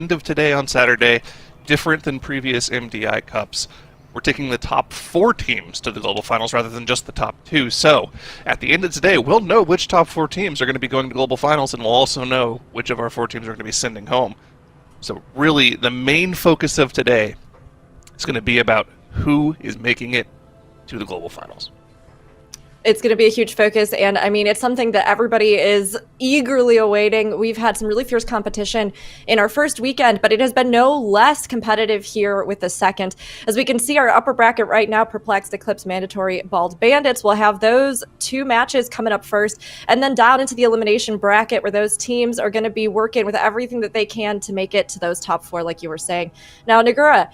end of today on Saturday, different than previous MDI Cups. We're taking the top 4 teams to the Global Finals rather than just the top 2. So, at the end of today, we'll know which top 4 teams are going to be going to Global Finals, and we'll also know which of our 4 teams are going to be sending home. So really, the main focus of today is going to be about who is making it to the Global Finals. It's going to be a huge focus, and I mean, it's something that everybody is eagerly awaiting. We've had some really fierce competition in our first weekend, but it has been no less competitive here with the second. As we can see, our upper bracket right now, Perplexed, Eclipse, Mandatory, Bald Bandits, will have those 2 matches coming up first, and then down into the elimination bracket where those teams are going to be working with everything that they can to make it to those top 4, like you were saying. Now, Nagura,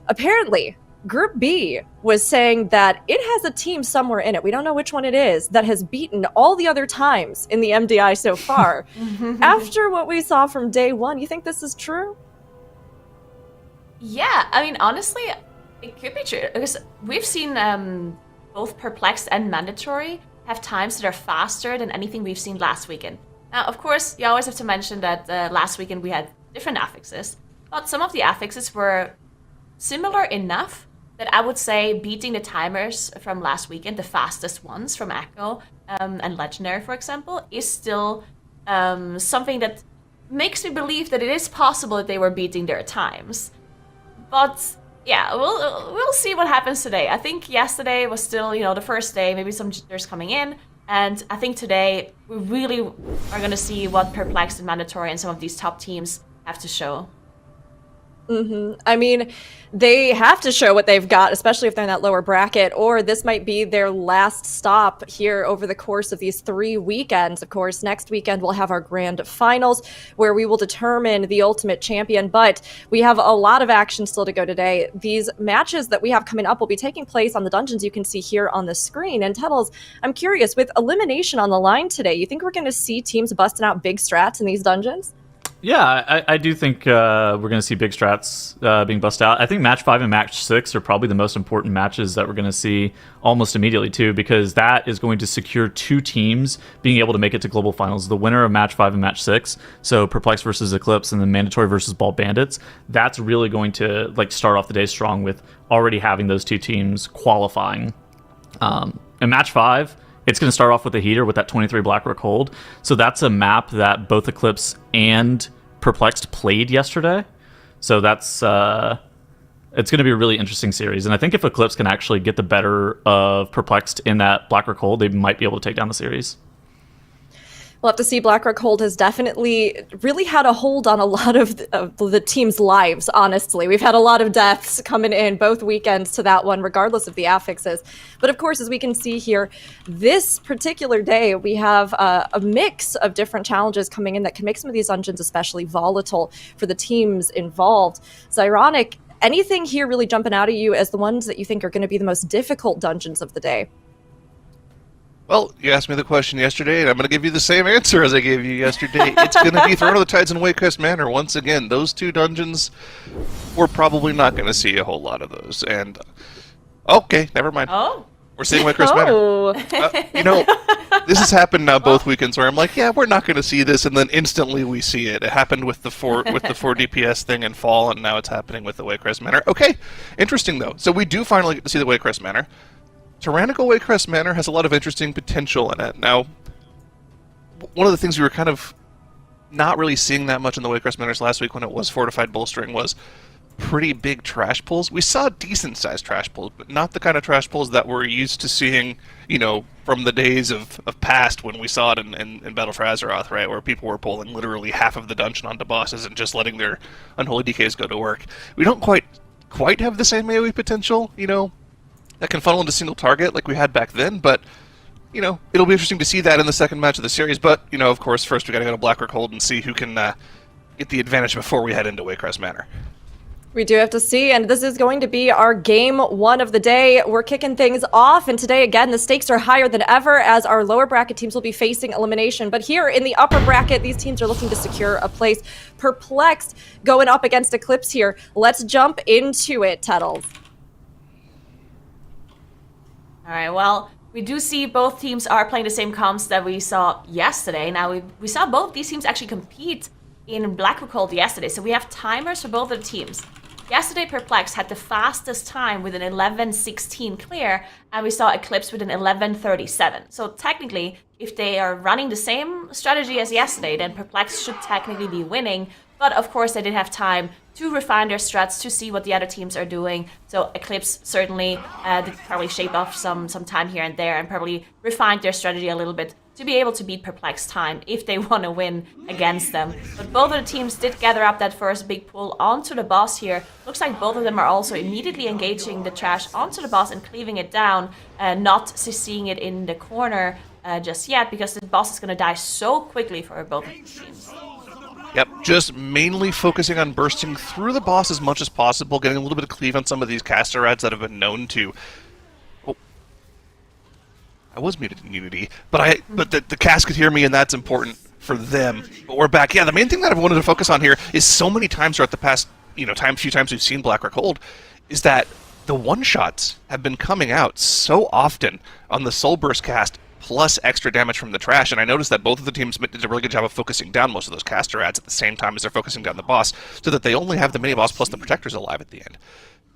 apparently, Group B was saying that it has a team somewhere in it, we don't know which one it is, that has beaten all the other times in the MDI so far. After what we saw from day 1, you think this is true? Yeah, I mean, honestly, it could be true. Because we've seen both Perplexed and Mandatory have times that are faster than anything we've seen last weekend. Now, of course, you always have to mention that last weekend we had different affixes, but some of the affixes were similar enough that I would say beating the timers from last weekend, the fastest ones from Echo and Legendary, for example, is still something that makes me believe that it is possible that they were beating their times. But yeah, we'll see what happens today. I think yesterday was still, the first day, maybe some jitters coming in, and I think today we really are going to see what Perplexed and Mandatory and some of these top teams have to show. I mean, they have to show what they've got, especially if they're in that lower bracket, or this might be their last stop here over the course of these 3 weekends. Of course, next weekend we'll have our grand finals where we will determine the ultimate champion, but we have a lot of action still to go today. These matches that we have coming up will be taking place on the dungeons you can see here on the screen. And Tuttles, I'm curious, with elimination on the line today, you think we're going to see teams busting out big strats in these dungeons? Yeah, I do think we're going to see big strats being bust out. I think Match 5 and Match 6 are probably the most important matches that we're going to see almost immediately, too, because that is going to secure 2 teams being able to make it to Global Finals. The winner of Match 5 and Match 6, so Perplex versus Eclipse and then Mandatory versus Bald Bandits, that's really going to start off the day strong with already having those 2 teams qualifying. In Match 5... it's going to start off with a heater with that 23 Blackrock hold. So that's a map that both Eclipse and Perplexed played yesterday. So that's it's going to be a really interesting series. And I think if Eclipse can actually get the better of Perplexed in that Blackrock hold, they might be able to take down the series. We'll have to see. Blackrock Hold has definitely really had a hold on a lot of the team's lives, honestly. We've had a lot of deaths coming in both weekends to that one, regardless of the affixes. But of course, as we can see here, this particular day, we have a mix of different challenges coming in that can make some of these dungeons especially volatile for the teams involved. It's ironic. Anything here really jumping out at you as the ones that you think are going to be the most difficult dungeons of the day? Well, you asked me the question yesterday, and I'm going to give you the same answer as I gave you yesterday. It's going to be Throne of the Tides and Warcraft Manor. Once again, those 2 dungeons, we're probably not going to see a whole lot of those. And, okay, never mind. Oh. We're seeing Warcraft Manor. This has happened now both weekends where I'm like, yeah, we're not going to see this, and then instantly we see it. It happened with the 4 DPS thing in fall, and now it's happening with the Warcraft Manor. Okay, interesting, though. So we do finally get to see the Warcraft Manor. Tyrannical Warcraft Manor has a lot of interesting potential in it. Now, one of the things we were kind of not really seeing that much in the Warcraft Manors last week when it was fortified bolstering was pretty big trash pulls. We saw decent-sized trash pulls, but not the kind of trash pulls that we're used to seeing, from the days of past when we saw it in Battle for Azeroth, right, where people were pulling literally half of the dungeon onto bosses and just letting their Unholy DKs go to work. We don't quite have the same AoE potential, that can funnel into single target like we had back then, but, it'll be interesting to see that in the second match of the series, but, of course, first we gotta go to Blackrock Hold and see who can get the advantage before we head into Waycrest Manor. We do have to see, and this is going to be our game 1 of the day. We're kicking things off, and today, again, the stakes are higher than ever as our lower bracket teams will be facing elimination. But here in the upper bracket, these teams are looking to secure a place. Perplexed going up against Eclipse here. Let's jump into it, Tuttles. All right, well, we do see both teams are playing the same comps that we saw yesterday. Now, we saw both these teams actually compete in Black Cold yesterday. So we have timers for both of the teams. Yesterday, Perplexed had the fastest time with an 11:16 clear, and we saw Eclipse with an 11:37. So technically, if they are running the same strategy as yesterday, then Perplexed should technically be winning. But of course, they did have time to refine their strats, to see what the other teams are doing. So Eclipse certainly did probably shave off some time here and there, and probably refined their strategy a little bit to be able to beat Perplexed time if they want to win against them. But both of the teams did gather up that first big pull onto the boss here. Looks like both of them are also immediately engaging the trash onto the boss and cleaving it down, not seeing it in the corner just yet, because the boss is going to die so quickly for both of the teams. Yep, just mainly focusing on bursting through the boss as much as possible, getting a little bit of cleave on some of these caster ads that have been known to... Oh. I was muted in Unity, but the cast could hear me, and that's important for them. But we're back. Yeah, the main thing that I wanted to focus on here is so many times throughout the past, few times we've seen Black Rock Hold, is that the one-shots have been coming out so often on the Soul Burst cast, plus extra damage from the trash, and I noticed that both of the teams did a really good job of focusing down most of those caster ads at the same time as they're focusing down the boss, so that they only have the mini-boss plus the protectors alive at the end.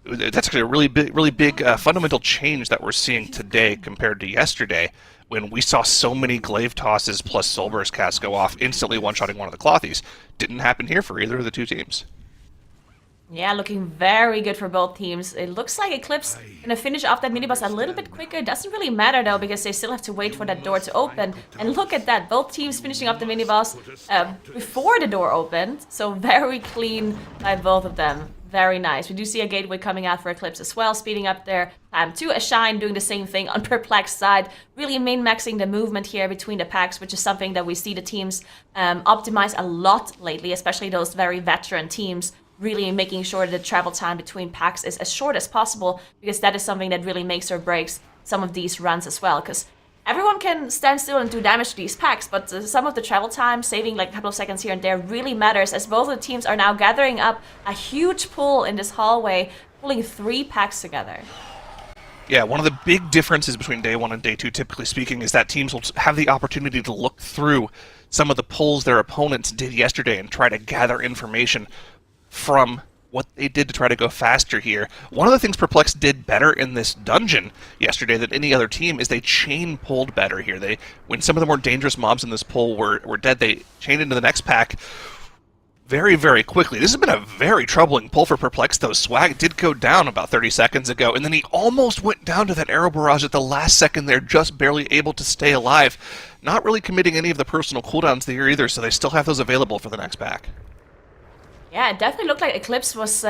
That's actually a really big fundamental change that we're seeing today compared to yesterday, when we saw so many glaive tosses plus Soul Burst casts go off, instantly one-shotting one of the Clothies. Didn't happen here for either of the two teams. Yeah, looking very good for both teams. It looks like Eclipse gonna finish off that mini-boss a little bit quicker. It doesn't really matter though, because they still have to wait for that door to open. And look at that, both teams finishing off the mini-boss before the door opened. So very clean by both of them. Very nice. We do see a gateway coming out for Eclipse as well, speeding up their time to a Shine, doing the same thing on Perplexed side. Really min-maxing the movement here between the packs, which is something that we see the teams optimize a lot lately, especially those very veteran teams. Really making sure the travel time between packs is as short as possible, because that is something that really makes or breaks some of these runs as well. Because everyone can stand still and do damage to these packs, but some of the travel time, saving like a couple of seconds here and there, really matters, as both of the teams are now gathering up a huge pull in this hallway, pulling 3 packs together. Yeah, one of the big differences between day 1 and day 2, typically speaking, is that teams will have the opportunity to look through some of the pulls their opponents did yesterday and try to gather information from what they did to try to go faster here. One of the things Perplexed did better in this dungeon yesterday than any other team is they chain pulled better here. When some of the more dangerous mobs in this pull were dead, they chained into the next pack very, very quickly. This has been a very troubling pull for Perplexed, though. Swag did go down about 30 seconds ago, and then he almost went down to that arrow barrage at the last second there, just barely able to stay alive. Not really committing any of the personal cooldowns there either, so they still have those available for the next pack. Yeah, it definitely looked like Eclipse was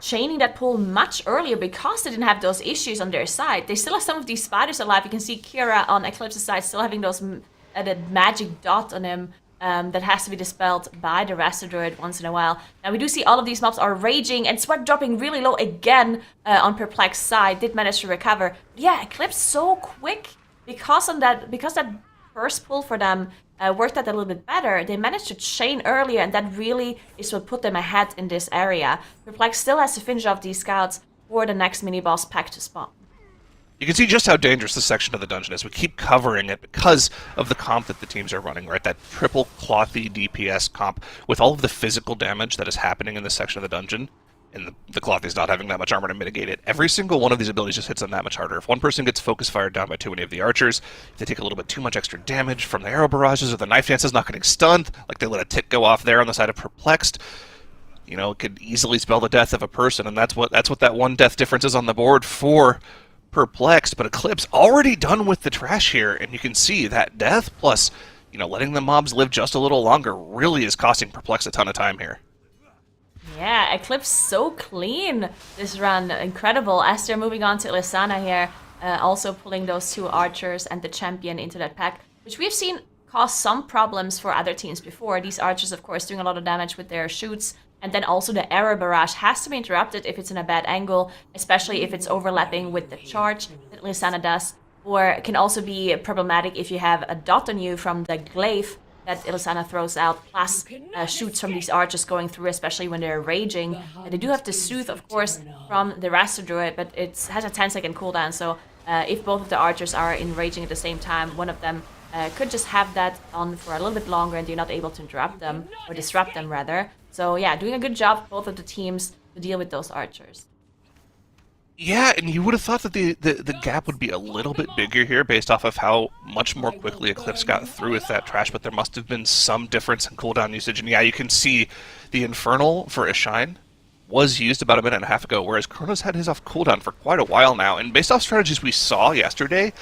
chaining that pull much earlier because they didn't have those issues on their side. They still have some of these spiders alive. You can see Kira on Eclipse's side still having those that magic dot on him that has to be dispelled by the Raster Druid once in a while. Now we do see all of these mobs are raging, and Sweat dropping really low again on Perplexed side. Did manage to recover. But yeah, Eclipse so quick because that first pull for them worked out a little bit better. They managed to chain earlier, and that really is what put them ahead in this area. Perplexed still has to finish off these scouts for the next mini-boss pack to spawn. You can see just how dangerous this section of the dungeon is. We keep covering it because of the comp that the teams are running, right? That triple Clothy DPS comp with all of the physical damage that is happening in this section of the dungeon, and the Clothy's not having that much armor to mitigate it. Every single one of these abilities just hits them that much harder. If one person gets focus fired down by too many of the archers, if they take a little bit too much extra damage from the arrow barrages or the knife dances not getting stunned, like they let a tick go off there on the side of Perplexed, it could easily spell the death of a person, and that's what that one death difference is on the board for Perplexed. But Eclipse already done with the trash here, and you can see that death plus, letting the mobs live just a little longer really is costing Perplexed a ton of time here. Yeah, Eclipse so clean this run. Incredible. As they're moving on to Ilisana here, also pulling those 2 archers and the champion into that pack, which we've seen cause some problems for other teams before. These archers, of course, doing a lot of damage with their shoots, and then also the arrow barrage has to be interrupted if it's in a bad angle, especially if it's overlapping with the charge that Ilisana does, or it can also be problematic if you have a dot on you from the glaive that Ilisana throws out, plus shoots from these archers going through, especially when they're raging. They do have to soothe, of course, from the Raster Druid, but it has a 10-second cooldown, so if both of the archers are enraging at the same time, one of them could just have that on for a little bit longer and you're not able to interrupt them, or disrupt them rather. So yeah, doing a good job, both of the teams, to deal with those archers. Yeah, and you would have thought that the gap would be a little bit bigger here based off of how much more quickly Eclipse got through with that trash, but there must have been some difference in cooldown usage. And yeah, you can see the Infernal for Ashine was used about a minute and a half ago, whereas Chrono's had his off cooldown for quite a while now. And based off strategies we saw yesterday,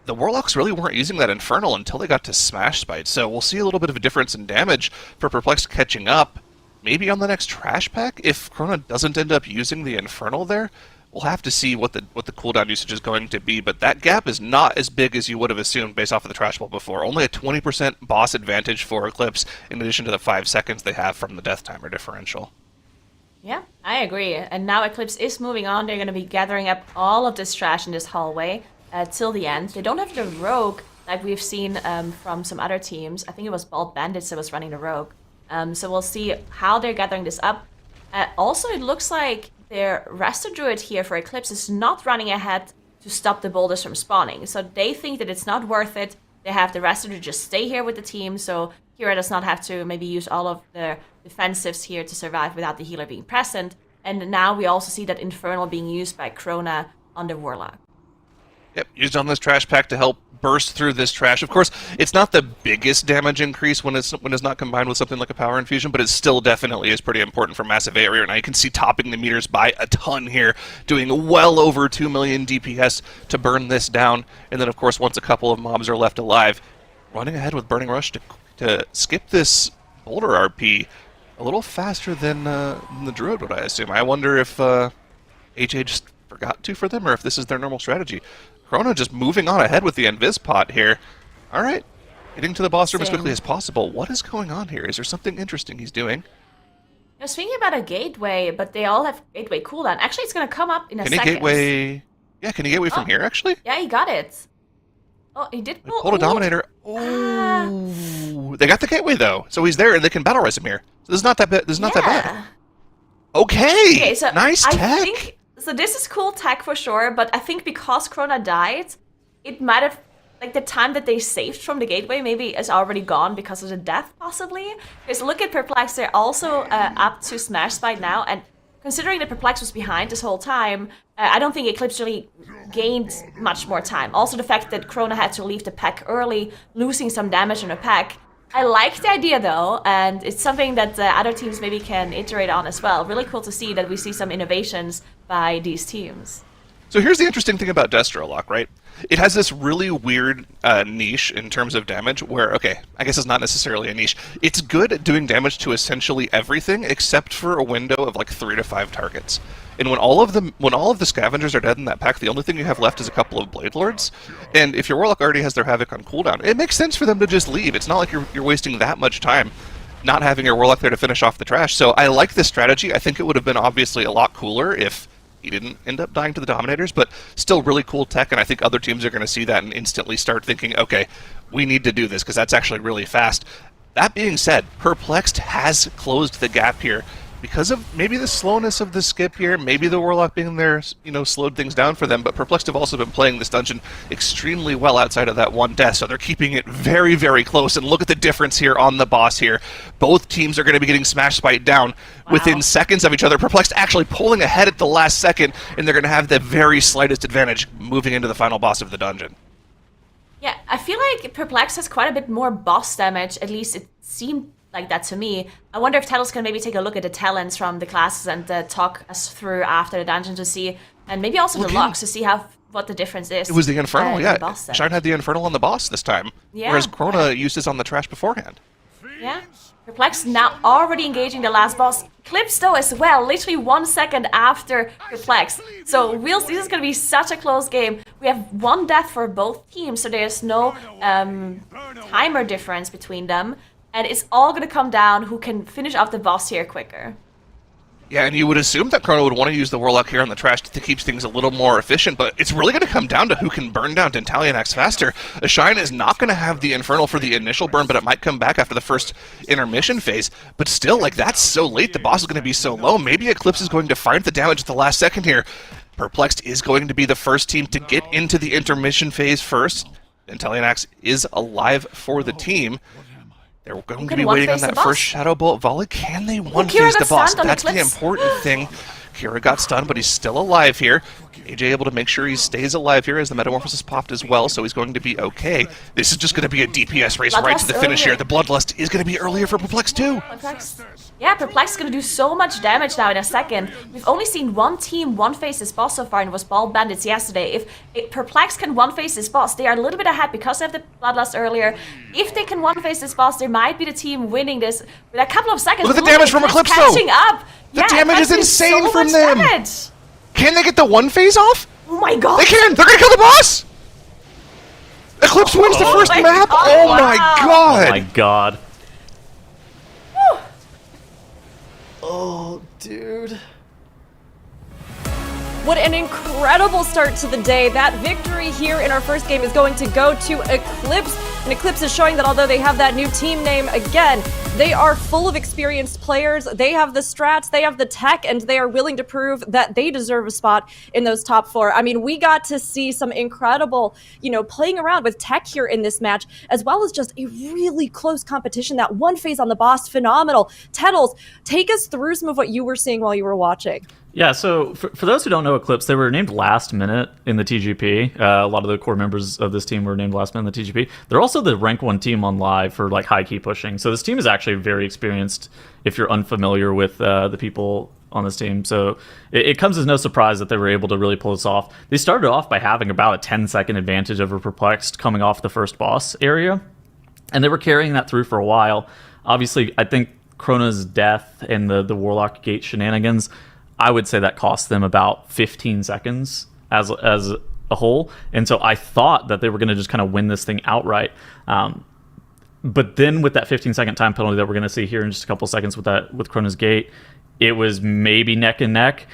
the Warlocks really weren't using that Infernal until they got to Smash Spite. So we'll see a little bit of a difference in damage for Perplexed catching up. Maybe on the next trash pack, if Chrono doesn't end up using the Infernal there. We'll have to see what the cooldown usage is going to be, but that gap is not as big as you would have assumed based off of the Trash Ball before. Only a 20% boss advantage for Eclipse, in addition to the 5 seconds they have from the Death Timer differential. Yeah, I agree. And now Eclipse is moving on. They're going to be gathering up all of this trash in this hallway till the end. They don't have the Rogue like we've seen from some other teams. I think it was Bald Bandits that was running the Rogue. So we'll see how they're gathering this up. Also, it looks like their Resto Druid here for Eclipse is not running ahead to stop the boulders from spawning. So they think that it's not worth it. They have the Resto Druid just stay here with the team, so Kira does not have to maybe use all of the defensives here to survive without the healer being present. And now we also see that Infernal being used by Krona on the Warlock. Yep, used on this trash pack to help burst through this trash. Of course, it's not the biggest damage increase when it's not combined with something like a power infusion, but it still definitely is pretty important for massive area. Now you can see topping the meters by a ton here, doing well over 2 million DPS to burn this down. And then, of course, once a couple of mobs are left alive, running ahead with Burning Rush to skip this boulder RP a little faster than the Druid would, I assume. I wonder if HA just forgot to for them, or if this is their normal strategy. Chrono just moving on ahead with the Invis Pot here. All right, getting to the boss room as quickly as possible. What is going on here? Is there something interesting he's doing? I was thinking about a gateway, but they all have gateway cooldown. Actually, it's going to come up in a second. Can he gateway? Yeah, can he gateway from here, actually? Yeah, he got it. Oh, he did pull. Pulled a Dominator. Oh, they got the gateway, though. So he's there, and they can battle res him here. So this is not that bad. This is not that bad. Okay, so nice tech. So this is cool tech for sure, but I think because Krona died, it might have, like the time that they saved from the gateway maybe is already gone because of the death, possibly. Because look at Perplex, they're also up to Smash Spite now, and considering that Perplex was behind this whole time, I don't think Eclipse really gained much more time. Also the fact that Krona had to leave the pack early, losing some damage on the pack. I like the idea though, and it's something that other teams maybe can iterate on as well. Really cool to see that we see some innovations by these teams. So here's the interesting thing about Destro Lock, right? It has this really weird niche in terms of damage where, okay, I guess it's not necessarily a niche. It's good at doing damage to essentially everything except for a window of like 3 to 5 targets. And when all of the scavengers are dead in that pack, the only thing you have left is a couple of Blade Lords. And if your Warlock already has their Havoc on cooldown, it makes sense for them to just leave. It's not like you're wasting that much time not having your Warlock there to finish off the trash. So I like this strategy. I think it would have been obviously a lot cooler if he didn't end up dying to the Dominators, but still really cool tech, and I think other teams are going to see that and instantly start thinking, okay, we need to do this, because that's actually really fast. That being said, Perplexed has closed the gap here because of maybe the slowness of the skip here, maybe the Warlock being there, slowed things down for them, but Perplexed have also been playing this dungeon extremely well outside of that one death, so they're keeping it very, very close, and look at the difference here on the boss here. Both teams are going to be getting Smash Spite down within seconds of each other. Perplexed actually pulling ahead at the last second, and they're going to have the very slightest advantage moving into the final boss of the dungeon. Yeah, I feel like Perplex has quite a bit more boss damage, at least it seemed like that to me. I wonder if Tattles can maybe take a look at the talents from the classes and talk us through after the dungeon to see, and maybe also the logs to see what the difference is. It was the Infernal, yeah. Shine had the Infernal on the boss this time, whereas Krona used his on the trash beforehand. Yeah. Perplex now already engaging the last boss. Eclipse though as well, literally 1 second after Perplex. So this is going to be such a close game. We have 1 death for both teams, so there's no timer difference between them. And it's all going to come down who can finish off the boss here quicker. Yeah, and you would assume that Chrono would want to use the Warlock here on the trash to keep things a little more efficient, but it's really going to come down to who can burn down Dentalianax faster. Shine is not going to have the Infernal for the initial burn, but it might come back after the first intermission phase. But still, that's so late, the boss is going to be so low. Maybe Eclipse is going to find the damage at the last second here. Perplexed is going to be the first team to get into the intermission phase first. Intellianax is alive for the team. They're going to be one waiting on face the that boss. first Shadow Bolt volley. Can they Kira one-phase the got boss? stunned on That's the Eclipse. important thing. Kira got stunned, but he's still alive here. AJ able to make sure he stays alive here as the Metamorphosis popped as well, so he's going to be okay. This is just going to be a DPS race right to the Bloodlust finish here. earlier. The Bloodlust is going to be earlier for Perplex too. Yeah, Perplex is going to do so much damage now in a second. We've only seen one team one-face this boss so far, and it was Bald Bandits yesterday. If Perplex can one-face this boss, they are a little bit ahead because they have the Bloodlust earlier. If they can one-face this boss, they might be the team winning this with a couple of seconds. Look at the damage from Eclipse, though. Catching up. The damage is insane so from much them. Damage. Can they get the one phase off? Oh my god. They can! They're going to kill the boss! Eclipse wins the first my map? God, Oh my wow. god! Oh my god. Oh, dude. What an incredible start to the day. That victory here in our first game is going to go to Eclipse. And Eclipse is showing that although they have that new team name, again, they are full of experienced players. They have the strats, they have the tech, and they are willing to prove that they deserve a spot in those top 4. I mean, we got to see some incredible, playing around with tech here in this match, as well as just a really close competition. That one phase on the boss, phenomenal. Tettles, take us through some of what you were seeing while you were watching. Yeah, so for those who don't know Eclipse, they were named last minute in the TGP. A lot of the core members of this team were named last minute in the TGP. They're also the rank 1 team on live for like high key pushing. So this team is actually very experienced if you're unfamiliar with the people on this team. So it comes as no surprise that they were able to really pull this off. They started off by having about a 10-second advantage over Perplexed coming off the first boss area. And they were carrying that through for a while. Obviously, I think Krona's death and the Warlock Gate shenanigans, I would say that cost them about 15 seconds as a whole. And so I thought that they were going to just kind of win this thing outright. But then with that 15-second time penalty that we're going to see here in just a couple seconds with Krona's Gate, it was maybe neck and neck.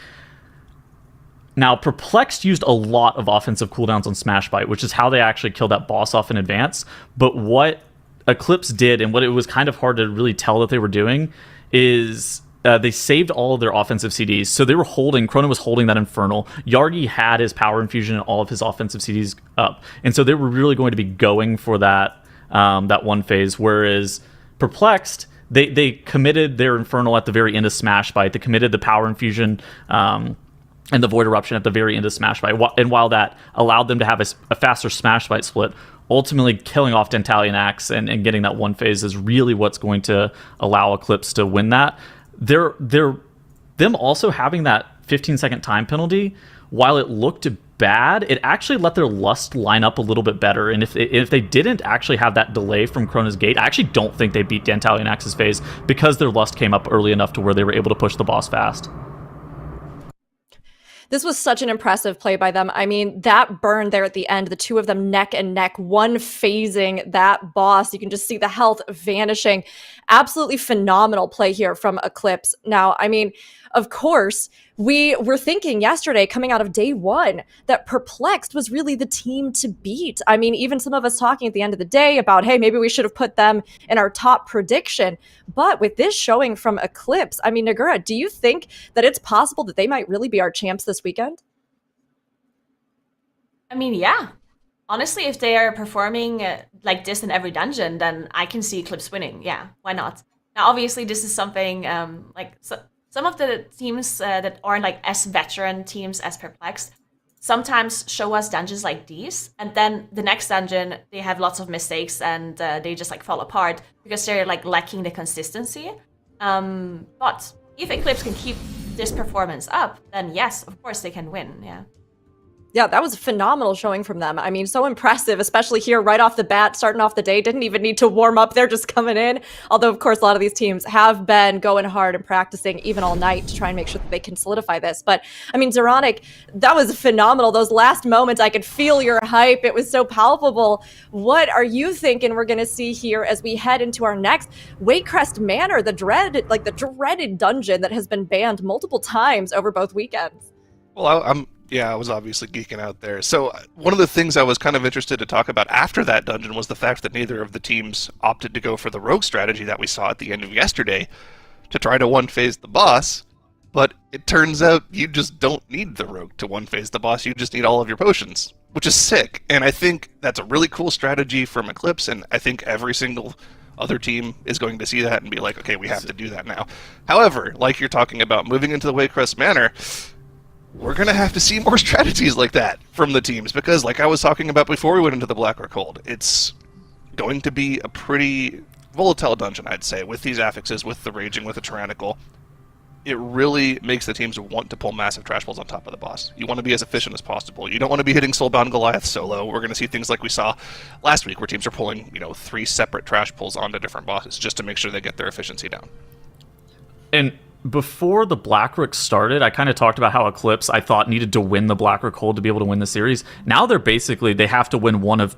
Now, Perplexed used a lot of offensive cooldowns on Smash Bite, which is how they actually killed that boss off in advance. But what Eclipse did, and what it was kind of hard to really tell that they were doing, is they saved all of their offensive CDs. So they were Krona was holding that Infernal. Yargi had his Power Infusion and all of his offensive CDs up. And so they were really going to be going for that one phase, whereas Perplexed, they committed their Infernal at the very end of Smash Bite. They committed the Power Infusion and the Void Eruption at the very end of Smash Bite. And while that allowed them to have a faster Smash Bite split, ultimately killing off Dentalianax and getting that one phase is really what's going to allow Eclipse to win that. Them also having that 15-second time penalty, while it looked bad, it actually let their Lust line up a little bit better. And if they didn't actually have that delay from Krona's Gate, I actually don't think they beat Dentalianax's phase because their Lust came up early enough to where they were able to push the boss fast. This was such an impressive play by them. I mean, that burn there at the end, the two of them neck and neck, one phasing that boss. You can just see the health vanishing. Absolutely phenomenal play here from Eclipse. Now, I mean, of course, we were thinking yesterday coming out of day 1 that Perplexed was really the team to beat. I mean, even some of us talking at the end of the day about, hey, maybe we should have put them in our top prediction. But with this showing from Eclipse, I mean, Nagura, do you think that it's possible that they might really be our champs this weekend? I mean, yeah. Honestly, if they are performing like this in every dungeon, then I can see Eclipse winning. Yeah, why not? Now, obviously, this is something some of the teams that aren't like as veteran teams as Perplexed sometimes show us dungeons like these, and then the next dungeon they have lots of mistakes and they just like fall apart because they're like lacking the consistency. But if Eclipse can keep this performance up, then yes, of course they can win. Yeah, that was a phenomenal showing from them. I mean, so impressive, especially here right off the bat, starting off the day. Didn't even need to warm up. They're just coming in. Although, of course, a lot of these teams have been going hard and practicing even all night to try and make sure that they can solidify this. But, I mean, Zeronic, that was phenomenal. Those last moments, I could feel your hype. It was so palpable. What are you thinking we're going to see here as we head into our next Wakecrest Manor, the dreaded dungeon that has been banned multiple times over both weekends? Well, I was obviously geeking out there. So one of the things I was kind of interested to talk about after that dungeon was the fact that neither of the teams opted to go for the rogue strategy that we saw at the end of yesterday to try to one-phase the boss. But it turns out you just don't need the rogue to one-phase the boss. You just need all of your potions. which is sick. And I think that's a really cool strategy from Eclipse, and I think every single other team is going to see that and be like, okay, we have to do that now. However, like you're talking about moving into the Waycrest Manor, we're going to have to see more strategies like that from the teams, because like I was talking about before we went into the Blackrock Hold, it's going to be a pretty volatile dungeon, I'd say, with these affixes, with the Raging, with the Tyrannical. It really makes the teams want to pull massive trash pulls on top of the boss. You want to be as efficient as possible. You don't want to be hitting Soulbound Goliath solo. We're going to see things like we saw last week, where teams are pulling, 3 separate trash pulls onto different bosses just to make sure they get their efficiency down. And before the Blackrock started, I kind of talked about how Eclipse, I thought, needed to win the Blackrock Hold to be able to win the series. Now they have to win one of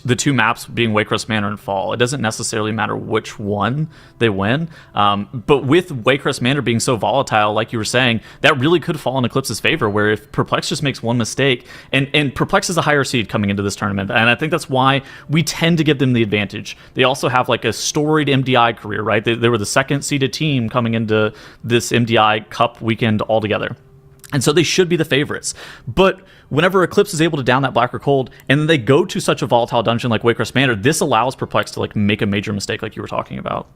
the 2 maps, being Waycrest Manor and Fall. It doesn't necessarily matter which one they win, but with Waycrest Manor being so volatile, like you were saying, that really could fall in Eclipse's favor, where if Perplex just makes one mistake, and Perplex is a higher seed coming into this tournament, and I think that's why we tend to give them the advantage. They also have like a storied MDI career, right? They were the 2nd seeded team coming into this MDI Cup weekend altogether. And so they should be the favorites. But whenever Eclipse is able to down that Blackrock Hold, and then they go to such a volatile dungeon like Waycrest Manor, this allows Perplex to like make a major mistake like you were talking about.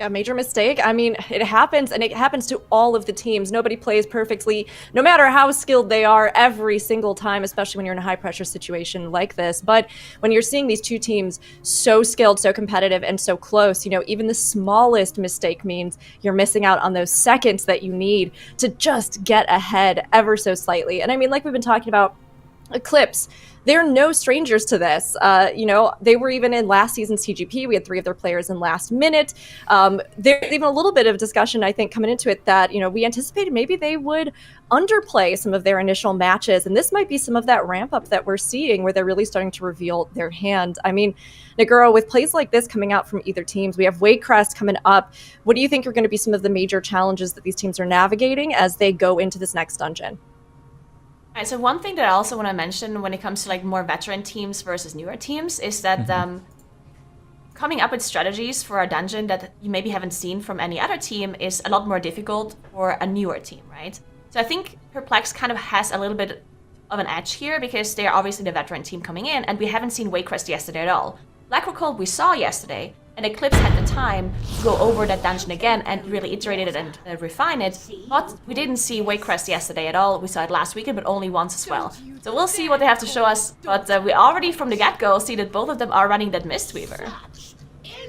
A major mistake. I mean, it happens, and it happens to all of the teams. Nobody plays perfectly, no matter how skilled they are, every single time, especially when you're in a high-pressure situation like this. But when you're seeing these 2 teams so skilled, so competitive, and so close, even the smallest mistake means you're missing out on those seconds that you need to just get ahead ever so slightly. And I mean, like we've been talking about, Eclipse, they're no strangers to this. They were even in last season's TGP. We had 3 of their players in last minute. There's even a little bit of discussion, I think, coming into it that, we anticipated maybe they would underplay some of their initial matches. And this might be some of that ramp up that we're seeing, where they're really starting to reveal their hand. I mean, Naguro, with plays like this coming out from either teams, we have Waycrest coming up. What do you think are going to be some of the major challenges that these teams are navigating as they go into this next dungeon? All right, so one thing that I also want to mention when it comes to like more veteran teams versus newer teams is that coming up with strategies for a dungeon that you maybe haven't seen from any other team is a lot more difficult for a newer team, right? So I think Perplex kind of has a little bit of an edge here, because they're obviously the veteran team coming in, and we haven't seen Waycrest yesterday at all. Blackrock Hold we saw yesterday, and Eclipse had the time to go over that dungeon again and really iterate it and refine it. But we didn't see Waycrest yesterday at all. We saw it last weekend, but only once as well. So we'll see what they have to show us. But we already from the get-go see that both of them are running that Mistweaver.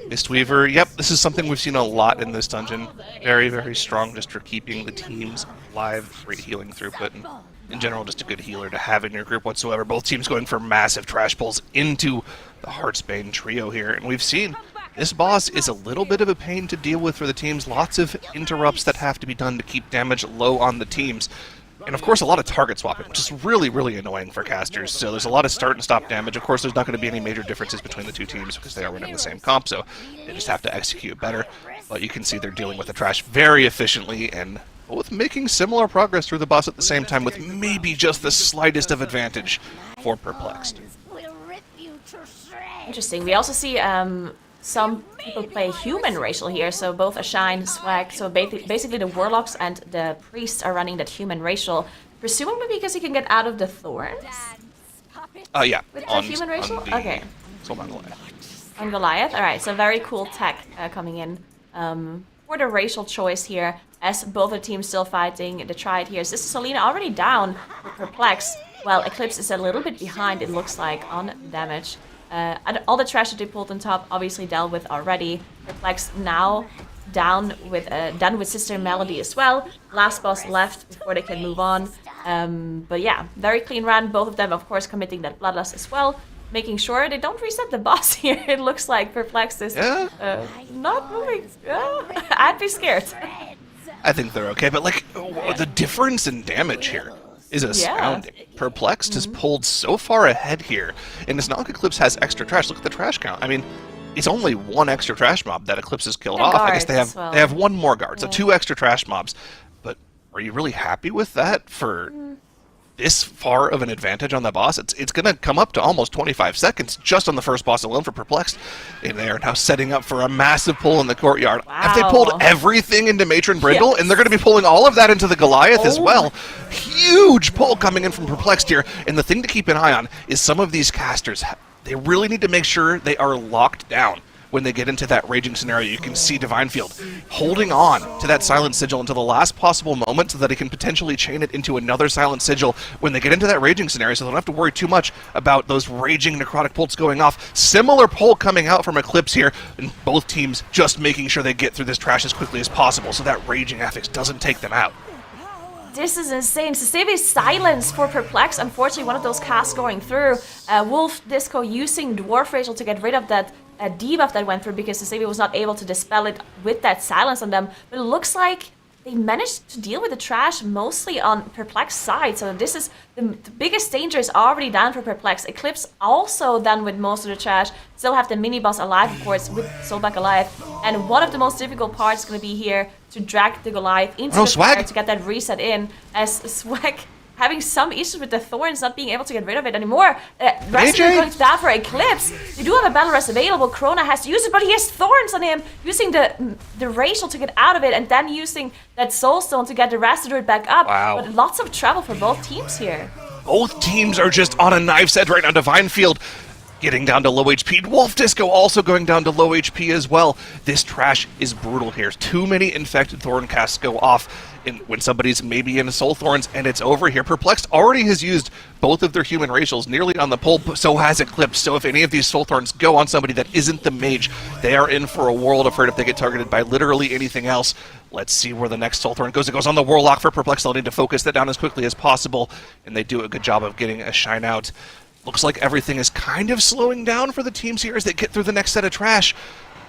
Mistweaver, yep, this is something we've seen a lot in this dungeon. Very, very strong just for keeping the teams alive, great healing throughput, and in general just a good healer to have in your group whatsoever. Both teams going for massive trash pulls into the Heartsbane trio here, and we've seen this boss is a little bit of a pain to deal with for the teams. Lots of interrupts that have to be done to keep damage low on the teams. And of course a lot of target swapping, which is really, really annoying for casters. So there's a lot of start and stop damage. Of course there's not going to be any major differences between the 2 teams because they are running the same comp, so they just have to execute better. But you can see they're dealing with the trash very efficiently, and both making similar progress through the boss at the same time, with maybe just the slightest of advantage for Perplexed. Interesting. We also see some people play human racial here, so both Ashine, Swag, so basically the warlocks and the priests are running that human racial, presumably because you can get out of the thorns? Yeah. With the human racial? Okay. Soulbound Goliath. On Goliath? Alright, so very cool tech coming in for the racial choice here, as both the teams still fighting the Triad here. This is Selena already down with Perplex, while Eclipse is a little bit behind, it looks like, on damage. All the trash that they pulled on top obviously dealt with already. Perplex now done with Sister Melody as well. Last boss left before they can move on. But yeah, very clean run. Both of them, of course, committing that bloodlust as well, making sure they don't reset the boss here. It looks like Perplex is not moving. I'd be scared. I think they're okay, but like the difference in damage here is astounding. Yeah. Perplexed has pulled so far ahead here, and it's not like Eclipse has extra trash. Look at the trash count. I mean, it's only 1 extra trash mob that Eclipse has killed off. I guess they have 1 more guard, so 2 extra trash mobs. But are you really happy with that for this far of an advantage on the boss, it's going to come up to almost 25 seconds just on the first boss alone for Perplexed. And they are now setting up for a massive pull in the courtyard. Wow. Have they pulled everything into Matron Brindle? Yes. And they're going to be pulling all of that into the Goliath as well. Huge pull coming in from Perplexed here. And the thing to keep an eye on is some of these casters, they really need to make sure they are locked down. When they get into that raging scenario, you can see Divine Field holding on to that Silent Sigil until the last possible moment so that he can potentially chain it into another Silent Sigil when they get into that raging scenario, so they don't have to worry too much about those raging necrotic bolts going off. Similar pull coming out from Eclipse here, and both teams just making sure they get through this trash as quickly as possible so that raging affix doesn't take them out. This is insane. Sasevi's silence for Perplex. Unfortunately, one of those casts going through. Wolf Disco using Dwarf Rachel to get rid of that debuff that went through because Sasevi was not able to dispel it with that silence on them. But it looks like they managed to deal with the trash mostly on Perplex's side. So this is the biggest danger is already down for Perplex. Eclipse also done with most of the trash. Still have the mini boss alive, of course, with Soulback Goliath. And one of the most difficult parts is going to be here to drag the Goliath into the fire to get that reset in. As Swag having some issues with the Thorns, not being able to get rid of it anymore. Resident going down for Eclipse. They do have a Battle Rest available. Krona has to use it, but he has Thorns on him. Using the Racial to get out of it, and then using that Soulstone to get the Resident back up. Wow. But lots of trouble for both teams here. Both teams are just on a knife's edge right now. Divine Field getting down to low HP. Wolf Disco also going down to low HP as well. This trash is brutal here. Too many infected Thorn casts go off when somebody's maybe in Soul Thorns, and it's over here. Perplexed already has used both of their human racials nearly on the pull, so has Eclipse. So if any of these Soul Thorns go on somebody that isn't the mage, they are in for a world of hurt if they get targeted by literally anything else. Let's see where the next Soul Thorn goes. It goes on the Warlock for Perplexed. They'll need to focus that down as quickly as possible, and they do a good job of getting a shine out. Looks like everything is kind of slowing down for the teams here as they get through the next set of trash.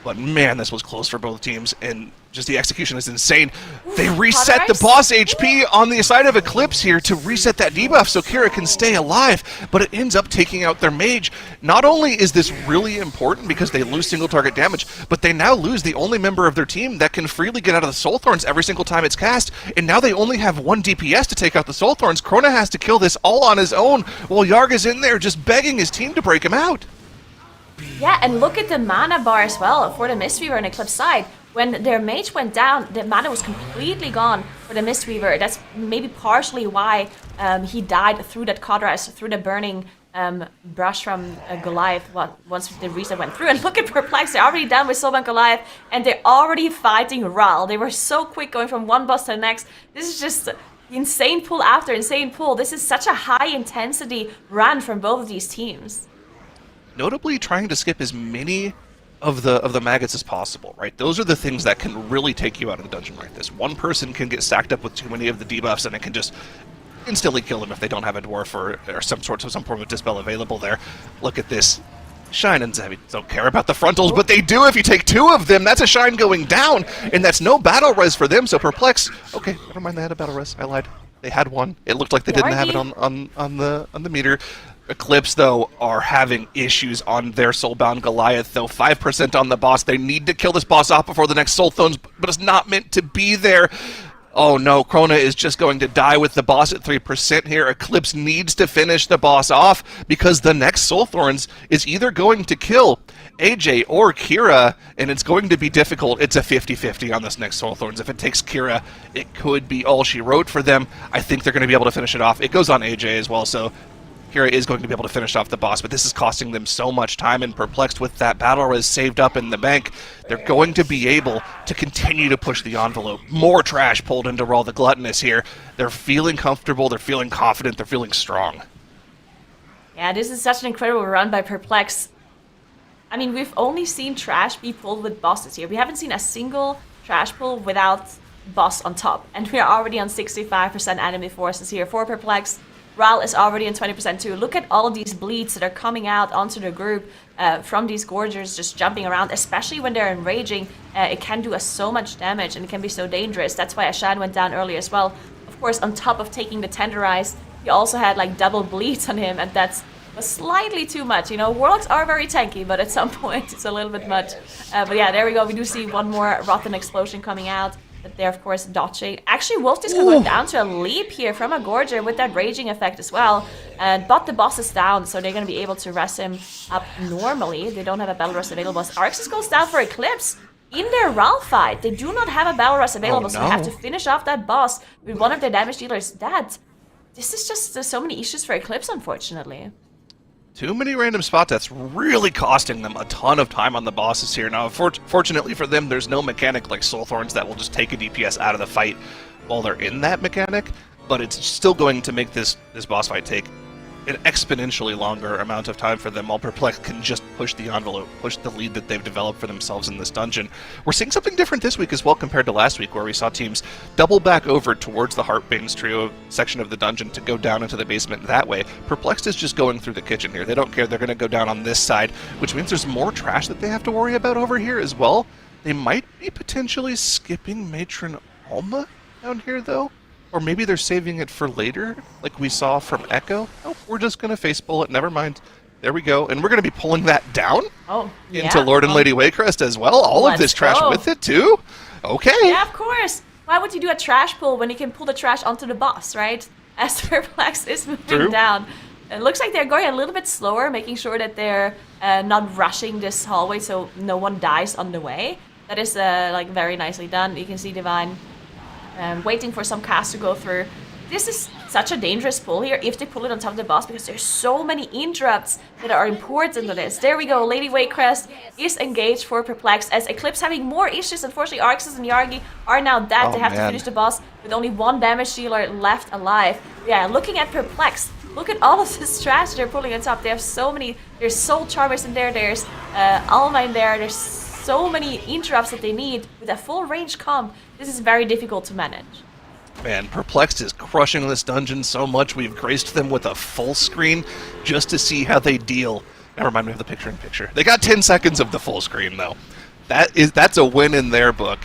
But man, this was close for both teams, and just the execution is insane. They reset the boss HP on the side of Eclipse here to reset that debuff so Kira can stay alive, but it ends up taking out their mage. Not only is this really important because they lose single target damage, but they now lose the only member of their team that can freely get out of the Soul Thorns every single time it's cast, and now they only have one DPS to take out the Soul Thorns. Krona has to kill this all on his own, while Yarg is in there just begging his team to break him out. Yeah, and look at the mana bar as well for the Mistweaver on Eclipse side. When their mage went down, the mana was completely gone for the Mistweaver. That's maybe partially why he died through that Codras, through the burning brush from Goliath once the reset went through. And look at Perplex, they're already done with Soulbound Goliath, and they're already fighting Ral. They were so quick going from one boss to the next. This is just insane pull after insane pull. This is such a high intensity run from both of these teams. Notably trying to skip as many of the maggots as possible, right? Those are the things that can really take you out of the dungeon like this. One person can get stacked up with too many of the debuffs, and it can just instantly kill them if they don't have a dwarf or some form of dispel available there. Look at this. Shine and Zebi don't care about the frontals, but they do if you take two of them. That's a shine going down, and that's no battle res for them, so Perplex. Okay, never mind, they had a battle res. I lied. They had one. It looked like they didn't have it on the meter. Eclipse, though, are having issues on their Soulbound Goliath, though. 5% on the boss. They need to kill this boss off before the next Soul Thrones, but it's not meant to be there. Oh no, Krona is just going to die with the boss at 3% here. Eclipse needs to finish the boss off because the next Soul Thorns is either going to kill AJ or Kira, and it's going to be difficult. It's a 50-50 on this next Soul Thorns. If it takes Kira, it could be all she wrote for them. I think they're going to be able to finish it off. It goes on AJ as well, so Kira is going to be able to finish off the boss, but this is costing them so much time, and Perplexed with that battle res saved up in the bank, they're going to be able to continue to push the envelope. More trash pulled into Raw the Gluttonous here. They're feeling comfortable, they're feeling confident, they're feeling strong. Yeah, this is such an incredible run by Perplex. I mean, we've only seen trash be pulled with bosses here. We haven't seen a single trash pull without boss on top, and we are already on 65% enemy forces here for Perplex. Ral is already on 20% too. Look at all of these bleeds that are coming out onto the group from these Gorgers just jumping around, especially when they're enraging. It can do us so much damage and it can be so dangerous. That's why Ashan went down early as well. Of course, on top of taking the Tenderize, he also had like double bleeds on him, and that's slightly too much. You know, Warlocks are very tanky, but at some point it's a little bit much. But yeah, there we go. We do see one more Rotten Explosion coming out. that they're, of course, dodging. Actually, Wolf is going to go down to a leap here from a Gorger with that raging effect as well. But the boss is down, so they're going to be able to rest him up normally. They don't have a Battle Rust available. Arxis goes down for Eclipse. In their Ral fight, they do not have a Battle Rust available, so they have to finish off that boss with one of their damage dealers dead. This is just so many issues for Eclipse, unfortunately. Too many random spot deaths, really costing them a ton of time on the bosses here. Now, fortunately for them, there's no mechanic like Soul Thorns that will just take a DPS out of the fight while they're in that mechanic, but it's still going to make this boss fight take an exponentially longer amount of time for them, while Perplexed can just push the envelope, push the lead that they've developed for themselves in this dungeon. We're seeing something different this week as well compared to last week, where we saw teams double back over towards the Heartbane's trio section of the dungeon to go down into the basement that way. Perplexed is just going through the kitchen here. They don't care. They're going to go down on this side, which means there's more trash that they have to worry about over here as well. They might be potentially skipping Matron Alma down here, though. Or maybe they're saving it for later, like we saw from Echo. Oh, we're just going to face bullet. Never mind. There we go. And we're going to be pulling that down into Lord and Lady Waycrest as well. All of this trash with it, too? Okay. Yeah, of course. Why would you do a trash pull when you can pull the trash onto the boss, right? As Perplexed is moving down. It looks like they're going a little bit slower, making sure that they're not rushing this hallway so no one dies on the way. That is like very nicely done. You can see Divine waiting for some cast to go through. This is such a dangerous pull here if they pull it on top of the boss, because there's so many interrupts that are important to this. There we go. Lady Waycrest is engaged for Perplexed, as Eclipse having more issues. Unfortunately, Arxis and Yargi are now dead. They have to finish the boss with only one damage dealer left alive. Yeah, looking at Perplexed, look at all of this trash they're pulling on top. They have so many. There's Soul Charmers in there. There's Alma in there. There's so many interrupts that they need with a full range comp. This is very difficult to manage. Man, Perplexed is crushing this dungeon so much, we've graced them with a full screen just to see how they deal. Never mind, we have the picture-in-picture. They got 10 seconds of the full screen, though. That's a win in their book,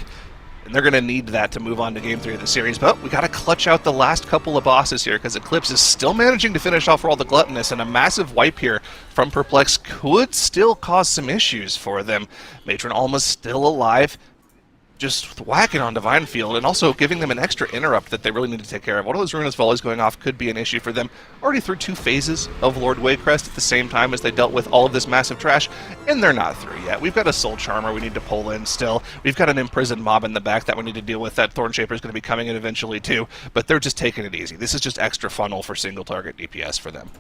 and they're going to need that to move on to Game 3 of the series. But we got to clutch out the last couple of bosses here, because Eclipse is still managing to finish off all the gluttonous, and a massive wipe here from Perplexed could still cause some issues for them. Matron Alma's still alive, just whacking on Divine Field, and also giving them an extra interrupt that they really need to take care of. One of those Ruinous Volleys going off could be an issue for them. Already through 2 phases of Lord Waycrest at the same time as they dealt with all of this massive trash, and they're not through yet. We've got a Soul Charmer we need to pull in still. We've got an imprisoned mob in the back that we need to deal with. That Thorn Shaper is going to be coming in eventually too, but they're just taking it easy. This is just extra funnel for single target DPS for them.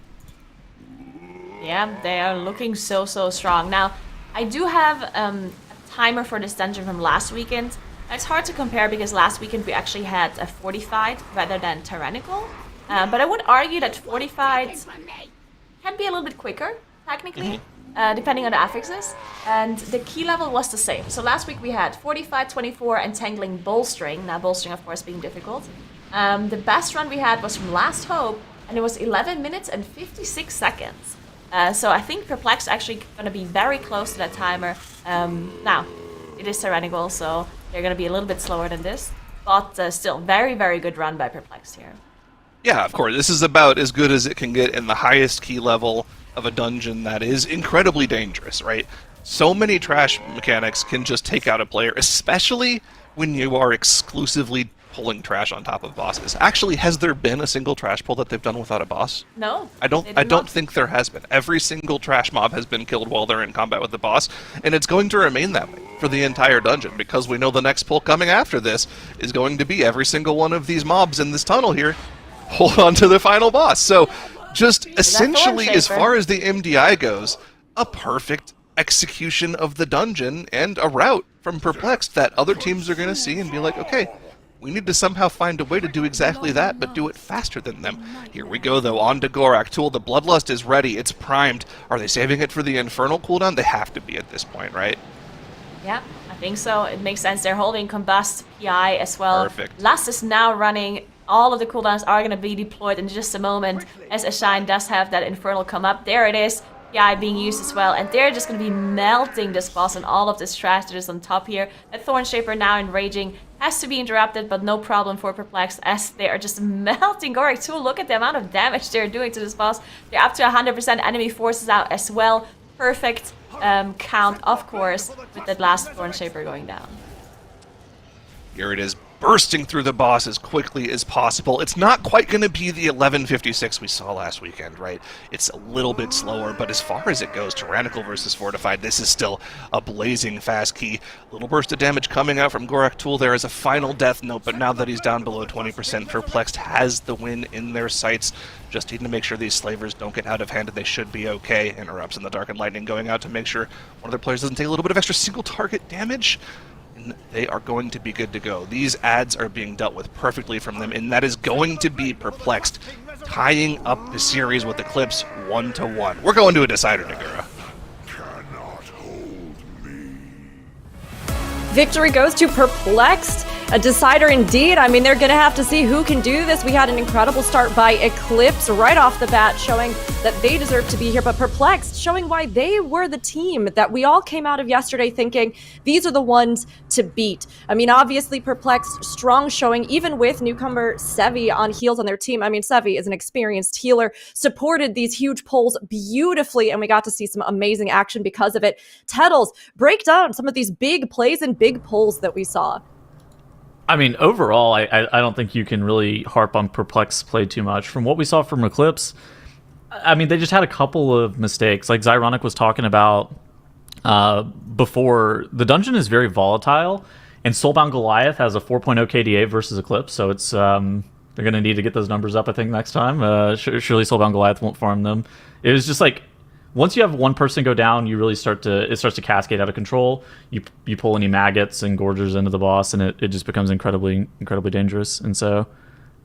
Yeah, they are looking so strong. Now, I do have a timer for this dungeon from last weekend. It's hard to compare because last weekend we actually had a Fortified rather than Tyrannical. But I would argue that Fortified can be a little bit quicker, technically, depending on the affixes. And the key level was the same. So last week we had Fortified, 24, and Tangling Bolstering. Now, Bolstering, of course, being difficult. The best run we had was from Last Hope, and it was 11 minutes and 56 seconds. So I think Perplexed actually going to be very close to that timer. Now, it is Tyrannical, so they're going to be a little bit slower than this. But still, very good run by Perplexed here. Yeah, of course. This is about as good as it can get in the highest key level of a dungeon that is incredibly dangerous, right? So many trash mechanics can just take out a player, especially when you are exclusively pulling trash on top of bosses. Actually, has there been a single trash pull that they've done without a boss? No. I don't think there has been. Every single trash mob has been killed while they're in combat with the boss, and it's going to remain that way for the entire dungeon, because we know the next pull coming after this is going to be every single one of these mobs in this tunnel here hold on to the final boss. So just essentially, as far as the MDI goes, a perfect execution of the dungeon and a route from Perplexed that other teams are going to see and be like, okay, we need to somehow find a way to do exactly that, but do it faster than them. Here we go, though, on to Gorak. Tool, the Bloodlust is ready. It's primed. Are they saving it for the Infernal cooldown? They have to be at this point, right? Yeah, I think so. It makes sense. They're holding Combust, PI as well. Perfect. Lust is now running. All of the cooldowns are going to be deployed in just a moment, as Ashine does have that Infernal come up. There it is. PI being used as well, and they're just going to be melting this boss and all of this trash that is on top here. That Thorn Shaper now enraging has to be interrupted, but no problem for Perplexed, as they are just melting Gorak too. Look at the amount of damage they're doing to this boss. They're up to 100% enemy forces out as well. Perfect count, of course, with that last Thorn Shaper going down. Here it is. bursting through the boss as quickly as possible. It's not quite going to be the 11:56 we saw last weekend, right? It's a little bit slower, but as far as it goes, Tyrannical versus Fortified, this is still a blazing fast key. Little burst of damage coming out from Gorak Tool there as a final death note, but now that he's down below 20%, Perplexed has the win in their sights. Just needing to make sure these slavers don't get out of hand, and they should be okay. Interrupts in the Dark and Lightning going out to make sure one of their players doesn't take a little bit of extra single target damage. And they are going to be good to go. These ads are being dealt with perfectly from them, and that is going to be Perplexed, tying up the series with Eclipse 1-1. We're going to a decider, Nagura. Victory goes to Perplexed. A decider indeed. I mean, they're going to have to see who can do this. We had an incredible start by Eclipse right off the bat, showing that they deserve to be here, but Perplexed showing why they were the team that we all came out of yesterday thinking these are the ones to beat. I mean, obviously Perplexed, strong showing, even with newcomer Sevi on heals on their team. I mean, Sevi is an experienced healer, supported these huge pulls beautifully, and we got to see some amazing action because of it. Tettles, break down some of these big plays and big pulls that we saw. I mean, overall, I don't think you can really harp on Perplexed play too much. From what we saw from Eclipse, I mean, they just had a couple of mistakes. Like Zyronic was talking about before, the dungeon is very volatile, and Soulbound Goliath has a 4.0 KDA versus Eclipse, so it's they're going to need to get those numbers up, I think, next time. Surely Soulbound Goliath won't farm them. It was just like, once you have one person go down, you really starts to cascade out of control. You pull any maggots and gorgers into the boss, and it just becomes incredibly dangerous. And so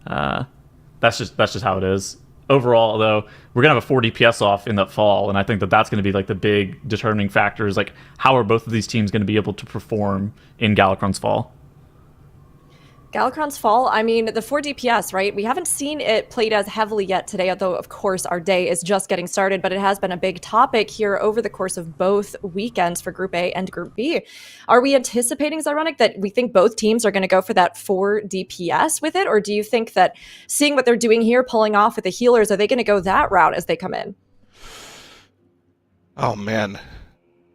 that's just how it is. Overall, though, we're gonna have a 4 DPS off in that fall, and I think that's going to be like the big determining factor is like how are both of these teams going to be able to perform in Galakrond's fall. Galakrond's fall, I mean, the 4 DPS, right? We haven't seen it played as heavily yet today, although, of course, our day is just getting started, but it has been a big topic here over the course of both weekends for Group A and Group B. Are we anticipating, Zyronic, that we think both teams are going to go for that 4 DPS with it, or do you think that seeing what they're doing here, pulling off with the healers, are they going to go that route as they come in? Oh, man.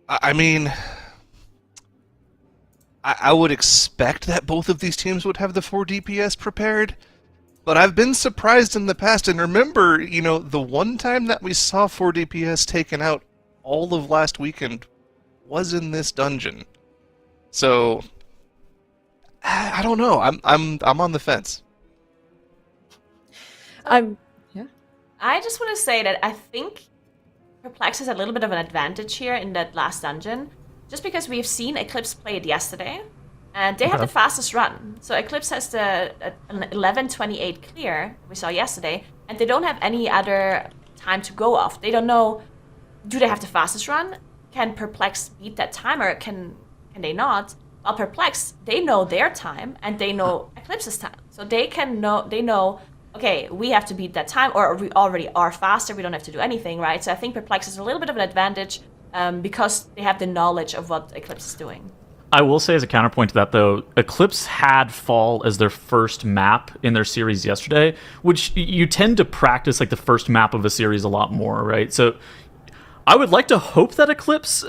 I mean, I would expect that both of these teams would have the 4 DPS prepared, but I've been surprised in the past. And remember, the one time that we saw 4 DPS taken out all of last weekend was in this dungeon. So I don't know. I'm on the fence. Yeah. I just want to say that I think Perplex has a little bit of an advantage here in that last dungeon. Just because we've seen Eclipse play it yesterday, and they have the fastest run. So Eclipse has an 11:28 clear, we saw yesterday, and they don't have any other time to go off. They don't know, do they have the fastest run? Can Perplex beat that time, or can they not? While Perplex, they know their time, and they know Eclipse's time. So they know, okay, we have to beat that time, or we already are faster, we don't have to do anything, right? So I think Perplex is a little bit of an advantage, because they have the knowledge of what Eclipse is doing. I will say as a counterpoint to that, though, Eclipse had Fall as their first map in their series yesterday, which you tend to practice like the first map of a series a lot more, right? So I would like to hope that Eclipse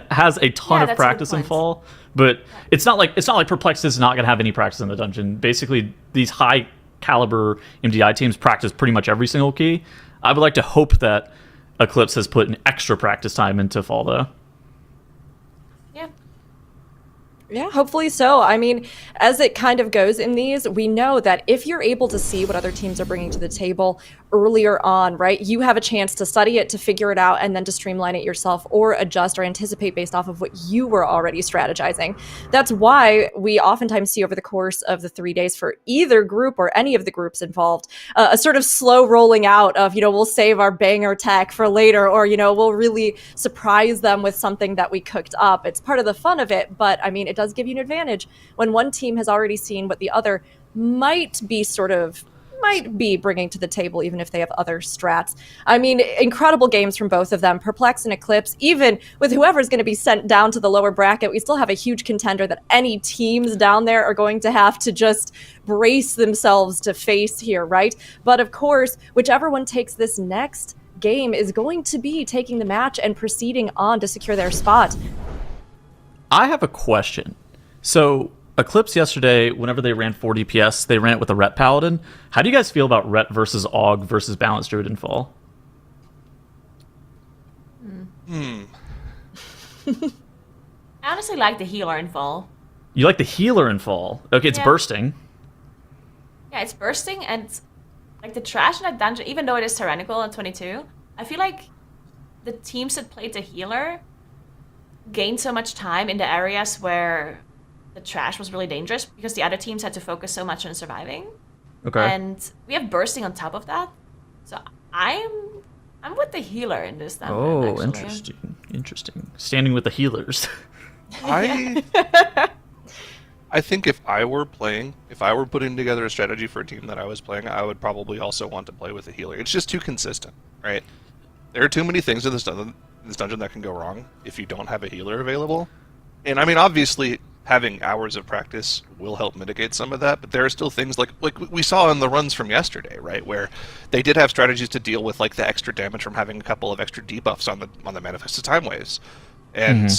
has a ton of practice in Fall, but it's not like Perplex is not going to have any practice in the dungeon. Basically, these high caliber MDI teams practice pretty much every single key. I would like to hope that Eclipse has put an extra practice time into Fall, though. Yeah, hopefully so. I mean, as it kind of goes in these, we know that if you're able to see what other teams are bringing to the table earlier on, right, you have a chance to study it, to figure it out, and then to streamline it yourself or adjust or anticipate based off of what you were already strategizing. That's why we oftentimes see over the course of the 3 days for either group or any of the groups involved, a sort of slow rolling out of, we'll save our banger tech for later, or, we'll really surprise them with something that we cooked up. It's part of the fun of it, but I mean, it does give you an advantage when one team has already seen what the other might be bringing to the table, even if they have other strats. I mean, incredible games from both of them, Perplex and Eclipse. Even with whoever's going to be sent down to the lower bracket, we still have a huge contender that any teams down there are going to have to just brace themselves to face here, right? But of course, whichever one takes this next game is going to be taking the match and proceeding on to secure their spot. I have a question. So Eclipse yesterday, whenever they ran 4 DPS, they ran it with a Ret Paladin. How do you guys feel about Ret versus Aug versus Balanced Druid and Fall? I honestly like the healer in Fall. You like the healer in Fall. Okay, it's bursting. Yeah, it's bursting, and like the trash in that dungeon, even though it is tyrannical on 22, I feel like the teams that played the healer gained so much time in the areas where the trash was really dangerous because the other teams had to focus so much on surviving. Okay. And we have bursting on top of that. So I'm with the healer in this dungeon. Oh, actually. interesting. Standing with the healers. I think if I were putting together a strategy for a team that I was playing, I would probably also want to play with a healer. It's just too consistent, right? There are too many things in this dungeon that can go wrong if you don't have a healer available. And I mean, obviously, having hours of practice will help mitigate some of that, but there are still things like we saw in the runs from yesterday, right, where they did have strategies to deal with like the extra damage from having a couple of extra debuffs on the manifested time waves, and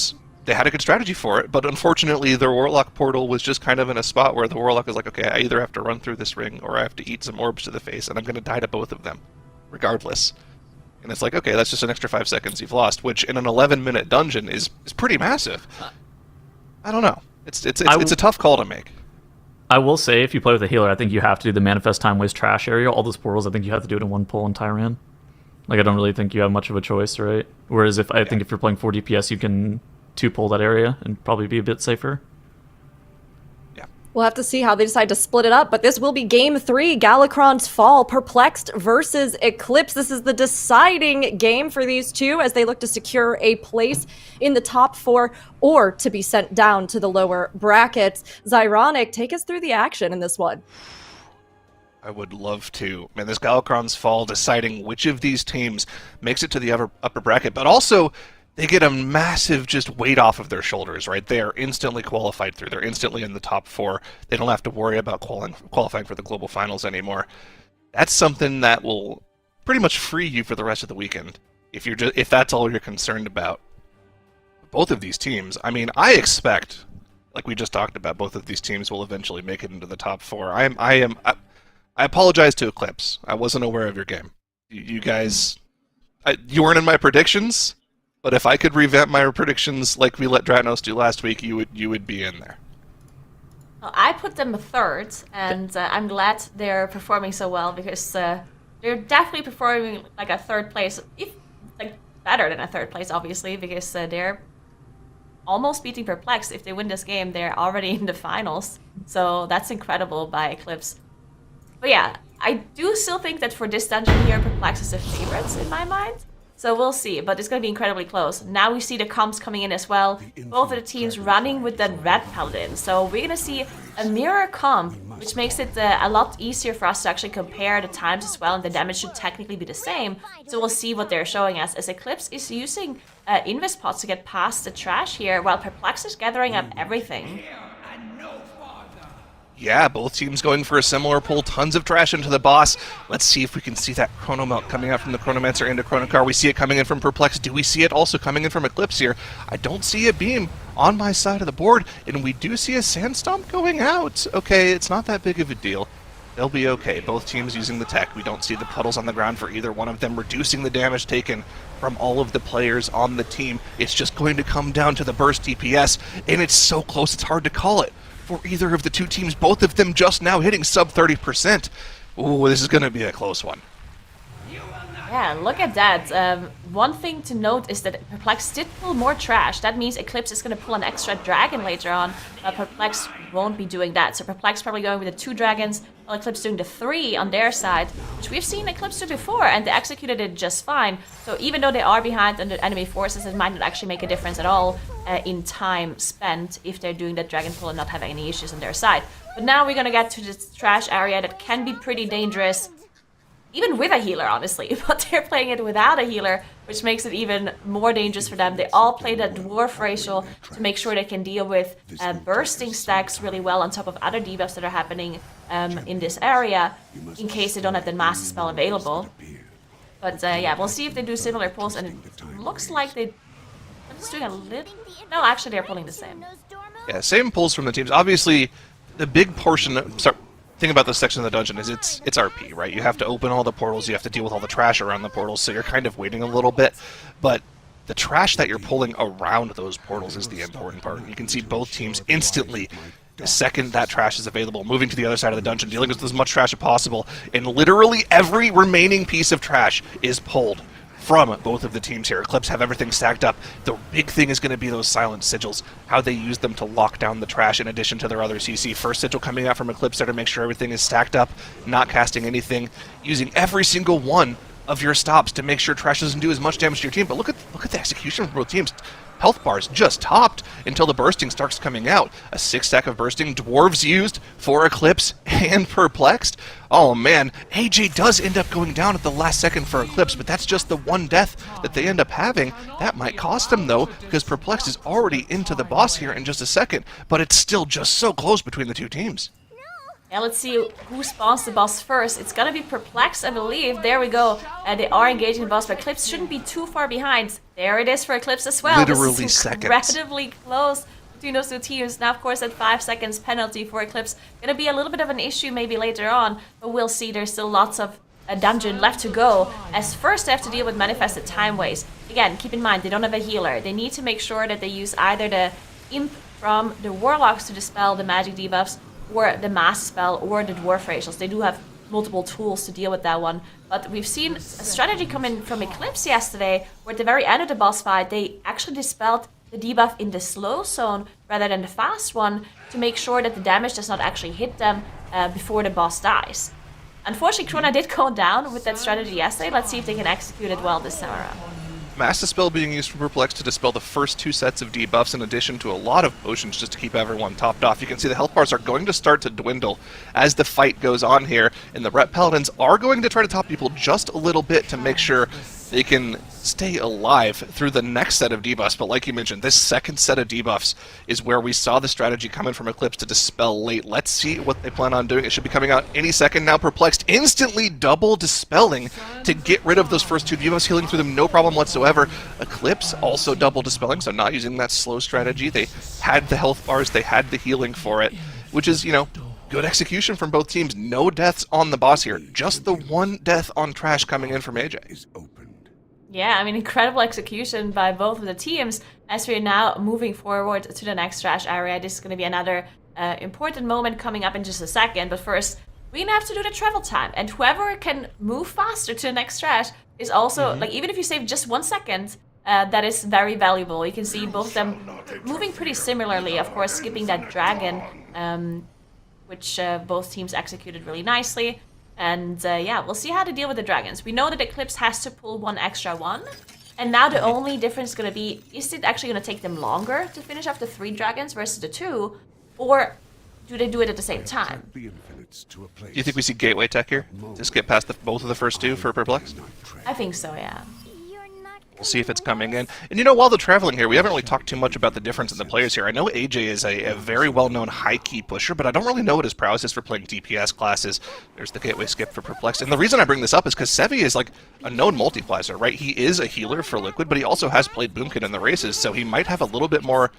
they had a good strategy for it. But unfortunately, their Warlock portal was just kind of in a spot where the Warlock is like, okay, I either have to run through this ring or I have to eat some orbs to the face, and I'm going to die to both of them, regardless. And it's like, okay, that's just an extra 5 seconds you've lost, which in an 11-minute dungeon is pretty massive. I don't know. It's a tough call to make. I will say, if you play with a healer, I think you have to do the Manifest Time Waste trash area. All those portals, I think you have to do it in one pull in Tyran. Like, I don't really think you have much of a choice, right? Whereas I think if you're playing 4 DPS, you can 2-pull that area and probably be a bit safer. We'll have to see how they decide to split it up, but this will be Game 3, Galakron's Fall, Perplexed versus Eclipse. This is the deciding game for these two as they look to secure a place in the top 4 or to be sent down to the lower brackets. Zyronic, take us through the action in this one. I would love to. Man, this Galakron's Fall deciding which of these teams makes it to the upper bracket, but also they get a massive just weight off of their shoulders, right? They are instantly qualified through. They're instantly in the top 4. They don't have to worry about qualifying for the Global Finals anymore. That's something that will pretty much free you for the rest of the weekend, if that's all you're concerned about. Both of these teams, I mean, I expect, like we just talked about, both of these teams will eventually make it into the top 4. I apologize to Eclipse. I wasn't aware of your game. You guys, you weren't in my predictions. But if I could revamp my predictions like we let Dratnos do last week, you would be in there. Well, I put them third, and I'm glad they're performing so well because they're definitely performing like a third place, better than a third place, obviously, because they're almost beating Perplexed. If they win this game, they're already in the finals. So that's incredible by Eclipse. But yeah, I do still think that for this dungeon here, Perplexed is the favorites in my mind. So we'll see, but it's going to be incredibly close. Now we see the comps coming in as well. Both of the teams running with that red paladin. So we're going to see a mirror comp, which makes it a lot easier for us to actually compare the times as well, and the damage should technically be the same. So we'll see what they're showing us, as Eclipse is using invest pots to get past the trash here, while Perplex is gathering up everything. Yeah, both teams going for a similar pull. Tons of trash into the boss. Let's see if we can see that Chrono Melt coming out from the Chronomancer into Chronocar. We see it coming in from Perplex. Do we see it also coming in from Eclipse here? I don't see a beam on my side of the board, and we do see a Sandstomp going out. Okay, it's not that big of a deal. They'll be okay. Both teams using the tech. We don't see the puddles on the ground for either one of them, reducing the damage taken from all of the players on the team. It's just going to come down to the burst DPS, and it's so close it's hard to call it for either of the two teams, both of them just now hitting sub 30%. Ooh, this is going to be a close one. Yeah, look at that. One thing to note is that Perplex did pull more trash. That means Eclipse is going to pull an extra dragon later on, but Perplex won't be doing that. So Perplex probably going with the 2 dragons, while Eclipse doing the 3 on their side, which we've seen Eclipse do before, and they executed it just fine. So even though they are behind under enemy forces, it might not actually make a difference at all in time spent if they're doing that dragon pull and not having any issues on their side. But now we're going to get to this trash area that can be pretty dangerous, even with a healer, honestly, but they're playing it without a healer, which makes it even more dangerous for them. They all play that dwarf racial to make sure they can deal with bursting stacks really well on top of other debuffs that are happening in this area, in case they don't have the master spell available. But yeah, we'll see if they do similar pulls, and it looks like they're just doing a little... No, actually they're pulling the same. Yeah, same pulls from the teams. Obviously, the big portion. Thing about this section of the dungeon is it's RP, right? You have to open all the portals, you have to deal with all the trash around the portals, so you're kind of waiting a little bit. But the trash that you're pulling around those portals is the important part. You can see both teams instantly, the second that trash is available, moving to the other side of the dungeon, dealing with as much trash as possible, and literally every remaining piece of trash is pulled from both of the teams here. Eclipse have everything stacked up. The big thing is going to be those silent sigils, how they use them to lock down the trash in addition to their other CC. First sigil coming out from Eclipse there to make sure everything is stacked up, not casting anything, using every single one of your stops to make sure trash doesn't do as much damage to your team. But look at the execution from both teams. Health bars just topped until the bursting starts coming out. A 6-stack of bursting. Dwarves used for Eclipse and Perplexed. Oh man, AJ does end up going down at the last second for Eclipse, but that's just the one death that they end up having. That might cost them though, because Perplexed is already into the boss here in just a second, but it's still just so close between the two teams. Yeah, let's see who spawns the boss first. It's gonna be Perplexed, I believe. There we go. They are engaging the boss, but Eclipse shouldn't be too far behind. There it is for Eclipse as well. Literally this is seconds. incredibly close between those two teams. Now, of course, that 5 seconds penalty for Eclipse gonna be a little bit of an issue maybe later on, but we'll see. There's still lots of dungeon left to go, as first they have to deal with manifested time waste. Again, keep in mind, they don't have a healer. They need to make sure that they use either the imp from the warlocks to dispel the magic debuffs, or the mass spell, or the dwarf racials. They do have multiple tools to deal with that one. But we've seen a strategy come in from Eclipse yesterday, where at the very end of the boss fight, they actually dispelled the debuff in the slow zone rather than the fast one, to make sure that the damage does not actually hit them before the boss dies. Unfortunately, Krona did go down with that strategy yesterday. Let's see if they can execute it well this time around. Mass Dispel being used for Perplex to dispel the first 2 sets of debuffs, in addition to a lot of potions just to keep everyone topped off. You can see the health bars are going to start to dwindle as the fight goes on here, and the Rep Paladins are going to try to top people just a little bit to make sure they can stay alive through the next set of debuffs. But like you mentioned, this second set of debuffs is where we saw the strategy coming from Eclipse to dispel late. Let's see what they plan on doing. It should be coming out any second now. Perplexed instantly double dispelling to get rid of those first 2 debuffs, healing through them no problem whatsoever. Eclipse also double dispelling, so not using that slow strategy. They had the health bars, they had the healing for it, which is, you know, good execution from both teams. No deaths on the boss here, just the 1 death on trash coming in from AJ. Yeah, I mean, incredible execution by both of the teams as we're now moving forward to the next trash area. This is going to be another important moment coming up in just a second, but first, we're going to have to do the travel time, and whoever can move faster to the next trash is also, like, even if you save just 1 second, that is very valuable. You can see both of them moving pretty similarly, of course, skipping that dragon, which both teams executed really nicely. And yeah, we'll see how to deal with the dragons. We know that Eclipse has to pull 1 extra one. And now the only difference is going to be, is it actually going to take them longer to finish off the 3 dragons versus the 2? Or do they do it at the same time? Do you think we see gateway tech here? Just get past both of the first 2 for Perplex? I think so, yeah. We'll see if it's coming in. And you know, while they're traveling here, we haven't really talked too much about the difference in the players here. I know AJ is a very well-known high-key pusher, but I don't really know what his prowess is for playing DPS classes. There's the gateway skip for Perplexed. And the reason I bring this up is because Sevi is like a known multiplacer, right? He is a healer for Liquid, but he also has played Boomkit in the races, so he might have a little bit more,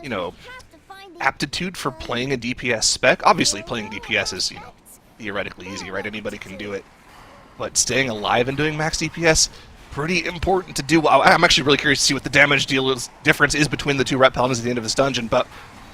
you know, aptitude for playing a DPS spec. Obviously, playing DPS is, you know, theoretically easy, right? Anybody can do it. But staying alive and doing max DPS, pretty important to do. I'm actually really curious to see what the damage difference is between the 2 Rep Paladins at the end of this dungeon, but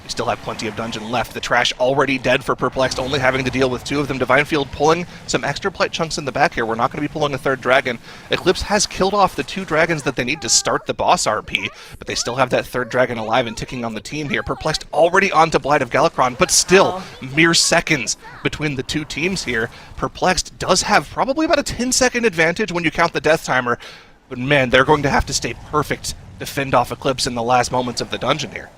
we still have plenty of dungeon left. The trash already dead for Perplexed, only having to deal with 2 of them. Divine Field pulling some extra plight chunks in the back here. We're not going to be pulling a 3rd dragon. Eclipse has killed off the 2 dragons that they need to start the boss RP, but they still have that 3rd dragon alive and ticking on the team here. Perplexed already onto Blight of Galakron, but still mere seconds between the 2 teams here. Perplexed does have probably about a 10-second advantage when you count the death timer, but man, they're going to have to stay perfect to fend off Eclipse in the last moments of the dungeon here.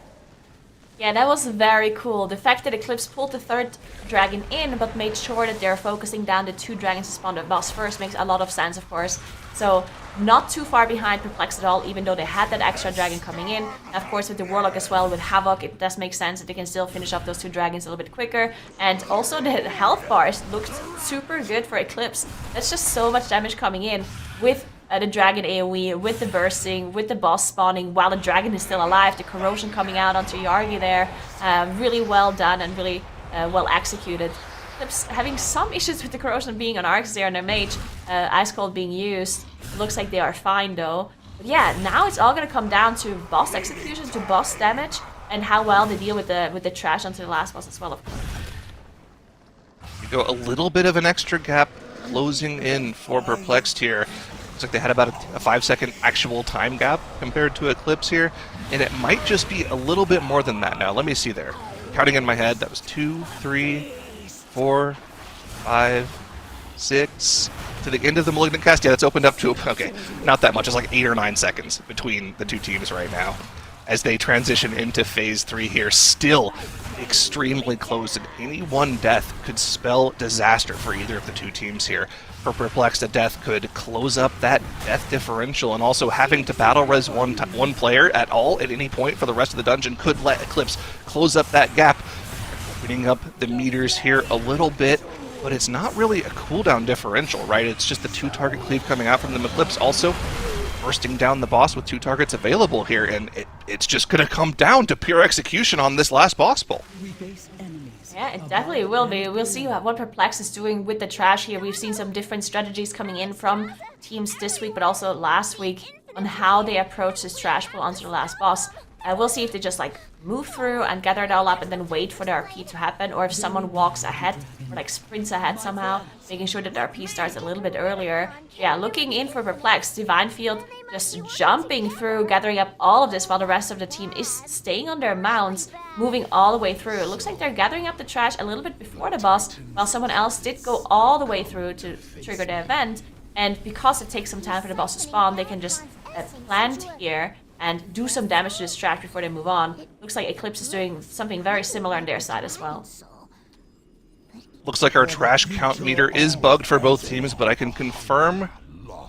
Yeah, that was very cool. The fact that Eclipse pulled the 3rd dragon in, but made sure that they're focusing down the 2 dragons to spawn the boss first makes a lot of sense, of course. So, not too far behind Perplexed at all, even though they had that extra dragon coming in. And of course, with the Warlock as well, with Havoc, it does make sense that they can still finish off those 2 dragons a little bit quicker. And also, the health bars looked super good for Eclipse. That's just so much damage coming in with the dragon AoE, with the bursting, with the boss spawning while the dragon is still alive, the corrosion coming out onto Yargi there. Really well done and really well executed. Eclipse having some issues with the corrosion being on Arcs there and their mage. Ice Cold being used. It looks like they are fine though. But yeah, now it's all going to come down to boss execution, to boss damage, and how well they deal with the trash onto the last boss as well, of course. You go a little bit of an extra gap closing in for Perplexed here. Looks like they had about a 5-second actual time gap compared to Eclipse here, and it might just be a little bit more than that now. Let me see there. Counting in my head, that was 2, 3, 4, 5, 6. To the end of the Malignant cast, yeah, it's opened up to, okay, not that much. It's like 8 or 9 seconds between the two teams right now as they transition into Phase 3 here. Still extremely close, and any one death could spell disaster for either of the two teams here. For Perplexed, a death could close up that death differential, and also having to battle res one player at all at any point for the rest of the dungeon could let Eclipse close up that gap, opening up the meters here a little bit. But it's not really a cooldown differential, right? It's just the 2-target cleave coming out from the Eclipse, also bursting down the boss with 2 targets available here, and it's just going to come down to pure execution on this last boss pull. Yeah, it definitely will be. We'll see what Perplex is doing with the trash here. We've seen some different strategies coming in from teams this week, but also last week, on how they approach this trash pull onto the last boss. We'll see if they just like move through and gather it all up and then wait for the RP to happen, or if someone walks ahead or like sprints ahead somehow, making sure that the RP starts a little bit earlier. Yeah, looking in for Perplex, Divine Field just jumping through, gathering up all of this while the rest of the team is staying on their mounts, moving all the way through. It looks like they're gathering up the trash a little bit before the boss, while someone else did go all the way through to trigger the event. And because it takes some time for the boss to spawn, they can just plant here and do some damage to this trash before they move on. Looks like Eclipse is doing something very similar on their side as well. Looks like our trash count meter is bugged for both teams, but I can confirm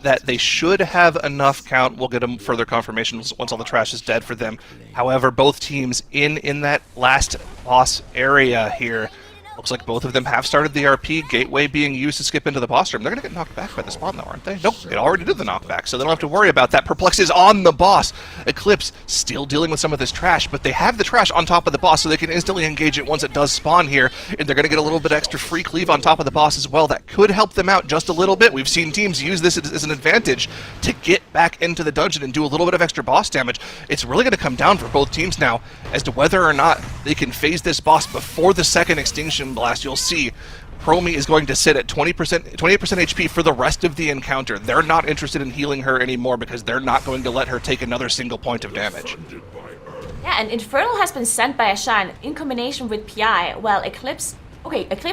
that they should have enough count. We'll get them further confirmation once all the trash is dead for them. However, both teams in that last boss area here, looks like both of them have started the RP, Gateway being used to skip into the boss room. They're going to get knocked back by the spawn, though, aren't they? Nope, it already did the knockback, so they don't have to worry about that. Perplex is on the boss. Eclipse still dealing with some of this trash, but they have the trash on top of the boss, so they can instantly engage it once it does spawn here, and they're going to get a little bit extra free cleave on top of the boss as well. That could help them out just a little bit. We've seen teams use this as an advantage to get back into the dungeon and do a little bit of extra boss damage. It's really going to come down for both teams now as to whether or not they can phase this boss before the second Extinction Blast. You'll see Chromie is going to sit at 28% HP for the rest of the encounter. They're not interested in healing her anymore because they're not going to let her take another single point of damage. Yeah, and Infernal has been sent by Ashan in combination with PI, while Eclipse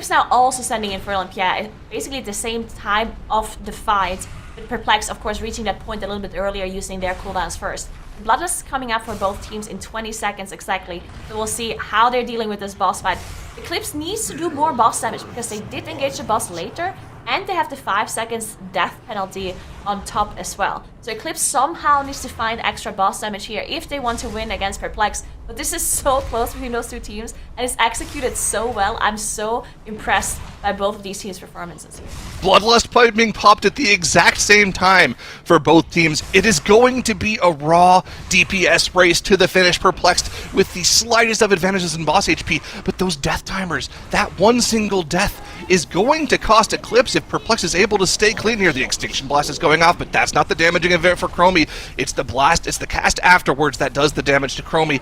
now also sending Infernal and PI, basically at the same time of the fight, with Perplex, of course, reaching that point a little bit earlier using their cooldowns first. Bloodlust coming up for both teams in 20 seconds exactly, so we'll see how they're dealing with this boss fight. Eclipse needs to do more boss damage because they did engage the boss later, and they have the 5 seconds death penalty on top as well. So Eclipse somehow needs to find extra boss damage here if they want to win against Perplex. But this is so close between those two teams, and it's executed so well. I'm so impressed by both of these teams' performances here. Bloodlust pipe being popped at the exact same time for both teams. It is going to be a raw DPS race to the finish. Perplexed with the slightest of advantages in boss HP, but those death timers, that one single death is going to cost Eclipse if Perplex is able to stay clean here. The Extinction Blast is going off, but that's not the damaging event for Chromie. It's the blast, it's the cast afterwards that does the damage to Chromie.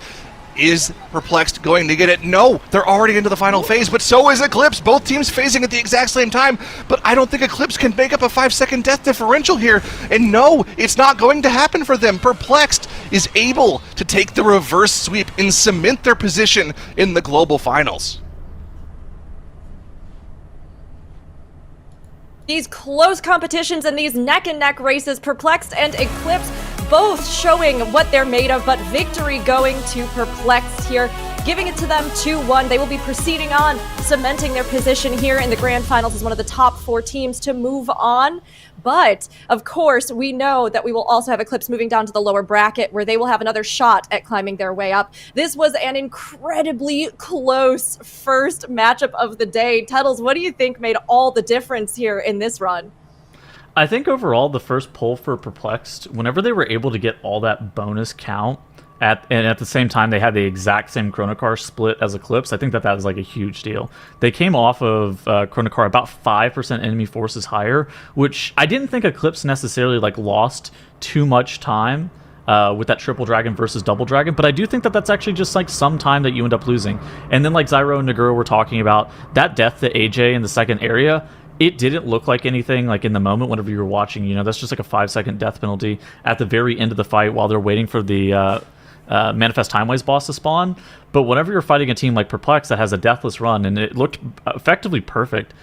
Is Perplexed going to get it? No, they're already into the final phase, but so is Eclipse. Both teams phasing at the exact same time, but I don't think Eclipse can make up a 5-second death differential here. And no, it's not going to happen for them. Perplexed is able to take the reverse sweep and cement their position in the Global Finals. These close competitions and these neck-and-neck races, Perplexed and Eclipse both showing what they're made of, but victory going to Perplexed here, giving it to them 2-1. They will be proceeding on, cementing their position here in the Grand Finals as one of the top 4 teams to move on. But, of course, we know that we will also have Eclipse moving down to the lower bracket, where they will have another shot at climbing their way up. This was an incredibly close first matchup of the day. Tuddles, what do you think made all the difference here in this run? I think overall, the first pull for Perplexed, whenever they were able to get all that bonus count, and at the same time they had the exact same Chronocar split as Eclipse, I think that was like a huge deal. They came off of Chronocar about 5% enemy forces higher, which I didn't think Eclipse necessarily like lost too much time with that triple dragon versus double dragon, but I do think that that's actually just like some time that you end up losing. And then like Zyro and Nagura were talking about that death to AJ in the second area. It didn't look like anything like in the moment whenever you were watching. You know, that's just like a 5-second death penalty at the very end of the fight while they're waiting for the Manifest Timeways boss to spawn. But whenever you're fighting a team like Perplex that has a deathless run and it looked effectively perfect,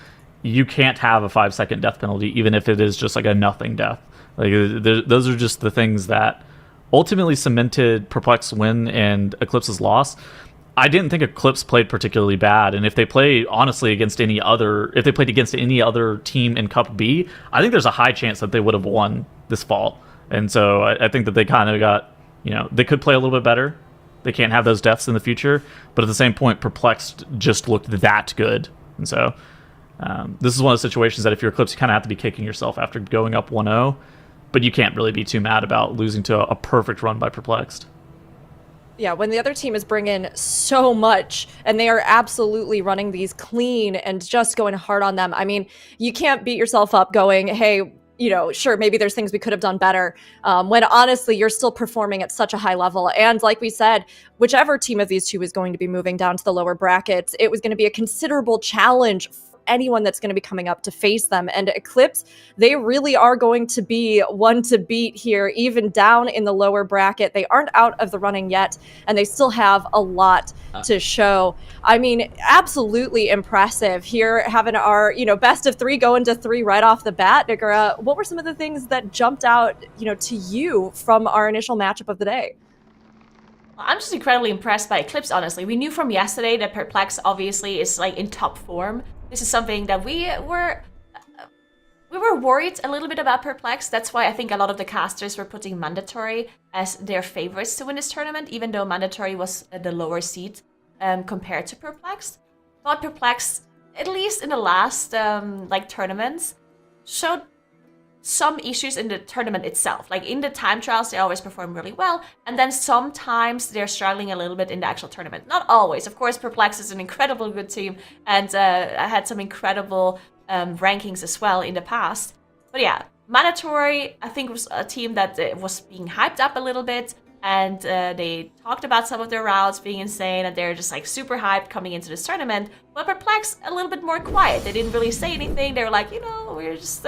you can't have a 5-second death penalty even if it is just like a nothing death. Like those are just the things that ultimately cemented Perplex's win and Eclipse's loss. I didn't think Eclipse played particularly bad, and if they played honestly against any other team in Cup B, I think there's a high chance that they would have won this fall. And so I think that they kind of got, you know, they could play a little bit better. They can't have those deaths in the future, but at the same point, Perplexed just looked that good. And so this is one of the situations that if you're Eclipse, you kind of have to be kicking yourself after going up 1-0, but you can't really be too mad about losing to a perfect run by Perplexed. Yeah, when the other team is bringing so much and they are absolutely running these clean and just going hard on them, I mean, you can't beat yourself up going, hey, you know, sure, maybe there's things we could have done better, when honestly, you're still performing at such a high level. And like we said, whichever team of these two is going to be moving down to the lower brackets, it was going to be a considerable challenge for anyone that's going to be coming up to face them. And Eclipse, they really are going to be one to beat here, even down in the lower bracket. They aren't out of the running yet, and they still have a lot to show. I mean, absolutely impressive here, having our, you know, best of 3 go into 3 right off the bat. Nagura, what were some of the things that jumped out, you know, to you from our initial matchup of the day? I'm just incredibly impressed by Eclipse, honestly. We knew from yesterday that Perplex obviously is like in top form. This is something that we were worried a little bit about Perplex. That's why I think a lot of the casters were putting Mandatory as their favorites to win this tournament, even though Mandatory was the lower seed compared to Perplex. But Perplex, at least in the last like tournaments, showed some issues in the tournament itself. Like in the time trials, they always perform really well, and then sometimes they're struggling a little bit in the actual tournament. Not always. Of course, Perplex is an incredible good team, and I had some incredible rankings as well in the past. But yeah, Mandatory, I think, was a team that was being hyped up a little bit, and they talked about some of their routes being insane, and they're just like super hyped coming into this tournament. But Perplex, a little bit more quiet. They didn't really say anything. They were like, you know, we're just...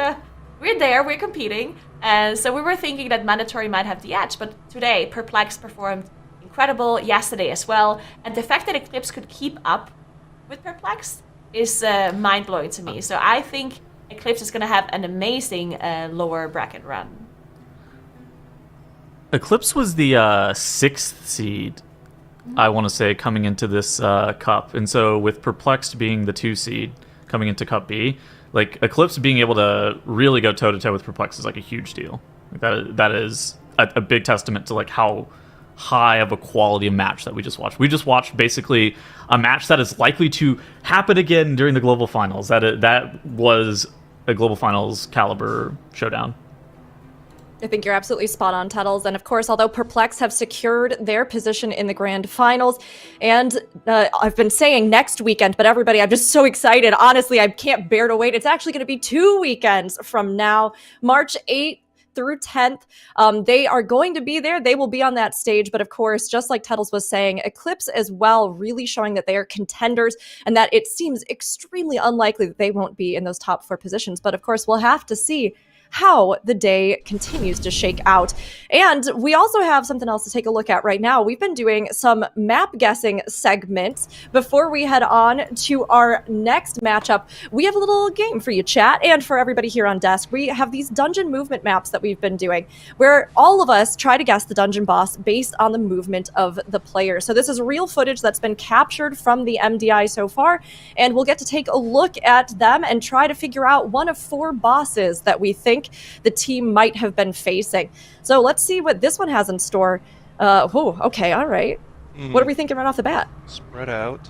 we're there, we're competing, and so we were thinking that Mandatory might have the edge, but today, Perplex performed incredible, yesterday as well, and the fact that Eclipse could keep up with Perplex is mind-blowing to me. So I think Eclipse is going to have an amazing lower bracket run. Eclipse was the 6th seed, I want to say, coming into this cup, and so with Perplexed being the 2 seed coming into Cup B, like Eclipse being able to really go toe-to-toe with Perplex is like a huge deal. Like that is a big testament to like how high of a quality of match that we just watched. We just watched basically a match that is likely to happen again during the Global Finals. That was a Global Finals caliber showdown. I think you're absolutely spot on, Tuttles. And of course, although Perplex have secured their position in the Grand Finals, and I've been saying next weekend, but everybody, I'm just so excited. Honestly, I can't bear to wait. It's actually going to be 2 weekends from now, March 8th through 10th. They are going to be there. They will be on that stage. But of course, just like Tuttles was saying, Eclipse as well, really showing that they are contenders and that it seems extremely unlikely that they won't be in those top 4 positions. But of course, we'll have to see how the day continues to shake out. And we also have something else to take a look at right now. We've been doing some map guessing segments before we head on to our next matchup. We have a little game for you, chat, and for everybody here on desk. We have these dungeon movement maps that we've been doing where all of us try to guess the dungeon boss based on the movement of the player. So this is real footage that's been captured from the MDI so far, and we'll get to take a look at them and try to figure out one of 4 bosses that we think the team might have been facing. So let's see what this one has in store. Okay, all right. What are we thinking right off the bat? Spread out.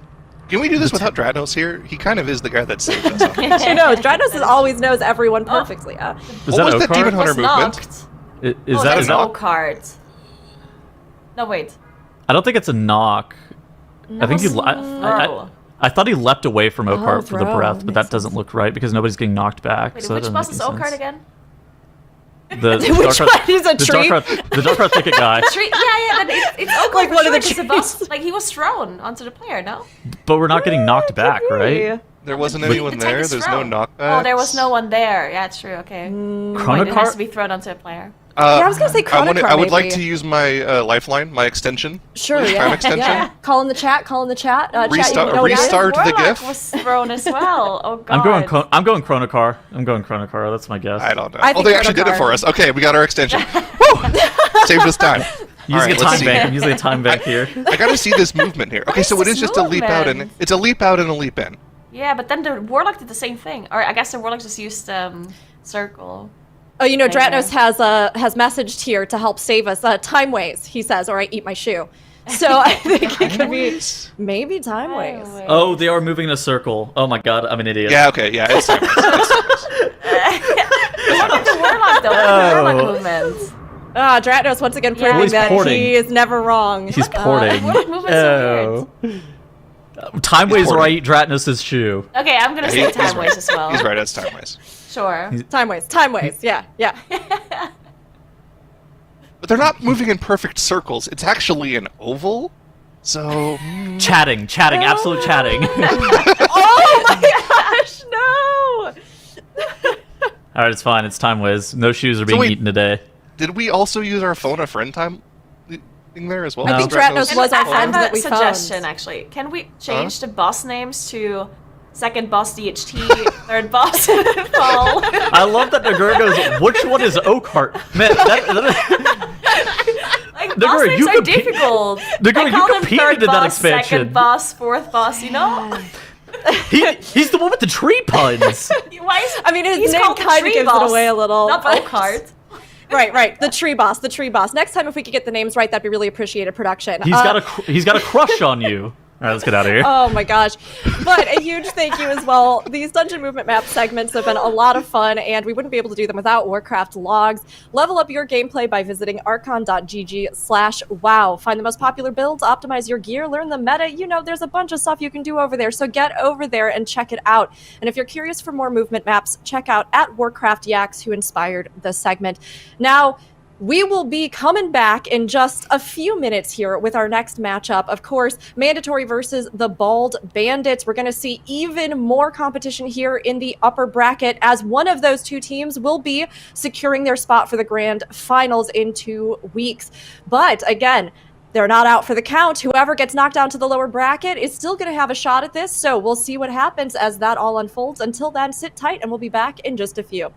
Can we do this without Dranos here? He kind of is the guy that saved us. She knows. Dranos always knows everyone perfectly. Is What that was that Demon Oakheart? Hunter Was movement? knocked. Is Oh, that that's a knock? Oakheart. No, wait. I don't think it's a knock. I think was he. throw. I thought he leapt away from Oakheart for the throw. breath, but Makes that doesn't look right because nobody's getting knocked back. Wait, so that which doesn't boss make is any Oakheart sense. again? The Which one? He's a tree? The Darkheart thicket guy. Yeah, it's Oakheart Like for one of sure, the 'cause the boss, like he was thrown onto the player, no? But we're not getting knocked back, right? There wasn't The anyone tank there. is There's no thrown. knockbacks. Oh, there was no one there. Yeah, it's true. Okay. It has Chronocart? to be thrown onto a player. Yeah, I was gonna say I would like maybe. to use my lifeline, my extension. Sure, Time yeah. extension. Yeah. Call in the chat. Call in the chat. Chat, you Restart- know what it is? restart. the Warlock GIF? was thrown as well. Oh god. I'm going Chronocar. I'm going Chronocar. That's my guess. I don't know. I Oh, think they actually did it Chronocar. for us. Okay, we got our extension. Woo! Saved us time. Using All right, a let's time see. bank. I'm using a time bank here. I gotta see this movement here. Okay, is so it this is just a leap out and movement? it's a leap out and a leap in. Yeah, but then the Warlock did the same thing. Or I guess the Warlock just used circle. Oh, you know, There you Dratnos has messaged here to help save us. Time ways, he says, or I eat my shoe. So I think it could be maybe time ways. Oh, they are moving in a circle. Oh my god, I'm an idiot. Yeah, okay, yeah, it's time. Look at the Warlock though. Look at the Warlock movement. Ah, Dratnos once again proving he's that porting. he is never wrong. He's porting. Warlock movement's so weird. Time ways porting. where I eat Dratnos' shoe. Okay, I'm gonna say He's time right. ways as well. He's right, it's time ways. Sure. Time ways, time ways. Yeah, yeah. But they're not moving in perfect circles. It's actually an oval. So Chatting, absolute chatting. Oh my gosh, no! Alright, it's fine. It's time ways. No shoes are being wait. eaten today. did we also use our phone a friend time thing there as well? I think Dratnos- Dratnos was our I friend have that a we suggestion found. actually. Can we change the boss names to second boss DHT, third boss Fall? I love that Nagura goes, which one is Oakheart? Man, Like Nagura, boss names you are compete- difficult. Nagura, I you call them competed third in that boss, expansion. second boss, fourth boss. You know? he's the one with the tree puns. Why is I mean, his he's name called the kind of tree gives boss, it away a little. Not but- Oakheart. Right. The tree boss, the tree boss. Next time, if we could get the names right, that'd be really appreciated. Production. He's got a crush on you. All right, let's get out of here. Oh my gosh. But a huge thank you as well. These dungeon movement map segments have been a lot of fun, and we wouldn't be able to do them without Warcraft logs. Level up your gameplay by visiting archon.gg/wow. Find the most popular builds, optimize your gear, learn the meta. You know, there's a bunch of stuff you can do over there, so get over there and check it out. And if you're curious for more movement maps, check out at Warcraft Yaks, who inspired the segment. Now, we will be coming back in just a few minutes here with our next matchup. Of course, mandatory versus the Bald Bandits. We're going to see even more competition here in the upper bracket, as one of those two teams will be securing their spot for the grand finals in 2 weeks. But again, they're not out for the count. Whoever gets knocked down to the lower bracket is still going to have a shot at this. So we'll see what happens as that all unfolds. Until then, sit tight and we'll be back in just a few.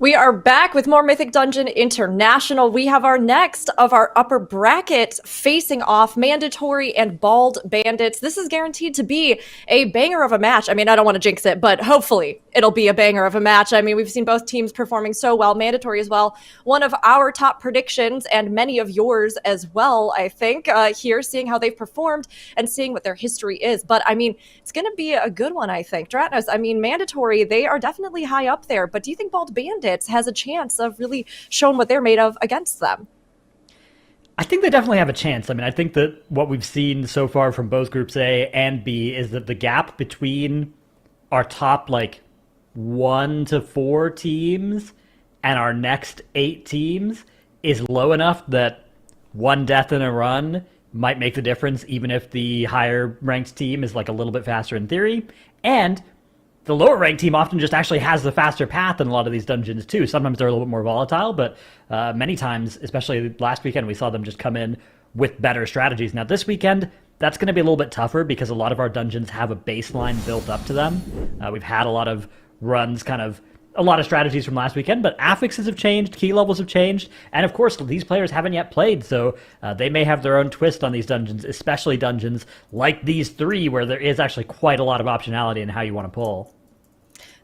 We are back with more Mythic Dungeon International. We have our next of our upper bracket facing off Mandatory and Bald Bandits. This is guaranteed to be a banger of a match. I mean, I don't want to jinx it, but hopefully it'll be a banger of a match. I mean, we've seen both teams performing so well. Mandatory as well. One of our top predictions and many of yours as well, I think, here, seeing how they've performed and seeing what their history is. But I mean, it's going to be a good one, I think. Dratnos, I mean, Mandatory, they are definitely high up there, but do you think Bald Bandits has a chance of really showing what they're made of against them? I think they definitely have a chance. I mean, I think that what we've seen so far from both Groups A and B is that the gap between our top, 1 to 4 teams and our next 8 teams is low enough that one death in a run might make the difference, even if the higher ranked team is a little bit faster in theory. And the lower ranked team often just actually has the faster path in a lot of these dungeons too. Sometimes they're a little bit more volatile, but many times, especially last weekend, we saw them just come in with better strategies. Now this weekend, that's going to be a little bit tougher because a lot of our dungeons have a baseline built up to them. We've had a lot of runs, a lot of strategies from last weekend, but affixes have changed, key levels have changed, and of course these players haven't yet played, so they may have their own twist on these dungeons, especially dungeons like these 3 where there is actually quite a lot of optionality in how you want to pull.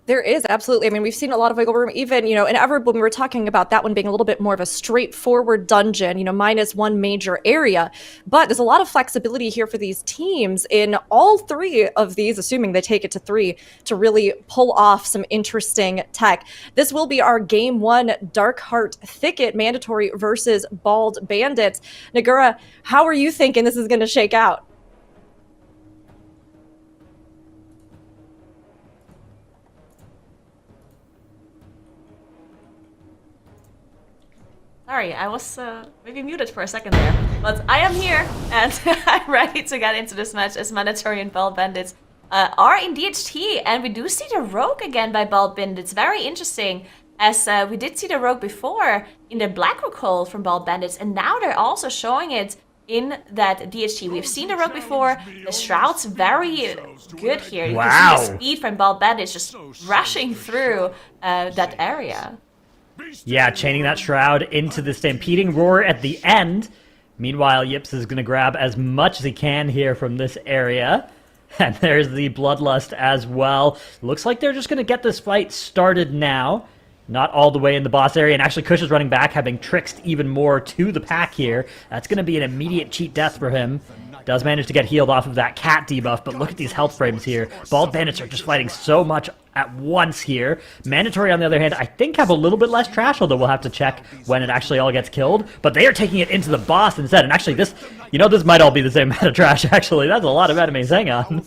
There is, absolutely. I mean, we've seen a lot of wiggle room, even, in Everwood, when we were talking about that one being a little bit more of a straightforward dungeon, minus one major area. But there's a lot of flexibility here for these teams in all 3 of these, assuming they take it to 3, to really pull off some interesting tech. This will be our Game 1 Dark Heart Thicket Mandatory versus Bald Bandits. Nagura, how are you thinking this is going to shake out? Sorry, I was maybe muted for a second there, but I am here and I'm ready to get into this match as Mandatory and Bald Bandits are in DHT, and we do see the Rogue again by Bald Bandits. Very interesting, as we did see the Rogue before in the Blackrock hole from Bald Bandits, and now they're also showing it in that DHT. We've seen the Rogue before. The Shroud's very good here. You can see the speed from Bald Bandits just rushing through that area. Yeah, chaining that Shroud into the Stampeding Roar at the end. Meanwhile, Yips is going to grab as much as he can here from this area. And there's the Bloodlust as well. Looks like they're just going to get this fight started now. Not all the way in the boss area, and actually Kush is running back, having tricked even more to the pack here. That's going to be an immediate cheat death for him. Does manage to get healed off of that cat debuff, but look at these health frames here. Bald Bandits are just fighting so much at once here. Mandatory, on the other hand, I think have a little bit less trash, although we'll have to check when it actually all gets killed. But they are taking it into the boss instead, and actually this might all be the same amount of trash, actually. That's a lot of enemies, hang on.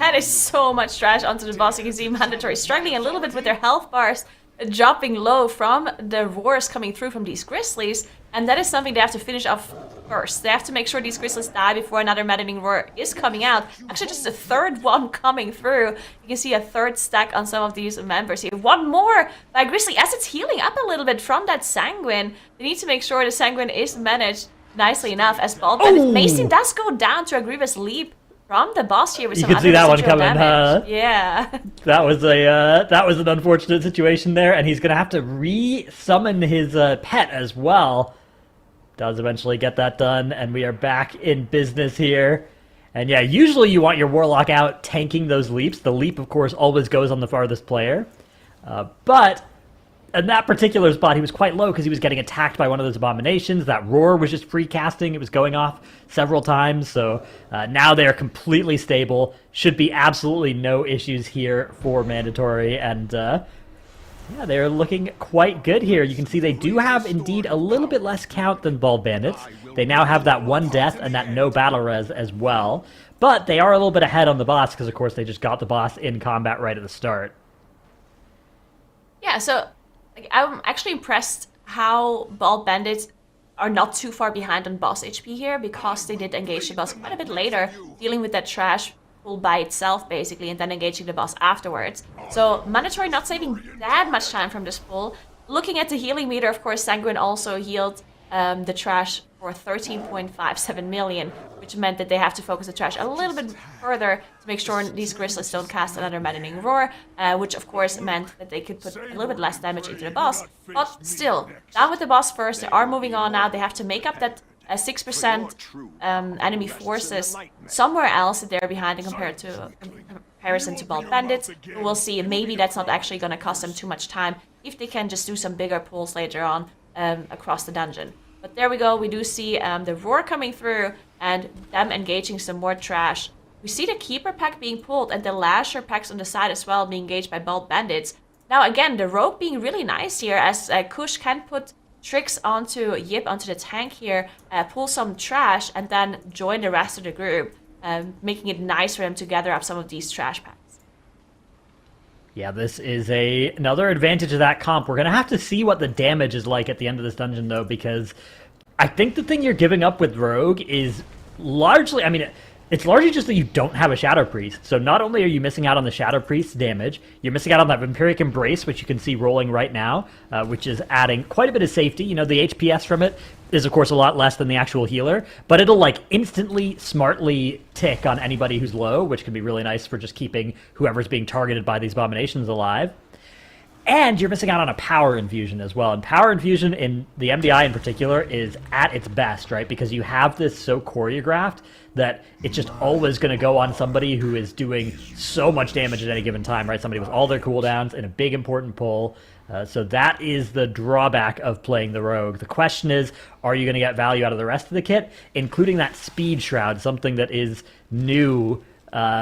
That is so much trash onto the boss. You can see Mandatory struggling a little bit with their health bars, dropping low from the roars coming through from these Grizzlies, and that is something they have to finish off first. They have to make sure these Grizzlies die before another maddening roar is coming out. Actually, just a third one coming through. You can see a third stack on some of these members here. One more by Grizzly as it's healing up a little bit from that Sanguine. They need to make sure the Sanguine is managed nicely enough, as Bald Bandit. Mason does go down to a Grievous Leap from the boss here with you some can see that one coming, damage. Yeah. That was an unfortunate situation there, and he's gonna have to re-summon his pet as well. Does eventually get that done, and we are back in business here. And yeah, usually you want your Warlock out tanking those leaps. The leap, of course, always goes on the farthest player. But in that particular spot, he was quite low because he was getting attacked by one of those abominations. That roar was just free casting. It was going off several times. So now they are completely stable. Should be absolutely no issues here for Mandatory. And yeah, they're looking quite good here. You can see they do have indeed a little bit less count than Bald Bandits. They now have that one death and that no battle res as well. But they are a little bit ahead on the boss because, of course, they just got the boss in combat right at the start. Yeah, so I'm actually impressed how Bald Bandits are not too far behind on boss HP here, because they did engage the boss quite a bit later, dealing with that trash pull by itself basically, and then engaging the boss afterwards. So Mandatory not saving that much time from this pull. Looking at the healing meter, of course, Sanguine also healed the trash for 13.57 million, which meant that they have to focus the trash a little bit further to make sure these Grizzlies don't cast another Maddening Roar, which of course meant that they could put a little bit less damage into the boss. But still, down with the boss first, they are moving on now, they have to make up that 6% enemy forces somewhere else that they're behind in comparison to Bald Bandits. But we'll see, maybe that's not actually going to cost them too much time if they can just do some bigger pulls later on across the dungeon. But there we go, we do see the Roar coming through and them engaging some more trash. We see the Keeper pack being pulled and the Lasher packs on the side as well being engaged by Bald Bandits. Now again, the Rogue being really nice here as Kush can put tricks onto Yip, onto the tank here, pull some trash and then join the rest of the group, making it nice for them to gather up some of these trash packs. Yeah, this is another advantage of that comp. We're going to have to see what the damage is like at the end of this dungeon, though, because I think the thing you're giving up with Rogue is largely, I mean, it's largely just that you don't have a Shadow Priest. So not only are you missing out on the Shadow Priest's damage, you're missing out on that Vampiric Embrace, which you can see rolling right now, which is adding quite a bit of safety. You know, the HPS from it is, of course, a lot less than the actual healer, but it'll, like, instantly, smartly tick on anybody who's low, which can be really nice for just keeping whoever's being targeted by these abominations alive. And you're missing out on a Power Infusion as well. And Power Infusion in the MDI in particular is at its best, right? Because you have this so choreographed that it's just always going to go on somebody who is doing so much damage at any given time, right? Somebody with all their cooldowns in a big important pull. So that is the drawback of playing the Rogue. The question is, are you going to get value out of the rest of the kit, including that Speed Shroud, something that is new,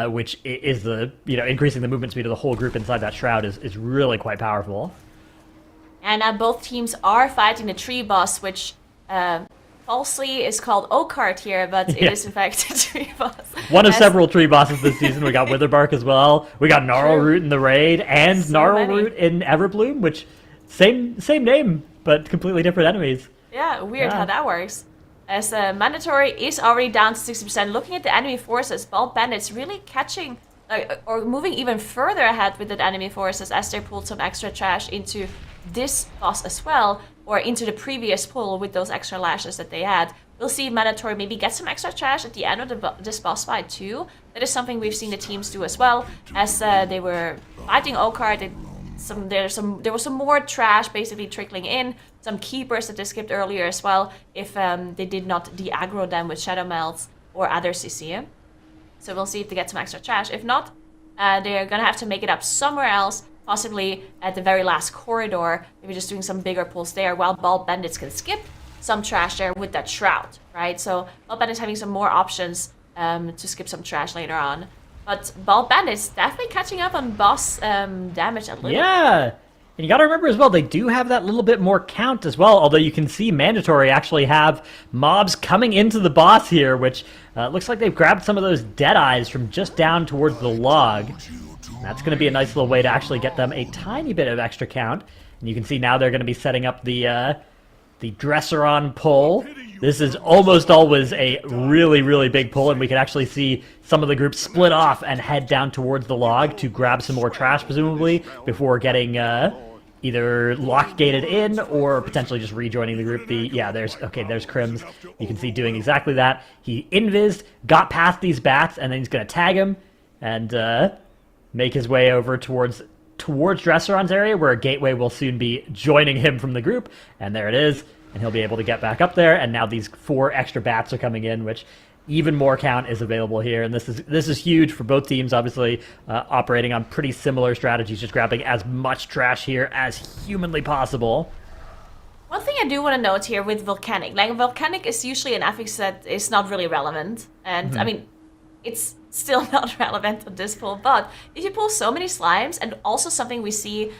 which is the, you know, increasing the movement speed of the whole group inside that shroud is really quite powerful. And both teams are fighting the tree boss, which falsely is called Oakheart here, but it is in fact a tree boss. One of several tree bosses this season. We got Witherbark as well. We got Gnarlroot in the raid, and so Gnarlroot in Everbloom, which same name, but completely different enemies. Yeah, weird how that works. As Mandatory is already down to 60%. Looking at the enemy forces, Bald Bandits really catching or moving even further ahead with the enemy forces as they pulled some extra trash into this boss as well, or into the previous pull with those extra lashes that they had. We'll see Mandatory maybe get some extra trash at the end of this boss fight too. That is something we've seen the teams do as well. As they were fighting Oakheart, there was some more trash basically trickling in. Some keepers that they skipped earlier as well, if they did not de-aggro them with Shadow Melts or other CC. So we'll see if they get some extra trash. If not, they're gonna have to make it up somewhere else, possibly at the very last corridor, maybe just doing some bigger pulls there, while Bald Bandits can skip some trash there with that Shroud, right? So Bald Bandits having some more options to skip some trash later on. But Bald Bandits definitely catching up on boss damage a little. Yeah! And you gotta remember as well, they do have that little bit more count as well, although you can see Mandatory actually have mobs coming into the boss here, which looks like they've grabbed some of those Deadeyes from just down towards the log. And that's gonna be a nice little way to actually get them a tiny bit of extra count. And you can see now they're gonna be setting up the Dresseron pull. This is almost always a really, really big pull, and we can actually see some of the groups split off and head down towards the log to grab some more trash, presumably, before getting either lock-gated in or potentially just rejoining the group. There's Crims. You can see doing exactly that. He invised, got past these bats, and then he's going to tag him and make his way over towards Dresseron's area, where a gateway will soon be joining him from the group. And there it is. And he'll be able to get back up there. And now these 4 extra bats are coming in, which even more count is available here. And this is huge for both teams, obviously, operating on pretty similar strategies, just grabbing as much trash here as humanly possible. One thing I do want to note here with Volcanic, like Volcanic is usually an affix that is not really relevant. And I mean, it's still not relevant on this pull, but if you pull so many slimes, and also something we see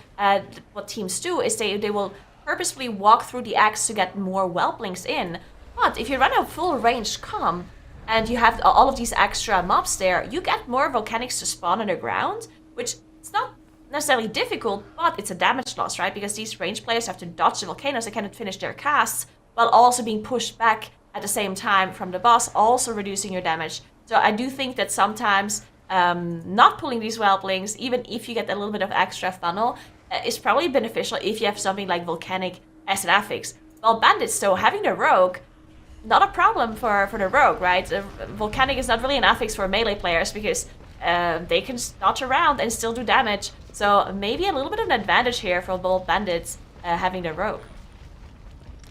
what teams do is they will purposefully walk through the axe to get more Whelplings in. But if you run a full range comp and you have all of these extra mobs there, you get more Volcanics to spawn on the ground, which it's not necessarily difficult, but it's a damage loss, right? Because these range players have to dodge the volcanoes, they cannot finish their casts, while also being pushed back at the same time from the boss, also reducing your damage. So I do think that sometimes not pulling these Whelplings, even if you get a little bit of extra funnel, is probably beneficial if you have something like Volcanic as an affix. Well, Bandits, so having the Rogue, not a problem for the Rogue, right? Volcanic is not really an affix for melee players because they can dodge around and still do damage. So maybe a little bit of an advantage here for both Bandits having the Rogue.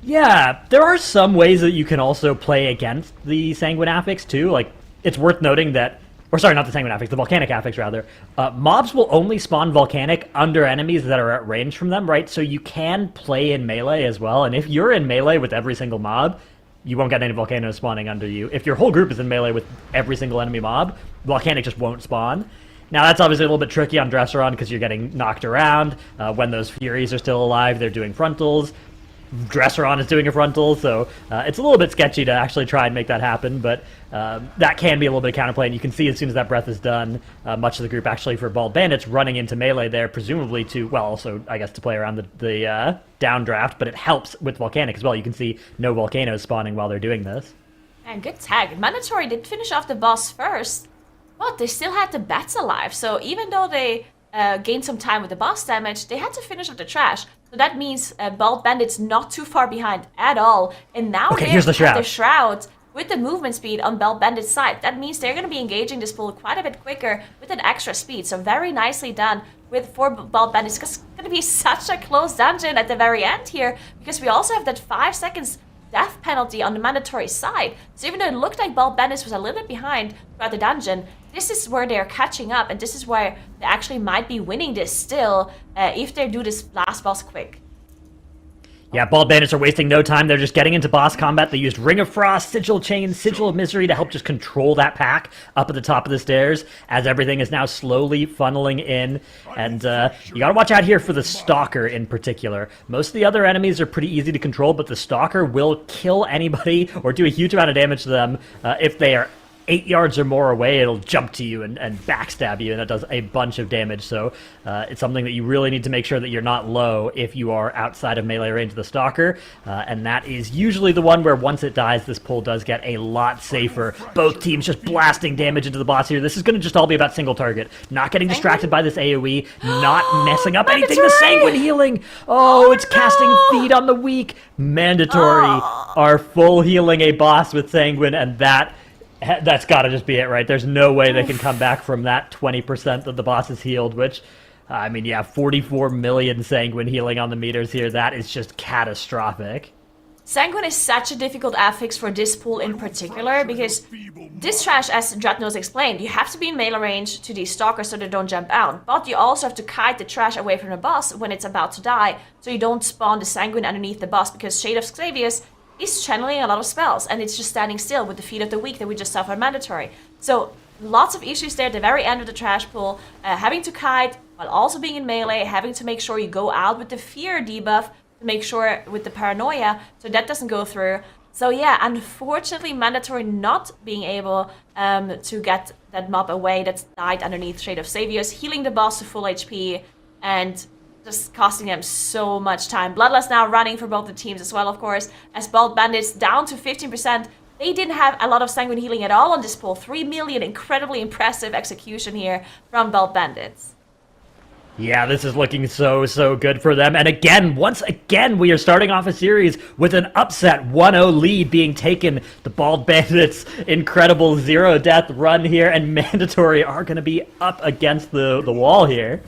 Yeah, there are some ways that you can also play against the Sanguine Affix too. Like, it's worth noting that, or sorry, not the Sanguine Affix, the Volcanic Affix rather. Mobs will only spawn Volcanic under enemies that are at range from them, right? So you can play in melee as well, and if you're in melee with every single mob, you won't get any volcanoes spawning under you. If your whole group is in melee with every single enemy mob, Volcanic just won't spawn. Now, that's obviously a little bit tricky on Dresseron because you're getting knocked around. When those Furies are still alive, they're doing frontals. Dresseron is doing a frontal, so it's a little bit sketchy to actually try and make that happen, but that can be a little bit of counterplay, and you can see as soon as that breath is done, much of the group actually for Bald Bandits running into melee there, presumably to, well, also, I guess, to play around the downdraft, but it helps with Volcanic as well. You can see no volcanoes spawning while they're doing this. And good tag. Mandatory did finish off the boss first, but they still had the bats alive, so even though they gained some time with the boss damage, they had to finish off the trash. So that means Bald Bandit's not too far behind at all. And now okay, they here's the have Shroud. the Shroud with the movement speed on Bald Bandit's side. That means they're going to be engaging this pool quite a bit quicker with an extra speed. So very nicely done for Bald Bandits. It's going to be such a close dungeon at the very end here, because we also have that 5 seconds death penalty on the mandatory side. So even though it looked like Bald Bandits was a little bit behind throughout the dungeon, this is where they're catching up, and this is where they actually might be winning this still if they do this last boss quick. Yeah, Bald Bandits are wasting no time. They're just getting into boss combat. They used Ring of Frost, Sigil Chain, Sigil of Misery to help just control that pack up at the top of the stairs as everything is now slowly funneling in. And you gotta watch out here for the Stalker in particular. Most of the other enemies are pretty easy to control, but the Stalker will kill anybody or do a huge amount of damage to them if they are 8 yards or more away. It'll jump to you and backstab you, and it does a bunch of damage. So it's something that you really need to make sure that you're not low if you are outside of melee range of the Stalker, and that is usually the one where once it dies, this pull does get a lot safer. Both teams just blasting damage into the boss here. This is going to just all be about single target, not getting distracted by this AoE, not messing up anything. The Sanguine healing, it's casting Feed on the Weak. Mandatory are full healing a boss with Sanguine, and that's got to just be it, right? There's no way they can come back from that 20% that the boss is healed, which, 44 million Sanguine healing on the meters here. That is just catastrophic. Sanguine is such a difficult affix for this pool in particular, because this trash, as Dreadnought explained, you have to be in melee range to these stalkers so they don't jump out, but you also have to kite the trash away from the boss when it's about to die, so you don't spawn the Sanguine underneath the boss, because Shade of Xavius is channeling a lot of spells, and it's just standing still with the Feet of the Weak that we just saw for Mandatory. So lots of issues there at the very end of the trash pool, having to kite while also being in melee, having to make sure you go out with the Fear debuff to make sure with the Paranoia so that doesn't go through. So yeah, unfortunately Mandatory not being able to get that mob away that's died underneath Shade of Xavius, healing the boss to full HP, and just costing them so much time. Bloodlust now running for both the teams as well, of course, as Bald Bandits down to 15%. They didn't have a lot of Sanguine healing at all on this pull. 3 million, incredibly impressive execution here from Bald Bandits. Yeah, this is looking so good for them. And again, once again, we are starting off a series with an upset 1-0 lead being taken. The Bald Bandits' incredible zero death run here, and Mandatory are going to be up against the wall here.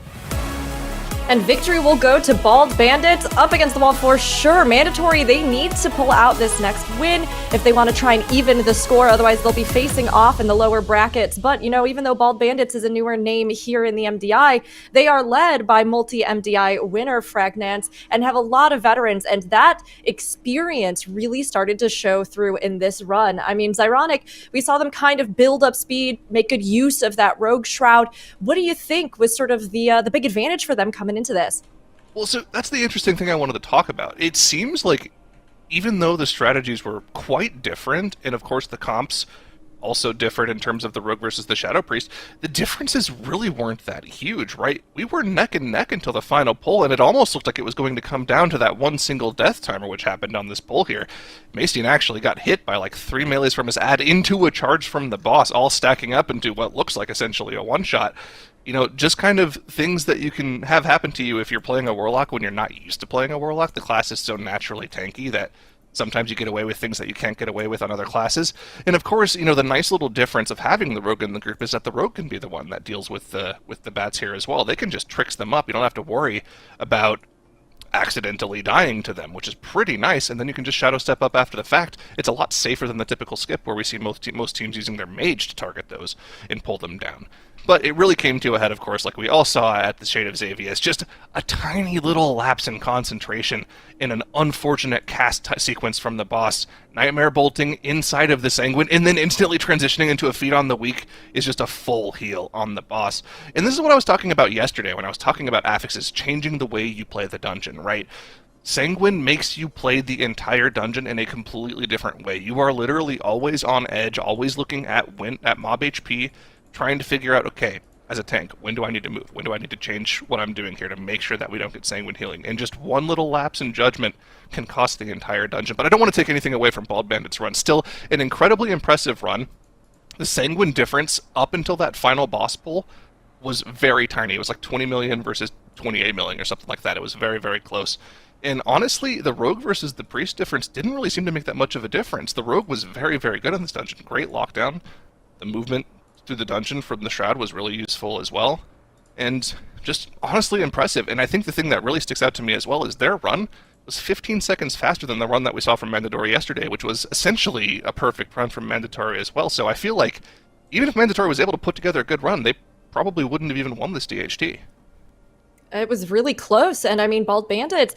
And victory will go to Bald Bandits, up against the wall for sure. Mandatory, they need to pull out this next win if they want to try and even the score. Otherwise, they'll be facing off in the lower brackets. But, even though Bald Bandits is a newer name here in the MDI, they are led by multi-MDI winner Fragnance and have a lot of veterans. And that experience really started to show through in this run. Zyronic, we saw them kind of build up speed, make good use of that Rogue Shroud. What do you think was sort of the big advantage for them coming into this? Well, so that's the interesting thing I wanted to talk about. It seems like even though the strategies were quite different, and of course the comps also differed in terms of the Rogue versus the Shadow Priest, the differences really weren't that huge, right? We were neck and neck until the final pull, and it almost looked like it was going to come down to that one single death timer, which happened on this pull here. Macian actually got hit by like 3 melees from his ad into a charge from the boss, all stacking up into what looks like essentially a one-shot. just kind of things that you can have happen to you if you're playing a Warlock when you're not used to playing a Warlock. The class is so naturally tanky that sometimes you get away with things that you can't get away with on other classes. And of course, the nice little difference of having the Rogue in the group is that the Rogue can be the one that deals with the bats here as well. They can just tricks them up. You don't have to worry about accidentally dying to them, which is pretty nice, and then you can just shadow step up after the fact. It's a lot safer than the typical skip where we see most teams using their mage to target those and pull them down. But it really came to a head, of course, like we all saw at the Shade of Xavius, just a tiny little lapse in concentration in an unfortunate cast sequence from the boss. Nightmare bolting inside of the Sanguine, and then instantly transitioning into a Feed on the Weak is just a full heal on the boss. And this is what I was talking about yesterday when I was talking about affixes changing the way you play the dungeon, right? Sanguine makes you play the entire dungeon in a completely different way. You are literally always on edge, always looking at mob HP, trying to figure out, okay, as a tank, when do I need to move? When do I need to change what I'm doing here to make sure that we don't get Sanguine healing? And just one little lapse in judgment can cost the entire dungeon. But I don't want to take anything away from Bald Bandit's run. Still, an incredibly impressive run. The Sanguine difference up until that final boss pull was very tiny. It was like 20 million versus 28 million or something like that. It was very, very close. And honestly, the Rogue versus the Priest difference didn't really seem to make that much of a difference. The Rogue was very, very good in this dungeon. Great lockdown. The movement through the dungeon from the Shroud was really useful as well. And just honestly impressive. And I think the thing that really sticks out to me as well is their run was 15 seconds faster than the run that we saw from Mandatory yesterday, which was essentially a perfect run from Mandatory as well. So I feel like even if Mandatory was able to put together a good run, they probably wouldn't have even won this DHT. It was really close. And I mean, Bald Bandits,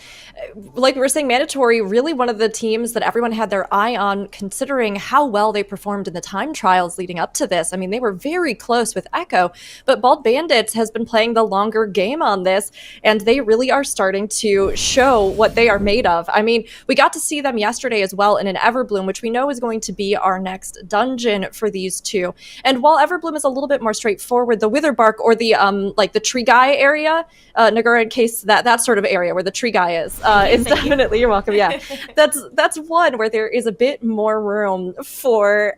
like we were saying, Mandatory, really one of the teams that everyone had their eye on, considering how well they performed in the time trials leading up to this. I mean, they were very close with Echo, but Bald Bandits has been playing the longer game on this, and they really are starting to show what they are made of. I mean, we got to see them yesterday as well in an Everbloom, which we know is going to be our next dungeon for these two. And while Everbloom is a little bit more straightforward, the Witherbark or the like the Tree Guy area, Nagura, in case that sort of area where the tree guy is definitely, you're welcome. Yeah, that's one where there is a bit more room for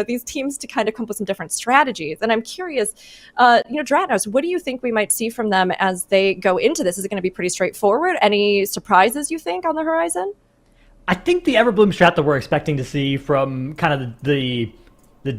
these teams to kind of come up with some different strategies. And I'm curious, Dratnos, what do you think we might see from them as they go into this? Is it going to be pretty straightforward? Any surprises you think on the horizon? I think the Everbloom strat that we're expecting to see from kind of the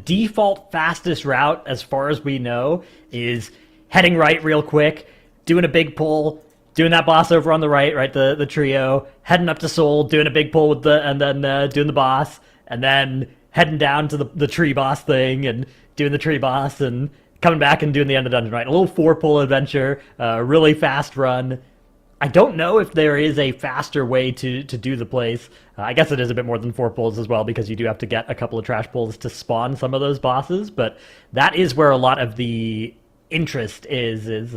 default fastest route, as far as we know, is heading right real quick, doing a big pull, doing that boss over on the right, the trio, heading up to Soul, doing a big pull and then doing the boss, and then heading down to the tree boss thing and doing the tree boss and coming back and doing the end of the dungeon, right? A little 4-pull adventure, really fast run. I don't know if there is a faster way to do the place. I guess it is a bit more than 4 pulls as well, because you do have to get a couple of trash pulls to spawn some of those bosses, but that is where a lot of the interest is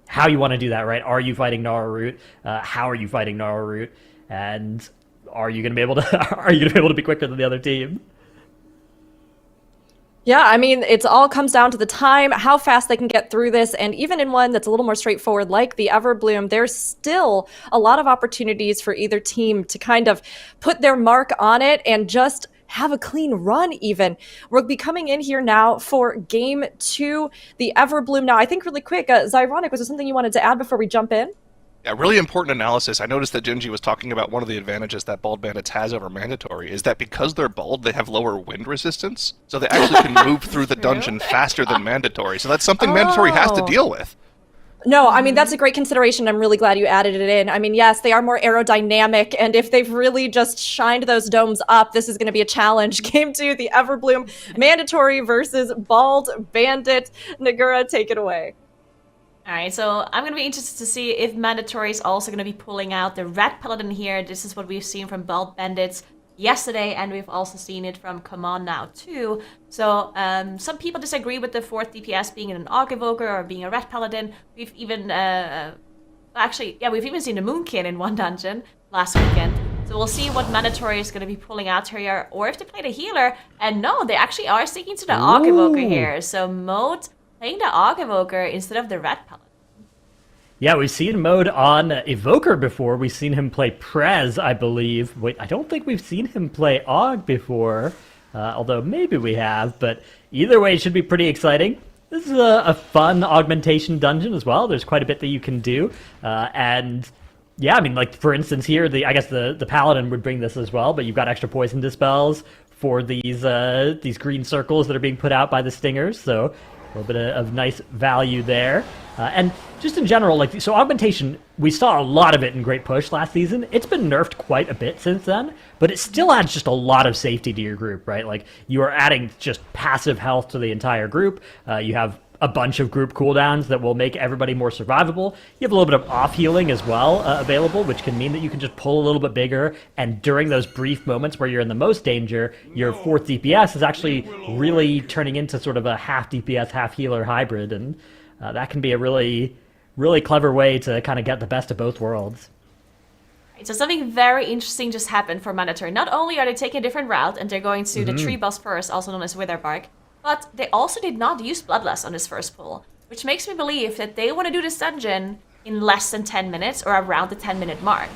how you want to do that, right? Are you fighting Gnarl how are you fighting Gnarl and are you going to be able to be quicker than the other team? Yeah, I mean, it all comes down to the time, how fast they can get through this, and even in one that's a little more straightforward, like the Everbloom, there's still a lot of opportunities for either team to kind of put their mark on it and just have a clean run even. We'll be coming in here now for Game 2, the Everbloom. Now, I think really quick, Zyronic, was there something you wanted to add before we jump in? Yeah, really important analysis. I noticed that Genji was talking about one of the advantages that Bald Bandits has over Mandatory is that because they're bald, they have lower wind resistance, so they actually can move through the dungeon faster than Mandatory. So that's something Mandatory has to deal with. No, I mean, that's a great consideration. I'm really glad you added it in. I mean, yes, they are more aerodynamic, and if they've really just shined those domes up, this is going to be a challenge. Game 2, the Everbloom, Mandatory versus Bald Bandit. Nagura, take it away. All right, so I'm going to be interested to see if Mandatory is also going to be pulling out the Red Paladin here. This is what we've seen from Bald Bandits yesterday, and we've also seen it from Come On Now too. So some people disagree with the 4th DPS being an Aug Evoker or being a Red Paladin. We've even we've even seen a Moonkin in one dungeon last weekend. So we'll see what Mandatory is going to be pulling out here, or if they play the healer. And no, they actually are sticking to the Aug Evoker here. So Mode playing the Aug Evoker instead of the Red Paladin. Yeah, we've seen Mode on Evoker before. We've seen him play Prez, I believe. Wait, I don't think we've seen him play Aug before, although maybe we have. But either way, it should be pretty exciting. This is a fun augmentation dungeon as well. There's quite a bit that you can do, and yeah, I mean, like for instance here, I guess the paladin would bring this as well, but you've got extra poison dispels for these green circles that are being put out by the stingers, so a little bit of nice value there. And just in general, like, so augmentation, we saw a lot of it in Great Push last season. It's been nerfed quite a bit since then, but it still adds just a lot of safety to your group, right? Like, you are adding just passive health to the entire group. You have a bunch of group cooldowns that will make everybody more survivable. You have a little bit of off healing as well available, which can mean that you can just pull a little bit bigger, and during those brief moments where you're in the most danger, your 4th DPS is actually really turning into sort of a half DPS, half healer hybrid, and that can be a really, really clever way to kind of get the best of both worlds. Right, so something very interesting just happened for Mandatory. Not only are they taking a different route, and they're going to the tree boss first, also known as Witherbark, but they also did not use Bloodlust on this first pull, which makes me believe that they want to do this dungeon in less than 10 minutes or around the 10-minute mark.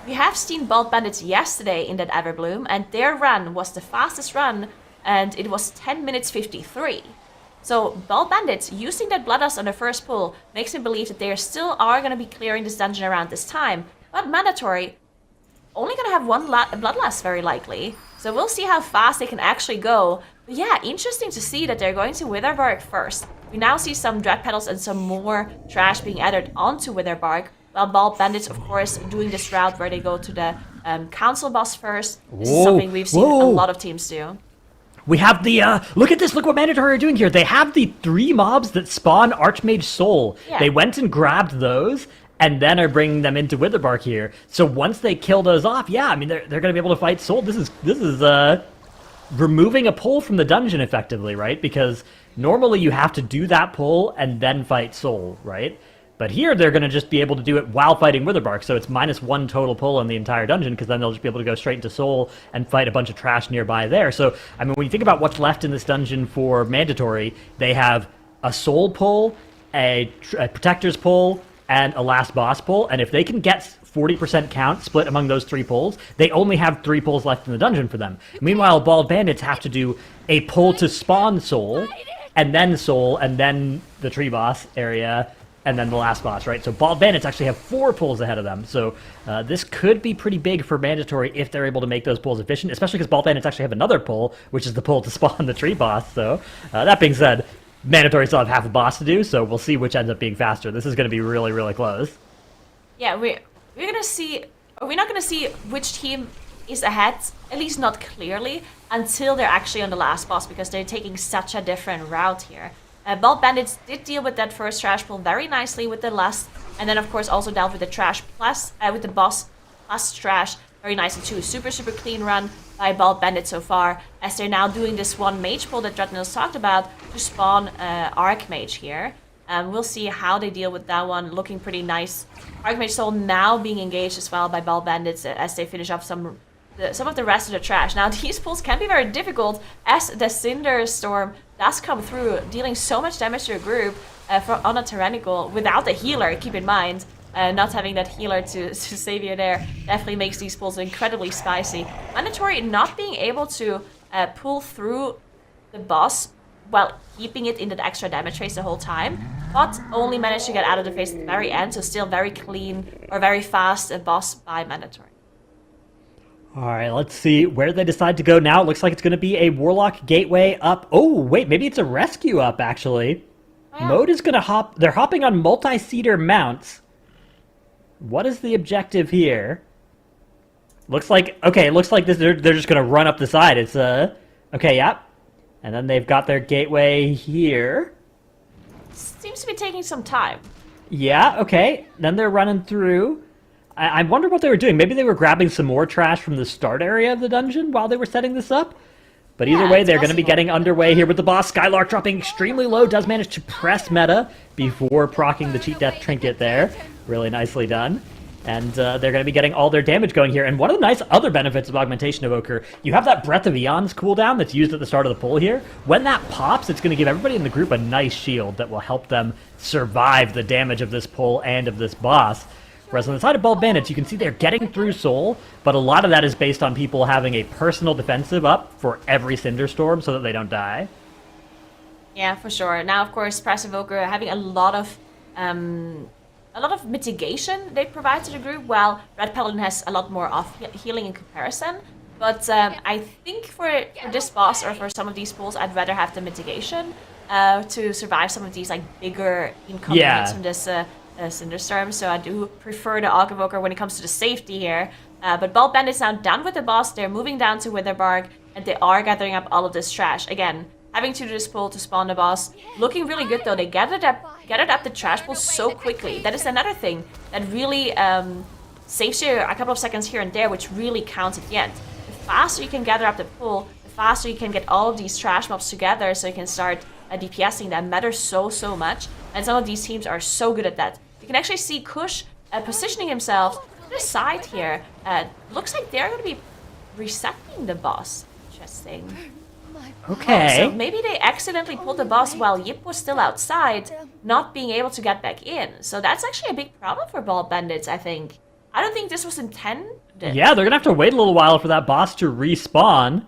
We have seen Bald Bandits yesterday in that Everbloom, and their run was the fastest run, and it was 10 minutes 53. So Bald Bandits using that Bloodlust on the first pull makes me believe that they still are going to be clearing this dungeon around this time, but Mandatory only going to have one Bloodlust very likely, so we'll see how fast they can actually go. But yeah, interesting to see that they're going to Witherbark first. We now see some Dread Petals and some more trash being added onto Witherbark, while Bald Bandits, of course, doing this route where they go to the Council boss first. This is something we've seen a lot of teams do. We have the, look at this, look what Mandatory are doing here. They have the 3 mobs that spawn Archmage Soul. Yeah. They went and grabbed those, and then are bringing them into Witherbark here. So once they kill those off, yeah, I mean, they're going to be able to fight Soul. This is removing a pull from the dungeon effectively, right? Because normally you have to do that pull and then fight Soul, right? But here they're going to just be able to do it while fighting Witherbark, so it's -1 total pull on the entire dungeon, because then they'll just be able to go straight into Soul and fight a bunch of trash nearby there. So, I mean, when you think about what's left in this dungeon for Mandatory, they have a Soul pull, a Protector's pull, and a last boss pull, and if they can get 40% count split among those 3 pulls, they only have 3 pulls left in the dungeon for them. Meanwhile, Bald Bandits have to do a pull to spawn Soul, and then the tree boss area, and then the last boss, right? So Bald Bandits actually have 4 pulls ahead of them, so this could be pretty big for Mandatory if they're able to make those pulls efficient, especially because Bald Bandits actually have another pull, which is the pull to spawn the tree boss. So that being said, Mandatory still have half a boss to do, so we'll see which ends up being faster. This is going to be really, really close. Yeah, we're going to see... We're not going to see which team is ahead, at least not clearly, until they're actually on the last boss, because they're taking such a different route here. Bald Bandits did deal with that first trash pull very nicely with the lust, and then of course also dealt with the trash plus, with the boss plus trash very nicely too. Super, super clean run by Bald Bandit so far, as they're now doing this one mage pull that Dreadnoughts talked about to spawn Archmage here. We'll see how they deal with that one, looking pretty nice. Archmage Soul now being engaged as well by Bald Bandits as they finish off some of the rest of the trash. Now these pulls can be very difficult as the Cinder Storm does come through, dealing so much damage to your group on a Tyrannical without a healer, keep in mind. Not having that healer to save you there definitely makes these pulls incredibly spicy. Mandatory not being able to pull through the boss while keeping it in that extra damage phase the whole time, but only managed to get out of the phase at the very end, so still very clean or very fast boss by Mandatory. Alright, let's see where they decide to go now. It looks like it's going to be a Warlock Gateway up. Oh, wait, maybe it's a Rescue up, actually. Oh, yeah. Mode is going to hop... They're hopping on multi-seater mounts. What is the objective here? Looks like... Okay, it looks like this, they're just going to run up the side. It's, okay, yep. And then they've got their gateway here. Seems to be taking some time. Yeah, okay. Then they're running through... I wonder what they were doing. Maybe they were grabbing some more trash from the start area of the dungeon while they were setting this up. But either way, they're going to be getting underway here with the boss. Skylark dropping extremely low, does manage to press meta before proccing the cheat death trinket there. Really nicely done. And they're going to be getting all their damage going here. And one of the nice other benefits of Augmentation Evoker, you have that Breath of Eons cooldown that's used at the start of the pull here. When that pops, it's going to give everybody in the group a nice shield that will help them survive the damage of this pull and of this boss. Whereas on the side of Bald Bandits, you can see they're getting through Soul, but a lot of that is based on people having a personal defensive up for every Cinder Storm so that they don't die. Yeah, for sure. Now, of course, Press Evoker having a lot of mitigation they provide to the group, while Red Paladin has a lot more off healing in comparison. But I think for this boss or for some of these pulls, I'd rather have the mitigation to survive some of these like bigger incoming hits from this Cinderstorm. So I do prefer the Aug Evoker when it comes to the safety here. But Bald Bandit's now done with the boss. They're moving down to Witherbark, and they are gathering up all of this trash again. Having to do this pull to spawn the boss. Looking really good though. They gathered up the trash pool so quickly. That is another thing that really saves you a couple of seconds here and there, which really counts at the end. The faster you can gather up the pool, the faster you can get all of these trash mobs together so you can start DPSing. That matters so much. And some of these teams are so good at that. You can actually see Kush positioning himself to the side here. Looks like they're going to be resetting the boss. Interesting. Okay. So maybe they accidentally pulled the boss while Yip was still outside, not being able to get back in. So that's actually a big problem for Bald Bandits, I think. I don't think this was intended. Yeah, they're going to have to wait a little while for that boss to respawn.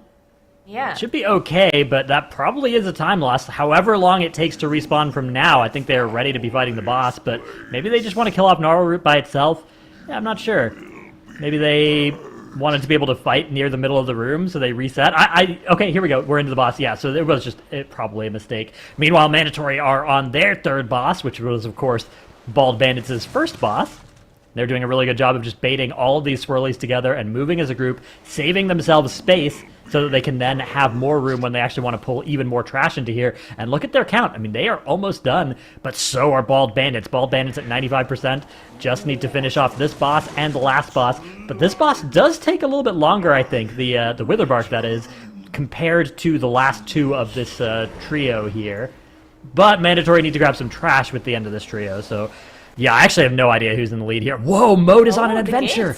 Yeah. It should be okay, but that probably is a time loss. However long it takes to respawn from now, I think they're ready to be fighting the boss, but maybe they just want to kill off Gnarl Root by itself. Yeah, I'm not sure. Maybe they wanted to be able to fight near the middle of the room, so they reset. Okay, here we go. We're into the boss. Yeah, so it was just probably a mistake. Meanwhile, Mandatory are on their third boss, which was, of course, Bald Bandits' first boss. They're doing a really good job of just baiting all of these swirlies together and moving as a group, saving themselves space so that they can then have more room when they actually want to pull even more trash into here. And look at their count. I mean, they are almost done, but so are Bald Bandits. Bald Bandits at 95%. Just need to finish off this boss and the last boss. But this boss does take a little bit longer, I think, the Witherbark, that is, compared to the last two of this trio here. But Mandatory need to grab some trash with the end of this trio, so... yeah, I actually have no idea who's in the lead here. Whoa, Mode is on an adventure.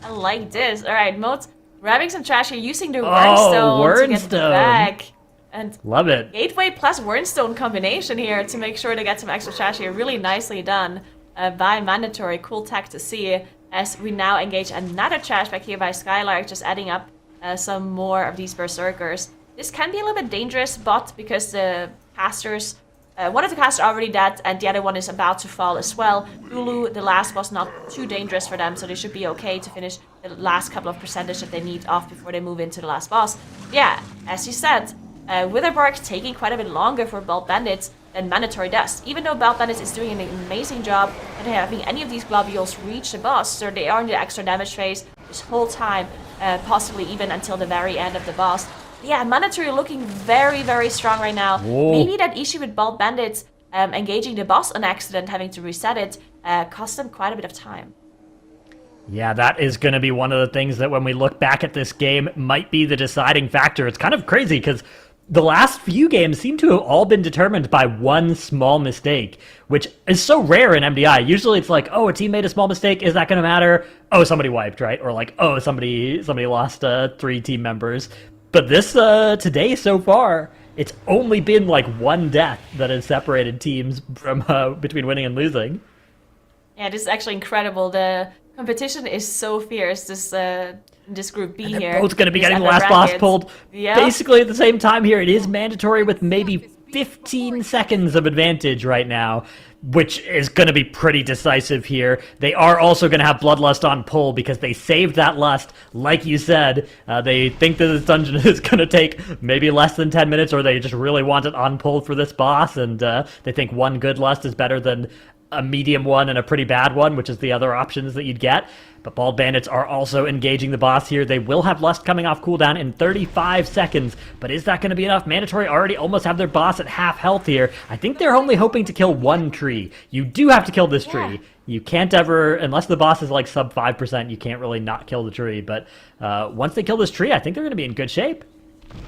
I like this. All right, Mode's grabbing some trash here, using the Wurnstone to get back. And love it. Gateway plus Wurnstone combination here to make sure to get some extra trash here. Really nicely done by Mandatory. Cool tech to see as we now engage another trash back here by Skylark, just adding up some more of these Berserkers. This can be a little bit dangerous, but because the casters... one of the casters are already dead, and the other one is about to fall as well. Lulu, the last was not too dangerous for them, so they should be okay to finish the last couple of percentage that they need off before they move into the last boss. Yeah, as you said, Witherbark taking quite a bit longer for Bald Bandits than Mandatory does. Even though Bald Bandits is doing an amazing job at having any of these globules reach the boss, so they are in the extra damage phase this whole time, possibly even until the very end of the boss. Yeah, Mandatory looking very strong right now. Whoa. Maybe that issue with Bald Bandits engaging the boss on accident, having to reset it, cost them quite a bit of time. Yeah, that is going to be one of the things that when we look back at this game might be the deciding factor. It's kind of crazy because the last few games seem to have all been determined by one small mistake, which is so rare in MDI. Usually it's like, oh, a team made a small mistake. Is that going to matter? Oh, somebody wiped, right? Or like, oh, somebody lost 3 team members. But this, today so far, it's only been like one death that has separated teams from between winning and losing. Yeah, this is actually incredible. The competition is so fierce, this Group B and here. Both going to be getting the last boss pulled basically at the same time here. It is Mandatory with maybe 15 seconds of advantage right now, which is going to be pretty decisive here. They are also going to have Bloodlust on pull because they saved that lust. Like you said, they think that this dungeon is going to take maybe less than 10 minutes, or they just really want it on pull for this boss, and they think one good lust is better than a medium one and a pretty bad one, which is the other options that you'd get. But Bald Bandits are also engaging the boss here. They will have Lust coming off cooldown in 35 seconds, but is that going to be enough? Mandatory already almost have their boss at half health here. I think they're only hoping to kill one tree. You do have to kill this tree. You can't ever, unless the boss is like sub 5%, you can't really not kill the tree. But once they kill this tree, I think they're going to be in good shape.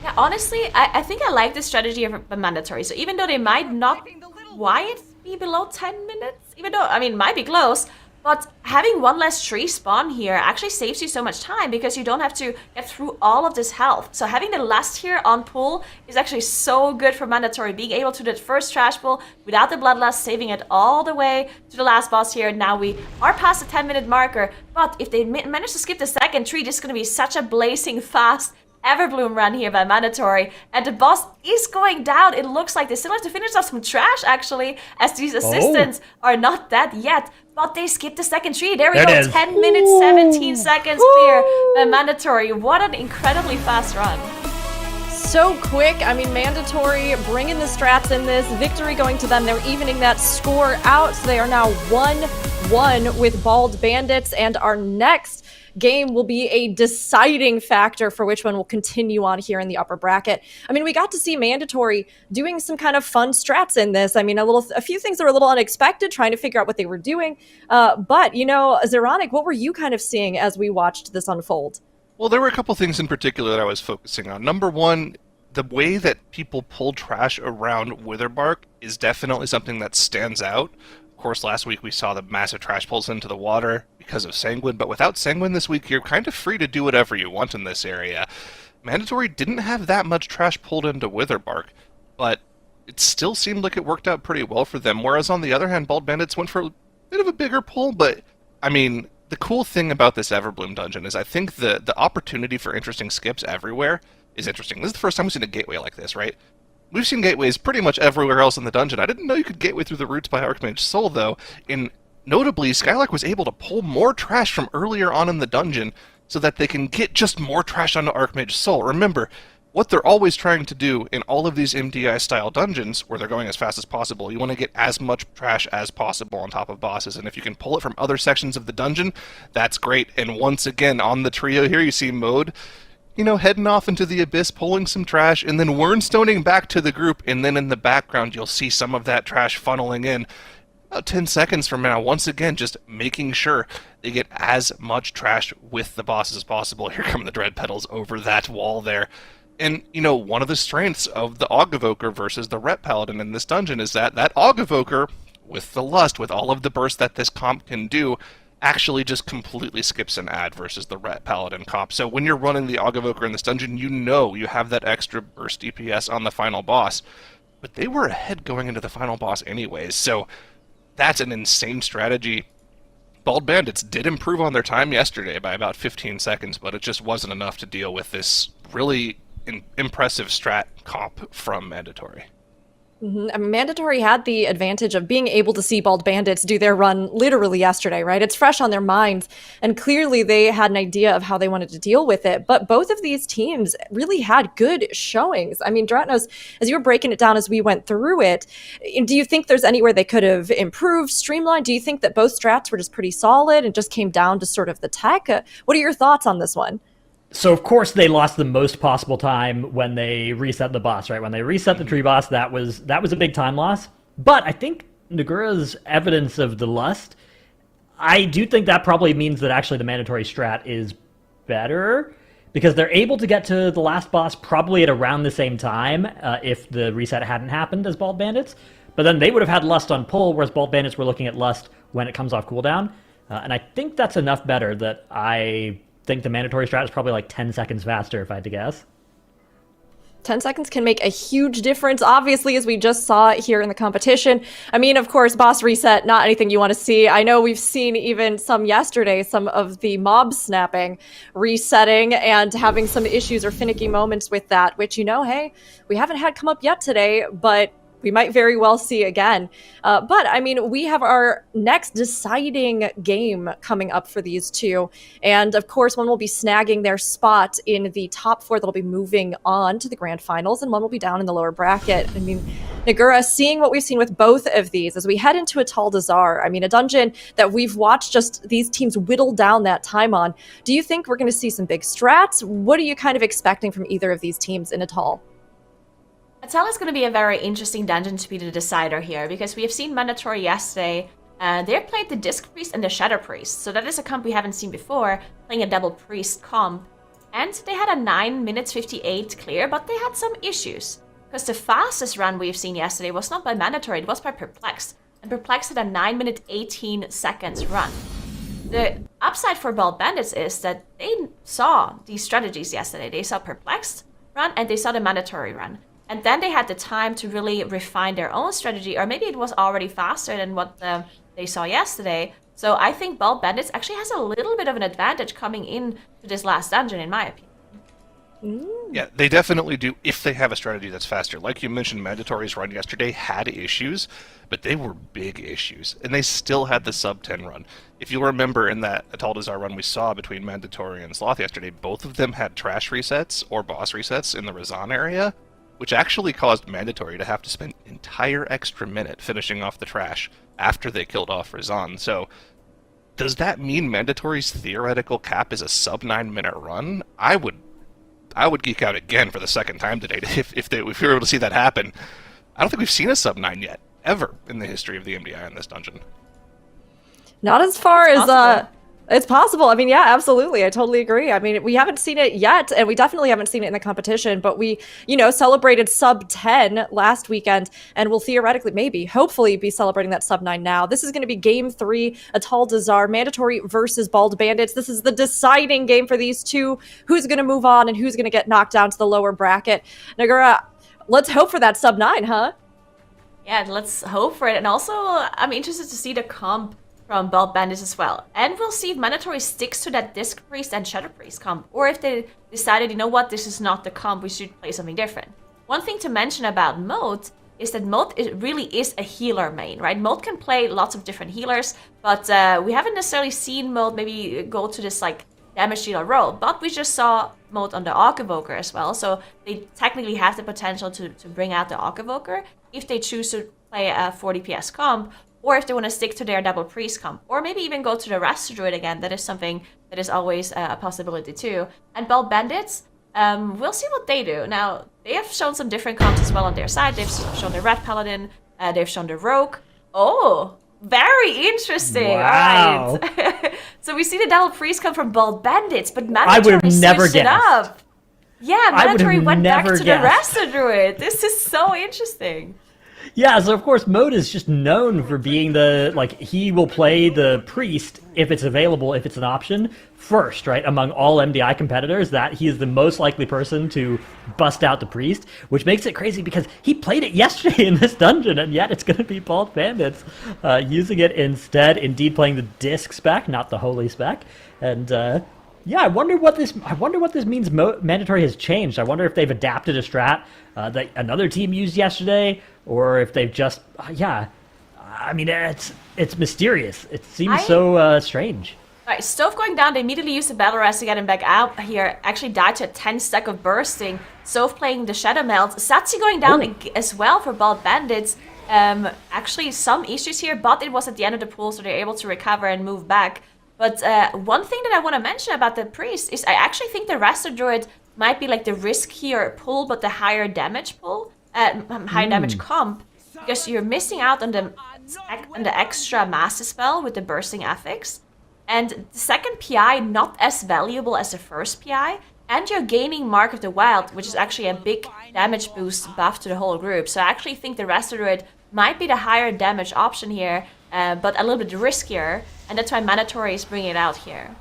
Yeah, honestly, I think I like this strategy of Mandatory. So even though they might not quite be below 10 minutes, even though, I mean, might be close, but having one less tree spawn here actually saves you so much time because you don't have to get through all of this health. So having the last here on pull is actually so good for Mandatory. Being able to do that first trash pull without the bloodlust, saving it all the way to the last boss here. Now we are past the 10-minute marker, but if they manage to skip the second tree, this is going to be such a blazing fast Everbloom run here by Mandatory, and the boss is going down. It looks like they still have to finish off some trash, actually, as these assistants are not dead yet, but they skipped the second tree. There we There go, it is. 10 minutes, 17 seconds clear by Mandatory. What an incredibly fast run. So quick. I mean, Mandatory bringing the strats in this. Victory going to them. They're evening that score out. So they are now 1-1 with Bald Bandits. And our next game will be a deciding factor for which one will continue on here in the upper bracket. I mean, we got to see Mandatory doing some kind of fun strats in this. I mean, a few things that were a little unexpected, trying to figure out what they were doing. But, you know, Zeronic, what were you kind of seeing as we watched this unfold? Well, there were a couple things in particular that I was focusing on. Number one, the way that people pull trash around Witherbark is definitely something that stands out. Of course, last week we saw the massive trash pulls into the water because of Sanguine, but without Sanguine this week, you're kind of free to do whatever you want in this area. Mandatory didn't have that much trash pulled into Witherbark, but it still seemed like it worked out pretty well for them, whereas on the other hand, Bald Bandits went for a bit of a bigger pull, but, I mean, the cool thing about this Everbloom dungeon is I think the opportunity for interesting skips everywhere is interesting. This is the first time we've seen a gateway like this, right? We've seen gateways pretty much everywhere else in the dungeon. I didn't know you could gateway through the Roots by Archmage Soul, though. And notably, Skylark was able to pull more trash from earlier on in the dungeon so that they can get just more trash onto Archmage Soul. Remember, what they're always trying to do in all of these MDI-style dungeons, where they're going as fast as possible, you want to get as much trash as possible on top of bosses, and if you can pull it from other sections of the dungeon, that's great. And once again, on the trio here, you see Mode, you know, heading off into the abyss, pulling some trash, and then Wernstoning back to the group, and then in the background, you'll see some of that trash funneling in. About 10 seconds from now, once again, just making sure they get as much trash with the bosses as possible. Here come the Dread Petals over that wall there. And, you know, one of the strengths of the Aug Evoker versus the Ret Paladin in this dungeon is that Aug Evoker, with the Lust, with all of the bursts that this comp can do, actually just completely skips an ad versus the Ret Paladin comp. So when you're running the Aug Evoker in this dungeon, you know you have that extra burst DPS on the final boss. But they were ahead going into the final boss anyways, so that's an insane strategy. Bald Bandits did improve on their time yesterday by about 15 seconds, but it just wasn't enough to deal with this really impressive strat comp from Mandatory. I mean, Mandatory had the advantage of being able to see Bald Bandits do their run literally yesterday, right? It's fresh on their minds, and clearly they had an idea of how they wanted to deal with it. But both of these teams really had good showings. I mean, Dratnos, as you were breaking it down as we went through it, do you think there's anywhere they could have improved, streamlined? Do you think that both strats were just pretty solid and just came down to sort of the tech? What are your thoughts on this one? So, of course, they lost the most possible time when they reset the boss, right? When they reset the tree boss, that was a big time loss. But I think Nagura's evidence of the Lust, I do think that probably means that actually the Mandatory strat is better, because they're able to get to the last boss probably at around the same time if the reset hadn't happened as Bald Bandits. But then they would have had Lust on pull, whereas Bald Bandits were looking at Lust when it comes off cooldown. And I think that's enough better that I think the Mandatory strat is probably like 10 seconds faster, if I had to guess. 10 seconds can make a huge difference, obviously, as we just saw here in the competition. I mean, of course, boss reset, not anything you want to see. I know we've seen even some yesterday, some of the mob snapping, resetting, and having some issues or finicky moments with that, which, you know, hey, we haven't had come up yet today, but we might very well see again. But, I mean, we have our next deciding game coming up for these two. And, of course, one will be snagging their spot in the top four that'll be moving on to the grand finals, and one will be down in the lower bracket. I mean, Nagura, seeing what we've seen with both of these as we head into a Tal Dazar, I mean, a dungeon that we've watched just these teams whittle down that time on. Do you think we're going to see some big strats? What are you kind of expecting from either of these teams in a Tal? Atal is going to be a very interesting dungeon to be the decider here, because we have seen Mandatory yesterday, and they played the Disc Priest and the Shadow Priest, so that is a comp we haven't seen before, playing a double Priest comp. And they had a 9 minutes 58 clear, but they had some issues, because the fastest run we've seen yesterday was not by Mandatory, it was by Perplexed, and Perplexed had a 9 minute 18 seconds run. The upside for Bald Bandits is that they saw these strategies yesterday. They saw Perplexed run, and they saw the Mandatory run. And then they had the time to really refine their own strategy, or maybe it was already faster than what they saw yesterday. So I think Bald Bandits actually has a little bit of an advantage coming in to this last dungeon, in my opinion. Yeah, they definitely do if they have a strategy that's faster. Like you mentioned, Mandatory's run yesterday had issues, but they were big issues, and they still had the sub-10 run. If you'll remember in that Ataldazar run we saw between Mandatory and Sloth yesterday, both of them had trash resets or boss resets in the Razan area, which actually caused Mandatory to have to spend an entire extra minute finishing off the trash after they killed off Razan. So does that mean Mandatory's theoretical cap is a sub-9 minute run? I would geek out again for the second time today if we were able to see that happen. I don't think we've seen a sub-9 yet, ever, in the history of the MDI in this dungeon. Not as far as it's possible. I mean, yeah, absolutely. I totally agree. I mean, we haven't seen it yet, and we definitely haven't seen it in the competition, but we, celebrated sub 10 last weekend, and we'll theoretically, maybe, hopefully be celebrating that sub 9 now. This is going to be game 3, Ataldazar, Mandatory versus Bald Bandits. This is the deciding game for these two. Who's going to move on and who's going to get knocked down to the lower bracket? Nagura, let's hope for that sub 9, huh? Yeah, let's hope for it. And also, I'm interested to see the comp from Bald Bandits as well. And we'll see if Mandatory sticks to that Disc Priest and Shadow Priest comp, or if they decided, you know what, this is not the comp, we should play something different. One thing to mention about Moat is that Moat really is a healer main, right? Moat can play lots of different healers, but we haven't necessarily seen Moat maybe go to this like damage dealer role, but we just saw Moat on the Arc Evoker as well, so they technically have the potential to bring out the Arc Evoker if they choose to play a 4 DPS comp, or if they want to stick to their double priest comp, or maybe even go to the Rest Druid again. That is something that is always a possibility too. And Bald Bandits, we'll see what they do. Now, they have shown some different comps as well on their side. They've shown the Red Paladin, they've shown the Rogue. Oh, very interesting. Wow. All right. So we see the double priest come from Bald Bandits, but I Mandatory would have never switched it guessed. up. Yeah, I would Mandatory have went back never to guessed. the Rest Druid. This is so interesting. Yeah, so of course Moat is just known for being he will play the priest if it's available, if it's an option, first, right? Among all MDI competitors, that he is the most likely person to bust out the priest, which makes it crazy because he played it yesterday in this dungeon, and yet it's going to be Bald Bandits using it instead, indeed playing the disc spec, not the holy spec, and yeah, I wonder what this means. Mandatory has changed. I wonder if they've adapted a strat that another team used yesterday, or if they've just I mean, it's mysterious. It seems so strange. All right, Stove going down. They immediately use the battle rest to get him back out here. Actually died to a 10 stack of bursting. Stove playing the Shadow Melt. Satsi going down as well for Bald Bandits. Actually, some issues here, but it was at the end of the pool, so they're able to recover and move back. But one thing that I want to mention about the priest is I actually think the Raster Druid might be like the riskier pull, but the higher damage pull, higher damage comp, because you're missing out on the extra master spell with the bursting affix, and the second PI not as valuable as the first PI, and you're gaining Mark of the Wild, which is actually a big damage boost buff to the whole group. So I actually think the Raster Druid might be the higher damage option here, but a little bit riskier, and that's why Mandatory is bringing it out here.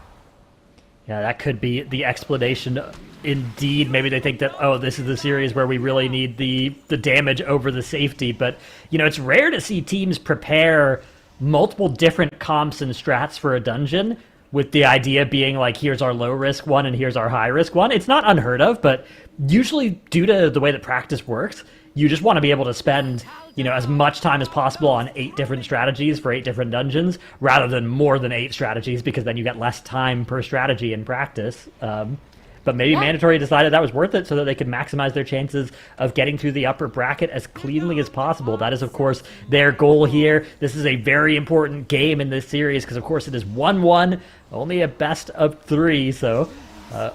Yeah, that could be the explanation. Indeed, maybe they think that, oh, this is the series where we really need the damage over the safety, but, it's rare to see teams prepare multiple different comps and strats for a dungeon with the idea being like, here's our low-risk one and here's our high-risk one. It's not unheard of, but usually due to the way that practice works, you just want to be able to spend, as much time as possible on 8 different strategies for 8 different dungeons, rather than more than 8 strategies, because then you get less time per strategy in practice. But maybe Mandatory decided that was worth it so that they could maximize their chances of getting through the upper bracket as cleanly as possible. That is, of course, their goal here. This is a very important game in this series because, of course, it is 1-1, only a best of 3, so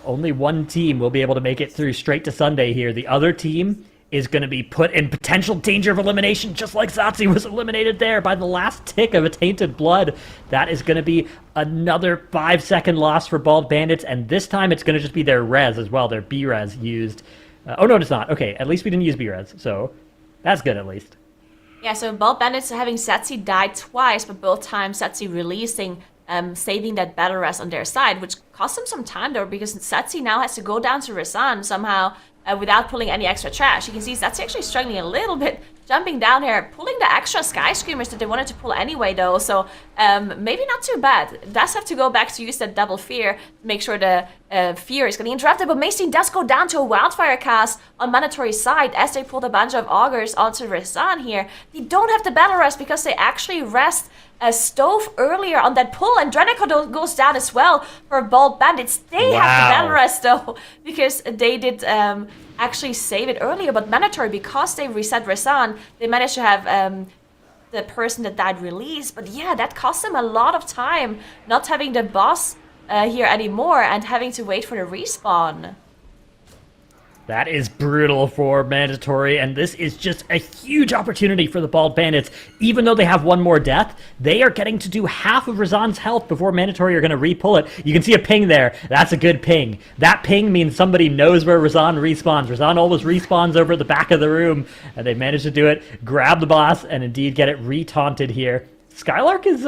only one team will be able to make it through straight to Sunday here. The other team is going to be put in potential danger of elimination, just like Satsi was eliminated there by the last tick of a tainted blood. That is going to be another 5-second loss for Bald Bandits, and this time it's going to just be their res as well, their B-res used. Oh, no, it's not. Okay, at least we didn't use B-res, so that's good at least. Yeah, so Bald Bandits having Satsi die twice, but both times Satsi releasing, saving that battle rest on their side, which cost them some time though, because Satsi now has to go down to Rasan somehow without pulling any extra trash. You can see Satsi actually struggling a little bit, jumping down here, pulling the extra Sky Screamers that they wanted to pull anyway though, so maybe not too bad. It does have to go back to use that double fear to make sure the fear is getting interrupted, but Maestine does go down to a Wildfire cast on Mandatory's side as they pull a bunch of Augurs onto Rasan here. They don't have the Battle Rest because they actually rest a Stove earlier on that pull, and Dreniko goes down as well for Bold Bandits. They have the Battle Rest though, because they did actually save it earlier, but Mandatory, because they reset Rasan, they managed to have the person that died released. But yeah, that cost them a lot of time not having the boss here anymore and having to wait for the respawn. That is brutal for Mandatory, and this is just a huge opportunity for the Bald Bandits. Even though they have one more death, they are getting to do half of Razan's health before Mandatory are going to re-pull it. You can see a ping there. That's a good ping. That ping means somebody knows where Razan respawns. Razan always respawns over at the back of the room, and they managed to do it, grab the boss, and indeed get it re-taunted here. Skylark is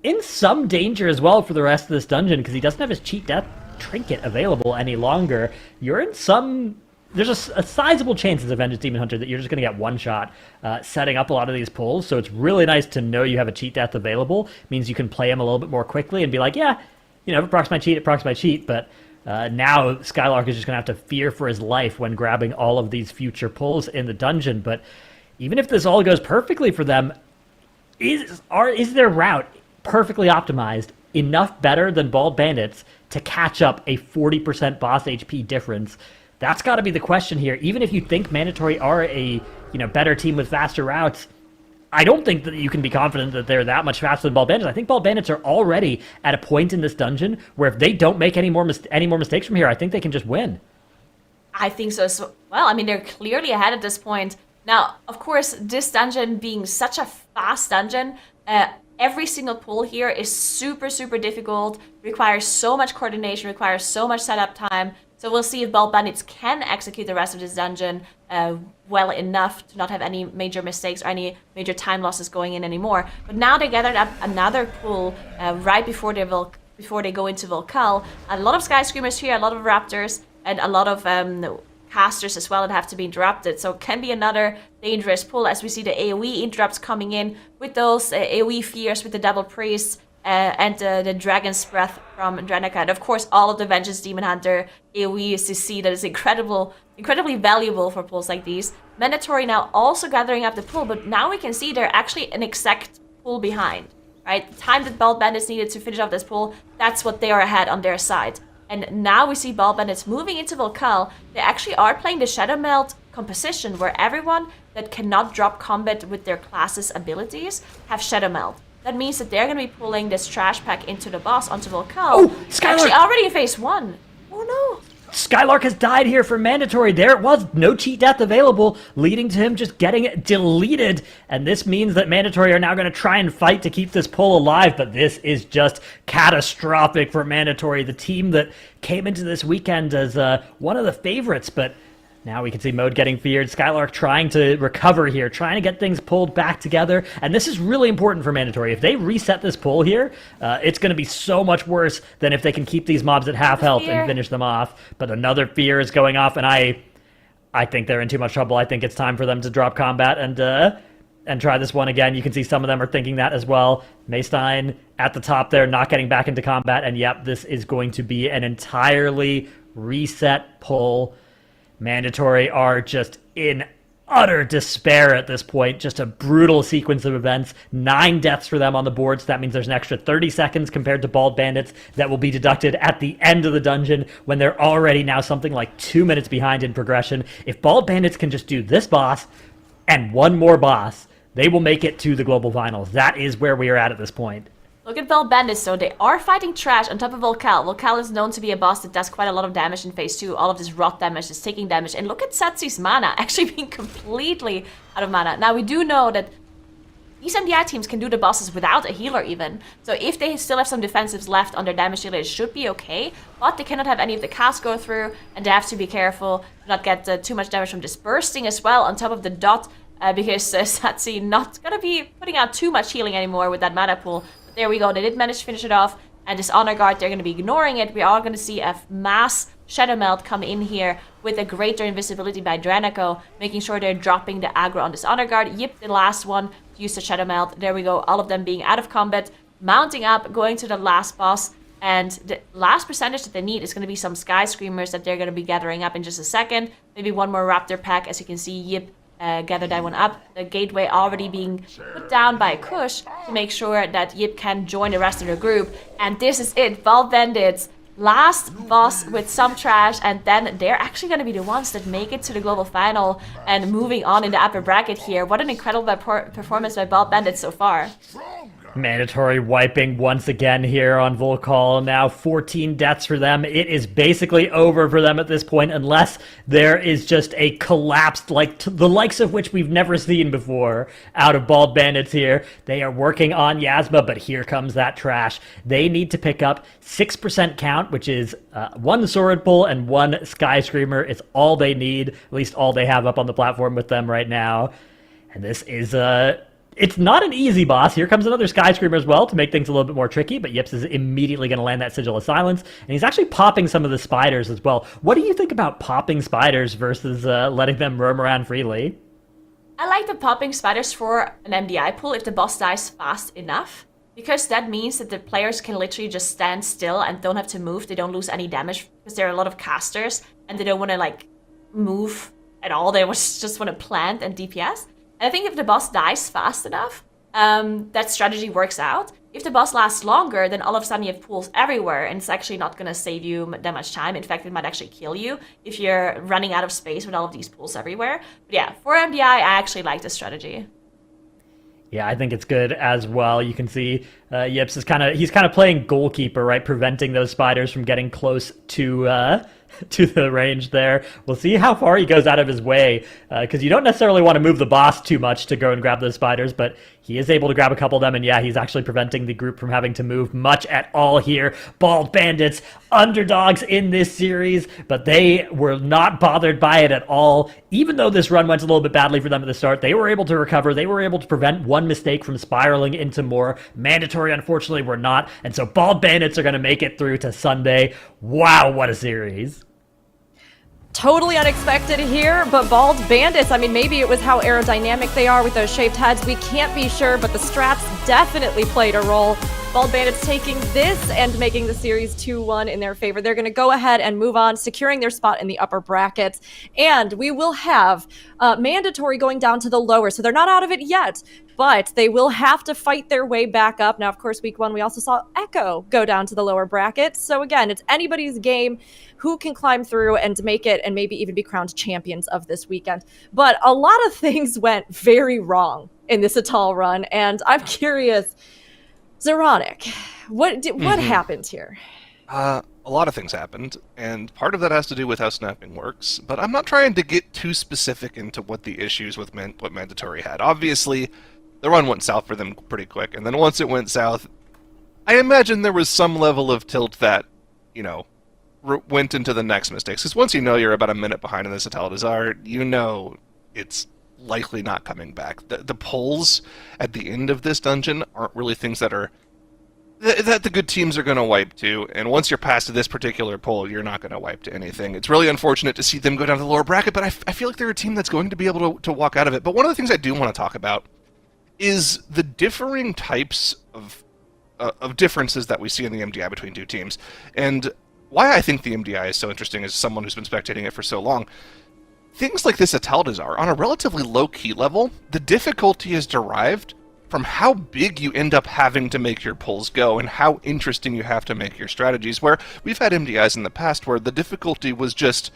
in some danger as well for the rest of this dungeon, because he doesn't have his cheat death trinket available any longer. You're in some... There's a sizable chance as a Vengeance Demon Hunter that you're just going to get one shot setting up a lot of these pulls, so it's really nice to know you have a cheat death available. It means you can play him a little bit more quickly and be like, yeah, you know, if it procs my cheat, it procs my cheat, but now Skylark is just going to have to fear for his life when grabbing all of these future pulls in the dungeon. But even if this all goes perfectly for them, is their route perfectly optimized enough better than Bald Bandits to catch up a 40% boss HP difference? That's got to be the question here. Even if you think Mandatory are a better team with faster routes, I don't think that you can be confident that they're that much faster than Bald Bandits. I think Bald Bandits are already at a point in this dungeon where if they don't make any more mistakes from here, I think they can just win. I think so as well. I mean, they're clearly ahead at this point. Now, of course, this dungeon being such a fast dungeon, every single pull here is super, super difficult, requires so much coordination, requires so much setup time. So we'll see if Bald Bandits can execute the rest of this dungeon well enough to not have any major mistakes or any major time losses going in anymore. But now they gathered up another pull right before they go into Volcal. A lot of Sky Screamers here, a lot of Raptors, and a lot of casters as well that have to be interrupted. So it can be another dangerous pull as we see the AoE interrupts coming in with those AoE fears with the double priests and the Dragon's Breath from Dreniko. And of course, all of the Vengeance Demon Hunter AoE is to see that is incredibly valuable for pulls like these. Mandatory now also gathering up the pull, but now we can see they're actually an exact pull behind. Right? The time that Bald Bandits needed to finish off this pull, that's what they are ahead on their side. And now we see Bald Bandits moving into Volcal. They actually are playing the Shadow Meld composition where everyone that cannot drop combat with their class's abilities have Shadow Meld. That means that they're going to be pulling this trash pack into the boss onto Volcal. Oh, Skylark! Actually already in phase 1. Oh no! Skylark has died here for Mandatory. There it was, no cheat death available, leading to him just getting deleted. And this means that Mandatory are now going to try and fight to keep this pull alive, but this is just catastrophic for Mandatory, the team that came into this weekend as one of the favorites, but now we can see Mode getting feared. Skylark trying to recover here, trying to get things pulled back together. And this is really important for Mandatory. If they reset this pull here, it's going to be so much worse than if they can keep these mobs at half health and finish them off. But another fear is going off, and I think they're in too much trouble. I think it's time for them to drop combat and try this one again. You can see some of them are thinking that as well. Maystein at the top there, not getting back into combat. And yep, this is going to be an entirely reset pull. Mandatory are just in utter despair at this point. Just a brutal sequence of events. 9 deaths for them on the board, so that means there's an extra 30 seconds compared to Bald Bandits that will be deducted at the end of the dungeon when they're already now something like 2 minutes behind in progression. If Bald Bandits can just do this boss and one more boss, they will make it to the Global Finals. That is where we are at this point. Look at Bald Bandits, so they are fighting trash on top of Volcal. Volcal is known to be a boss that does quite a lot of damage in phase 2. All of this rot damage, this taking damage. And look at Satsi's mana, actually being completely out of mana. Now, we do know that these MDI teams can do the bosses without a healer even. So if they still have some defensives left on their damage dealer, it should be okay. But they cannot have any of the casts go through, and they have to be careful to not get too much damage from disbursing as well on top of the dot. Because Satsi not going to be putting out too much healing anymore with that mana pool. There we go, they did manage to finish it off, and this Honor Guard, they're going to be ignoring it. We are going to see a mass Shadow Melt come in here with a greater invisibility by Dranico, making sure they're dropping the aggro on this Honor Guard. Yip, the last one, to use the Shadow Melt. There we go, all of them being out of combat, mounting up, going to the last boss. And the last percentage that they need is going to be some Sky Screamers that they're going to be gathering up in just a second. Maybe one more Raptor pack, as you can see, Yip gather that one up. The gateway already being put down by Kush to make sure that Yip can join the rest of the group. And this is it, Bald Bandits. Last boss with some trash, and then they're actually going to be the ones that make it to the global final and moving on in the upper bracket here. What an incredible performance by Bald Bandits so far. Mandatory wiping once again here on Volcall. Now 14 deaths for them. It is basically over for them at this point, unless there is just a collapse like the likes of which we've never seen before out of Bald Bandits here. They are working on Yasma, but here comes that trash. They need to pick up 6% count, which is one Sword Pull and one Sky Screamer. It's all they need, at least all they have up on the platform with them right now. And this is it's not an easy boss. Here comes another Sky Screamer as well to make things a little bit more tricky, but Yips is immediately going to land that Sigil of Silence, and he's actually popping some of the spiders as well. What do you think about popping spiders versus letting them roam around freely? I like the popping spiders for an MDI pool if the boss dies fast enough, because that means that the players can literally just stand still and don't have to move. They don't lose any damage because there are a lot of casters and they don't want to like move at all. They just want to plant and DPS. And I think if the boss dies fast enough, that strategy works out. If the boss lasts longer, then all of a sudden you have pools everywhere, and it's actually not going to save you that much time. In fact, it might actually kill you if you're running out of space with all of these pools everywhere. But yeah, for MDI, I actually like this strategy. Yeah, I think it's good as well. You can see Yips is he's kind of playing goalkeeper, right? Preventing those spiders from getting close to the range there. We'll see how far he goes out of his way, because you don't necessarily want to move the boss too much to go and grab those spiders, but he is able to grab a couple of them, and yeah, he's actually preventing the group from having to move much at all here. Bald Bandits, underdogs in this series, but they were not bothered by it at all. Even though this run went a little bit badly for them at the start, they were able to recover. They were able to prevent one mistake from spiraling into more. Mandatory, unfortunately, were not, and so Bald Bandits are going to make it through to Sunday. Wow, what a series. Totally unexpected here, but Bald Bandits, I mean, maybe it was how aerodynamic they are with those shaved heads. We can't be sure, but the strats definitely played a role. Bald Bandits taking this and making the series 2-1 in their favor. They're going to go ahead and move on, securing their spot in the upper brackets. And we will have Mandatory going down to the lower, so they're not out of it yet, but they will have to fight their way back up. Now, of course, week 1, we also saw Echo go down to the lower brackets. So again, it's anybody's game who can climb through and make it and maybe even be crowned champions of this weekend. But a lot of things went very wrong in this Atal run, and I'm curious, Zeronic, what happened here? A lot of things happened, and part of that has to do with how snapping works, but I'm not trying to get too specific into what the issues with what Mandatory had. Obviously, the run went south for them pretty quick, and then once it went south, I imagine there was some level of tilt that, you know, went into the next mistakes. Because once you know you're about a minute behind in this Atal Desire, you know it's likely not coming back. The pulls at the end of this dungeon aren't really things that are that the good teams are going to wipe to, and once you're past this particular pull, you're not going to wipe to anything. It's really unfortunate to see them go down to the lower bracket, but I feel like they're a team that's going to be able to walk out of it. But one of the things I do want to talk about is the differing types of differences that we see in the MDI between two teams, and why I think the MDI is so interesting as someone who's been spectating it for so long. Things like this Ataldazar, on a relatively low-key level, the difficulty is derived from how big you end up having to make your pulls go and how interesting you have to make your strategies, where we've had MDIs in the past where the difficulty was just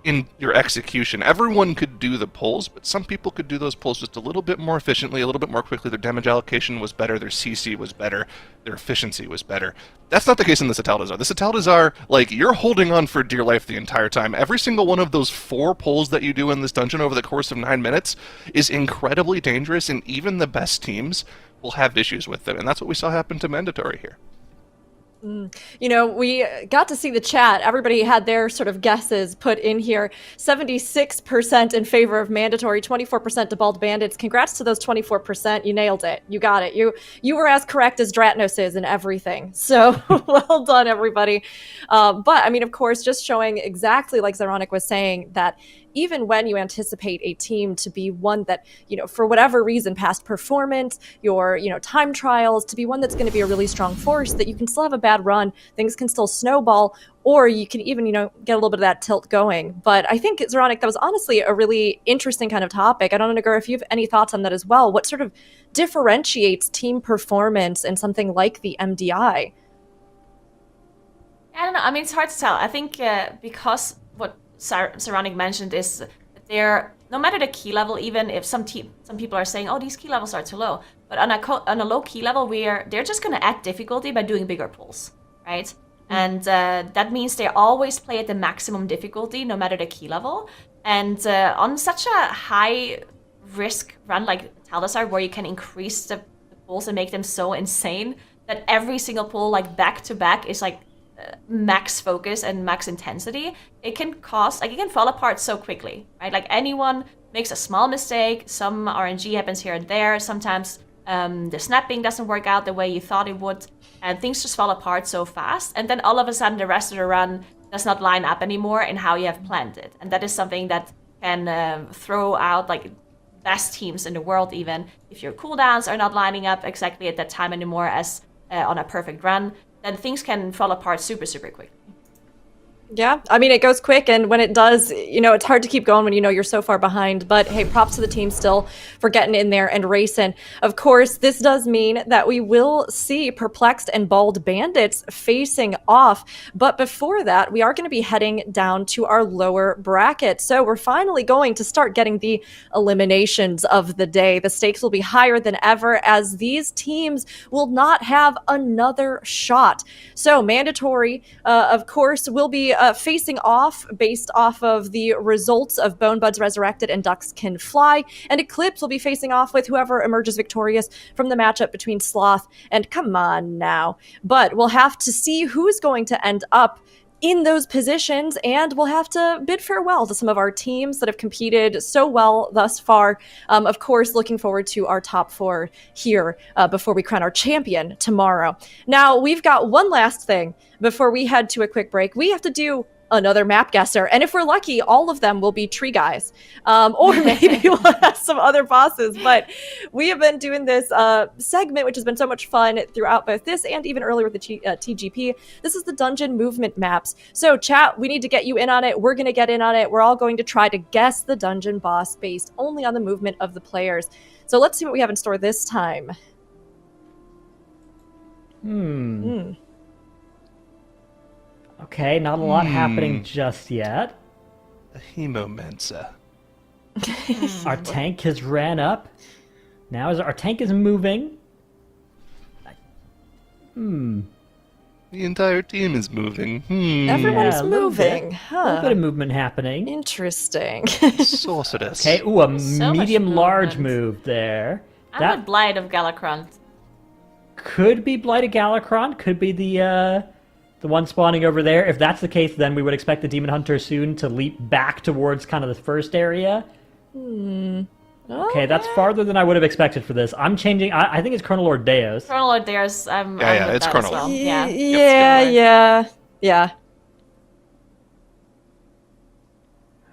in your execution. Everyone could do the pulls, but some people could do those pulls just a little bit more efficiently, a little bit more quickly. Their damage allocation was better, their CC was better, their efficiency was better. That's not the case in this Ataldazar. This Ataldazar, like, you're holding on for dear life the entire time. Every single one of those 4 pulls that you do in this dungeon over the course of 9 minutes is incredibly dangerous, and even the best teams will have issues with it, and that's what we saw happen to Mandatory here. You know, we got to see the chat. Everybody had their sort of guesses put in here. 76% in favor of mandatory, 24% to bald bandits. Congrats to those 24%. You nailed it. You got it. You were as correct as Dratnos is in everything. So well done, everybody. But I mean, of course, just showing exactly like Zeronic was saying that even when you anticipate a team to be one that, you know, for whatever reason, past performance, your, you know, time trials, to be one that's going to be a really strong force, that you can still have a bad run, things can still snowball, or you can even, you know, get a little bit of that tilt going. But I think, Zeronic, that was honestly a really interesting kind of topic. I don't know, Nagur, if you have any thoughts on that as well. What sort of differentiates team performance in something like the MDI? I don't know. I mean, it's hard to tell. I think because what Zeronic mentioned is that they're, no matter the key level, even if some people are saying, oh, these key levels are too low, but on a low key level, they're just going to add difficulty by doing bigger pulls, right? And that means they always play at the maximum difficulty, no matter the key level. And on such a high risk run like Taldasar, where you can increase the pulls and make them so insane that every single pull, like back to back, is like max focus and max intensity, it can fall apart so quickly, right? Like anyone makes a small mistake, some RNG happens here and there, sometimes the snapping doesn't work out the way you thought it would, and things just fall apart so fast, and then all of a sudden the rest of the run does not line up anymore in how you have planned it. And that is something that can throw out like best teams in the world, even if your cooldowns are not lining up exactly at that time anymore as on a perfect run, then things can fall apart super, super quickly. Yeah, I mean, it goes quick, and when it does, you know, it's hard to keep going when you know you're so far behind. But hey, props to the team still for getting in there and racing. Of course, this does mean that we will see Perplexed and Bald Bandits facing off. But before that, we are going to be heading down to our lower bracket. So we're finally going to start getting the eliminations of the day. The stakes will be higher than ever, as these teams will not have another shot. So mandatory, of course, will be facing off based off of the results of Bone Buds Resurrected and Ducks Can Fly, and Eclipse will be facing off with whoever emerges victorious from the matchup between Sloth and, come on now, but we'll have to see who's going to end up in those positions, and we'll have to bid farewell to some of our teams that have competed so well thus far. Of course, looking forward to our top four here before we crown our champion tomorrow. Now, we've got one last thing before we head to a quick break. We have to do another map guesser, and if we're lucky, all of them will be tree guys, or maybe we'll have some other bosses. But we have been doing this segment, which has been so much fun throughout both this and even earlier with the TGP. This is the dungeon movement maps. So chat, we need to get you in on it. We're going to get in on it. We're all going to try to guess the dungeon boss based only on the movement of the players. So let's see what we have in store this time. Okay, not a lot happening just yet. A hemomensa. Our tank has ran up. Now our tank is moving. The entire team is moving. Everyone's Yeah, a little moving. bit. A little bit of movement happening. Interesting. Sorceress. Okay, ooh, a So much medium-large movement. move there. I'm a Blight of Galakron. Could be Blight of Galakron, could be the one spawning over there. If that's the case, then we would expect the Demon Hunter soon to leap back towards kind of the first area. Okay, that's farther than I would have expected for this. I'm changing. I think it's Colonel Lord Deos. Colonel Lord Dares, I'm with it's that Colonel. as well. Yeah, Yeah. yeah.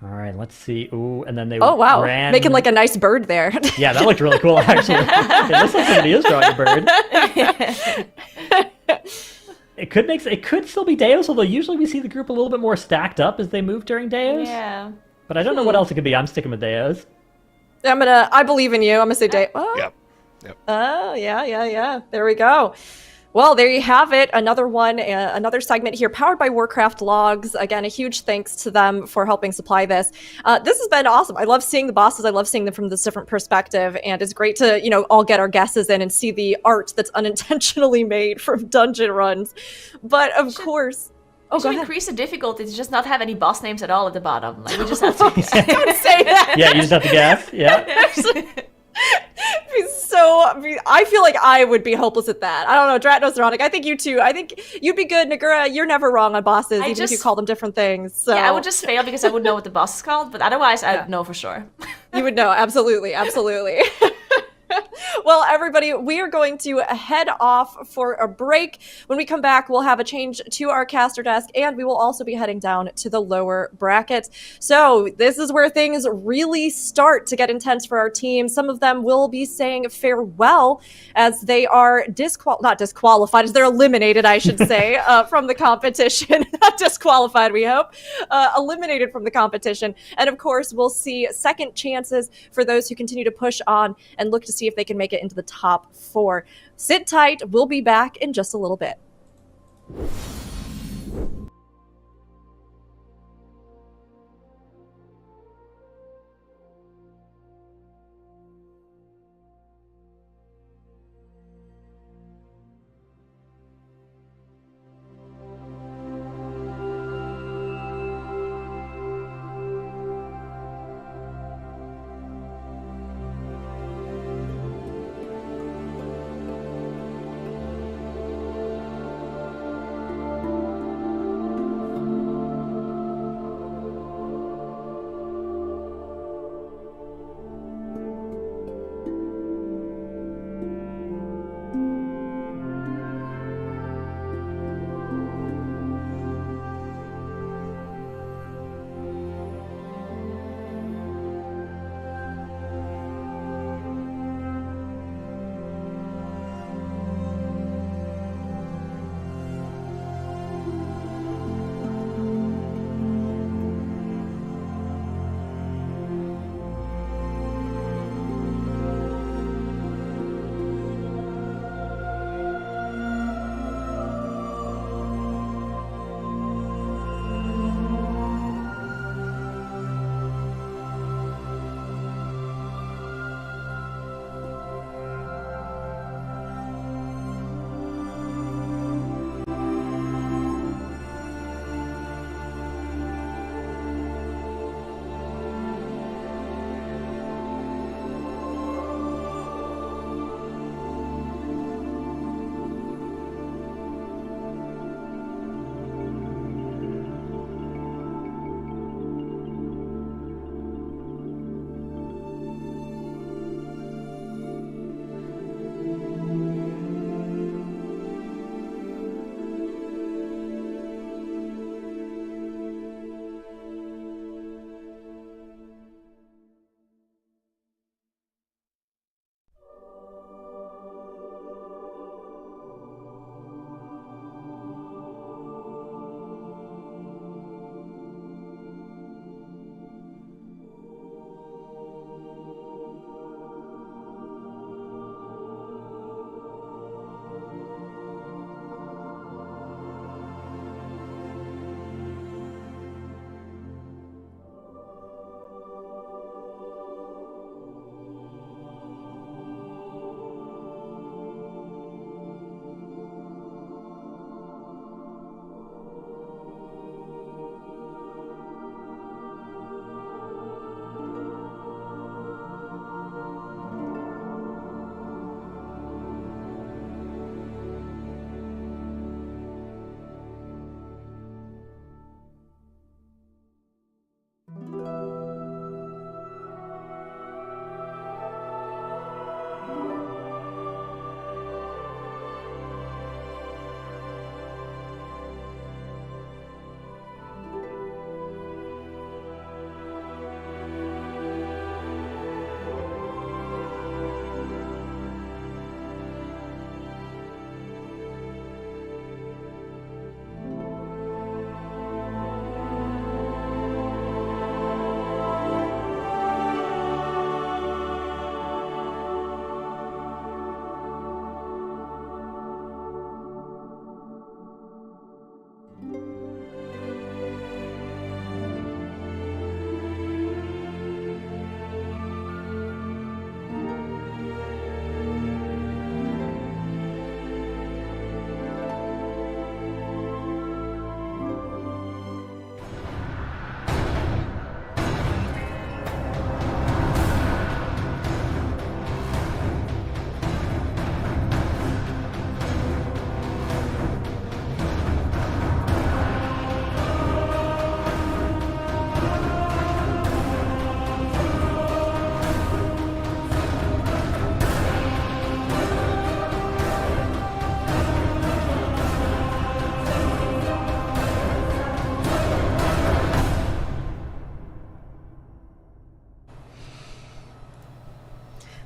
All right, let's see. Ooh, and then they Oh, wow. ran... Making like a nice bird there. Yeah, that looked really cool, actually. It looks like somebody is drawing a bird. It could still be Deos, although usually we see the group a little bit more stacked up as they move during Deos. Yeah. But I don't know what else it could be. I'm sticking with Deos. I believe in you. I'm gonna say Day. Oh. Yep. Oh, yeah. There we go. Well, there you have it. Another one, another segment here powered by Warcraft logs. Again, a huge thanks to them for helping supply this. This has been awesome. I love seeing the bosses. I love seeing them from this different perspective. And it's great to, all get our guesses in and see the art that's unintentionally made from dungeon runs. But of course... Oh, go ahead. Increase the difficulty to just not have any boss names at all at the bottom. Like, we just have to... Don't say that. Yeah, you just have to guess. Yeah. It'd be So I feel like I would be hopeless at that. I don't know, Dratnos, Ronic, I think you too. I think you'd be good. Nagura, you're never wrong on bosses, even if you call them different things. So. Yeah, I would just fail because I would know what the boss is called, but otherwise I'd know for sure. You would know, absolutely, absolutely. Well, everybody, we are going to head off for a break. When we come back, we'll have a change to our caster desk, and we will also be heading down to the lower brackets. So this is where things really start to get intense for our team. Some of them will be saying farewell as they are not disqualified, as they're eliminated, I should say, from the competition. Not disqualified, we hope. Eliminated from the competition. And of course, we'll see second chances for those who continue to push on and look to see if they can make it into the top 4. Sit tight. We'll be back in just a little bit.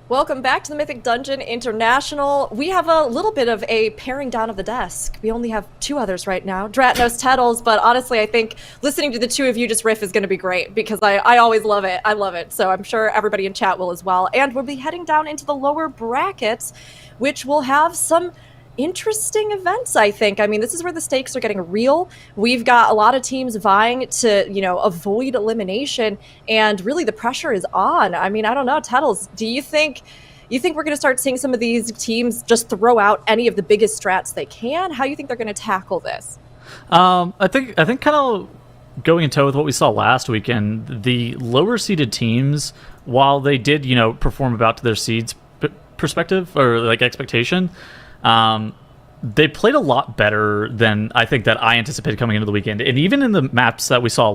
Welcome back to the Mythic Dungeon International. We have a little bit of a paring down of the desk. We only have two others right now, Dratnos, Tettles, but honestly, I think listening to the two of you just riff is going to be great because I always love it. I love it. So I'm sure everybody in chat will as well. And we'll be heading down into the lower brackets, which will have some interesting events, I think. I mean, this is where the stakes are getting real. We've got a lot of teams vying to, avoid elimination, and really the pressure is on. I mean, I don't know, Tettles, do you think we're going to start seeing some of these teams just throw out any of the biggest strats they can? How do you think they're going to tackle this? I think kind of going in tow with what we saw last weekend, the lower seeded teams, while they did, perform about to their seeds perspective or like expectation, they played a lot better than I think that I anticipated coming into the weekend. And even in the maps that we saw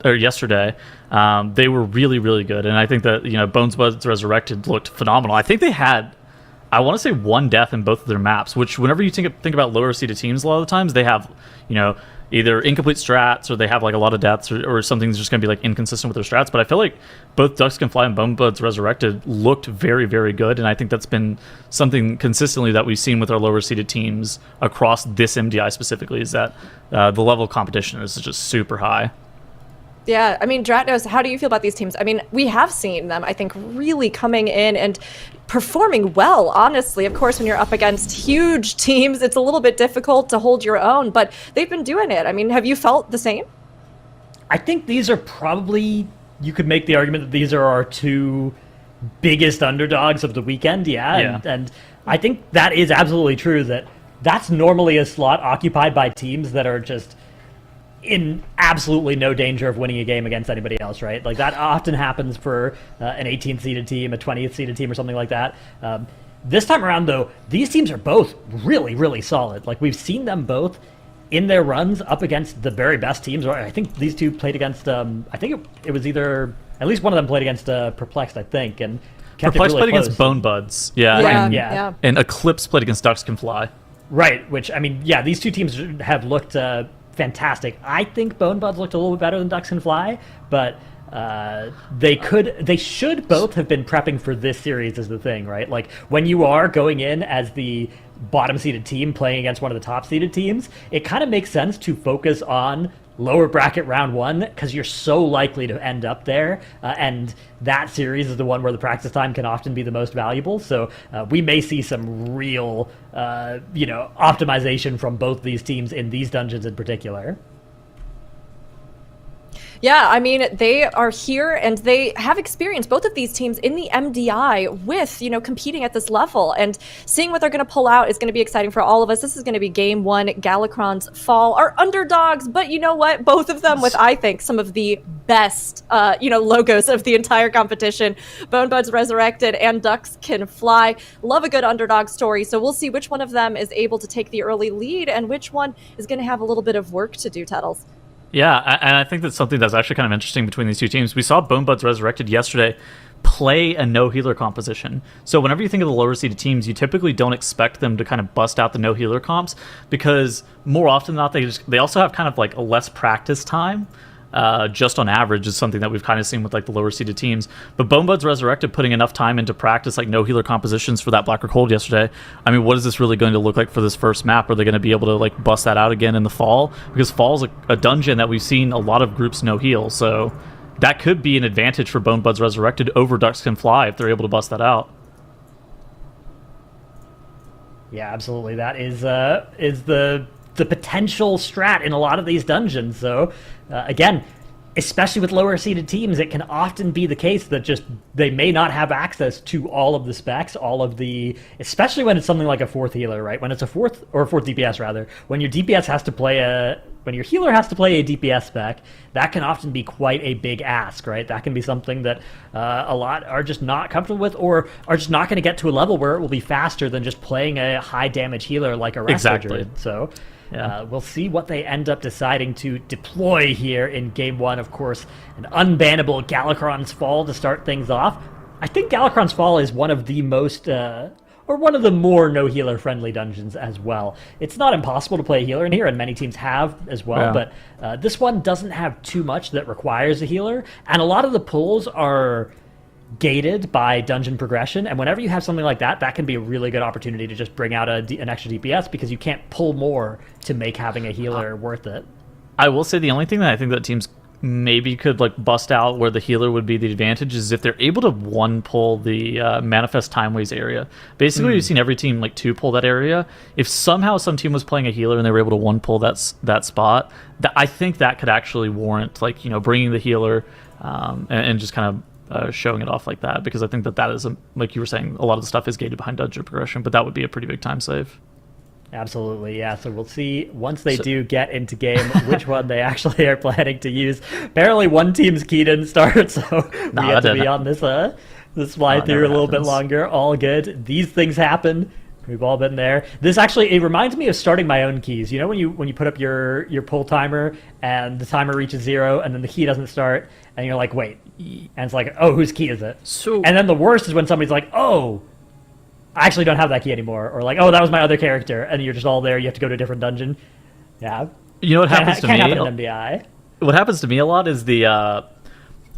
yesterday, they were really, really good. And I think that, Bones Buds Resurrected looked phenomenal. I think they had, I want to say, one death in both of their maps, which whenever you think about lower seeded teams, a lot of the times they have, either incomplete strats or they have like a lot of deaths or something's just going to be like inconsistent with their strats. But I feel like both Ducks Can Fly and Bone Buds Resurrected looked very, very good. And I think that's been something consistently that we've seen with our lower seeded teams across this MDI specifically, is that the level of competition is just super high. Yeah, I mean, Dratnos, how do you feel about these teams? I mean, we have seen them, I think, really coming in and performing well, honestly. Of course, when you're up against huge teams, it's a little bit difficult to hold your own, but they've been doing it. I mean, have you felt the same? I think these are probably, you could make the argument that these are our two biggest underdogs of the weekend, yeah. And I think that is absolutely true, that's normally a slot occupied by teams that are just in absolutely no danger of winning a game against anybody else, right? Like that often happens for an 18th seeded team, a 20th seeded team, or something like that. This time around, though, these teams are both really, really solid. Like we've seen them both in their runs up against the very best teams. I think these two played against, I think it was either, at least one of them played against Perplexed, I think, and kept Perplexed it really played close. against Bone Buds, yeah. Right, yeah. And Eclipse played against Ducks Can Fly. Right, which, I mean, yeah, these two teams have looked fantastic. I think Bone Buds looked a little bit better than Ducks Can Fly, but they should both have been prepping for this series is the thing, right? Like when you are going in as the bottom seeded team playing against one of the top seeded teams, it kind of makes sense to focus on lower bracket round one because you're so likely to end up there, and that series is the one where the practice time can often be the most valuable. So we may see some real optimization from both these teams in these dungeons in particular. Yeah, I mean, they are here and they have experience, both of these teams, in the MDI with, competing at this level. And seeing what they're going to pull out is going to be exciting for all of us. This is going to be game one. Galakron's Fall are underdogs, but you know what? Both of them with, I think, some of the best, logos of the entire competition. Bone Buds Resurrected and Ducks Can Fly. Love a good underdog story. So we'll see which one of them is able to take the early lead and which one is going to have a little bit of work to do, Tettles. Yeah, and I think that's something that's actually kind of interesting between these two teams. We saw Bone Buds Resurrected yesterday play a no-healer composition. So whenever you think of the lower seeded teams, you typically don't expect them to kind of bust out the no-healer comps because more often than not, they also have kind of like a less practice time. Just on average is something that we've kind of seen with like the lower seeded teams. But Bone Buds Resurrected putting enough time into practice, like no healer compositions for that Blacker Cold yesterday. I mean, what is this really going to look like for this first map? Are they going to be able to like bust that out again in the fall? Because fall's a dungeon that we've seen a lot of groups no heal, so that could be an advantage for Bone Buds Resurrected over Ducks Can Fly if they're able to bust that out. Yeah, absolutely. That is the potential strat in a lot of these dungeons. So again, especially with lower seeded teams, it can often be the case that just they may not have access to all of the specs, especially when it's something like a fourth healer, right? When it's a fourth DPS rather, when your healer has to play a DPS spec, that can often be quite a big ask, right? That can be something that a lot are just not comfortable with, or are just not going to get to a level where it will be faster than just playing a high damage healer like a Wrestler Druid. So yeah. We'll see what they end up deciding to deploy here in game one. Of course, an unbannable Galakron's Fall to start things off. I think Galakron's Fall is one of the most, or one of the more no-healer friendly dungeons as well. It's not impossible to play a healer in here, and many teams have as well, but this one doesn't have too much that requires a healer, and a lot of the pulls are gated by dungeon progression, and whenever you have something like that, that can be a really good opportunity to just bring out an extra DPS because you can't pull more to make having a healer worth it. I will say the only thing that I think that teams maybe could like bust out where the healer would be the advantage is if they're able to one pull the manifest time ways area. Basically, we've seen every team like two pull that area. If somehow some team was playing a healer and they were able to one pull that spot, I think that could actually warrant like bringing the healer and just kind of showing it off like that, because I think that is like you were saying, a lot of the stuff is gated behind dungeon progression, but that would be a pretty big time save. Absolutely, yeah. So we'll see once they do get into game which one they actually are planning to use. Apparently, one team's key didn't start, so we have to be on this fly through a little bit longer. All good. These things happen. We've all been there. This actually, it reminds me of starting my own keys. You know when you put up your pull timer and the timer reaches 0 and then the key doesn't start and you're like, wait, and it's like, oh, whose key is it? And then the worst is when somebody's like, oh, I actually don't have that key anymore, or like, oh, that was my other character, and you're just all there. You have to go to a different dungeon. Yeah, you know what happens to me? Can't happen in MDI. What happens to me a lot is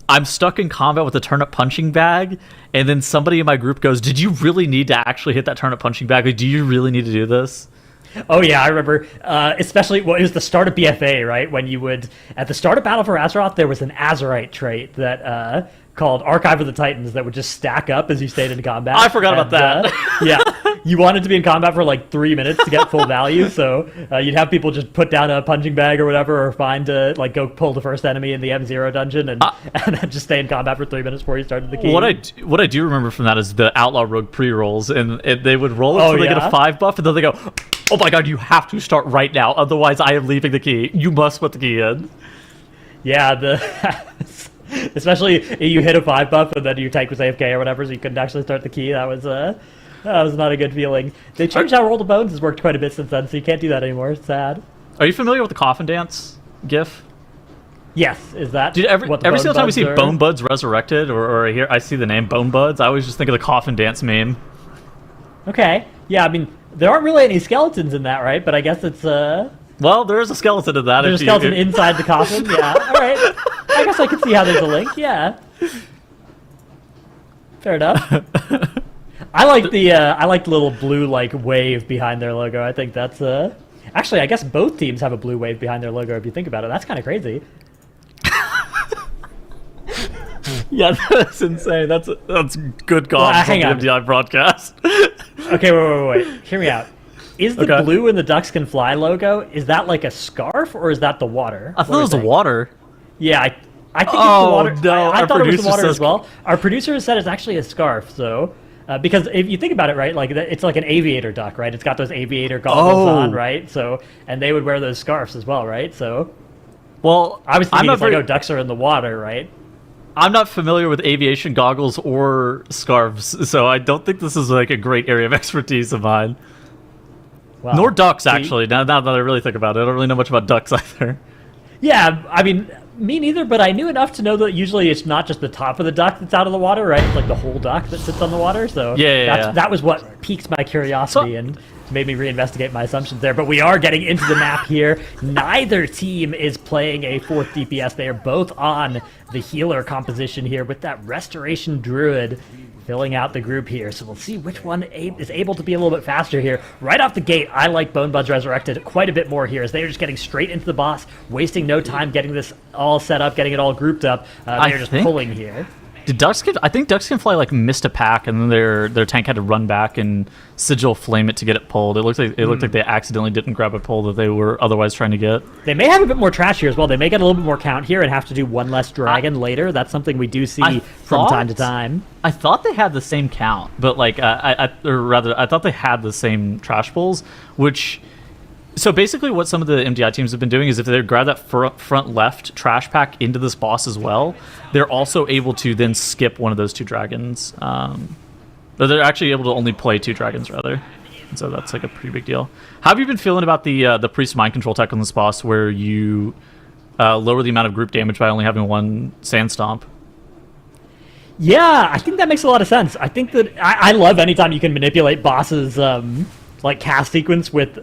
I'm stuck in combat with a turnip punching bag, and then somebody in my group goes, "Did you really need to actually hit that turnip punching bag? Like, do you really need to do this?" Oh yeah, I remember. Especially, it was the start of BFA, right? When you would at the start of Battle for Azeroth, there was an Azerite trait that called Archive of the Titans that would just stack up as you stayed in combat. I forgot about that. Yeah, you wanted to be in combat for like 3 minutes to get full value, so you'd have people just put down a punching bag or whatever, or find like go pull the first enemy in the M0 dungeon and then just stay in combat for 3 minutes before you started the key. What I do remember from that is the Outlaw Rogue pre-rolls, and they would roll until they get a 5 buff, and then they go, "Oh my god, you have to start right now, otherwise I am leaving the key. You must put the key in." Yeah, especially if you hit a 5 buff and then your tank was AFK or whatever, so you couldn't actually start the key. That was not a good feeling. They changed how Roll the Bones has worked quite a bit since then, so you can't do that anymore. It's sad. Are you familiar with the coffin dance gif? Yes, is that Dude, every single time we see Bone Buds resurrected, or here I see the name Bone Buds, I always just think of the coffin dance meme. Okay, yeah, I mean, there aren't really any skeletons in that, right? But I guess it's well, there is a skeleton in that. There's a skeleton inside the coffin. Yeah, all right. I guess I can see how there's a link. Yeah, fair enough. I like the little blue like wave behind their logo. I think that's actually, I guess both teams have a blue wave behind their logo. If you think about it, that's kind of crazy. Yeah, that's insane. That's good comms on the MDI broadcast. Okay, wait. Hear me out. Is the blue in the Ducks Can Fly logo, is that like a scarf, or is that the water? I thought it was the water. Yeah, I think it's the water. No, I thought it was the water as well. Our producer said it's actually a scarf, so... because if you think about it, right, like it's like an aviator duck, right? It's got those aviator goggles on, right? So, and they would wear those scarves as well, right? So... Well, I was thinking like, ducks are in the water, right? I'm not familiar with aviation goggles or scarves, so I don't think this is like a great area of expertise of mine. Wow. Nor ducks, actually. Now that I really think about it, I don't really know much about ducks either. Yeah, I mean, me neither, but I knew enough to know that usually it's not just the top of the duck that's out of the water, right? It's like the whole duck that sits on the water, so that was what piqued my curiosity and made me reinvestigate my assumptions there. But we are getting into the map here. Neither team is playing a 4th DPS. They are both on the healer composition here with that Restoration Druid filling out the group here. So we'll see which one is able to be a little bit faster here. Right off the gate, I like Bone Buds Resurrected quite a bit more here, as they are just getting straight into the boss, wasting no time getting this all set up, getting it all grouped up. They're just pulling here. I think Ducks Can Fly like missed a pack, and then their tank had to run back and sigil flame it to get it pulled. It looked like they accidentally didn't grab a pull that they were otherwise trying to get. They may have a bit more trash here as well. They may get a little bit more count here and have to do one less dragon later. That's something we do see from time to time. I thought they had the same count, but like I thought they had the same trash pulls, which. So basically what some of the MDI teams have been doing is if they grab that front left trash pack into this boss as well, they're also able to then skip one of those 2 dragons. Or they're actually able to only play 2 dragons, rather. And so that's like a pretty big deal. How have you been feeling about the Priest Mind Control tech on this boss, where you lower the amount of group damage by only having 1 Sand Stomp? Yeah, I think that makes a lot of sense. I think that I love anytime you can manipulate bosses... like cast sequence with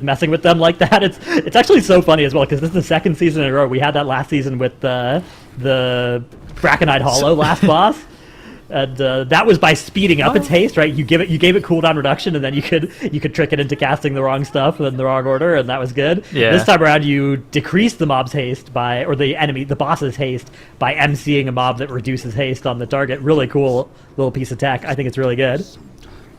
messing with them like that. It's actually so funny as well, because this is the 2nd season in a row. We had that last season with the Braconite Hollow last boss. And that was by speeding up its haste, right? You gave it cooldown reduction, and then you could trick it into casting the wrong stuff in the wrong order, and that was good. Yeah. This time around, you decrease the mob's haste the boss's haste by emceeing a mob that reduces haste on the target. Really cool little piece of tech. I think it's really good.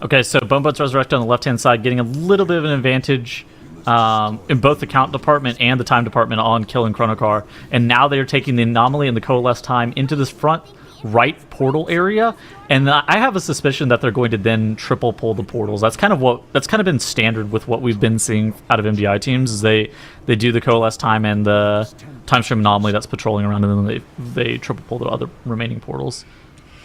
Okay, so Bonebuds Resurrected on the left-hand side, getting a little bit of an advantage in both the count department and the time department on killing Chronocar, and now they're taking the anomaly and the coalesce time into this front right portal area, and I have a suspicion that they're going to then triple pull the portals. That's kind of been standard with what we've been seeing out of MDI teams. Is they do the coalesce time and the time stream anomaly that's patrolling around, and then they triple pull the other remaining portals.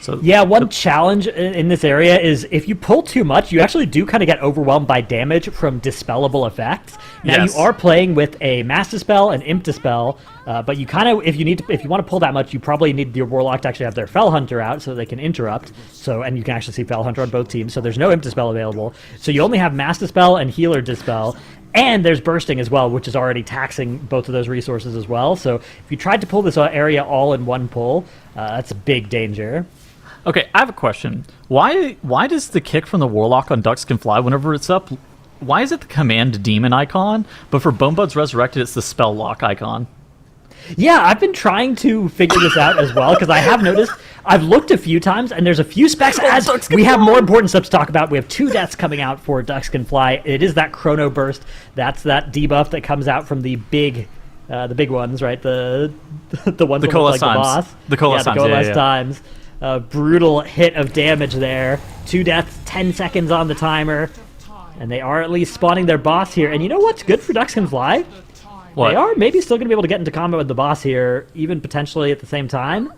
So yeah, one challenge in this area is if you pull too much, you actually do kind of get overwhelmed by damage from dispellable effects. Now Yes. you are playing with a Mass Dispel and Imp Dispel, but you kind of if you want to pull that much, you probably need your Warlock to actually have their Fell Hunter out so they can interrupt. And you can actually see Fell Hunter on both teams. So there's no Imp Dispel available. So you only have Mass Dispel and Healer Dispel. And there's bursting as well, which is already taxing both of those resources as well. So if you tried to pull this area all in one pull, that's a big danger. Okay, I have a question. Why does the kick from the Warlock on Ducks Can Fly whenever it's up, why is it the Command Demon icon, but for Bonebuds Resurrected it's the Spell Lock icon? Yeah, I've been trying to figure this out as well, because I have noticed, I've looked a few times, and there's a few specs as we have more important stuff to talk about. We have 2 deaths coming out for Ducks Can Fly. It is that Chrono Burst. That's that debuff that comes out from the big ones, right? The ones that look like the boss. The Coalesce times. The Coalesce times. Brutal hit of damage there. 2 deaths, 10 seconds on the timer. And they are at least spawning their boss here. And you know what's good for Ducks Can Fly? What? They are maybe still going to be able to get into combat with the boss here, even potentially at the same time.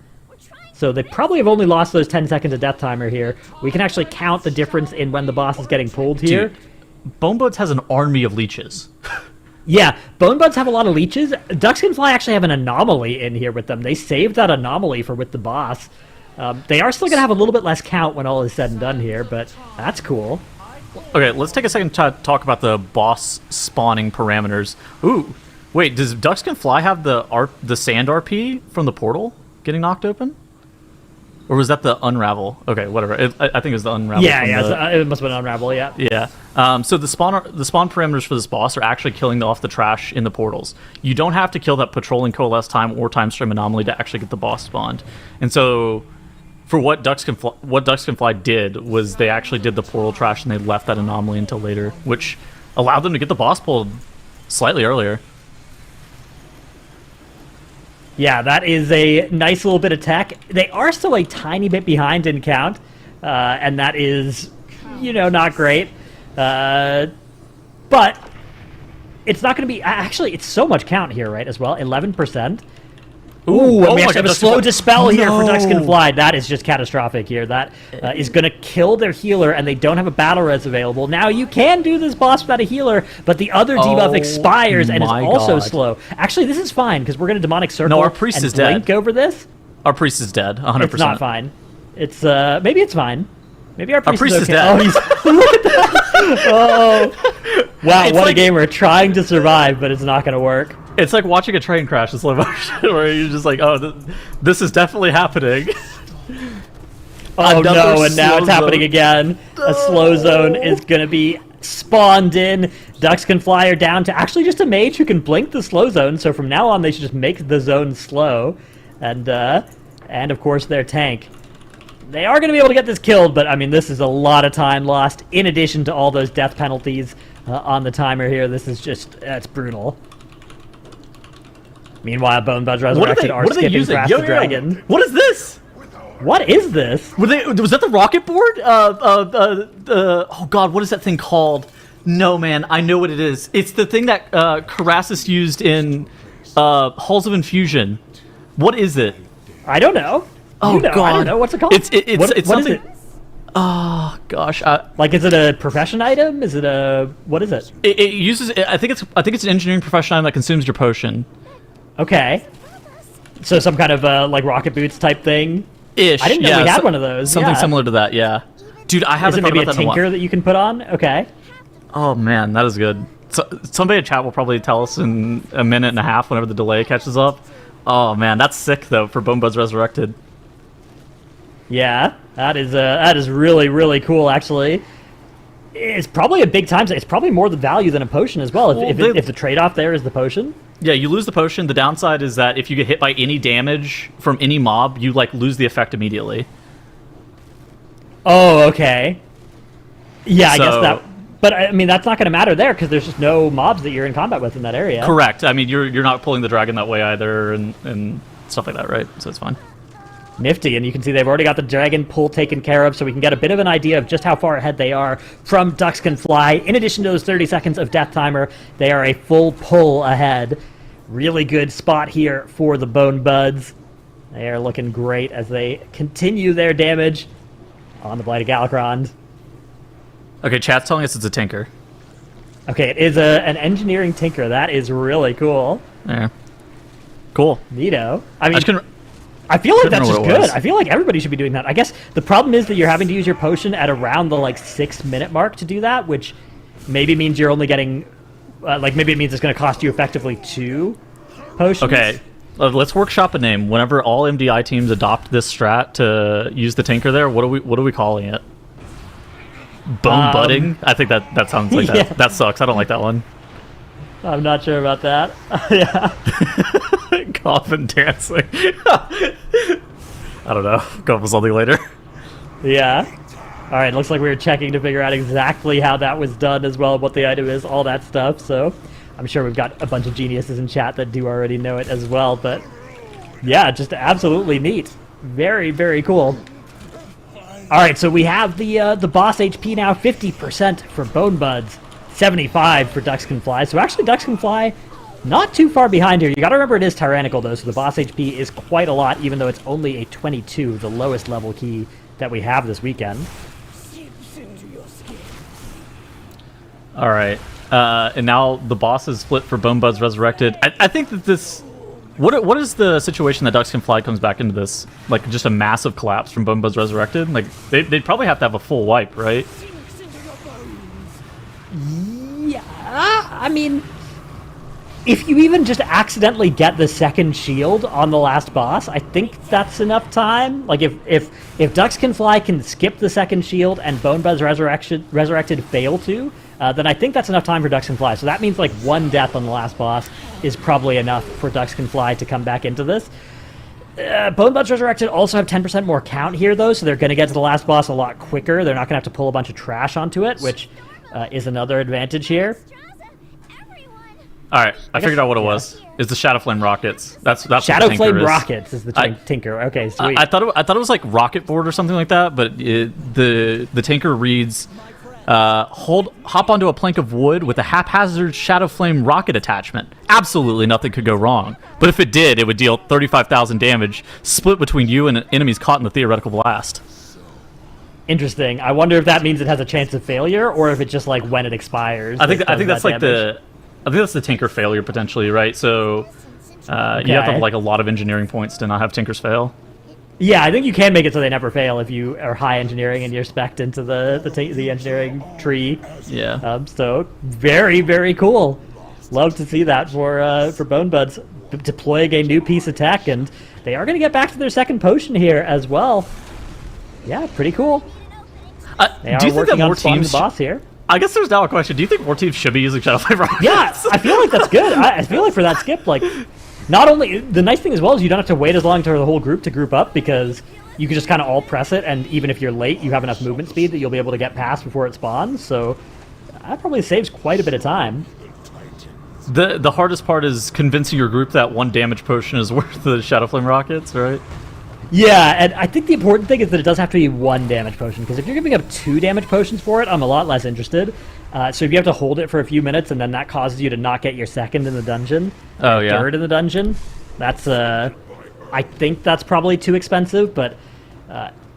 So they probably have only lost those 10 seconds of death timer here. We can actually count the difference in when the boss is getting pulled here. Dude, Bonebuds has an army of leeches. Yeah, Bonebuds have a lot of leeches. Ducks Can Fly actually have an anomaly in here with them. They saved that anomaly for with the boss. They are still going to have a little bit less count when all is said and done here, but that's cool. Okay, let's take a second to talk about the boss spawning parameters. Ooh, wait, does Ducks Can Fly have the sand RP from the portal getting knocked open? Or was that the Unravel? Okay, whatever. I think it was the Unravel. Yeah, it must have been Unravel, yeah. Yeah. So the spawn parameters for this boss are actually killing off the trash in the portals. You don't have to kill that patrolling coalesce time or time stream anomaly to actually get the boss spawned. And so for what Ducks Can Fly did was they actually did the portal trash and they left that anomaly until later, which allowed them to get the boss pulled slightly earlier. Yeah, that is a nice little bit of tech. They are still a tiny bit behind in count, and that is, not great. But it's not going to be... Actually, it's so much count here, right, as well? 11%. Ooh, and we actually have a slow dispel here for Ducks Can Fly. That is just catastrophic here. That is going to kill their healer, and they don't have a battle res available. Now, you can do this boss without a healer, but the other debuff expires and is also slow. Actually, this is fine, because we're going to Demonic Circle No, our priest is dead. blink over this. Our priest is dead, 100%. It's not fine. It's, maybe it's fine. Maybe our priest, is okay. dead. Oh, look at that! Oh. Wow, It's what like- a game. We're trying to survive, but it's not going to work. It's like watching a train crash in slow motion, where you're just like, oh, this is definitely happening. Oh Another no, and now slow it's happening zone. again. A slow zone is going to be spawned in. Ducks Can Fly are down to actually just a mage who can blink the slow zone, so from now on they should just make the zone slow. And of course their tank. They are going to be able to get this killed, but I mean, this is a lot of time lost, in addition to all those death penalties on the timer here. This is just, it's brutal. Meanwhile, Bonebuds Resurrected are skipping past the dragon. What is this? What is this? Was that the rocket board? Oh god, what is that thing called? No, man, I know what it is. It's the thing that Karasis used in Halls of Infusion. What is it? I don't know. Oh you know, god, I don't know. What's it called? It's what something. is it? Oh gosh, Like, is it a profession item? Is it a what is it? it uses. I think it's an engineering profession item that consumes your potion. Okay. So some kind of like rocket boots type thing. Ish. I didn't know yeah, we had one of those. Something Yeah. similar to that. Yeah. Dude, I Is haven't it thought maybe about a that in a tinker while. that you can put on? Okay. Oh man, that is good. So, somebody in chat will probably tell us in a minute and a half whenever the delay catches up. Oh man, that's sick though for Bonebuds Resurrected. Yeah. That is really, really cool, actually. It's probably a big time. It's probably more the value than a potion as well, if the trade-off there is the potion. Yeah, you lose the potion. The downside is that if you get hit by any damage from any mob, you like lose the effect immediately. Oh, okay. Yeah, I guess that... But, I mean, that's not going to matter there, because there's just no mobs that you're in combat with in that area. Correct. I mean, you're not pulling the dragon that way either, and stuff like that, right? So it's fine. Nifty, and you can see they've already got the dragon pull taken care of, so we can get a bit of an idea of just how far ahead they are from Ducks Can Fly. In addition to those 30 seconds of death timer, they are a full pull ahead. Really good spot here for the Bone Buds. They are looking great as they continue their damage on the Blighted Galakron. Okay, chat's telling us it's a tinker. Okay, it is an engineering tinker. That is really cool. Yeah. Cool. Neato. I mean... I feel like that's just good. I feel like everybody should be doing that. I guess the problem is that you're having to use your potion at around the 6-minute mark to do that, which maybe means you're only getting maybe it means it's going to cost you effectively 2 potions. Okay, let's workshop a name. Whenever all MDI teams adopt this strat to use the tinker there, what are we calling it? Bone budding? I think that sounds like that. Yeah. That sucks. I don't like that one. I'm not sure about that. Yeah. Coffin dancing. I don't know. Go up with something later. Yeah. All right, looks like we were checking to figure out exactly how that was done as well, what the item is, all that stuff. So I'm sure we've got a bunch of geniuses in chat that do already know it as well. But yeah, just absolutely neat. Very, very cool. All right, so we have the boss HP now 50% for Bone Buds, 75 for Ducks Can Fly. So actually, Ducks Can Fly not too far behind here. You got to remember it is tyrannical, though, so the boss HP is quite a lot, even though it's only a 22, the lowest level key that we have this weekend. All right. And now the boss is split for Bone Buds Resurrected. I think that this... What is the situation that Ducks Can Fly comes back into this? Like, just a massive collapse from Bone Buds Resurrected? Like, they'd probably have to have a full wipe, right? Yeah, I mean... If you even just accidentally get the second shield on the last boss, I think that's enough time. Like, if Ducks Can Fly can skip the second shield and Bone Buds Resurrected fail to, then I think that's enough time for Ducks Can Fly. So that means, 1 death on the last boss is probably enough for Ducks Can Fly to come back into this. Bone Buds Resurrected also have 10% more count here, though, so they're going to get to the last boss a lot quicker. They're not going to have to pull a bunch of trash onto it, which is another advantage here. All right, I figured out what it was. It's the Shadow Flame rockets. That's Shadow Flame rockets is the tinker. Okay, sweet. I thought it was like Rocket Board or something like that, but the tinker reads, hop onto a plank of wood with a haphazard Shadow Flame rocket attachment. Absolutely nothing could go wrong. But if it did, it would deal 35,000 damage, split between you and enemies caught in the theoretical blast. Interesting. I wonder if that means it has a chance of failure, or if it's just when it expires. I think that's I think that's the tinker failure potentially, right? So you have to have a lot of engineering points to not have tinkers fail. Yeah, I think you can make it so they never fail if you are high engineering and you're spec'd into the engineering tree. Yeah. So very, very cool. Love to see that for Bone Buds deploying a new piece of tech, and they are going to get back to their second potion here as well. Yeah, pretty cool. They are working on spawning the boss here. I guess there's now a question. Do you think more teams should be using Shadow Flame rockets? Yeah, I feel like that's good. I feel like for that skip, not only... The nice thing as well is you don't have to wait as long for the whole group to group up, because you can just kind of all press it, and even if you're late, you have enough movement speed that you'll be able to get past before it spawns, so that probably saves quite a bit of time. The hardest part is convincing your group that 1 damage potion is worth the Shadow Flame rockets, right? Yeah, and I think the important thing is that it does have to be 1 damage potion, because if you're giving up 2 damage potions for it, I'm a lot less interested. So if you have to hold it for a few minutes, and then that causes you to not get your second in the dungeon, third in the dungeon, that's, I think that's probably too expensive, but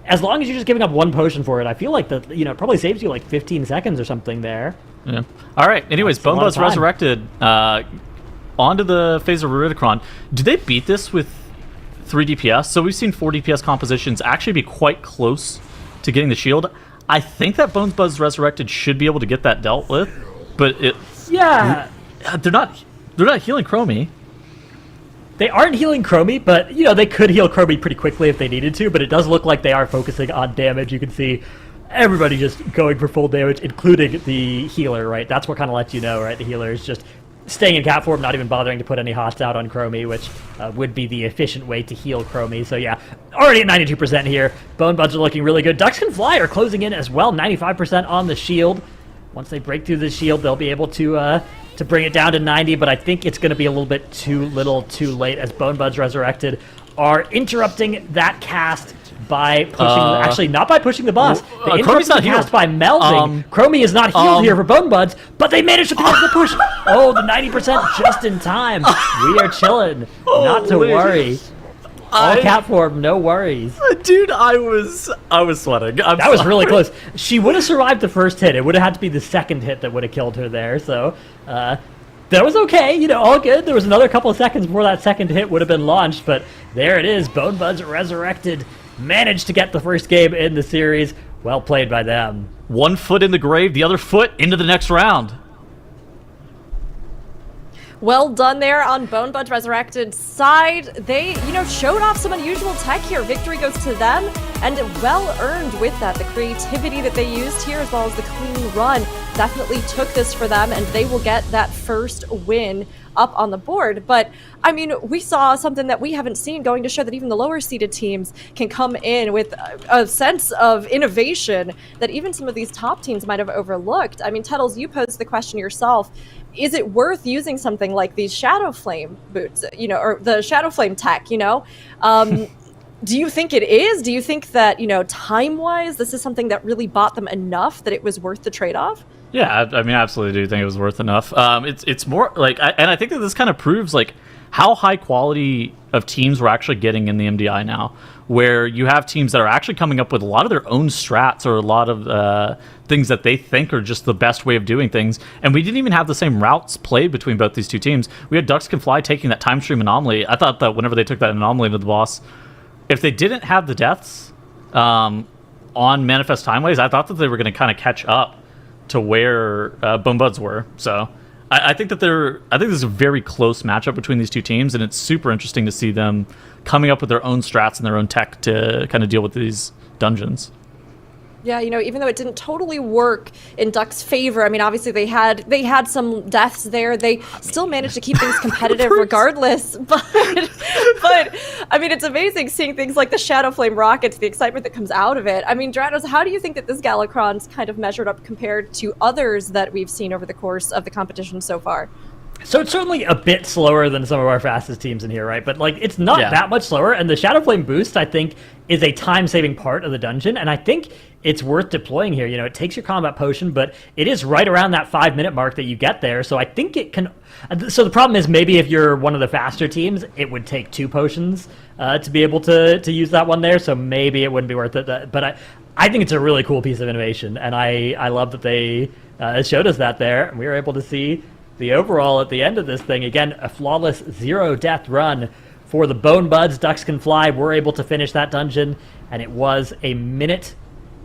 as long as you're just giving up 1 potion for it, I feel like that, it probably saves you 15 seconds or something there. Yeah. All right, anyways, Bone Buds Resurrected, onto the phase of Ruridicron. Do they beat this with 3 DPS? So we've seen 4 DPS compositions actually be quite close to getting the shield. I think that Bone Buds Resurrected should be able to get that dealt with, but they're not healing Chromie. They aren't healing Chromie, but, you know, they could heal Chromie pretty quickly if they needed to, but it does look like they are focusing on damage. You can see everybody just going for full damage, including the healer, right? That's what kind of lets you know, right? The healer is just staying in cat form, not even bothering to put any hots out on Chromie, which would be the efficient way to heal Chromie. So yeah, already at 92% here. Bone Buds are looking really good. Ducks Can Fly are closing in as well, 95% on the shield. Once they break through the shield, they'll be able to bring it down to 90, but I think it's going to be a little bit too little too late as Bone Buds Resurrected are interrupting that cast by pushing, actually not by pushing the boss. They interrupted the cast by melting. Chromie is not healed here for Bone Buds, but they managed to finish the push. Oh, the 90% just in time. We are chilling. Not to worry. All cat form, no worries. Dude, I was sweating. That was really close. She would have survived the first hit. It would have had to be the second hit that would have killed her there. So that was okay. You know, all good. There was another couple of seconds before that second hit would have been launched, but there it is. Bone Buds Resurrected managed to get the first game in the series. Well played by them. One foot in the grave, the other foot into the next round. Well done there on Bone Buds Resurrected side. They, you know, showed off some unusual tech here. Victory goes to them, and well earned with that. The creativity that they used here, as well as the clean run, definitely took this for them, and they will get that first win up on the board. But I mean, we saw something that we haven't seen, going to show that even the lower seeded teams can come in with a sense of innovation that even some of these top teams might have overlooked. I mean, Tettles, you posed the question yourself. Is it worth using something like these Shadow Flame boots, you know, or the Shadow Flame tech, you know? Do you think it is? Do you think that, you know, time-wise, this is something that really bought them enough that it was worth the trade-off? Yeah, I mean, I absolutely do think it was worth enough. It's more like, and I think that this kind of proves like how high quality of teams we're actually getting in the MDI now, where you have teams that are actually coming up with a lot of their own strats or a lot of things that they think are just the best way of doing things. And we didn't even have the same routes played between both these two teams. We had Ducks Can Fly taking that time stream anomaly. I thought that whenever they took that anomaly into the boss, if they didn't have the deaths on Manifest Timeways, I thought that they were going to kind of catch up to where Bone Buds were. So I think that this is a very close matchup between these two teams, and it's super interesting to see them coming up with their own strats and their own tech to kind of deal with these dungeons. Yeah, you know, even though it didn't totally work in Duck's favor, I mean, obviously they had some deaths there. They still managed to keep things competitive regardless. But I mean, it's amazing seeing things like the Shadow Flame rockets, the excitement that comes out of it. I mean, Dranos, how do you think that this Galakron's kind of measured up compared to others that we've seen over the course of the competition so far? So it's certainly a bit slower than some of our fastest teams in here, right? But like, it's not that much slower. And the Shadow Flame boost, I think, is a time-saving part of the dungeon. And I think it's worth deploying here. You know, it takes your combat potion, but it is right around that 5-minute mark that you get there. So I think it can... So the problem is maybe if you're one of the faster teams, it would take 2 potions to be able to use that one there. So maybe it wouldn't be worth it. But I think it's a really cool piece of innovation. And I love that they showed us that there. And we were able to see the overall at the end of this thing. Again, a flawless 0-death run for the Bone Buds. Ducks Can Fly were able to finish that dungeon, and it was 1 minute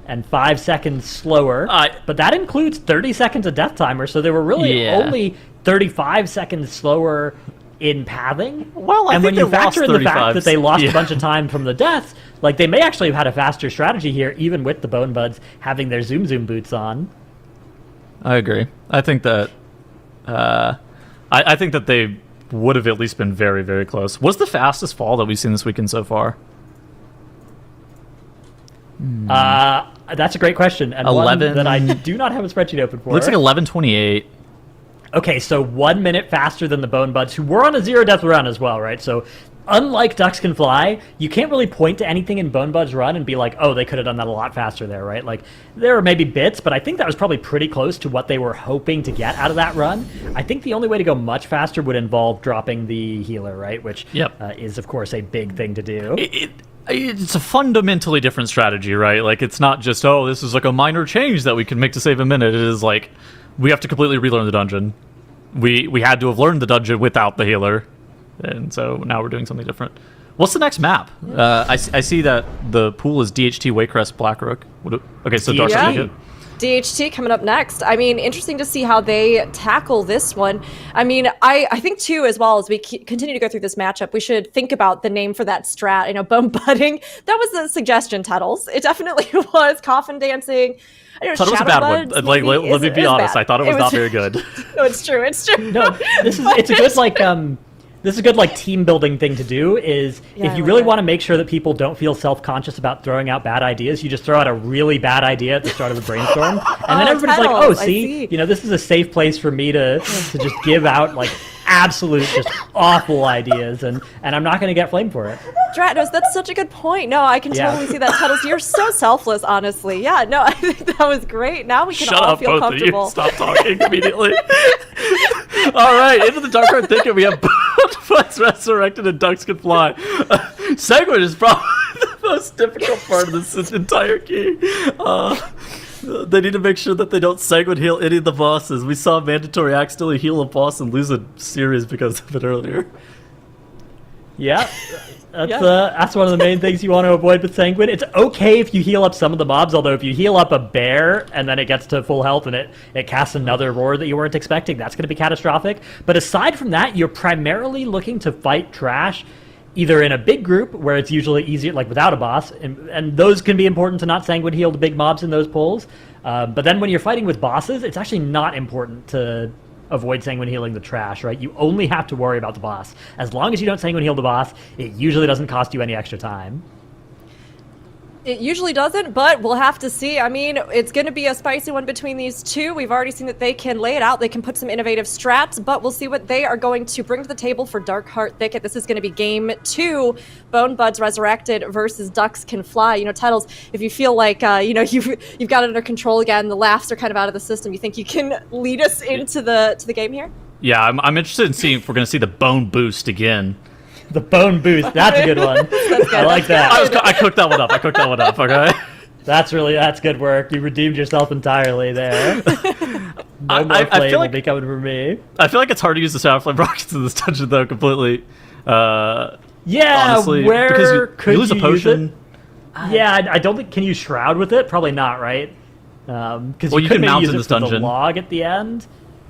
and 5 seconds slower. But that includes 30 seconds of death timer, so they were really only 35 seconds slower in pathing. Well, and when you factor in the fact that they lost a bunch of time from the deaths, like they may actually have had a faster strategy here, even with the Bone Buds having their Zoom boots on. I agree. I think that I think that they would have at least been very, very close. What's the fastest fall that we've seen this weekend so far? That's a great question, and 11 one that I do not have a spreadsheet open for. Looks like 11:28. Okay, so 1 minute faster than the Bone Buds, who were on a 0-death run as well, right? So unlike Ducks Can Fly, you can't really point to anything in Bone Buds' run and be like, oh, they could have done that a lot faster there, right? Like, there are maybe bits, but I think that was probably pretty close to what they were hoping to get out of that run. I think the only way to go much faster would involve dropping the healer, right? Which is, of course, a big thing to do. It's a fundamentally different strategy, right? Like, it's not just, oh, this is like a minor change that we can make to save a minute. It is like, we have to completely relearn the dungeon. We had to have learned the dungeon without the healer. And so now we're doing something different. What's the next map? I see that the pool is DHT, Waycrest, Blackrook. Okay, so Dark Side. DHT coming up next. I mean, interesting to see how they tackle this one. I mean, I think too, as well as we continue to go through this matchup, we should think about the name for that strat. You know, bone butting. That was a suggestion, Tuttles. It definitely was. Coffin dancing. Thought it was a bad one. Like, let me be honest. Bad. I thought it was not very good. No, it's true. It's true. No, it's a good like this is a good like team building thing to do. Is if you really want to make sure that people don't feel self-conscious about throwing out bad ideas, you just throw out a really bad idea at the start of a brainstorm, and then everybody's like, "Oh, see, you know, this is a safe place for me to just give out like absolute just awful ideas, and I'm not going to get flamed for it." Dratos, that's such a good point. No, I can totally see that. Tuttles, you're so selfless, honestly. Yeah, no, I think that was great. Now we can all feel comfortable. Shut up, both of you. Stop talking immediately. All right, into the Dark Heart Thicket, we have Bonebutts Resurrected and Ducks Can Fly. Segment is probably the most difficult part of this entire key. They need to make sure that they don't segment heal any of the bosses. We saw Mandatory accidentally heal a boss and lose a series because of it earlier. Yeah, that's one of the main things you want to avoid with Sanguine. It's okay if you heal up some of the mobs, although if you heal up a bear and then it gets to full health and it casts another roar that you weren't expecting, that's going to be catastrophic. But aside from that, you're primarily looking to fight trash either in a big group where it's usually easier, like without a boss, and those can be important to not Sanguine heal the big mobs in those pulls. But then when you're fighting with bosses, it's actually not important to avoid Sanguine healing the trash, right? You only have to worry about the boss. As long as you don't Sanguine heal the boss, it usually doesn't cost you any extra time. It usually doesn't, but we'll have to see. I mean, it's going to be a spicy one between these two. We've already seen that they can lay it out. They can put some innovative strats, but we'll see what they are going to bring to the table for Dark Heart Thicket. This is going to be game 2, Bonebutts Resurrected versus Ducks Can Fly. You know, Tuttles, if you feel like, you know, you've got it under control again, the laughs are kind of out of the system, you think you can lead us into the game here? Yeah, I'm interested in seeing if we're going to see the bone boost again. The bone boost, that's a good one. Good. I like that. I cooked that one up. Okay. That's good work. You redeemed yourself entirely there. No more flame will be coming from me. I feel like it's hard to use the Shadow Flame rockets in this dungeon though, completely. Yeah, honestly, where because you lose a potion. Yeah, I don't think, can you shroud with it? Probably not, right? Because you can mount use in this it for dungeon. The log at the end.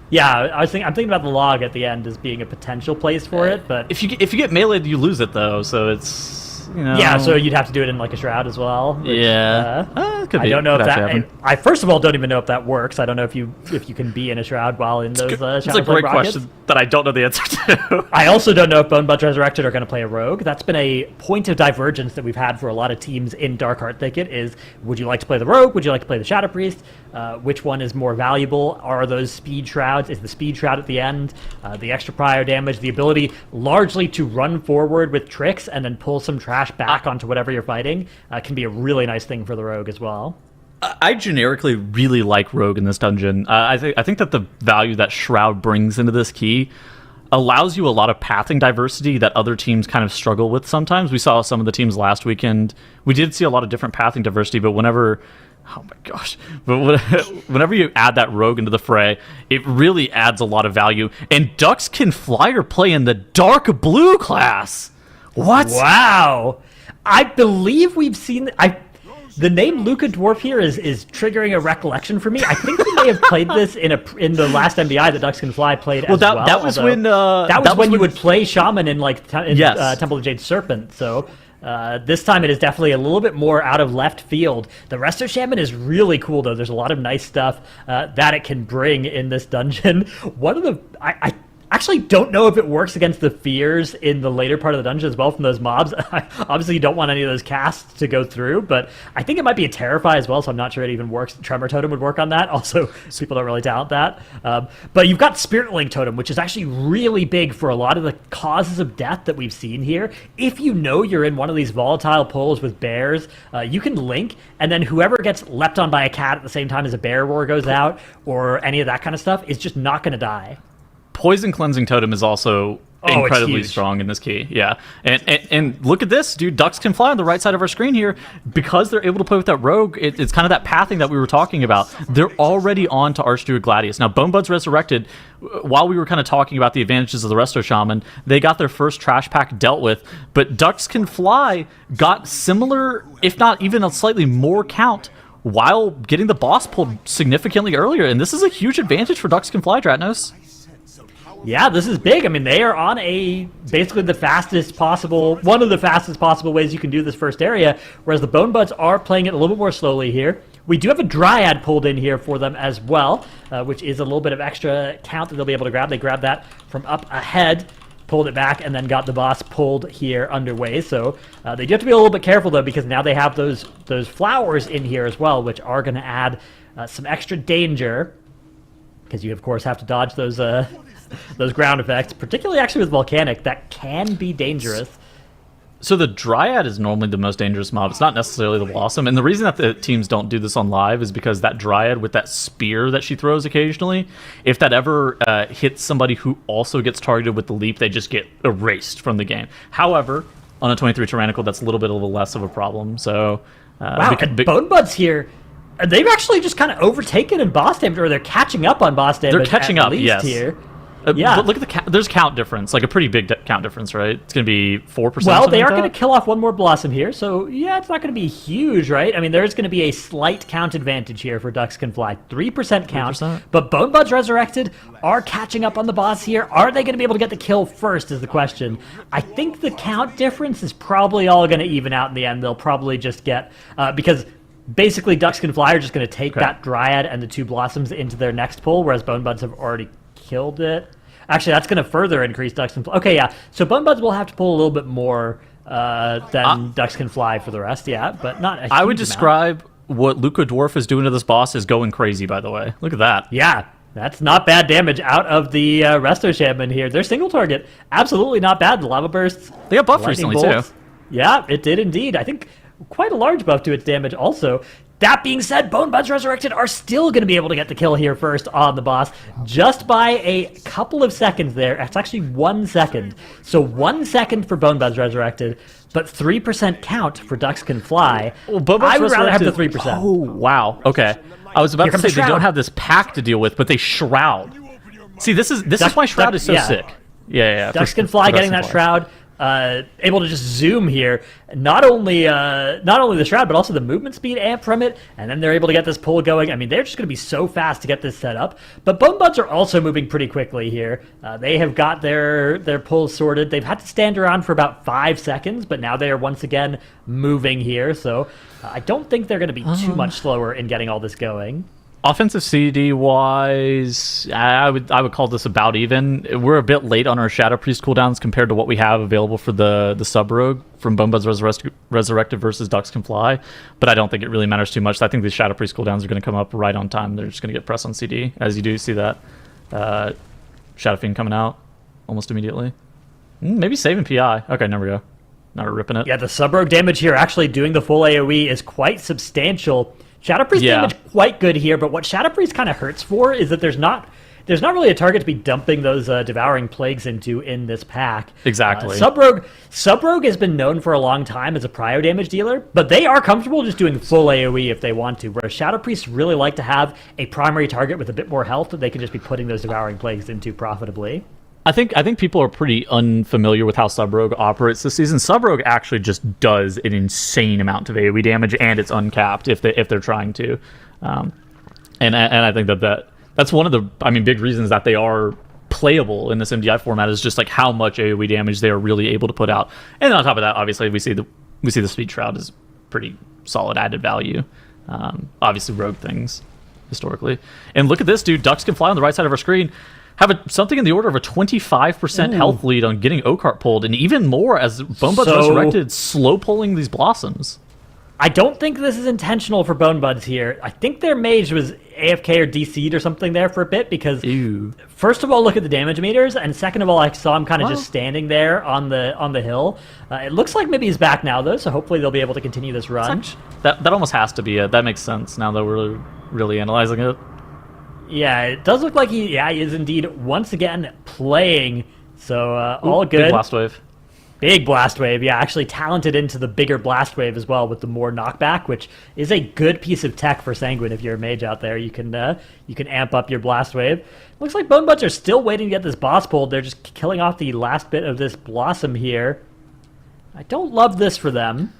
Yeah, I'm thinking about the log at the end as being a potential place for it, but if you get meleeed, you lose it though, so it's, you know. Yeah, so you'd have to do it in like a shroud as well. Which, could be. I don't know if that. I first of all don't even know if that works. I don't know if you can be in a shroud while in those. It's a great question that I don't know the answer to. I also don't know if Bonebutts Resurrected are going to play a rogue. That's been a point of divergence that we've had for a lot of teams in Dark Heart Thicket. Is would you like to play the rogue? Would you like to play the Shadow Priest? Which one is more valuable? Are those speed shrouds? Is the speed shroud at the end the extra prior damage, the ability largely to run forward with tricks and then pull some trash back onto whatever you're fighting can be a really nice thing for the rogue as well. I generically really like rogue in this dungeon. I think that the value that Shroud brings into this key allows you a lot of pathing diversity that other teams kind of struggle with sometimes. We saw some of the teams last weekend. We did see a lot of different pathing diversity, but whenever you add that rogue into the fray, it really adds a lot of value. And Ducks Can Fly or play in the dark blue class. What? Wow. I believe we've seen... The name Luca Dwarf here is triggering a recollection for me. I think we may have played this in the last MDI that Ducks Can Fly played as well. That was when you would play Shaman in Temple of Jade Serpent. So this time it is definitely a little bit more out of left field. The Resto Shaman is really cool though. There's a lot of nice stuff that it can bring in this dungeon. One of the I actually don't know if it works against the fears in the later part of the dungeon as well from those mobs. Obviously, you don't want any of those casts to go through, but I think it might be a Terrify as well, so I'm not sure it even works. Tremor Totem would work on that. Also, people don't really talent that. But you've got Spirit Link Totem, which is actually really big for a lot of the causes of death that we've seen here. If you know you're in one of these volatile pulls with bears, you can link, and then whoever gets leapt on by a cat at the same time as a bear roar goes out, or any of that kind of stuff, is just not going to die. Poison Cleansing Totem is also incredibly strong in this key. Yeah. And look at this, dude. Ducks Can Fly on the right side of our screen here. Because they're able to play with that rogue, it's kind of that pathing that we were talking about. They're already on to Archdruid Gladius. Now, Bonebutts Resurrected, while we were kind of talking about the advantages of the Resto Shaman, they got their first trash pack dealt with. But Ducks Can Fly got similar, if not even a slightly more count, while getting the boss pulled significantly earlier. And this is a huge advantage for Ducks Can Fly, Dratnos. Yeah, this is big. I mean, they are on basically the fastest possible, one of the fastest possible ways you can do this first area, whereas the Bone Buds are playing it a little bit more slowly here. We do have a Dryad pulled in here for them as well, which is a little bit of extra count that they'll be able to grab. They grabbed that from up ahead, pulled it back, and then got the boss pulled here underway. So they do have to be a little bit careful, though, because now they have those flowers in here as well, which are going to add some extra danger, because you, of course, have to dodge those ground effects, particularly actually with Volcanic. That can be dangerous. So the Dryad is normally the most dangerous mob. It's not necessarily the Blossom. And the reason that the teams don't do this on live is because that Dryad with that spear that she throws occasionally, if that ever hits somebody who also gets targeted with the leap, they just get erased from the game. However, on a 23 Tyrannical, that's a little bit of a less of a problem. So wow, and Bone Buds here, they've actually just kind of overtaken in boss damage, or they're catching up on boss damage. They're catching up, yes. Here. Yeah, but look at there's count difference, like a pretty big count difference, right? It's going to be 4%. Well, they are going to kill off one more Blossom here, so yeah, it's not going to be huge, right? I mean, there's going to be a slight count advantage here for Ducks Can Fly. 3% count, 3%. But Bone Buds Resurrected are catching up on the boss here. Are they going to be able to get the kill first is the question. I think the count difference is probably all going to even out in the end. They'll probably just get, because basically Ducks Can Fly are just going to take that Dryad and the 2 Blossoms into their next pull, whereas Bone Buds have already killed it. Actually, that's going to further increase Ducks Can Fly. Okay, yeah. So Bone Buds will have to pull a little bit more than Ducks Can Fly for the rest, yeah, but not a huge I would amount. describe what Luca Dwarf is doing to this boss as going crazy, by the way. Look at that. Yeah, that's not bad damage out of the Resto Shaman here. Their single target, absolutely not bad. The Lava Bursts. They got buffed Lightning recently, bolts. too. Yeah, it did indeed. I think quite a large buff to its damage also. That being said, Bone Buds Resurrected are still going to be able to get the kill here first on the boss, just by a couple of seconds there. It's actually 1 second. So 1 second for Bone Buds Resurrected, but 3% count for Ducks Can Fly. Well, Bone Buds I would rather have the Resurrected- 3%. Oh, wow. Okay. I was about to say the they don't Shroud. have this pack to deal with, but they Shroud. See, this is why Shroud is so yeah. sick. Yeah. Ducks for- Can Fly for getting Ducks that Can Fly. Shroud, able to just zoom here. Not only the Shroud, but also the movement speed amp from it, and then they're able to get this pull going. I mean, they're just going to be so fast to get this set up. But Bone Buds are also moving pretty quickly here. They have got their pulls sorted. They've had to stand around for about 5 seconds, but now they are once again moving here. So I don't think they're going to be too much slower in getting all this going. Offensive CD wise, I would call this about even. We're a bit late on our Shadow Priest cooldowns compared to what we have available for the Sub Rogue from Bone Buds Resurrected versus Ducks Can Fly, but I don't think it really matters too much. I think the Shadow Priest cooldowns are going to come up right on time. They're just going to get pressed on CD, as you do see that Shadow Fiend coming out almost immediately. Maybe saving PI. Okay, there we go. Not ripping it. Yeah, the Sub Rogue damage here, actually doing the full AoE, is quite substantial. Shadow Priest damage quite good here, but what Shadow Priest kind of hurts for is that there's not really a target to be dumping those Devouring Plagues into in this pack. Exactly. Sub Rogue has been known for a long time as a prio damage dealer, but they are comfortable just doing full AoE if they want to, whereas Shadow Priests really like to have a primary target with a bit more health that they can just be putting those Devouring Plagues into profitably. I think people are pretty unfamiliar with how Sub Rogue operates this season. Sub Rogue actually just does an insane amount of AoE damage, and it's uncapped if they're trying to. And I think that's one of the big reasons that they are playable in this MDI format is just like how much AoE damage they are really able to put out. And on top of that, obviously we see the Speed Shroud is pretty solid added value. Obviously Rogue things historically. And look at this dude, Ducks Can Fly on the right side of our screen. Have something in the order of a 25% health lead on getting Oakheart pulled, and even more as Bone Buds Resurrected slow pulling these Blossoms. I don't think this is intentional for Bone Buds here. I think their mage was AFK or DC'd or something there for a bit because, first of all, look at the damage meters, and second of all, I saw him kind of just standing there on the hill. It looks like maybe he's back now, though, so hopefully they'll be able to continue this run. That almost has to be it. That makes sense now that we're really analyzing it. Yeah, it does look like he is indeed once again playing. So all good. Big Blast Wave. Big Blast Wave, yeah. Actually talented into the bigger Blast Wave as well with the more knockback, which is a good piece of tech for Sanguine. If you're a mage out there, you can amp up your Blast Wave. Looks like Bone Buds are still waiting to get this boss pulled. They're just killing off the last bit of this Blossom here. I don't love this for them.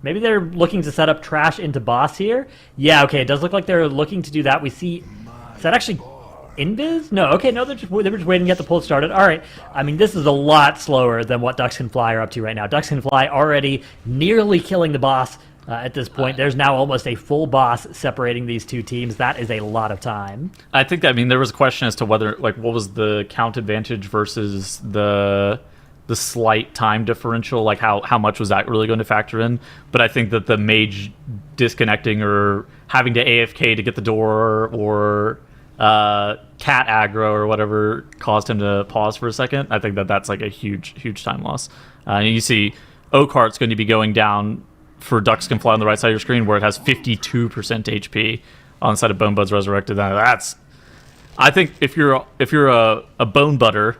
Maybe they're looking to set up trash into boss here. Yeah, okay, it does look like they're looking to do that. We see... Is that actually invis? No, okay, no, they were just waiting to get the pull started. All right, I mean, this is a lot slower than what Ducks Can Fly are up to right now. Ducks Can Fly already nearly killing the boss at this point. There's now almost a full boss separating these two teams. That is a lot of time. I think that, I mean, there was a question as to whether, like, what was the count advantage versus the slight time differential, like how much was that really going to factor in? But I think that the mage disconnecting or having to AFK to get the door or cat aggro or whatever caused him to pause for a second. I think that that's like a huge time loss. And you see Oakheart's going to be going down for Ducks Can Fly on the right side of your screen, where it has 52% HP on the side of Bonebud's Resurrected. That's, I think if you're a Bone Butter,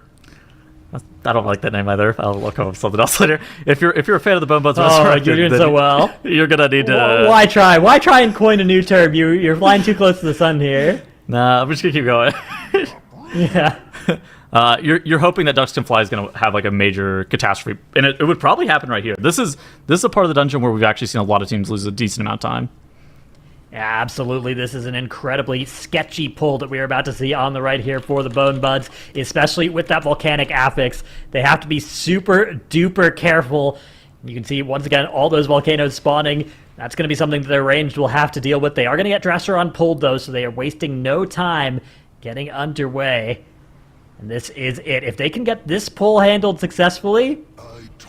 I don't like that name either. I'll look up something else later. If you're a fan of the Bonebud's Resurrected, you're doing so well. You're gonna need to. Why try? Why try and coin a new term? You're flying too close to the sun here. Nah, I'm just gonna keep going. Yeah. You're hoping that Ducks Can Fly is going to have like a major catastrophe, and it would probably happen right here. This is a part of the dungeon where we've actually seen a lot of teams lose a decent amount of time. Yeah, absolutely. This is an incredibly sketchy pull that we are about to see on the right here for the Bone Buds, especially with that volcanic affix. They have to be super duper careful. You can see once again all those volcanoes spawning. That's going to be something that their ranged will have to deal with. They are going to get Dresseron pulled though, so they are wasting no time getting underway. And this is it. If they can get this pull handled successfully,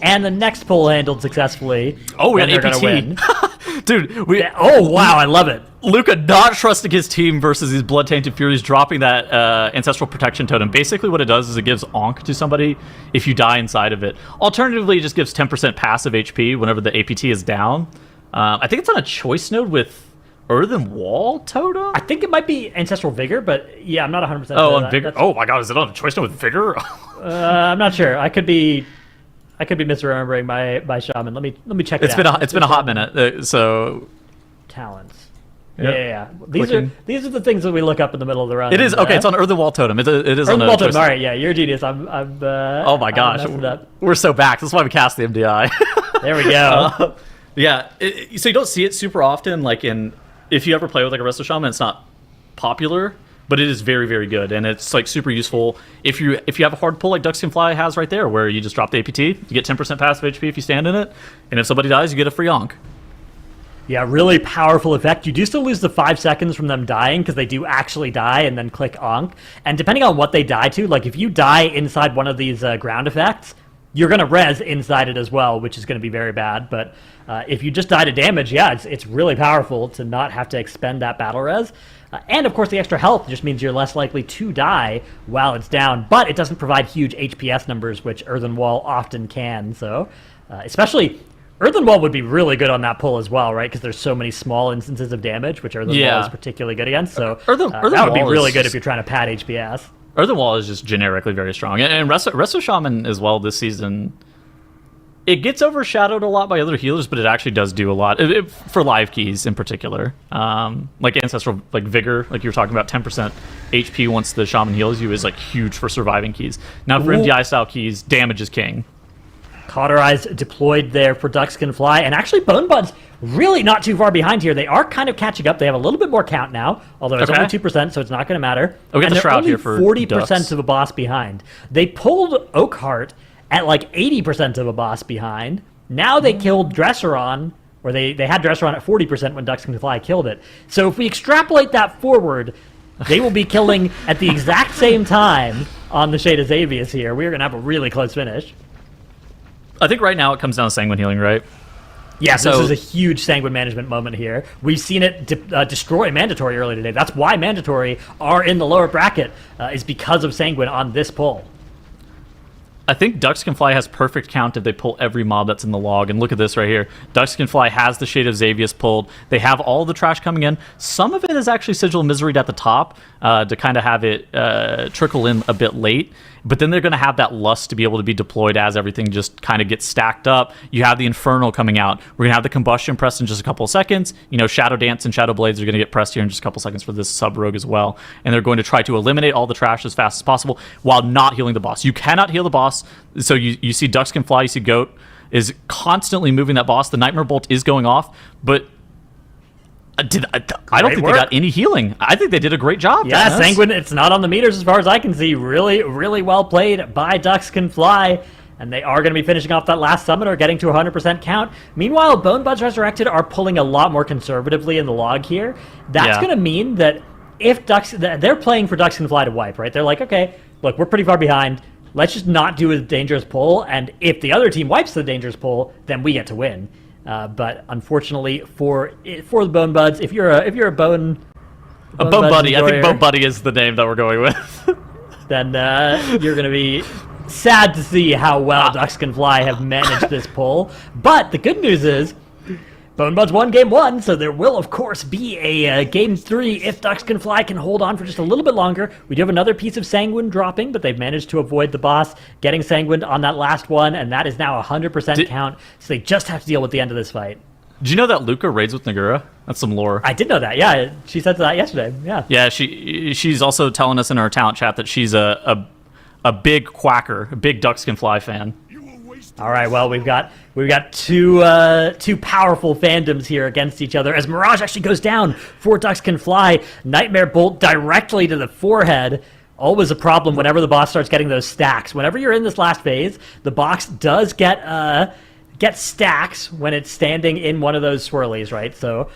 and the next pull handled successfully, we then got they're APT. going to win. Dude, Oh, wow, I love it. Luca not trusting his team versus these Blood Tainted Furies, dropping that Ancestral Protection Totem. Basically what it does is it gives Onk to somebody if you die inside of it. Alternatively, it just gives 10% passive HP whenever the APT is down. I think it's on a choice node with Earthen Wall Totem? I think it might be Ancestral Vigor, but yeah, I'm not 100% sure. Oh, on Vigor? Oh my god, is it on a choice node with Vigor? I'm not sure. I could be misremembering my shaman. Let me check it out. It's been a hot minute. So talents. Yep. Yeah. These are the things that we look up in the middle of the run. It is okay. It's on Earthen Wall Totem. It is Earthen on Wall a Totem. choice. All right, yeah, you're a genius. Oh my gosh, I'm messing up. we're so back. That's why we cast the MDI. There we go. Yeah. So you don't see it super often. Like if you ever play with like a Resto Shaman, it's not popular, but it is very, very good, and it's like super useful if you have a hard pull like Ducks Can Fly has right there, where you just drop the APT, you get 10% passive HP if you stand in it, and if somebody dies, you get a free Onk. Yeah, really powerful effect. You do still lose the 5 seconds from them dying, because they do actually die and then click Onk. And depending on what they die to, like if you die inside one of these ground effects, you're going to res inside it as well, which is going to be very bad. But if you just die to damage, yeah, it's really powerful to not have to expend that battle res. And of course, the extra health just means you're less likely to die while it's down. But it doesn't provide huge HPS numbers, which Earthen Wall often can. So especially Earthen Wall would be really good on that pull as well, right? Because there's so many small instances of damage, which Earthen Wall is particularly good against. So that would be really good if you're trying to pad HPS. Earthen Wall is just generically very strong. And Resto Shaman as well this season, it gets overshadowed a lot by other healers, but it actually does do a lot for live keys in particular. Like Ancestral, like Vigor, like you were talking about, 10% HP once the Shaman heals you is like huge for surviving keys. Now for MDI style keys, damage is king. Cauterize deployed there for Ducks Can Fly, and actually Bone Buds really not too far behind here. They are kind of catching up. They have a little bit more count now, although it's only 2%, so it's not going to matter. We'll get and the they're Shroud only here for 40% Ducks. of a boss behind. They pulled Oakheart at like 80% of a boss behind. Now they killed Dresseron, or they had Dresseron at 40% when Ducks Can Fly killed it. So if we extrapolate that forward, they will be killing at the exact same time on the Shade of Xavius here. We're going to have a really close finish. I think right now it comes down to Sanguine Healing, right? Yeah, So- this is a huge Sanguine management moment here. We've seen it destroy Mandatory earlier today. That's why Mandatory are in the lower bracket, is because of Sanguine on this pull. I think Ducks Can Fly has perfect count if they pull every mob that's in the log. And look at this right here. Ducks Can Fly has the Shade of Xavius pulled. They have all the trash coming in. Some of it is actually Sigil of Misery at the top to kind of have it trickle in a bit late. But then they're going to have that Lust to be able to be deployed as everything just kind of gets stacked up. You have the Infernal coming out. We're going to have the Combustion pressed in just a couple of seconds. You know, Shadow Dance and Shadow Blades are going to get pressed here in just a couple seconds for this sub-rogue as well. And they're going to try to eliminate all the trash as fast as possible while not healing the boss. You cannot heal the boss. So you see Ducks Can Fly, you see Goat is constantly moving that boss. The Nightmare Bolt is going off, but I don't think they got any healing. I think they did a great job. Yeah, Dennis. Sanguine, it's not on the meters as far as I can see. Really, really well played by Ducks Can Fly. And they are going to be finishing off that last summoner, getting to 100% count. Meanwhile, Bonebuds Resurrected are pulling a lot more conservatively in the log here. That's going to mean that if they're playing for Ducks Can Fly to wipe, right? They're like, okay, look, we're pretty far behind. Let's just not do a dangerous pull. And if the other team wipes the dangerous pull, then we get to win. But unfortunately for the Bonebuds, if you're a Bone Buddy, enjoyer, I think Bone Buddy is the name that we're going with. then you're going to be sad to see how well Ducks Can Fly have managed this pull. But the good news is, Bonebuds won game 1, so there will, of course, be a game 3 if Ducks Can Fly can hold on for just a little bit longer. We do have another piece of Sanguine dropping, but they've managed to avoid the boss getting Sanguine on that last one, and that is now 100% count, so they just have to deal with the end of this fight. Did you know that Luca raids with Nagura? That's some lore. I did know that, yeah. She said that yesterday, yeah. Yeah, she's also telling us in our talent chat that she's a big quacker, a big Ducks Can Fly fan. All right, well, we've got two powerful fandoms here against each other as Mirage actually goes down for Ducks Can Fly. Nightmare Bolt directly to the forehead. Always a problem whenever the boss starts getting those stacks. Whenever you're in this last phase, the box does get stacks when it's standing in one of those swirlies, right? So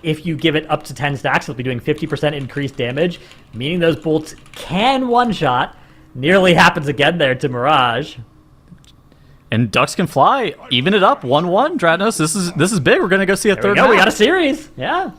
if you give it up to 10 stacks, it'll be doing 50% increased damage, meaning those bolts can one-shot. Nearly happens again there to Mirage. And Ducks Can Fly, even it up, 1-1. Dratnos, this is big. We're gonna go see a third. We got a series. Yeah.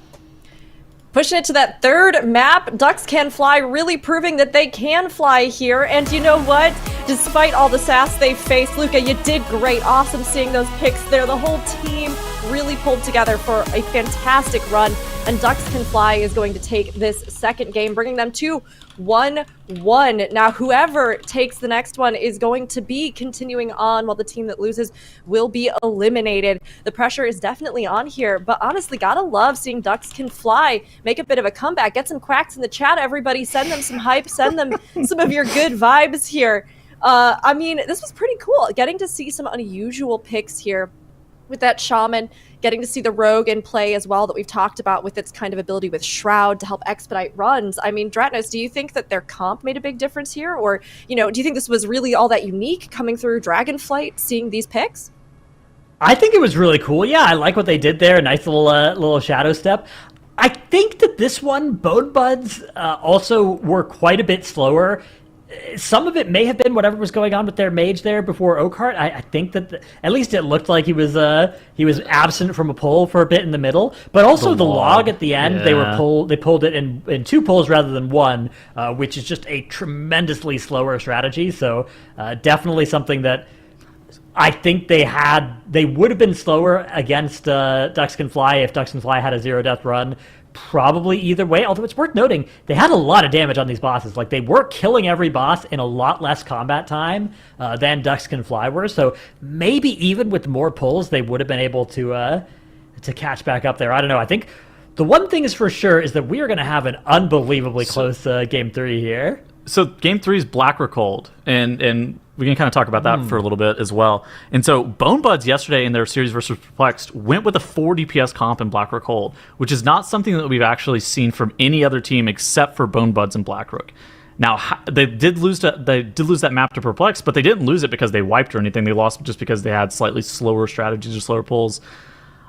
Pushing it to that third map, Ducks Can Fly really proving that they can fly here. And you know what? Despite all the sass they faced, Luca, you did great. Awesome seeing those picks there. The whole team really pulled together for a fantastic run. And Ducks Can Fly is going to take this second game, bringing them to 1-1. Now, whoever takes the next one is going to be continuing on, while the team that loses will be eliminated. The pressure is definitely on here, but honestly, gotta love seeing Ducks Can Fly make a bit of a comeback. Get some cracks in the chat, everybody. Send them some hype. Send them some of your good vibes here. I mean, this was pretty cool. Getting to see some unusual picks here with that Shaman, getting to see the Rogue in play as well that we've talked about with its kind of ability with Shroud to help expedite runs. I mean, Dratnos, do you think that their comp made a big difference here? Or, you know, do you think this was really all that unique coming through Dragonflight, seeing these picks? I think it was really cool. Yeah, I like what they did there. A nice little shadow step. I think that this one, Bonebuds also were quite a bit slower. Some of it may have been whatever was going on with their mage there before Oakheart. I think that at least it looked like he was absent from a pull for a bit in the middle. But also the log at the end, yeah. they pulled it in 2 pulls rather than 1, which is just a tremendously slower strategy. So definitely something that I think they would have been slower against Ducks Can Fly if Ducks Can Fly had a 0-death run. Probably either way, although it's worth noting, they had a lot of damage on these bosses. Like, they were killing every boss in a lot less combat time than Ducks Can Fly were, so maybe even with more pulls, they would have been able to catch back up there. I don't know. I think the one thing is for sure is that we are going to have an unbelievably close Game 3 here. So Game 3 is Black or Cold, and we can kind of talk about that for a little bit as well. And so Bonebuds yesterday in their series versus Perplexed went with a 4 DPS comp in Black or Cold, which is not something that we've actually seen from any other team except for Bonebuds and Blackrook. Now, they did lose that map to Perplexed, but they didn't lose it because they wiped or anything. They lost just because they had slightly slower strategies or slower pulls.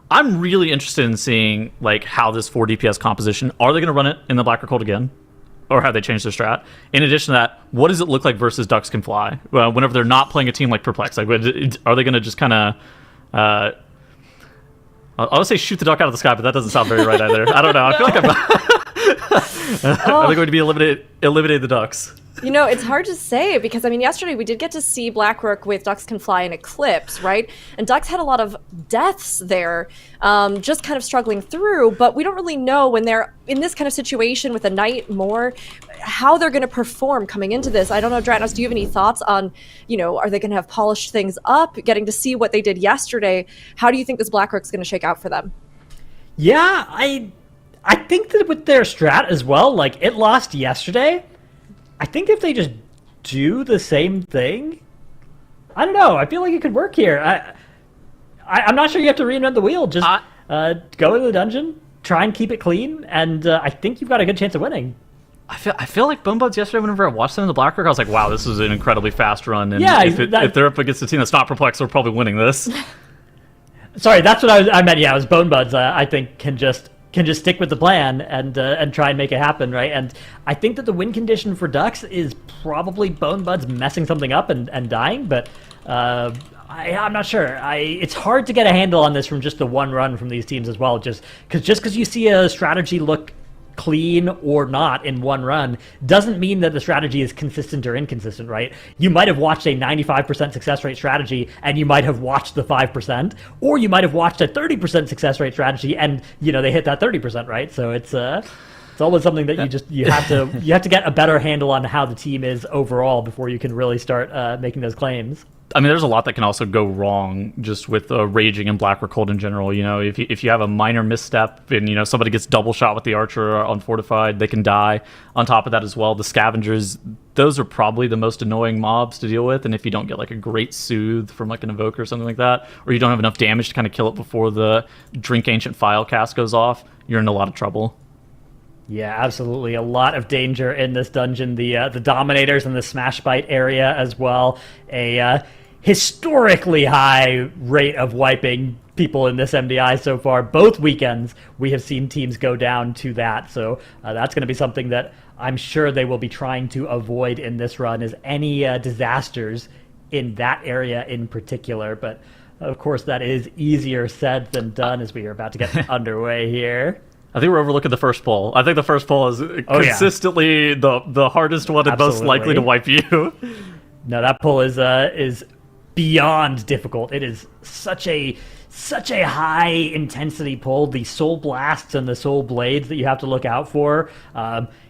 I'm really interested in seeing like how this 4 DPS composition, are they going to run it in the Black or Cold again? Or have they changed their strat? In addition to that, what does it look like versus Ducks Can Fly? Whenever they're not playing a team like Perplex, like, are they going to just kind of... I'll say shoot the duck out of the sky, but that doesn't sound very right either. I don't know. I feel like are they going to be eliminate the ducks? You know, it's hard to say because, I mean, yesterday we did get to see Blackrook with Ducks Can Fly and Eclipse, right? And Ducks had a lot of deaths there, just kind of struggling through, but we don't really know when they're in this kind of situation with a Knight more, how they're going to perform coming into this. I don't know, Dratnos, do you have any thoughts on, you know, are they going to have polished things up, getting to see what they did yesterday? How do you think this Blackrook's going to shake out for them? Yeah, I think that with their strat as well, like, it lost yesterday. I think if they just do the same thing, I don't know. I feel like it could work here. I'm not sure you have to reinvent the wheel. Just go into the dungeon, try and keep it clean, and I think you've got a good chance of winning. I feel like Bonebuds yesterday, whenever I watched them in the Blackrock, I was like, wow, this is an incredibly fast run. And Yeah, if they're up against a team that's not Perplexed, they're probably winning this. Sorry, that's what I meant. Yeah, it was Bonebuds. I think can just stick with the plan and try and make it happen, right? And I think that the win condition for Ducks is probably Bonebuds messing something up and dying, but I'm not sure. It's hard to get a handle on this from just the one run from these teams as well. Just because you see a strategy look clean or not in one run doesn't mean that the strategy is consistent or inconsistent, right? You might have watched a 95% success rate strategy and you might have watched the 5%, or you might have watched a 30% success rate strategy and they hit that 30%, right? So it's always something that you have to get a better handle on how the team is overall before you can really start making those claims. I mean, there's a lot that can also go wrong just with raging and Black Cold in general. If you have a minor misstep and somebody gets double shot with the archer on fortified, they can die. On top of that as well, the scavengers, those are probably the most annoying mobs to deal with. And if you don't get like a great soothe from like an evoker or something like that, or you don't have enough damage to kind of kill it before the Drink Ancient File cast goes off, you're in a lot of trouble. Yeah, absolutely. A lot of danger in this dungeon. The Dominators in the Smash Bite area as well. A historically high rate of wiping people in this MDI so far. Both weekends, we have seen teams go down to that. So that's going to be something that I'm sure they will be trying to avoid in this run, is any disasters in that area in particular. But of course, that is easier said than done as we are about to get underway here. I think we're overlooking the first poll. I think the first poll is consistently the hardest one and most likely to wipe you. No, that poll is beyond difficult. It is such a high intensity pull. The soul blasts and the soul blades that you have to look out for.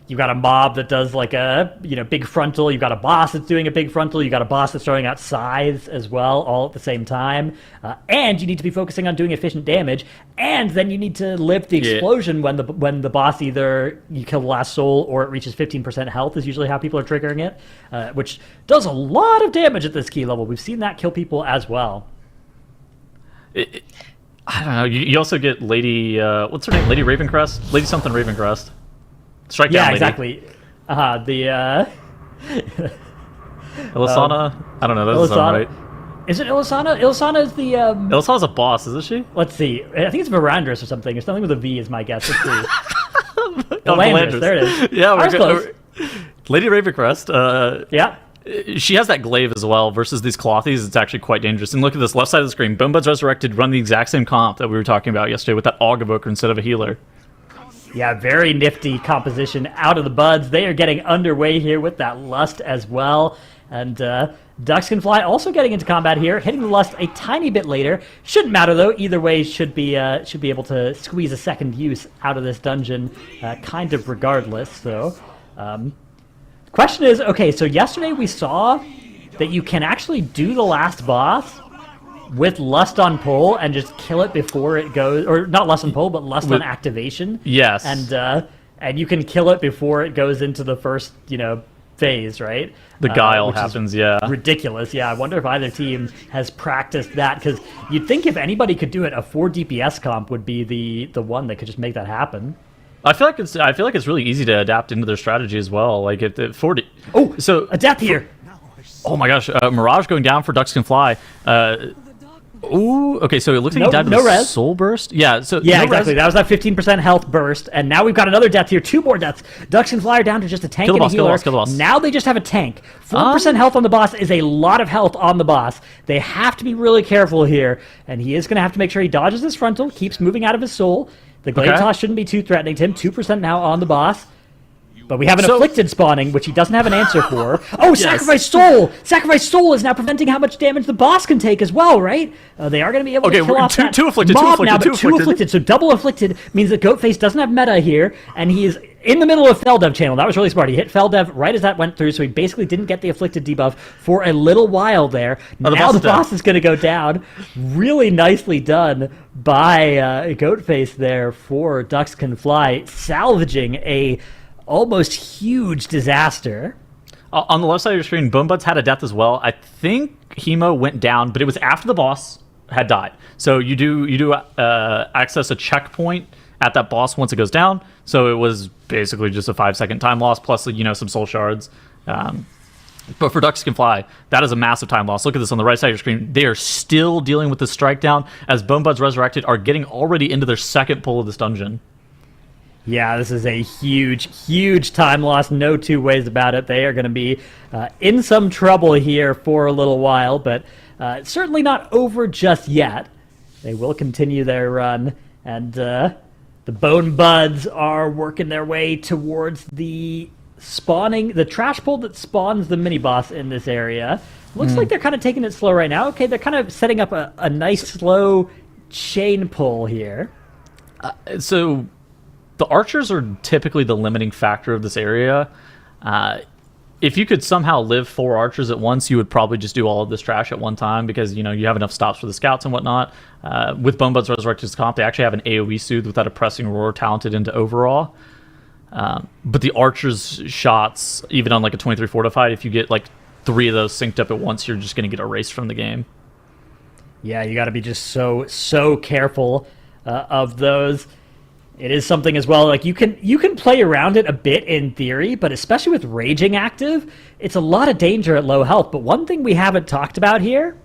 You've got a mob that does like a big frontal. You've got a boss that's doing a big frontal. You've got a boss that's throwing out scythes as well, all at the same time. And you need to be focusing on doing efficient damage. And then you need to live the explosion when the boss, either you kill the last soul or it reaches 15% health is usually how people are triggering it, which does a lot of damage at this key level. We've seen that kill people as well. I don't know. You also get Lady, what's her name? Lady Ravencrest? Lady something Ravencrest. Strike down, lady. Exactly. Ilisana? I don't know. That doesn't sound right. Is it Ilisana? Ilisana is the... Ilisana's a boss, isn't she? Let's see. I think it's Verandris or something. It's something with a V is my guess. Let's see. Valandris. There it is. Yeah, we're Lady Ravencrest. Yeah. She has that glaive as well. Versus these Clothies, it's actually quite dangerous. And look at this left side of the screen. Bonebuds Resurrected run the exact same comp that we were talking about yesterday with that Aug Evoker instead of a healer. Yeah, very nifty composition out of the Buds. They are getting underway here with that Lust as well. And Ducks Can Fly also getting into combat here, hitting the Lust a tiny bit later. Shouldn't matter though. Either way, should be able to squeeze a second use out of this dungeon, kind of regardless. So, question is, okay, so yesterday we saw that you can actually do the last boss with Lust on pull and just kill it before it goes, or not Lust on pull, but Lust on activation. Yes. And you can kill it before it goes into the first, phase, right? The guile happens, yeah. Ridiculous, yeah. I wonder if either team has practiced that, because you'd think if anybody could do it, a 4 DPS comp would be the one that could just make that happen. I feel like it's really easy to adapt into their strategy as well. Like at 40. Oh, so adapt here. Oh my gosh, Mirage going down for Ducks Can Fly. Ooh, okay, so it looks like he died with a soul burst. Yeah, exactly. That was that 15% health burst, and now we've got another death here. 2 more deaths. Ducks Can Fly are down to just a tank and a healer. Kill the boss. Now they just have a tank. 4% health on the boss is a lot of health on the boss. They have to be really careful here, and he is going to have to make sure he dodges this frontal, keeps moving out of his soul. The Glade Toss shouldn't be too threatening to him. 2% now on the boss. But we have an Afflicted spawning, which he doesn't have an answer for. Oh, yes. Sacrifice Soul! Sacrifice Soul is now preventing how much damage the boss can take as well, right? They are going to be able to kill off that two afflicted, mob two afflicted, now, but two afflicted. So double Afflicted means that Goatface doesn't have meta here, and he is in the middle of Feldev channel. That was really smart. He hit Feldev right as that went through, so he basically didn't get the Afflicted debuff for a little while there. Now the boss is going to go down. Really nicely done by Goatface there for Ducks Can Fly, salvaging a almost huge disaster. On the left side of your screen, Bonebuds had a death as well. I think Hemo went down, but it was after the boss. had died. So you do access a checkpoint at that boss once it goes down. So it was basically just a 5-second time loss plus some soul shards. But for Ducks Can Fly, that is a massive time loss. Look at this on the right side of your screen. They are still dealing with the strike down as Bonebuds Resurrected are getting already into their second pull of this dungeon. Yeah, this is a huge time loss. No two ways about it. They are going to be in some trouble here for a little while, but certainly not over just yet. They will continue their run, and the Bone Buds are working their way towards the trash pull that spawns the mini boss in this area. Looks like they're kind of taking it slow right now. Okay, they're kind of setting up a nice slow chain pull here. So the archers are typically the limiting factor of this area. If you could somehow live 4 archers at once, you would probably just do all of this trash at one time because you have enough stops for the scouts and whatnot. With Bonebuds Resurrected's comp, they actually have an AoE soothe with that oppressing roar talented into overawe. But the archers' shots, even on like a 23 fortified, if you get like 3 of those synced up at once, you're just going to get erased from the game. Yeah, you got to be just so careful of those. It is something as well, like you can play around it a bit in theory, but especially with raging active, it's a lot of danger at low health. But one thing we haven't talked about here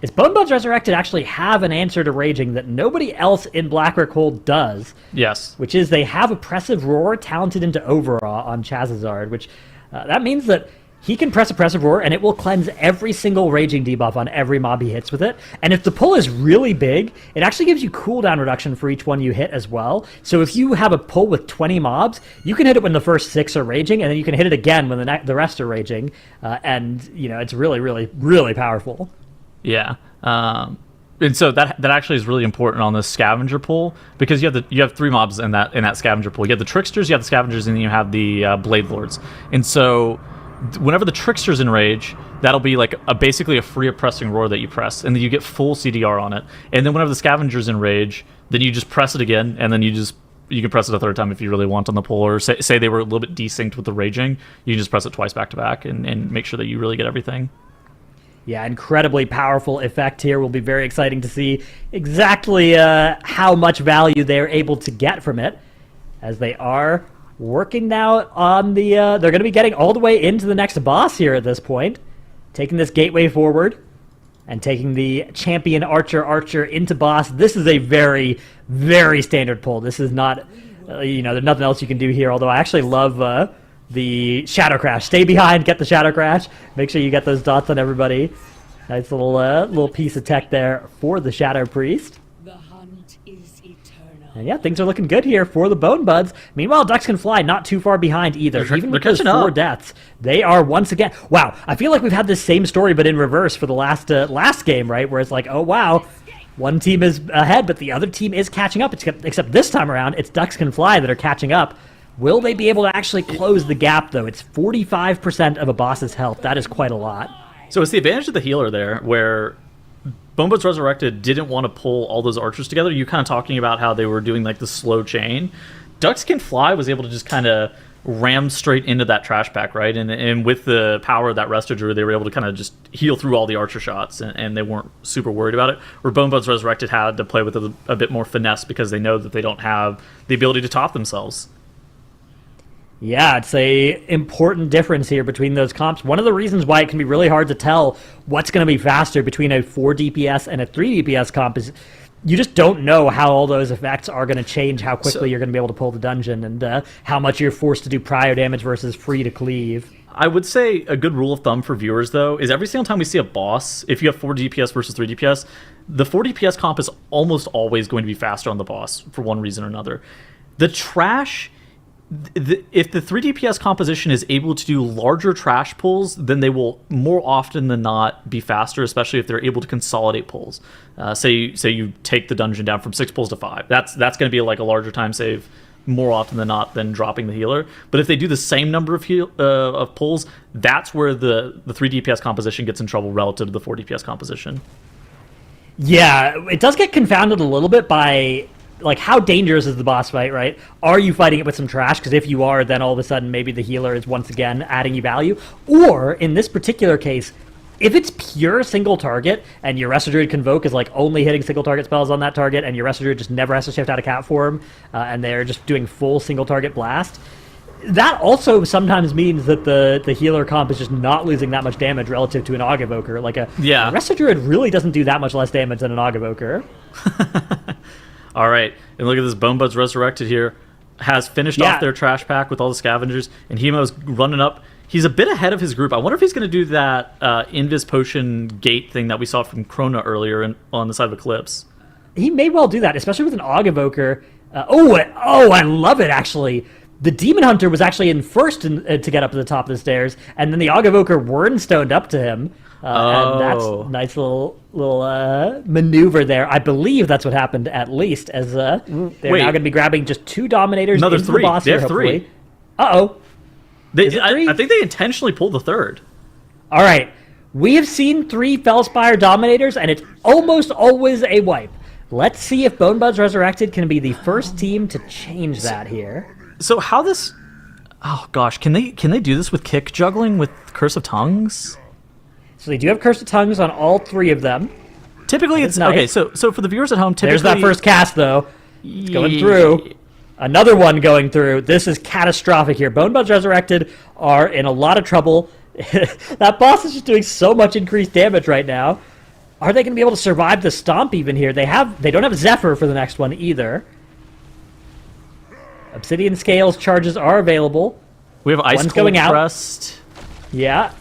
is Bonebuds Resurrected actually have an answer to raging that nobody else in Blackrock Hold does. Yes. Which is they have Oppressive Roar talented into Overawe on Chazazard, which that means that he can press Oppressive Roar and it will cleanse every single raging debuff on every mob he hits with it. And if the pull is really big, it actually gives you cooldown reduction for each one you hit as well. So if you have a pull with 20 mobs, you can hit it when the first 6 are raging, and then you can hit it again when the rest are raging. And it's really powerful. Yeah. And so that actually is really important on this scavenger pool because you have 3 mobs in that scavenger pool. You have the tricksters, you have the scavengers, and then you have the blade lords. And so whenever the trickster's in rage, that'll be like basically a free oppressing roar that you press, and then you get full CDR on it. And then whenever the scavenger's in rage, then you just press it again, and then you can press it a third time if you really want on the pull, or say they were a little bit desynced with the raging, you can just press it twice back to back and make sure that you really get everything. Yeah, incredibly powerful effect here. Will be very exciting to see exactly how much value they're able to get from it, as they are working now on the... they're going to be getting all the way into the next boss here at this point, taking this gateway forward and taking the champion archer into boss. This is a very, very standard pull. This is not, there's nothing else you can do here, although I actually love the Shadow Crash. Stay behind, get the Shadow Crash. Make sure you get those dots on everybody. Nice little piece of tech there for the Shadow Priest. The hunt is eternal. And yeah, things are looking good here for the Bone Buds. Meanwhile, Ducks Can Fly not too far behind either. Even with those 4 deaths, they are once again... Wow, I feel like we've had this same story but in reverse for the last game, right? Where it's like, oh wow, one team is ahead, but the other team is catching up. Except this time around, it's Ducks Can Fly that are catching up. Will they be able to actually close the gap, though? It's 45% of a boss's health. That is quite a lot. So it's the advantage of the healer there, where Bonebuds Resurrected didn't want to pull all those archers together. You're kind of talking about how they were doing like the slow chain. Ducks Can Fly was able to just kind of ram straight into that trash pack, right? And with the power of that Resto Druid, they were able to kind of just heal through all the archer shots, and they weren't super worried about it. Where Bonebuds Resurrected had to play with a bit more finesse because they know that they don't have the ability to top themselves. Yeah, it's a important difference here between those comps. One of the reasons why it can be really hard to tell what's going to be faster between a 4 DPS and a 3 DPS comp is you just don't know how all those effects are going to change, how quickly you're going to be able to pull the dungeon, and how much you're forced to do prior damage versus free to cleave. I would say a good rule of thumb for viewers, though, is every single time we see a boss, if you have 4 DPS versus 3 DPS, the 4 DPS comp is almost always going to be faster on the boss for one reason or another. The trash... if the 3 DPS composition is able to do larger trash pulls, then they will more often than not be faster, especially if they're able to consolidate pulls. Say you take the dungeon down from 6 pulls to 5. That's going to be like a larger time save more often than not than dropping the healer. But if they do the same number of pulls, that's where the 3 DPS composition gets in trouble relative to the 4 DPS composition. Yeah, it does get confounded a little bit by... like, how dangerous is the boss fight, right? Are you fighting it with some trash? Because if you are, then all of a sudden maybe the healer is once again adding you value. Or, in this particular case, if it's pure single target and your Resto Druid Convoke is like only hitting single target spells on that target, and your Resto Druid just never has to shift out of cat form, and they're just doing full single target blast, that also sometimes means that the healer comp is just not losing that much damage relative to an Aug Evoker. Like a Resto Druid really doesn't do that much less damage than an Aug Evoker. All right, and look at this. Bonebuds Resurrected here has finished off their trash pack with all the scavengers, and Hemo's running up. He's a bit ahead of his group. I wonder if he's going to do that Invis Potion gate thing that we saw from Krona earlier on the side of Eclipse. He may well do that, especially with an Aug Evoker. I love it, actually. The Demon Hunter was actually in first to get up to the top of the stairs, and then the Aug Evoker Wurnstoned up to him. And that's a nice little maneuver there. I believe that's what happened, at least, as they're now going to be grabbing just 2 Dominators into the boss here, hopefully. 3. Uh-oh. I think they intentionally pulled the 3rd. All right. We have seen 3 Felspire Dominators, and it's almost always a wipe. Let's see if Bonebuds Resurrected can be the first team to change that here. So how this... Oh, gosh. Can they do this with kick juggling with Curse of Tongues? So they do have Curse of Tongues on all 3 of them. Typically, it's... Nice. Okay, so for the viewers at home, typically... There's that first cast, though. It's going through. Another one going through. This is catastrophic here. Bonebuds Resurrected are in a lot of trouble. That boss is just doing so much increased damage right now. Are they going to be able to survive the stomp even here? They don't have Zephyr for the next one either. Obsidian Scales charges are available. We have Ice Cold Thrust. Yeah.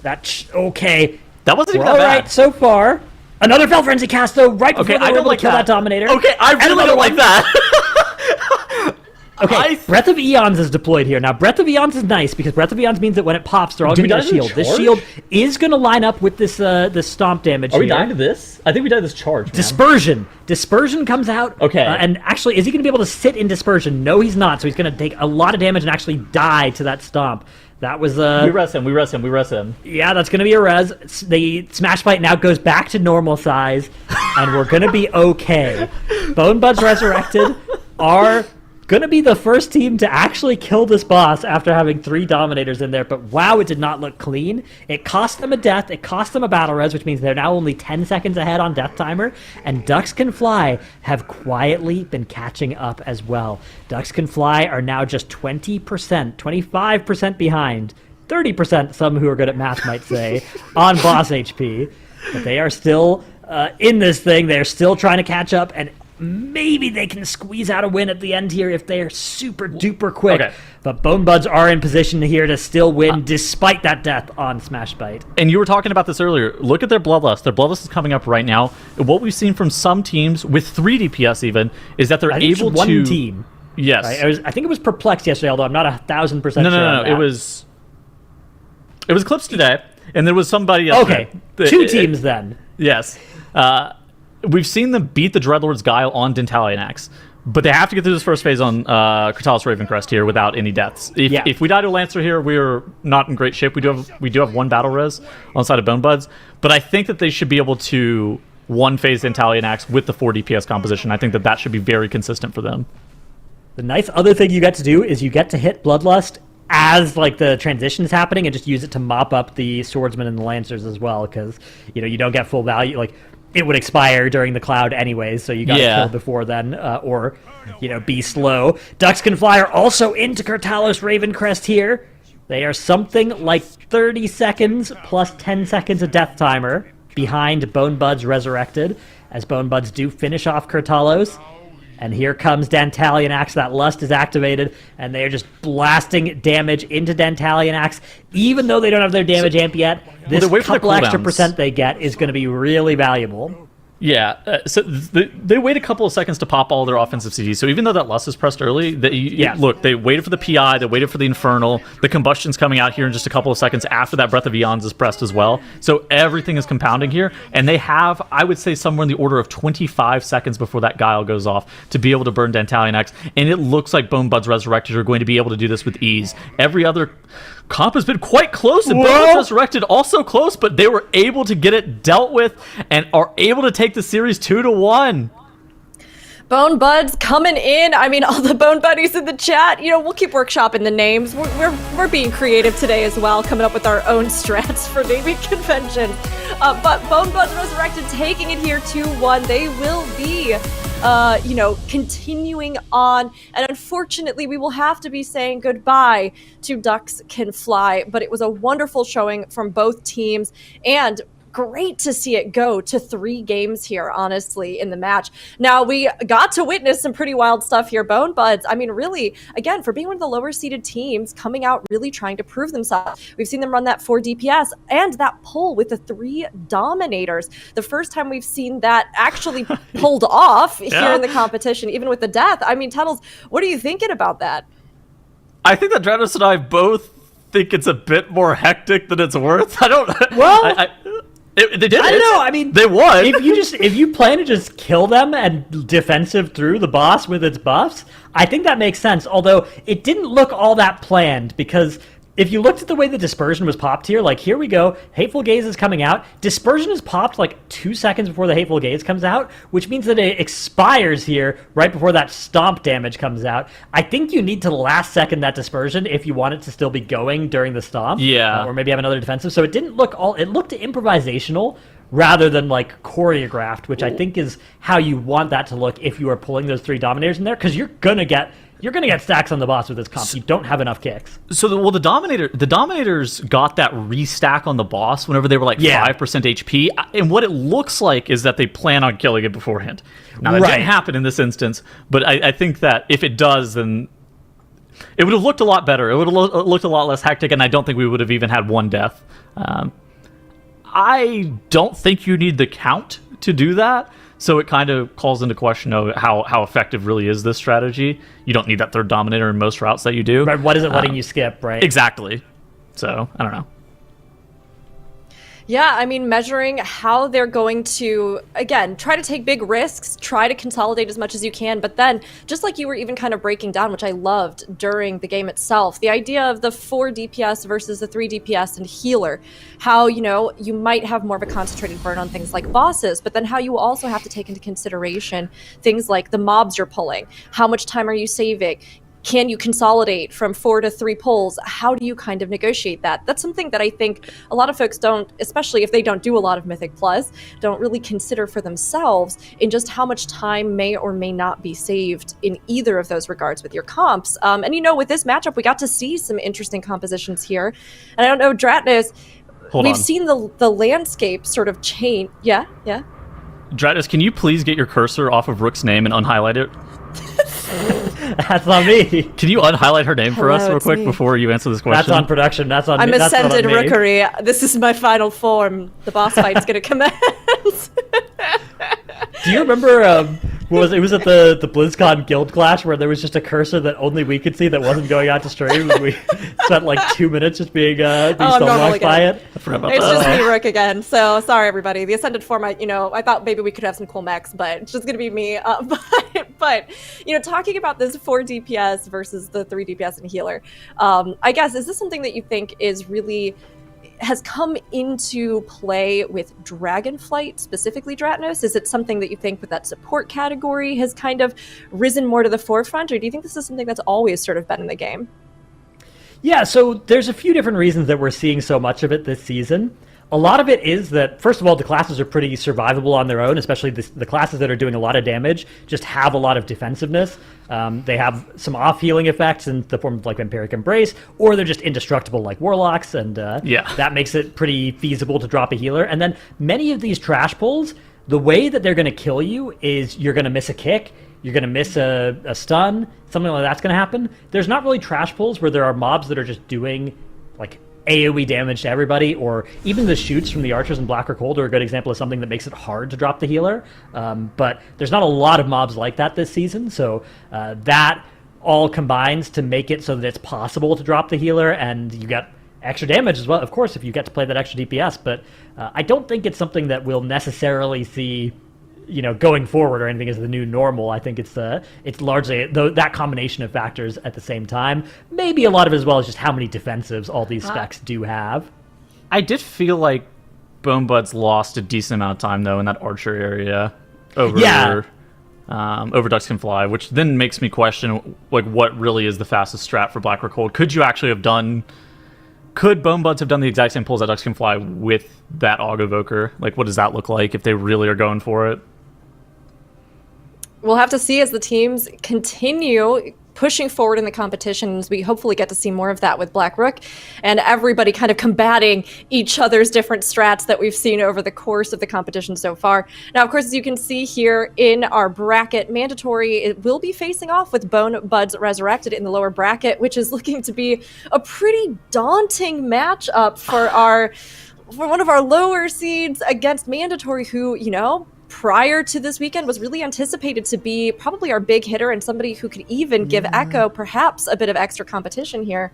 Okay. That wasn't even that bad. All right so far. Another Fel Frenzy cast, though, right before they were able to kill that Dominator. Okay, I really don't like that. Okay, Breath of Eons is deployed here. Now, Breath of Eons is nice because Breath of Eons means that when it pops, they're all going to get a shield. This shield is going to line up with this stomp damage. Are we dying to this? I think we died to this charge. Man. Dispersion. Dispersion comes out. Okay. And actually, is he going to be able to sit in Dispersion? No, he's not. So he's going to take a lot of damage and actually die to that stomp. That was we res him. Yeah, that's going to be a res. The Smash Bite now goes back to normal size, and we're going to be okay. Bonebuds Resurrected are going to be the first team to actually kill this boss after having 3 Dominators in there, but wow, it did not look clean. It cost them a death, it cost them a battle res, which means they're now only 10 seconds ahead on Death Timer, and Ducks Can Fly have quietly been catching up as well. Ducks Can Fly are now just 20%, 25% behind, 30%, some who are good at math might say, on boss HP, but they are still in this thing, they're still trying to catch up, and maybe they can squeeze out a win at the end here if they're super duper quick. Okay. But Bonebuds are in position here to still win despite that death on Smash Bite. And you were talking about this earlier. Look at their Bloodlust. Their Bloodlust is coming up right now. What we've seen from some teams, with 3 DPS even, is that they're able to... one team. Yes. Right? I think it was Perplexed yesterday, although I'm not 1,000% sure. No. It was Eclipse today, and there was somebody else. Okay. 2 teams then. Yes. We've seen them beat the Dreadlord's Guile on Dentalian Axe, but they have to get through this first phase on Cratalis Ravencrest here without any deaths. If we die to Lancer here, we're not in great shape. We do have 1 battle res on the side of Bonebuds, but I think that they should be able to 1-phase Dentalian Axe with the 4 DPS composition. I think that should be very consistent for them. The nice other thing you get to do is you get to hit Bloodlust as like the transition is happening and just use it to mop up the Swordsmen and the Lancers as well, because you don't get full value. Like, it would expire during the cloud anyways, so you got to kill before then, or be slow. Ducks Can Fly are also into Cratalis Ravencrest here. They are something like 30 seconds plus 10 seconds of Death Timer behind Bonebuds Resurrected, as Bonebuds do finish off Cratalos. And here comes Dentalian Axe. That Lust is activated, and they are just blasting damage into Dentalian Axe. Even though they don't have their damage amp yet, this couple extra percent they get is going to be really valuable. Yeah, so they wait a couple of seconds to pop all their offensive CDs. So even though that Lust is pressed early, look, they waited for the PI, they waited for the Infernal. The Combustion's coming out here in just a couple of seconds after that Breath of Eons is pressed as well. So everything is compounding here, and they have, I would say, somewhere in the order of 25 seconds before that Guile goes off to be able to burn Dentalian Axe. And it looks like Bonebuds Resurrected are going to be able to do this with ease. Every other comp has been quite close, and Bonebuds Resurrected also close, but they were able to get it dealt with and are able to take the series 2-1. Bone Buds coming in. I mean, all the Bone Buddies in the chat. You know, we'll keep workshopping the names. We're being creative today as well, coming up with our own strats for naming conventions. But Bone Buds Resurrected taking it here 2-1. They will be, continuing on. And unfortunately, we will have to be saying goodbye to Ducks Can Fly. But it was a wonderful showing from both teams. And great to see it go to 3 games here, honestly, in the match. Now, we got to witness some pretty wild stuff here. Bone Buds, I mean, really, again, for being one of the lower-seeded teams, coming out really trying to prove themselves. We've seen them run that 4 DPS and that pull with the 3 Dominators. The first time we've seen that actually pulled off here in the competition, even with the death. I mean, Tuttles, what are you thinking about that? I think that Dranos and I both think it's a bit more hectic than it's worth. I don't... Well... They did. I don't know. I mean, they won. If you plan to just kill them and defensive through the boss with its buffs, I think that makes sense. Although it didn't look all that planned, because if you looked at the way the dispersion was popped here, like here we go, Hateful Gaze is coming out. Dispersion is popped like 2 seconds before the Hateful Gaze comes out, which means that it expires here right before that stomp damage comes out. I think you need to last second that dispersion if you want it to still be going during the stomp. Yeah. Or maybe have another defensive. So it didn't look it looked improvisational rather than like choreographed, which I think is how you want that to look if you are pulling those 3 Dominators in there, because you're gonna get stacks on the boss with this comp. You don't have enough kicks. So the Dominators got that restack on the boss whenever they were like 5% HP, and what it looks like is that they plan on killing it beforehand. Now that didn't happen in this instance, but I think that if it does, then it would have looked a lot better. It would have looked a lot less hectic, and I don't think we would have even had 1 death. I don't think you need the count to do that. So it kind of calls into question of how effective really is this strategy. You don't need that 3rd Dominator in most routes that you do. Right, what is it letting you skip, right? Exactly. So, I don't know. Yeah, I mean, measuring how they're going to, again, try to take big risks, try to consolidate as much as you can, but then, just like you were even kind of breaking down, which I loved during the game itself, the idea of the 4 DPS versus the 3 DPS and healer, how, you might have more of a concentrated burn on things like bosses, but then how you also have to take into consideration things like the mobs you're pulling, how much time are you saving, can you consolidate from 4 to 3 pulls? How do you kind of negotiate that? That's something that I think a lot of folks don't, especially if they don't do a lot of Mythic Plus, don't really consider for themselves in just how much time may or may not be saved in either of those regards with your comps. And with this matchup, we got to see some interesting compositions here. And I don't know, Dratnus, we've seen the landscape sort of change. Yeah? Dratnus, can you please get your cursor off of Rook's name and unhighlight it? That's not me. Can you unhighlight her name for us real quick before you answer this question? That's on production. That's on I'm me. Ascended Rookery. This is my final form. The boss fight's going to commence. Do you remember it was at the BlizzCon Guild Clash where there was just a cursor that only we could see that wasn't going out to stream, and we spent like 2 minutes just being stonewashed by it? It's just me, Rook, again. So sorry, everybody. The Ascended form, I thought maybe we could have some cool mechs, but it's just going to be me. But talking about this 4 DPS versus the 3 DPS and healer, I guess, is this something that you think is really has come into play with Dragonflight, specifically Dratnos? Is it something that you think with that support category has kind of risen more to the forefront, or do you think this is something that's always sort of been in the game? Yeah, so there's a few different reasons that we're seeing so much of it this season. A lot of it is that, first of all, the classes are pretty survivable on their own, especially the classes that are doing a lot of damage just have a lot of defensiveness. They have some off-healing effects in the form of like Vampiric Embrace, or they're just indestructible like Warlocks, and that makes it pretty feasible to drop a healer. And then many of these trash pulls, the way that they're going to kill you is you're going to miss a kick, you're going to miss a stun, something like that's going to happen. There's not really trash pulls where there are mobs that are just doing like AoE damage to everybody, or even the shoots from the archers in Black or Cold are a good example of something that makes it hard to drop the healer. But there's not a lot of mobs like that this season, so that all combines to make it so that it's possible to drop the healer, and you get extra damage as well, of course, if you get to play that extra DPS. But I don't think it's something that we'll necessarily see going forward or anything as the new normal. I think it's largely that combination of factors at the same time. Maybe a lot of it as well is just how many defensives all these specs do have. I did feel like Bone Buds lost a decent amount of time though in that archer area over over Ducks Can Fly, which then makes me question like what really is the fastest strat for Blackrock Hold. Could Bone Buds have done the exact same pulls that Ducks Can Fly with that Aug Evoker? Like, what does that look like if they really are going for it? We'll have to see as the teams continue pushing forward in the competitions. We hopefully get to see more of that with Black Rook and everybody kind of combating each other's different strats that we've seen over the course of the competition so far. Now, of course, as you can see here in our bracket, Mandatory, it will be facing off with Bone Buds Resurrected in the lower bracket, which is looking to be a pretty daunting matchup for one of our lower seeds against Mandatory, who, you know, prior to this weekend was really anticipated to be probably our big hitter and somebody who could even give Echo perhaps a bit of extra competition here.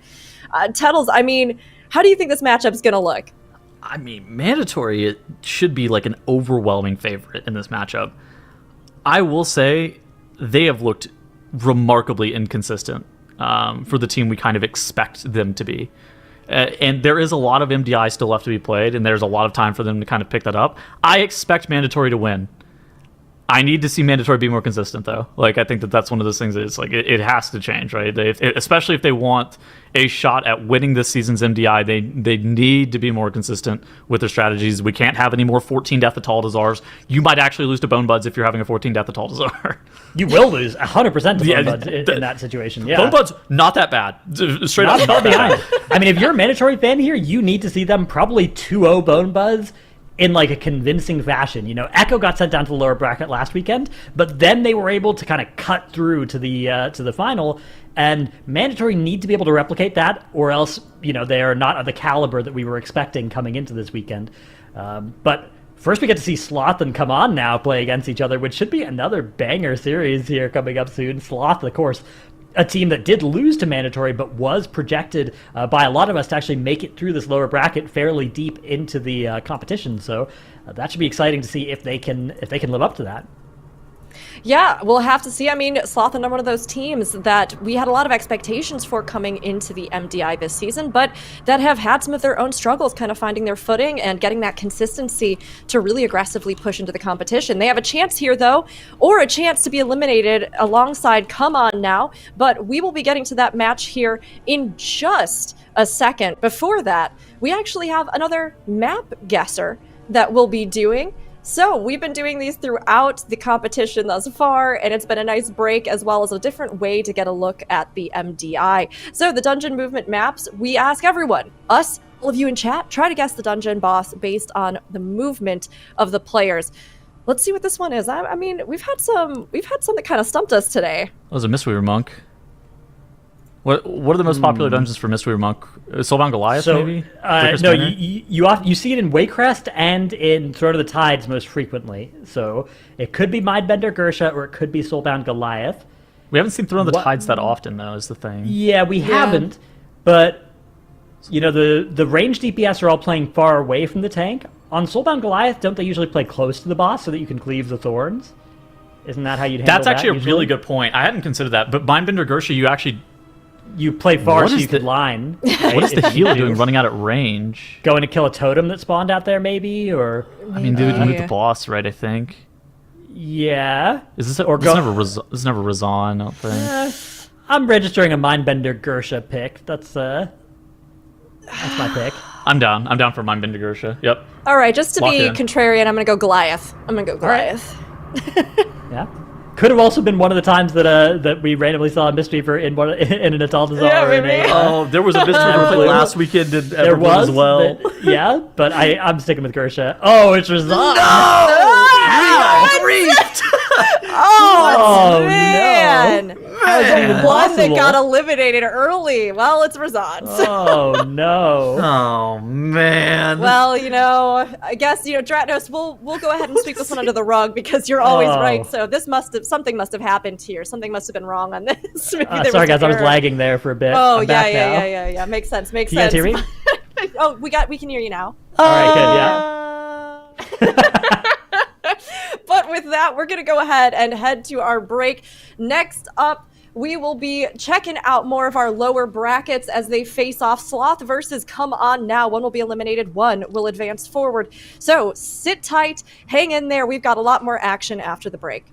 Tettles, I mean, how do you think this matchup is going to look? I mean, Mandatory, it should be like an overwhelming favorite in this matchup. I will say they have looked remarkably inconsistent for the team we kind of expect them to be. And there is a lot of MDI still left to be played, and there's a lot of time for them to kind of pick that up. I expect Mandatory to win. I need to see Mandatory be more consistent, though. Like, I think that's one of those things that it's like, it has to change, right? Especially if they want a shot at winning this season's MDI, they need to be more consistent with their strategies. We can't have any more 14 Death Atol Dazars. You might actually lose to Bone Buds if you're having a 14 Death Atol Dazar. You will lose 100% to Bone Buds in that situation. Yeah. Bone Buds, not that bad. Straight up. Not far behind. I mean, if you're a Mandatory fan here, you need to see them probably 2-0 Bone Buds in like a convincing fashion. You know, Echo got sent down to the lower bracket last weekend, but then they were able to kind of cut through to the final, and Mandatory need to be able to replicate that, or else, you know, they are not of the caliber that we were expecting coming into this weekend. But first we get to see Sloth and Come On now play against each other, which should be another banger series here coming up soon. Sloth, of course, a team that did lose to Mandatory, but was projected by a lot of us to actually make it through this lower bracket fairly deep into the competition. So that should be exciting to see if they can live up to that. Yeah, we'll have to see. I mean, Sloth are one of those teams that we had a lot of expectations for coming into the MDI this season, but that have had some of their own struggles kind of finding their footing and getting that consistency to really aggressively push into the competition. They have a chance here, though, or a chance to be eliminated alongside Come On now, but we will be getting to that match here in just a second. Before that, we actually have another map guesser that we'll be doing. So we've been doing these throughout the competition thus far, and it's been a nice break as well as a different way to get a look at the MDI. So the dungeon movement maps, we ask everyone, us, all of you in chat, try to guess the dungeon boss based on the movement of the players. Let's see what this one is. I mean, we've had some that kind of stumped us today. That was a Mistweaver Monk. What are the most popular dungeons for Mistweaver Monk? Soulbound Goliath, maybe? No, you see it in Waycrest and in Throne of the Tides most frequently. So it could be Mindbender Gersha or it could be Soulbound Goliath. We haven't seen Throne of the Tides that often, though, is the thing. Yeah, we haven't. But, you know, the ranged DPS are all playing far away from the tank. On Soulbound Goliath, don't they usually play close to the boss so that you can cleave the thorns? Isn't that how you'd handle that? That's actually a really good point. I hadn't considered that. But Mindbender Gersha, you play far so you could line. Right? What is the healer doing running out at range? Going to kill a totem that spawned out there, maybe? Or I mean, they would move the boss, right, I think. Yeah. Is this never Razan, I don't think. I'm registering a Mindbender Gersha pick. That's my pick. I'm down for Mindbender Gersha. Yep. All right, just to Lock be in. contrarian, I'm going to go Goliath. Goliath. Yeah. Could have also been one of the times that we randomly saw a Mistweaver in an Atol Dazar. Yeah, maybe. Oh, there was a Mistweaver play last weekend in Everwood as well. But I'm sticking with Gersha. Oh, it's Razan. No! Oh, man. No. One that got eliminated early. Well, it's Razan. Oh, no. Oh, man. Well, you know, I guess, you know, Dratnos, we'll go ahead and sweep this one under the rug because you're always right. So something must have happened here. Something must have been wrong on this. Sorry, guys, I was lagging there for a bit. Oh, yeah. Makes sense. You guys hear me? Oh, we can hear you now. All right, good, yeah. But with that, we're going to go ahead and head to our break. Next up, we will be checking out more of our lower brackets as they face off. Sloth versus Come On Now. One will be eliminated, one will advance forward. So sit tight, hang in there. We've got a lot more action after the break.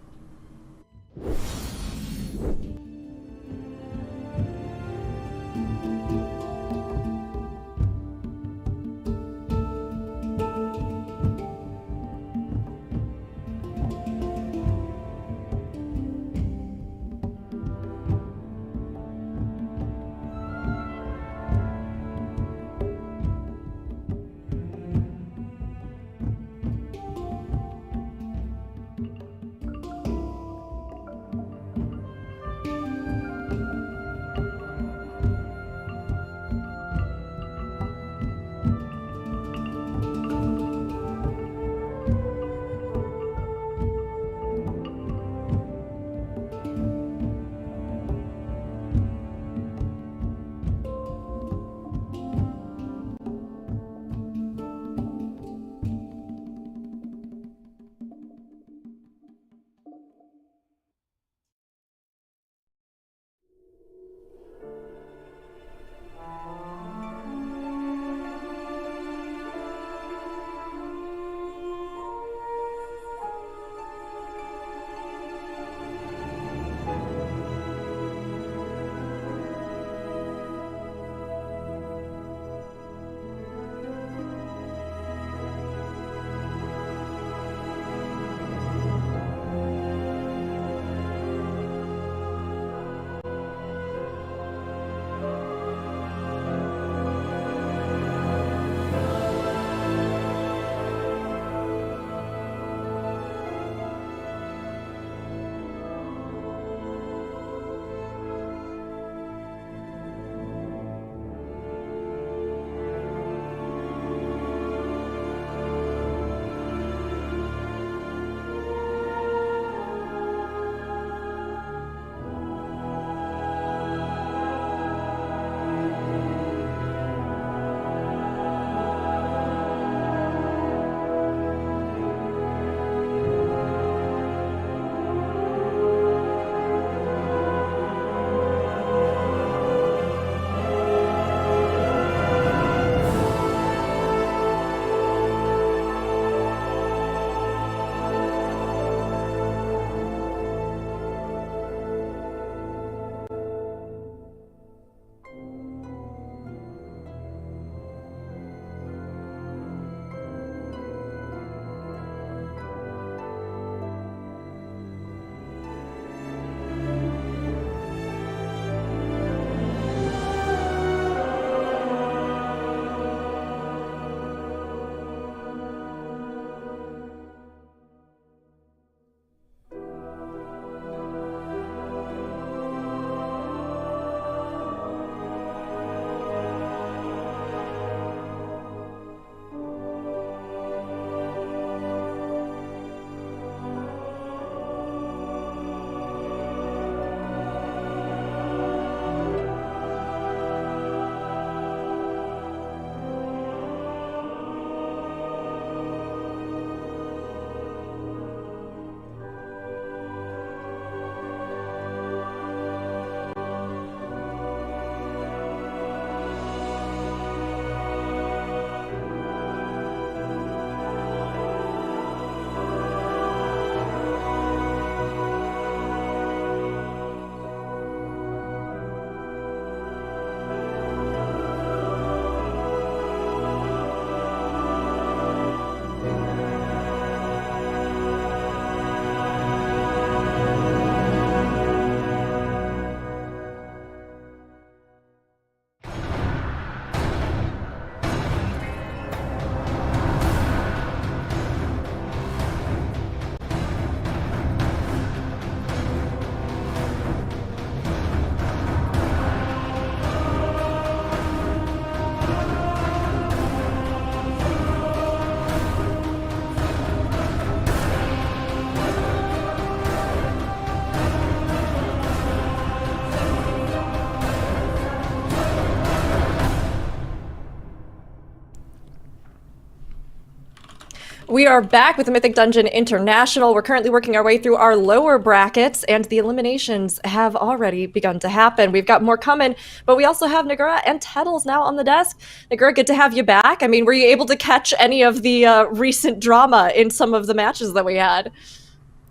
We are back with the Mythic Dungeon International. We're currently working our way through our lower brackets, and the eliminations have already begun to happen. We've got more coming, but we also have Nagura and Tettles now on the desk. Nagura, good to have you back. I mean, were you able to catch any of the recent drama in some of the matches that we had?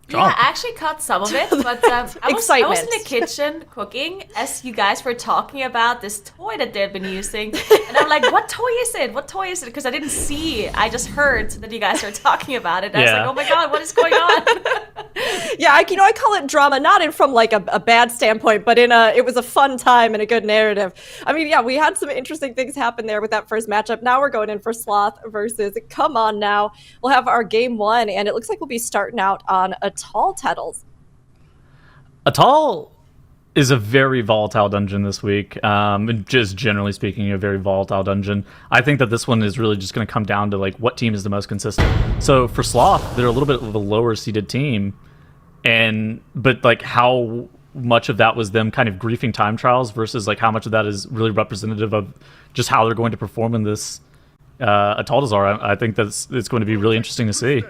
Yeah, I actually caught some of it, but I was in Excitement. the kitchen cooking as you guys were talking about this toy that they've been using. And I'm like, what toy is it? What toy is it? Because I didn't see. I just heard that you guys were talking about it. And I was Yeah. like, oh my god, what is going on? Yeah, I call it drama, not in from like a bad standpoint, but it was a fun time and a good narrative. I mean, yeah, we had some interesting things happen there with that first matchup. Now we're going in for Sloth versus Come On Now. We'll have our game 1, and it looks like we'll be starting out on Atoll Tettles. Atoll is a very volatile dungeon this week. And just generally speaking, a very volatile dungeon. I think that this one is really just going to come down to like what team is the most consistent. So for Sloth, they're a little bit of a lower seeded team, but like how much of that was them kind of griefing time trials versus like how much of that is really representative of just how they're going to perform in this Atoll Desire. I think it's going to be really interesting to see.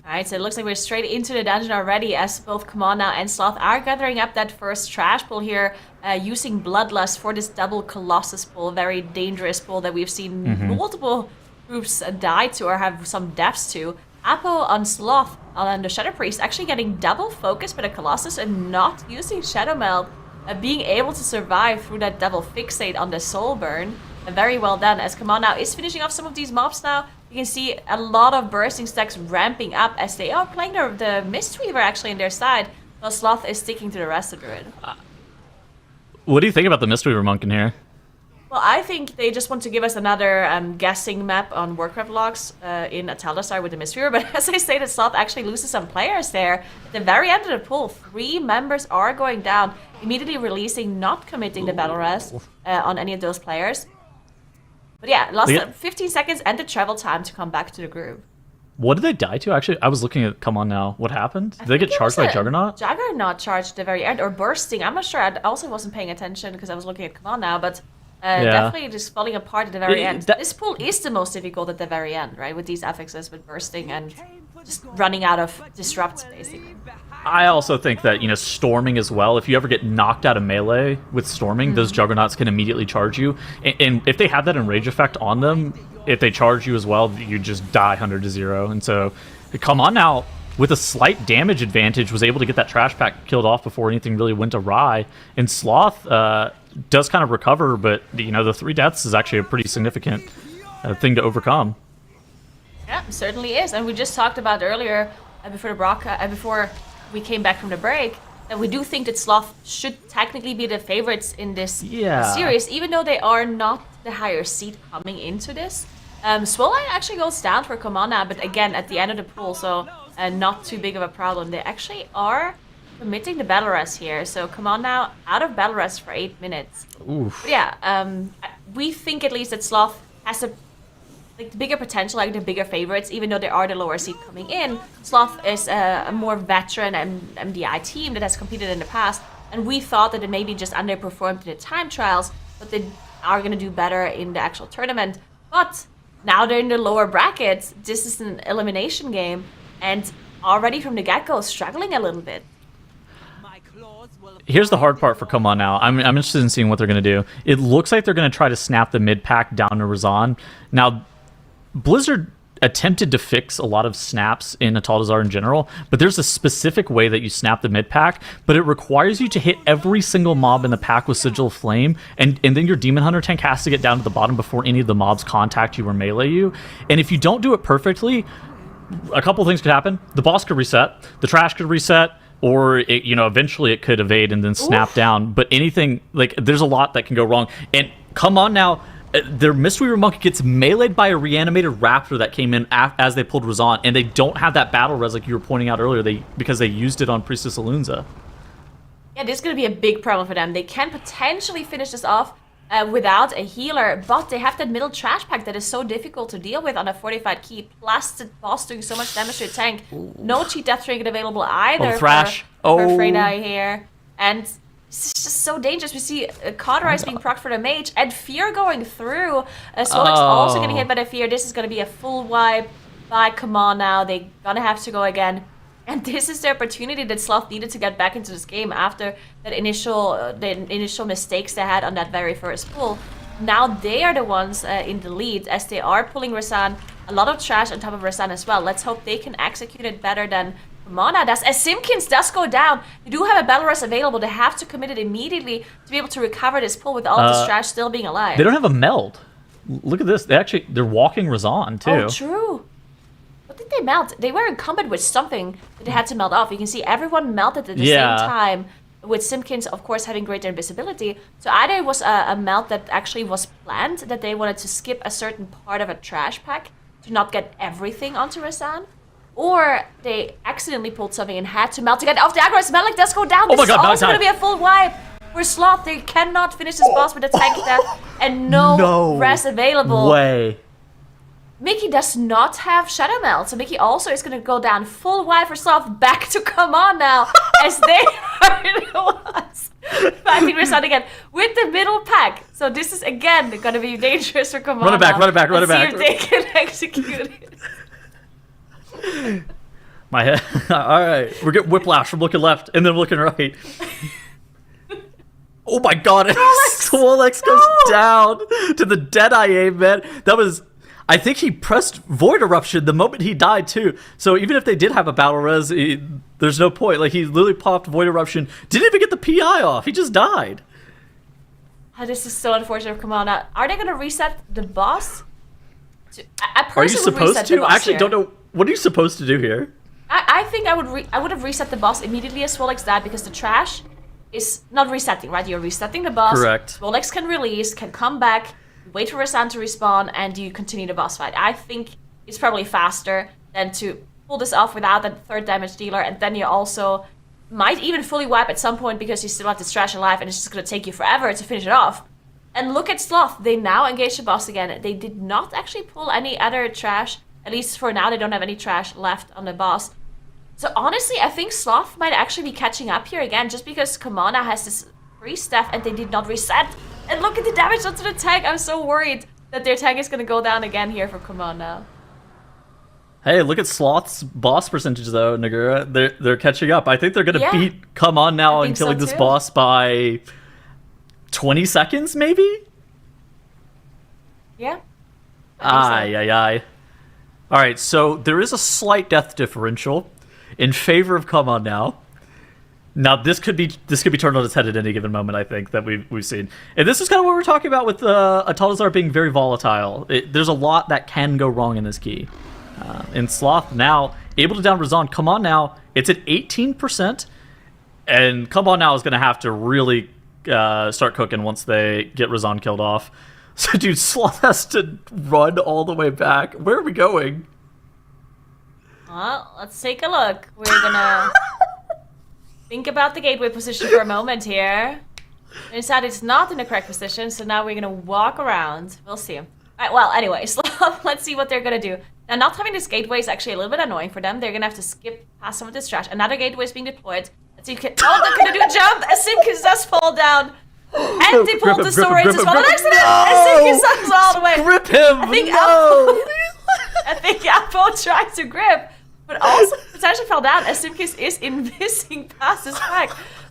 Alright, so it looks like we're straight into the dungeon already as both Come On Now and Sloth are gathering up that first trash pull here, using Bloodlust for this double Colossus pull, very dangerous pull that we've seen multiple groups die to or have some deaths to. Apo on Sloth on the Shadow Priest actually getting double focus by the Colossus and not using Shadow Meld, being able to survive through that double fixate on the Soul Burn. Very well done, as Come On Now is finishing off some of these mobs now. You can see a lot of bursting stacks ramping up as they are playing the Mistweaver actually in their side, while Sloth is sticking to the rest of Druid. What do you think about the Mistweaver Monk in here? Well, I think they just want to give us another guessing map on Warcraft logs in Ataldasar with the Mistweaver, but as I stated, Sloth actually loses some players there. At the very end of the pool, 3 members are going down, immediately releasing, not committing the battle res on any of those players. But yeah, lost 15 seconds and the travel time to come back to the group. What did they die to? Actually, I was looking at Come On Now. What happened? Did they get charged by Juggernaut? Juggernaut charged at the very end, or bursting. I'm not sure. I also wasn't paying attention because I was looking at Come On Now, but definitely just falling apart at the very end. This pool is the most difficult at the very end, right? With these affixes, with bursting and just running out of disrupts, basically. I also think that, storming as well. If you ever get knocked out of melee with storming, those Juggernauts can immediately charge you. And if they have that enrage effect on them, if they charge you as well, you just die 100 to 0. And so, Come On Now, with a slight damage advantage, was able to get that trash pack killed off before anything really went awry. And Sloth does kind of recover, but the 3 deaths is actually a pretty significant thing to overcome. Yeah, it certainly is. And we just talked about earlier before we came back from the break that we do think that Sloth should technically be the favorites in this series, even though they are not the higher seed coming into this. Swollen actually goes down for Come On Now, but again at the end of the pool, so not too big of a problem. They actually are committing the battle rest here, so Come On Now out of battle rest for 8 minutes. Oof. But yeah, we think at least that Sloth has the bigger potential, like the bigger favorites, even though they are the lower seed coming in. Sloth is a more veteran MDI team that has competed in the past, and we thought that it maybe just underperformed in the time trials, but they are going to do better in the actual tournament. But now they're in the lower brackets. This is an elimination game, and already from the get-go struggling a little bit. Here's the hard part for Come On Now. I'm interested in seeing what they're going to do. It looks like they're going to try to snap the mid pack down to Razan. Now, Blizzard attempted to fix a lot of snaps in Ataldazar in general, but there's a specific way that you snap the mid pack, but it requires you to hit every single mob in the pack with Sigil of Flame, and then your Demon Hunter tank has to get down to the bottom before any of the mobs contact you or melee you. And if you don't do it perfectly, a couple things could happen. The boss could reset, the trash could reset, or eventually it could evade and then snap down. But anything, there's a lot that can go wrong. And Come On Now, their Mistweaver Monk gets meleeed by a reanimated Raptor that came in as they pulled Razan, and they don't have that battle res like you were pointing out earlier, because they used it on Priestess Alunza. Yeah, this is going to be a big problem for them. They can potentially finish this off without a healer, but they have that middle trash pack that is so difficult to deal with on a fortified key, plus the boss doing so much damage to the tank. No cheat death trinket available either Thrash. for Freyda here. And it's just so dangerous. We see Cauterize being procced for the mage, and Fear going through. Swollex also getting hit by the Fear. This is going to be a full wipe by Come On Now. They're going to have to go again. And this is the opportunity that Sloth needed to get back into this game after that the initial mistakes they had on that very first pull. Now they are the ones in the lead as they are pulling Rasan a lot of trash on top of Rasan as well. Let's hope they can execute it better than Mana does. As Simpkins does go down, they do have a Battle Res available. They have to commit it immediately to be able to recover this pull with all of this trash still being alive. They don't have a meld. Look at this. They're walking Razan too. Oh, true. What did they melt? They were encumbered with something that they had to melt off. You can see everyone melted at the same time, with Simpkins, of course, having greater invisibility. So either it was a melt that actually was planned, that they wanted to skip a certain part of a trash pack to not get everything onto Rasan, or they accidentally pulled something and had to melt to get off the aggro. As Melik does go down, this is also going to be a full wipe. For Sloth, they cannot finish this boss with a tank death and no res available. Way. Mickey does not have Shadow Melt, so Mickey also is going to go down full wipe for Sloth. Back to come on now, as they are the ones fighting Rasan again with the middle pack. So this is again going to be dangerous for Come on. Run it back, run it back, run it back. See if they can execute it. My head. All right, we're getting whiplash from looking left and then looking right. Oh my god, Swolex goes down to the Deadeye aim, man. That was... I think he pressed Void Eruption the moment he died, too. So even if they did have a Battle Res, there's no point. Like, he literally popped Void Eruption, didn't even get the PI off. He just died. Oh, this is so unfortunate. Come on now. Are they going to reset the boss? Are you supposed to? I actually don't know. What are you supposed to do here? I think I would have reset the boss immediately as Swolex died, because the trash is not resetting, right? You're resetting the boss. Correct. Swolex can release, can come back, wait for Rasan to respawn, and you continue the boss fight. I think it's probably faster than to pull this off without that third damage dealer, and then you also might even fully wipe at some point because you still have this trash alive, and it's just going to take you forever to finish it off. And look at Sloth. They now engage the boss again. They did not actually pull any other trash. At least for now, they don't have any trash left on the boss. So honestly, I think Sloth might actually be catching up here again, just because Kamana has this free stuff and they did not reset. And look at the damage onto the tank. I'm so worried that their tank is going to go down again here for Kamana. Hey, look at Sloth's boss percentage though, Nagura. They're catching up. I think they're going to beat Come On Now and killing this boss by 20 seconds, maybe? Yeah. Aye. All right, so there is a slight death differential in favor of Come On Now. Now this could be turned on its head at any given moment. I think that we've seen, and this is kind of what we're talking about with Atal'Dazar being very volatile. There's a lot that can go wrong in this key. And Sloth now able to down Razan. Come On Now, it's at 18%, and Come On Now is going to have to really start cooking once they get Razan killed off. So, dude, Sloth has to run all the way back. Where are we going? Well, let's take a look. We're gonna think about the gateway position for a moment here. We decided it's not in the correct position, so now we're gonna walk around. We'll see. Alright, well, anyways, let's see what they're gonna do. Now, not having this gateway is actually a little bit annoying for them. They're gonna have to skip past some of this trash. Another gateway is being deployed. Let's see if you can... Oh, they're gonna do a jump! As Simpkins does fall down. And they pulled the storage as well. An accident! As Simpkins does all the way. Grip him! I think Apple tried to grip, but also potentially fell down as Simpkins is invising past his back.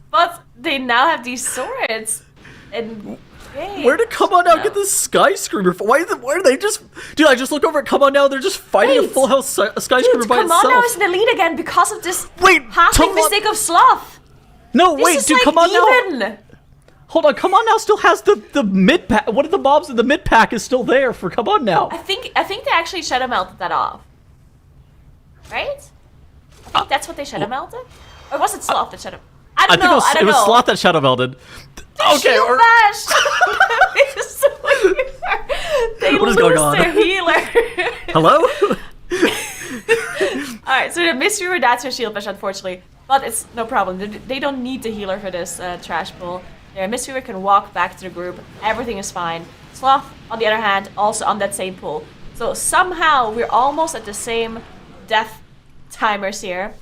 But they now have these swords. And where did Come On Now get this skyscraper? Why are they just... Dude, I just look over at Come On Now, they're just fighting a full house skyscraper by itself. Come On Now is in the lead again because of this passing Come mistake of Sloth. No, wait, dude, Come On Now... Hold on, Come On Now still has the mid pack. One of the mobs in the mid pack is still there for Come On Now. I think they actually Shadow Melted that off. Right? I think that's what they Shadow Melted? Or was it Sloth that Shadow... I don't know. It was Sloth that Shadow Melted. Okay, or... They what is going on? Their healer. Hello? Alright, so the Mistweaver, that's her shield bash, unfortunately. But it's no problem. They don't need the healer for this trash pull. Their Mistweaver can walk back to the group. Everything is fine. Sloth, on the other hand, also on that same pull. So somehow we're almost at the same death timers here.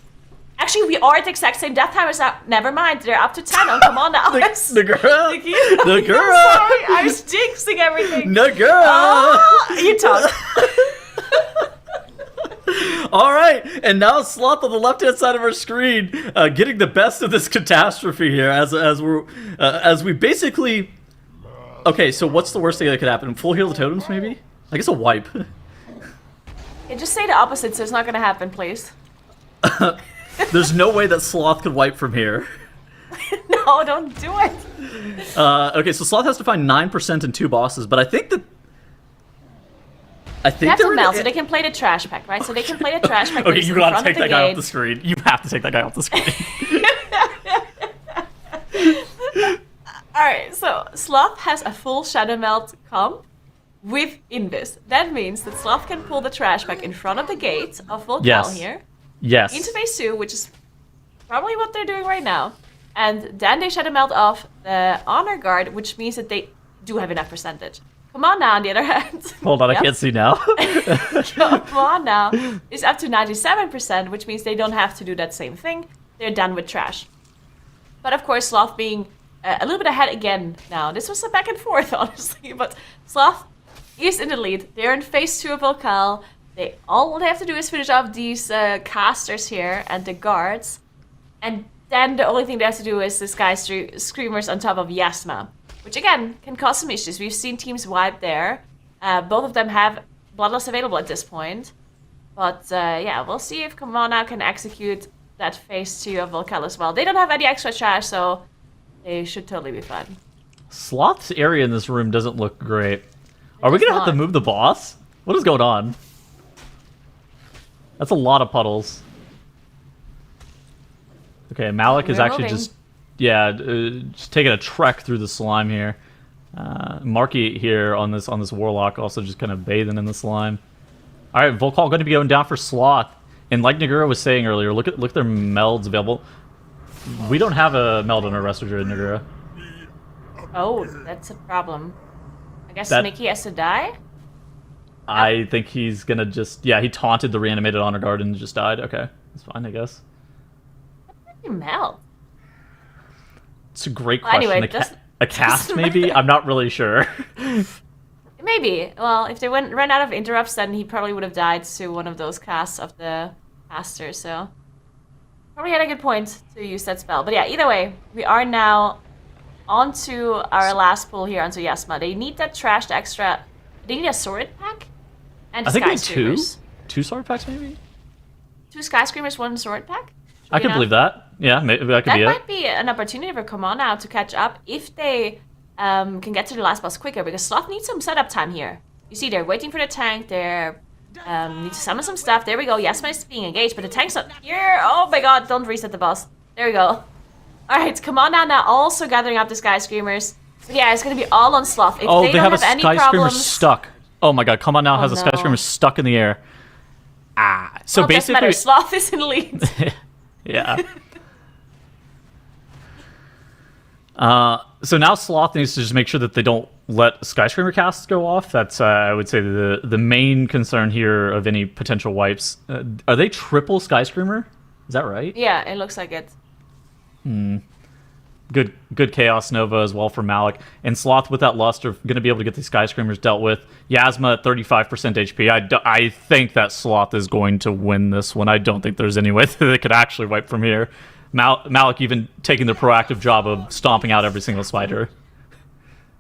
Actually, we are at the exact same death timers now. Never mind, they're up to 10 on Come On Now. The girl! I'm sorry, I was jinxing everything. The girl! Oh, you talk. All right, and now Sloth on the left-hand side of our screen, getting the best of this catastrophe here, as we basically. Okay, so what's the worst thing that could happen? Full heal the totems, maybe? I guess a wipe. Yeah, just say the opposite, so it's not gonna happen, please. There's no way that Sloth could wipe from here. No, don't do it. Okay, so Sloth has to find 9% and 2 bosses, but I think that... They have to melt, so they can play the trash pack, right? So they can play the trash pack. Okay, you gotta take that guy off gate. the screen. You have to take that guy off the screen. Alright, so Sloth has a full Shadow Melt comp with Invis. That means that Sloth can pull the trash pack in front of the gate of Volcal Yes. here. Yes. Into phase 2, which is probably what they're doing right now. And then they Shadow Melt off the Honor Guard, which means that they do have enough percentage. Come on now, on the other hand. Hold on, I Yep. can't see now. Come on now. It's up to 97%, which means they don't have to do that same thing. They're done with trash. But of course, Sloth being a little bit ahead again now. This was a back and forth, honestly. But Sloth is in the lead. They're in phase 2 of Volcal. All they have to do is finish off these casters here and the guards. And then the only thing they have to do is the Sky Screamers on top of Yasma. Which again, can cause some issues. We've seen teams wipe there. Both of them have Bloodlust available at this point. But yeah, we'll see if Kamana can execute that phase 2 of Volcal as well. They don't have any extra trash, so they should totally be fine. Sloth's area in this room doesn't look great. Are we does gonna have to not. move the boss? What is going on? That's a lot of puddles. Okay, Malik is We're actually moving. just taking a trek through the slime here. Marky here on this warlock also just kind of bathing in the slime. All right, Volcal going to be going down for Sloth, and like Nagura was saying earlier, look at their melds available. We don't have a meld on our Resto Druid, Nagura. Oh, that's a problem. I guess That- Mickey has to die? I think he's gonna just he taunted the reanimated honor guard and just died. Okay, that's fine, I guess. Mel. It's a great Well, question. anyway, a cast doesn't maybe? matter. I'm not really sure. Maybe. Well, if they ran out of interrupts, then he probably would have died to one of those casts of the caster, so... Probably had a good point to use that spell. But yeah, either way, we are now onto our last pull here onto Yasma. They need that trash, the extra... They need a sword pack? And I think we Sky need Screamers. two sword packs maybe. 2 Sky Screamers, 1 sword pack? Should I be could enough. believe that. Yeah, maybe that could That be might it. be an opportunity for Kamana to catch up if they can get to the last boss quicker, because Sloth needs some setup time here. You see, they're waiting for the tank, they're need to summon some stuff. There we go, Yasma is being engaged, but the tank's not here. Oh my god, don't reset the boss. There we go. Alright, Kamana now also gathering up the Sky Screamers. But yeah, it's gonna be all on Sloth. If Oh, they they don't have a any Sky Screamer problems, stuck. Oh my god, come on now, has a Sky no. Screamer stuck in the air. So well, it doesn't matter. basically... Sloth is in the lead. Yeah. So now Sloth needs to just make sure that they don't let Sky Screamer casts go off. That's, I would say, the main concern here of any potential wipes. Are they triple Sky Screamer? Is that right? Yeah, it looks like it. Good Chaos Nova as well for Malik. And Sloth with that Lust are going to be able to get these Sky Screamers dealt with. Yasma at 35% HP. I think that Sloth is going to win this one. I don't think there's any way that they could actually wipe from here. Malik even taking the proactive job of stomping out every single spider.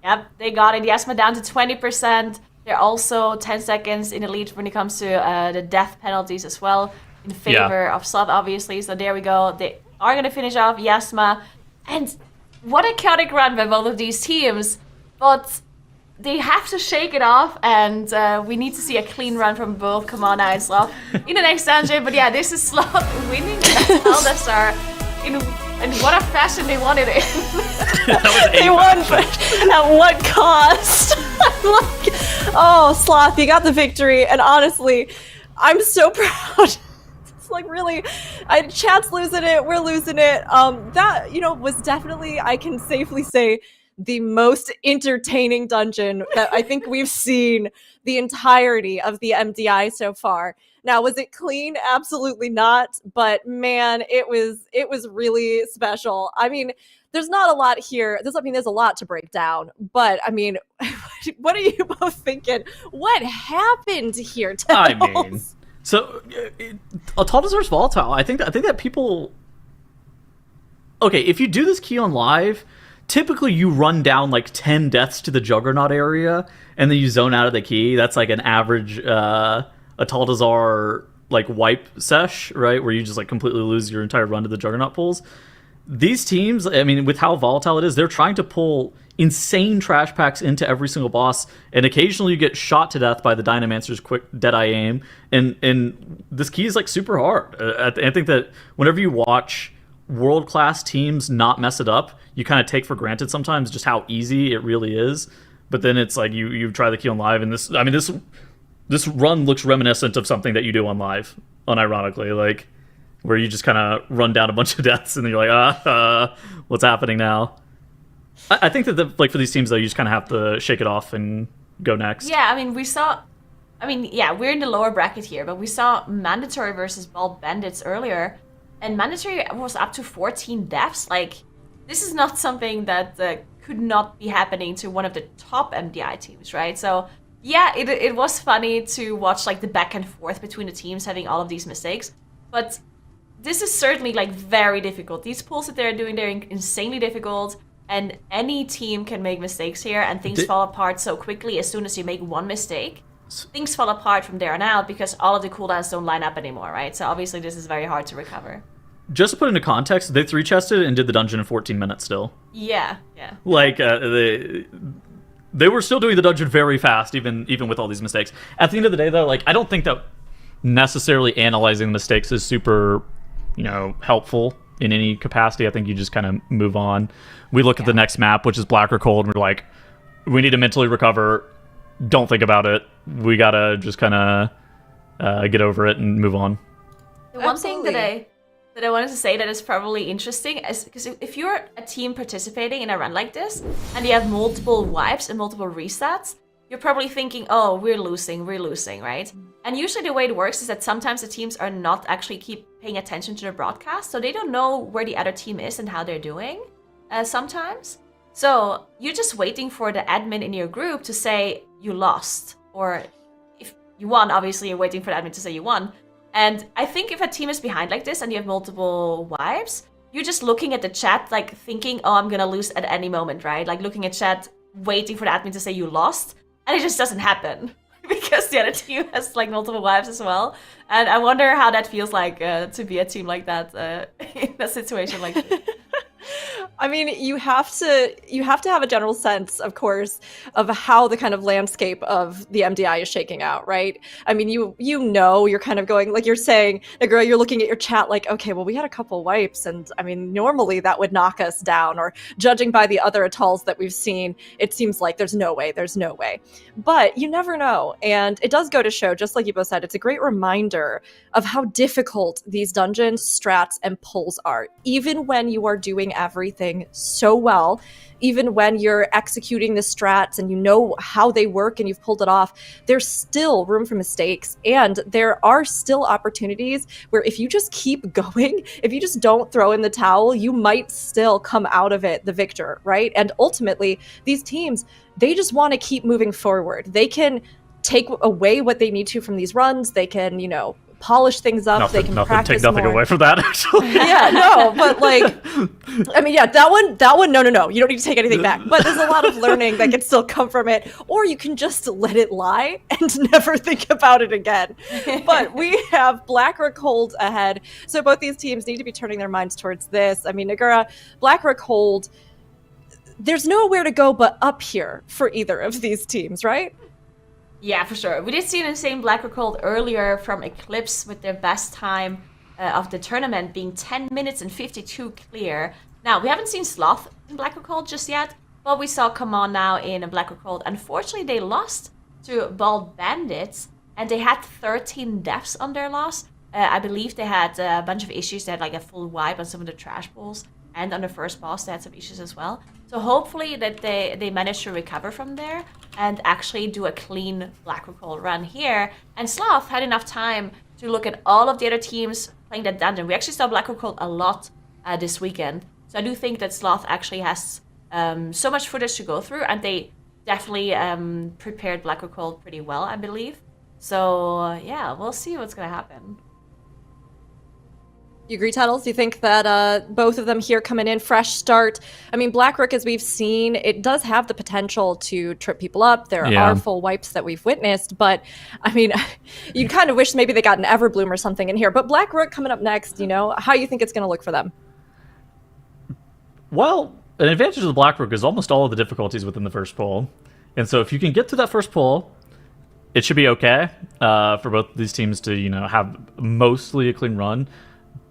Yep, they got it. Yasma down to 20%. They're also 10 seconds in the lead when it comes to the death penalties as well, in favor of Sloth, obviously. So there we go. They are going to finish off Yasma. And what a chaotic run by both of these teams. But they have to shake it off, and we need to see a clean run from both Kamana and Sloth in the next dungeon. But yeah, this is Sloth winning the Eldastar in what a fashion they won it in. They won, but at what cost? Like, oh, Sloth, you got the victory, and honestly, I'm so proud. It's like really, chat's losing it, we're losing it. That, was definitely, I can safely say, the most entertaining dungeon that I think we've seen the entirety of the MDI so far. Now, was it clean? Absolutely not. But man, it was really special. I mean, there's not a lot here. There's a lot to break down. But I mean, what are you both thinking? What happened here? I Tells? mean, so Altaldazar's volatile. I think that people. Okay, if you do this key on live, typically you run down like 10 deaths to the Juggernaut area, and then you zone out of the key. That's like an average a Taldazar like wipe sesh, right, where you just like completely lose your entire run to the Juggernaut pools. These teams, I mean, with how volatile it is, they're trying to pull insane trash packs into every single boss, and occasionally you get shot to death by the Dynamancer's quick Deadeye aim, and this key is like super hard. I think that whenever you watch world-class teams not mess it up, you kind of take for granted sometimes just how easy it really is, but then it's like you try the key on live, and this run looks reminiscent of something that you do on live, unironically, like where you just kind of run down a bunch of deaths and then you're like, what's happening now? I think that like for these teams though, you just kind of have to shake it off and go next. Yeah, I mean, we're in the lower bracket here, but we saw Mandatory versus Bald Bandits earlier, and Mandatory was up to 14 deaths. Like, this is not something that could not be happening to one of the top MDI teams, right? So yeah, it was funny to watch like the back and forth between the teams having all of these mistakes, but this is certainly like very difficult. These pulls that they're doing, they're insanely difficult, and any team can make mistakes here, and things fall apart so quickly as soon as you make one mistake. Things fall apart from there on out because all of the cooldowns don't line up anymore, right? So obviously this is very hard to recover. Just to put into context, they 3-chested and did the dungeon in 14 minutes still. Yeah. Like, they were still doing the dungeon very fast, even with all these mistakes. At the end of the day, though, like, I don't think that necessarily analyzing the mistakes is super, helpful in any capacity. I think you just kind of move on. We look at the next map, which is Black or Cold, and we're like, we need to mentally recover. Don't think about it. We gotta just kind of get over it and move on. The one thing that I wanted to say that is probably interesting is because if you're a team participating in a run like this and you have multiple wipes and multiple resets, you're probably thinking, oh, we're losing, right? And usually the way it works is that sometimes the teams are not actually keep paying attention to the broadcast, so they don't know where the other team is and how they're doing sometimes. So you're just waiting for the admin in your group to say you lost, or if you won, obviously you're waiting for the admin to say you won. And I think if a team is behind like this and you have multiple wipes, you're just looking at the chat, like thinking, oh, I'm gonna lose at any moment, right? Like looking at chat, waiting for the admin to say you lost, and it just doesn't happen because the other team has like multiple wipes as well. And I wonder how that feels like to be a team like that in a situation like this. I mean, you have to have a general sense, of course, of how the kind of landscape of the MDI is shaking out, right? I mean, you're kind of going, like you're saying, Negura, you're looking at your chat like, okay, well, we had a couple wipes, and I mean, normally that would knock us down, or judging by the other atolls that we've seen, it seems like there's no way. But you never know, and it does go to show, just like you both said, it's a great reminder of how difficult these dungeons, strats, and pulls are, even when you are doing everything so well, even when you're executing the strats and you know how they work and you've pulled it off, there's still room for mistakes, and there are still opportunities where if you just keep going, if you just don't throw in the towel, you might still come out of it the victor, right? And ultimately, these teams, they just want to keep moving forward. They can take away what they need to from these runs. They can, polish things up. They can practice take nothing more. away from that, actually. Yeah, no, but like, I mean, yeah, that one, no, you don't need to take anything back. But there's a lot of learning that can still come from it, or you can just let it lie and never think about it again. But we have Black or Cold ahead, so both these teams need to be turning their minds towards this. I mean, Negura, Black or Cold, there's nowhere to go but up here for either of these teams, right? Yeah, for sure. We did see the same Black or Cold earlier from Eclipse with their best time of the tournament being 10 minutes and 52 clear. Now, we haven't seen Sloth in Black or Cold just yet, but we saw Come On Now in Black or Cold. Unfortunately, they lost to Bald Bandits, and they had 13 deaths on their loss. I believe they had a bunch of issues. They had like a full wipe on some of the trash pools, and on the first boss, they had some issues as well. So hopefully that they manage to recover from there and actually do a clean Black or Cold run here. And Sloth had enough time to look at all of the other teams playing that dungeon. We actually saw Black or Cold a lot this weekend. So I do think that Sloth actually has so much footage to go through, and they definitely prepared Black or Cold pretty well, I believe. So yeah, we'll see what's going to happen. You agree, Tuttles? Do you think that both of them here coming in, fresh start? I mean, Blackrook, as we've seen, it does have the potential to trip people up. There are full wipes that we've witnessed, but I mean, you'd kind of wish maybe they got an Everbloom or something in here. But Blackrook coming up next, how you think it's going to look for them? Well, an advantage of the Blackrook is almost all of the difficulties within the first pull. And so if you can get through that first pull, it should be okay for both these teams to, have mostly a clean run.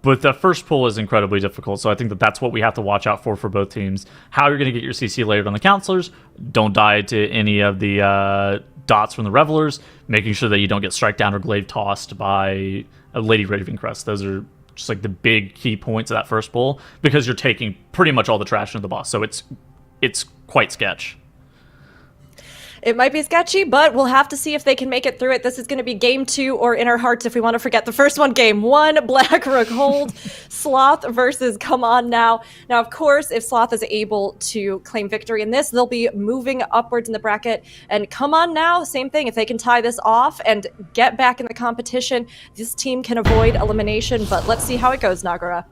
But the first pull is incredibly difficult, so I think that's what we have to watch out for both teams. How you're going to get your CC layered on the counselors. Don't die to any of the dots from the Revelers. Making sure that you don't get strike down or glaive tossed by a Lady Ravencrest. Those are just like the big key points of that first pull, because you're taking pretty much all the trash into the boss, so it's quite sketch. It might be sketchy, but we'll have to see if they can make it through it. This is going to be game 2, or in our hearts, if we want to forget the first one, game 1, Blackrook hold, Sloth versus Come On Now. Now, of course, if Sloth is able to claim victory in this, they'll be moving upwards in the bracket. And Come On Now, same thing. If they can tie this off and get back in the competition, this team can avoid elimination. But let's see how it goes, Nagara.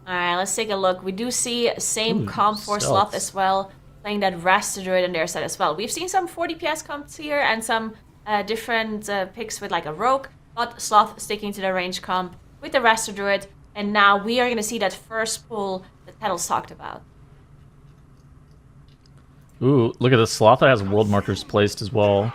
All right, let's take a look. We do see same comp for Sloth as well, playing that Rest Druid on their side as well. We've seen some 40 PS comps here and some different picks with like a Rogue, but Sloth sticking to the range comp with the Rest Druid. And now we are going to see that first pull that Petals talked about. Ooh, look at this. Sloth has world markers placed as well,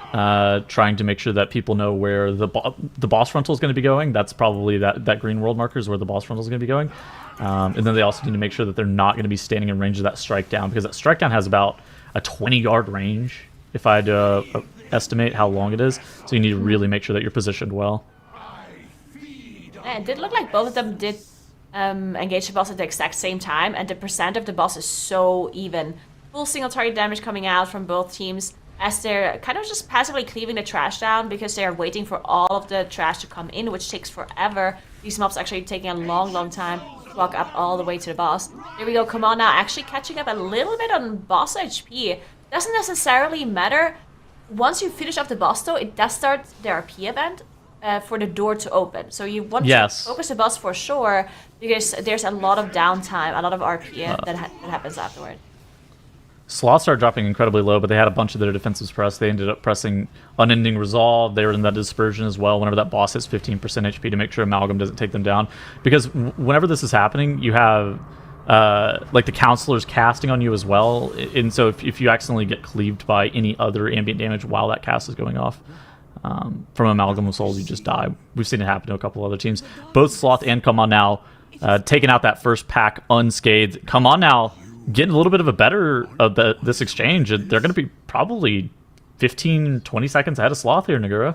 trying to make sure that people know where the boss frontal is going to be going. That's probably that green world marker is where the boss frontal is going to be going. And then they also need to make sure that they're not going to be standing in range of that strike down, because that strike down has about a 20-yard range, if I had to estimate how long it is. So you need to really make sure that you're positioned well. Yeah, it did look like both of them did engage the boss at the exact same time, and the percent of the boss is so even. Full single target damage coming out from both teams, as they're kind of just passively cleaving the trash down because they're waiting for all of the trash to come in, which takes forever. These mobs actually taking a long time to walk up all the way to the boss. There we go, Come On Now, actually catching up a little bit on boss HP. Doesn't necessarily matter. Once you finish off the boss though, it does start the RP event for the door to open. So you want to focus the boss for sure, because there's a lot of downtime, a lot of RP that happens afterward. Sloth started dropping incredibly low, but they had a bunch of their defensives pressed. They ended up pressing Unending Resolve. They were in that Dispersion as well whenever that boss hits 15% HP to make sure Amalgam doesn't take them down. Because whenever this is happening, you have like the counselors casting on you as well. And so if you accidentally get cleaved by any other ambient damage while that cast is going off from Amalgam of Souls, you just die. We've seen it happen to a couple other teams. Both Sloth and Come On Now taking out that first pack unscathed. Come On Now getting a little bit of a better of this exchange. They're going to be probably 15-20 seconds ahead of Sloth here, Nagura.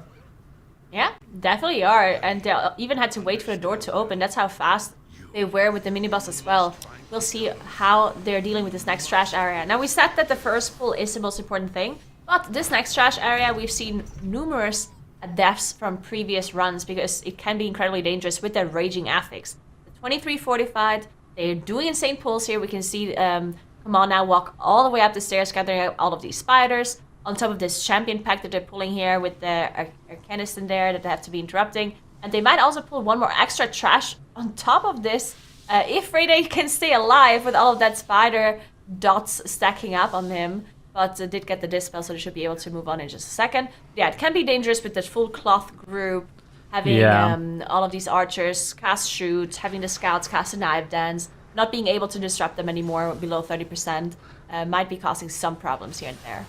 Yeah, definitely are. And they even had to wait for the door to open. That's how fast they were with the mini-boss as well. We'll see how they're dealing with this next trash area. Now, we said that the first pull is the most important thing, but this next trash area, we've seen numerous deaths from previous runs, because it can be incredibly dangerous with their Raging Affix. The 23 fortified, they're doing insane pulls here. We can see Come On Now walk all the way up the stairs, gathering out all of these spiders. On top of this champion pack that they're pulling here with the Arcanist in there that they have to be interrupting. And they might also pull one more extra trash on top of this. If Rayday can stay alive with all of that spider dots stacking up on him. But did get the dispel, so they should be able to move on in just a second. Yeah, it can be dangerous with the full cloth group. Having all of these archers cast shoot, having the scouts cast a knife dance, not being able to disrupt them anymore below 30% might be causing some problems here and there.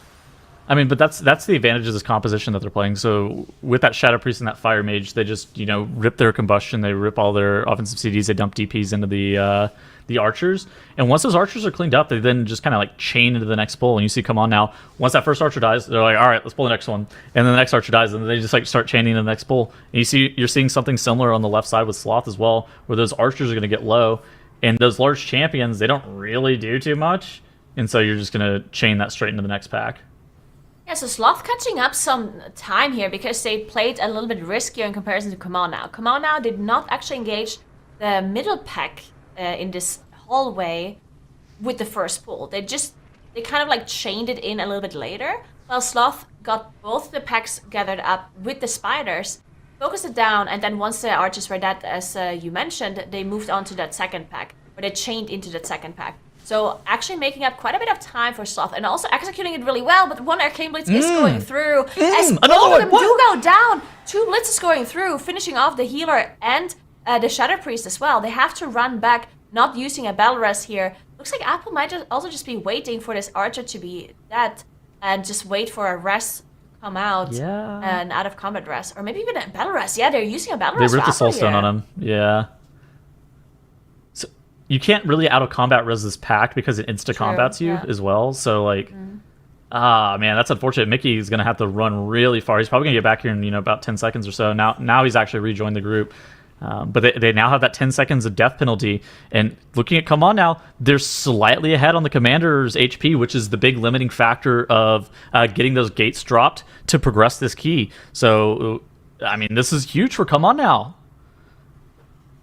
I mean, but that's the advantage of this composition that they're playing. So with that Shadow Priest and that Fire Mage, they just rip their combustion, they rip all their offensive CDs, they dump DPs into the archers, and once those archers are cleaned up, they then just kind of like chain into the next pull. And you see, Come On Now, once that first archer dies, they're like, all right, let's pull the next one, and then the next archer dies, and they just like start chaining to the next pull. And you're seeing something similar on the left side with Sloth as well, where those archers are going to get low, and those large champions, they don't really do too much, and so you're just going to chain that straight into the next pack. Yeah, so Sloth catching up some time here because they played a little bit riskier in comparison to Come On Now. Come On Now did not actually engage the middle pack in this hallway with the first pull. They kind of like chained it in a little bit later, while Sloth got both the packs gathered up with the spiders, focused it down, and then once the archers were dead, as you mentioned, they moved on to that second pack, or they chained into that second pack. So actually making up quite a bit of time for Sloth, and also executing it really well, but one Arcane Blitz is going through. As both of them do go down, 2 Blitzes going through, finishing off the healer and the Shadow Priest as well. They have to run back, not using a battle rest here. Looks like Apple might also just be waiting for this archer to be dead, and just wait for a rest come out, and out of combat rest, or maybe even a battle rest. Yeah, they're using a battle rest. They ripped the Soulstone on him. Yeah. So you can't really out of combat res this pact because it insta combats you as well. So like, man, that's unfortunate. Mickey's gonna have to run really far. He's probably gonna get back here in about 10 seconds or so. Now he's actually rejoined the group. But they now have that 10 seconds of death penalty. And looking at Come On Now, they're slightly ahead on the commander's HP, which is the big limiting factor of getting those gates dropped to progress this key. So, I mean, this is huge for Come On Now.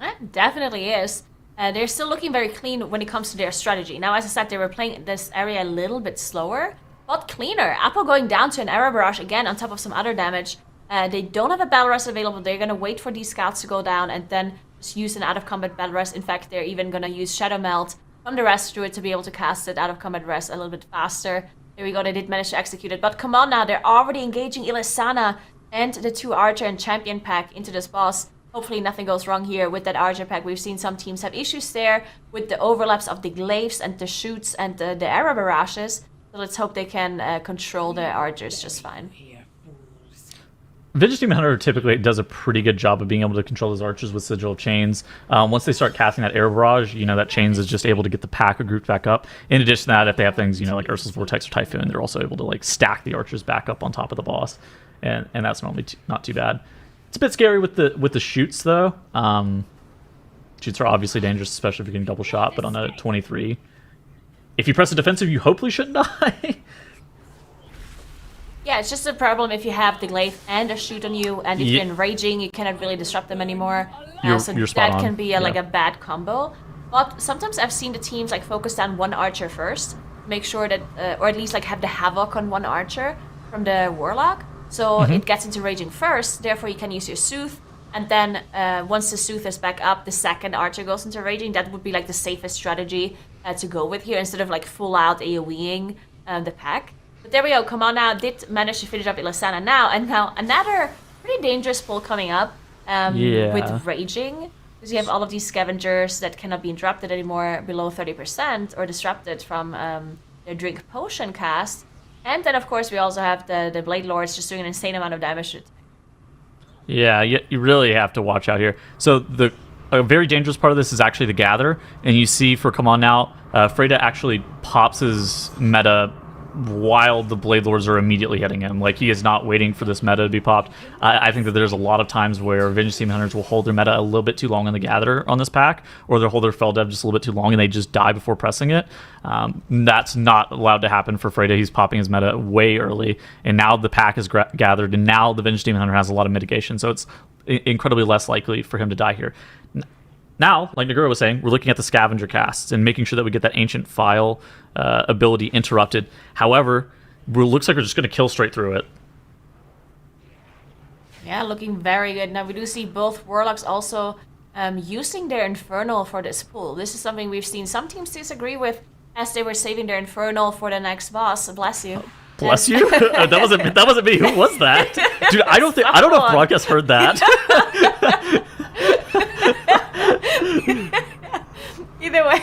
It definitely is. They're still looking very clean when it comes to their strategy. Now, as I said, they were playing this area a little bit slower, but cleaner. Apple going down to an Arrow Barrage again on top of some other damage. They don't have a battle rest available. They're going to wait for these scouts to go down and then just use an out-of-combat battle rest. In fact, they're even going to use Shadow Melt from the rest druid to be able to cast it out-of-combat rest a little bit faster. There we go. They did manage to execute it. But come on now. They're already engaging Ilisana and the 2 Archer and Champion pack into this boss. Hopefully nothing goes wrong here with that Archer pack. We've seen some teams have issues there with the overlaps of the glaives and the shoots and the arrow barrages. So let's hope they can control the Archers just fine. Vintage Demon Hunter typically does a pretty good job of being able to control those archers with Sigil of Chains. Once they start casting that Air Barrage, that Chains is just able to get the pack grouped back up. In addition to that, if they have things, like Ursul's Vortex or Typhoon, they're also able to stack the archers back up on top of the boss, and that's normally not too bad. It's a bit scary with the shoots though. Shoots are obviously dangerous, especially if you're getting double shot. But on a 23, if you press a defensive, you hopefully shouldn't die. Yeah, it's just a problem if you have the glaive and a shoot on you, and if you're enraging, you cannot really disrupt them anymore. So you're spot that on. can be a bad combo. But sometimes I've seen the teams focus on one archer first, make sure that, or at least have the havoc on one archer from the warlock, so it gets into raging first. Therefore, you can use your soothe, and then once the soothe is back up, the second archer goes into raging. That would be the safest strategy to go with here, instead of full out AoEing the pack. But there we go. Come on now, did manage to finish up Ilisana now, and now another pretty dangerous pull coming up with raging, because you have all of these scavengers that cannot be interrupted anymore below 30% or disrupted from their drink potion cast. And then of course we also have the Blade Lords just doing an insane amount of damage. Yeah, you really have to watch out here. So a very dangerous part of this is actually the Gather, and you see for Come On Now, Freyda actually pops his meta while the Blade Lords are immediately hitting him. He is not waiting for this meta to be popped. I think that there's a lot of times where Vengeance Demon Hunters will hold their meta a little bit too long on the Gather on this pack, or they'll hold their Fell Dev just a little bit too long and they just die before pressing it. That's not allowed to happen for Freyda. He's popping his meta way early, and now the pack is gathered, and now the Vengeance Demon Hunter has a lot of mitigation, so it's incredibly less likely for him to die here. Now, like Nagura was saying, we're looking at the scavenger casts and making sure that we get that Ancient File ability interrupted. However, it looks like we're just going to kill straight through it. Yeah, looking very good. Now we do see both Warlocks also using their Infernal for this pull. This is something we've seen some teams disagree with, as they were saving their Infernal for the next boss. Bless you. Bless you? that wasn't me. Who was that? Dude, I don't know if Broadcast heard that. Either way,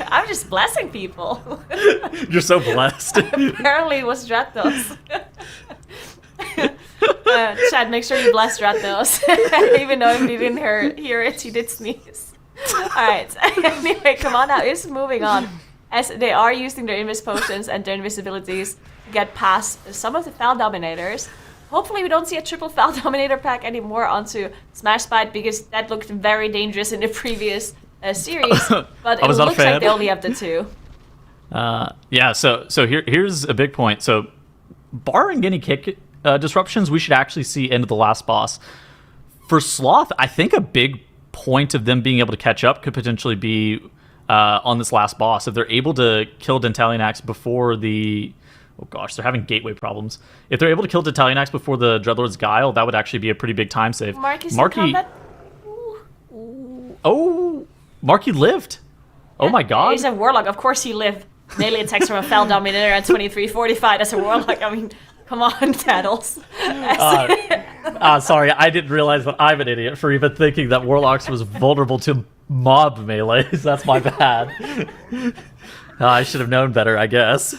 I'm just blessing people. You're so blessed. Apparently it was Stratos. Chad, make sure you bless Stratos. Even though if you didn't hear it, he did sneeze. Alright, anyway, Come On Now is moving on, as they are using their Invis Potions and their Invisibilities to get past some of the Foul Dominators. Hopefully we don't see a triple Foul Dominator pack anymore onto Smash Spite, because that looked very dangerous in the previous series, but it looks like they only have the 2. Yeah, so here's a big point. So barring any kick disruptions, we should actually see end of the last boss. For Sloth, I think a big point of them being able to catch up could potentially be on this last boss. If they're able to kill Dentalian Axe before the Oh gosh, they're having gateway problems. If they're able to kill Detalianax before the Dreadlord's Guile, that would actually be a pretty big time save. Marky's in combat. Oh, Marky lived. Oh my god. He's a Warlock. Of course he lived. Melee attacks from a Fel Dominator at 2345 as a Warlock. I mean, come on, Tattles. Sorry, I didn't realize that I'm an idiot for even thinking that Warlocks was vulnerable to mob melees. That's my bad. I should have known better, I guess.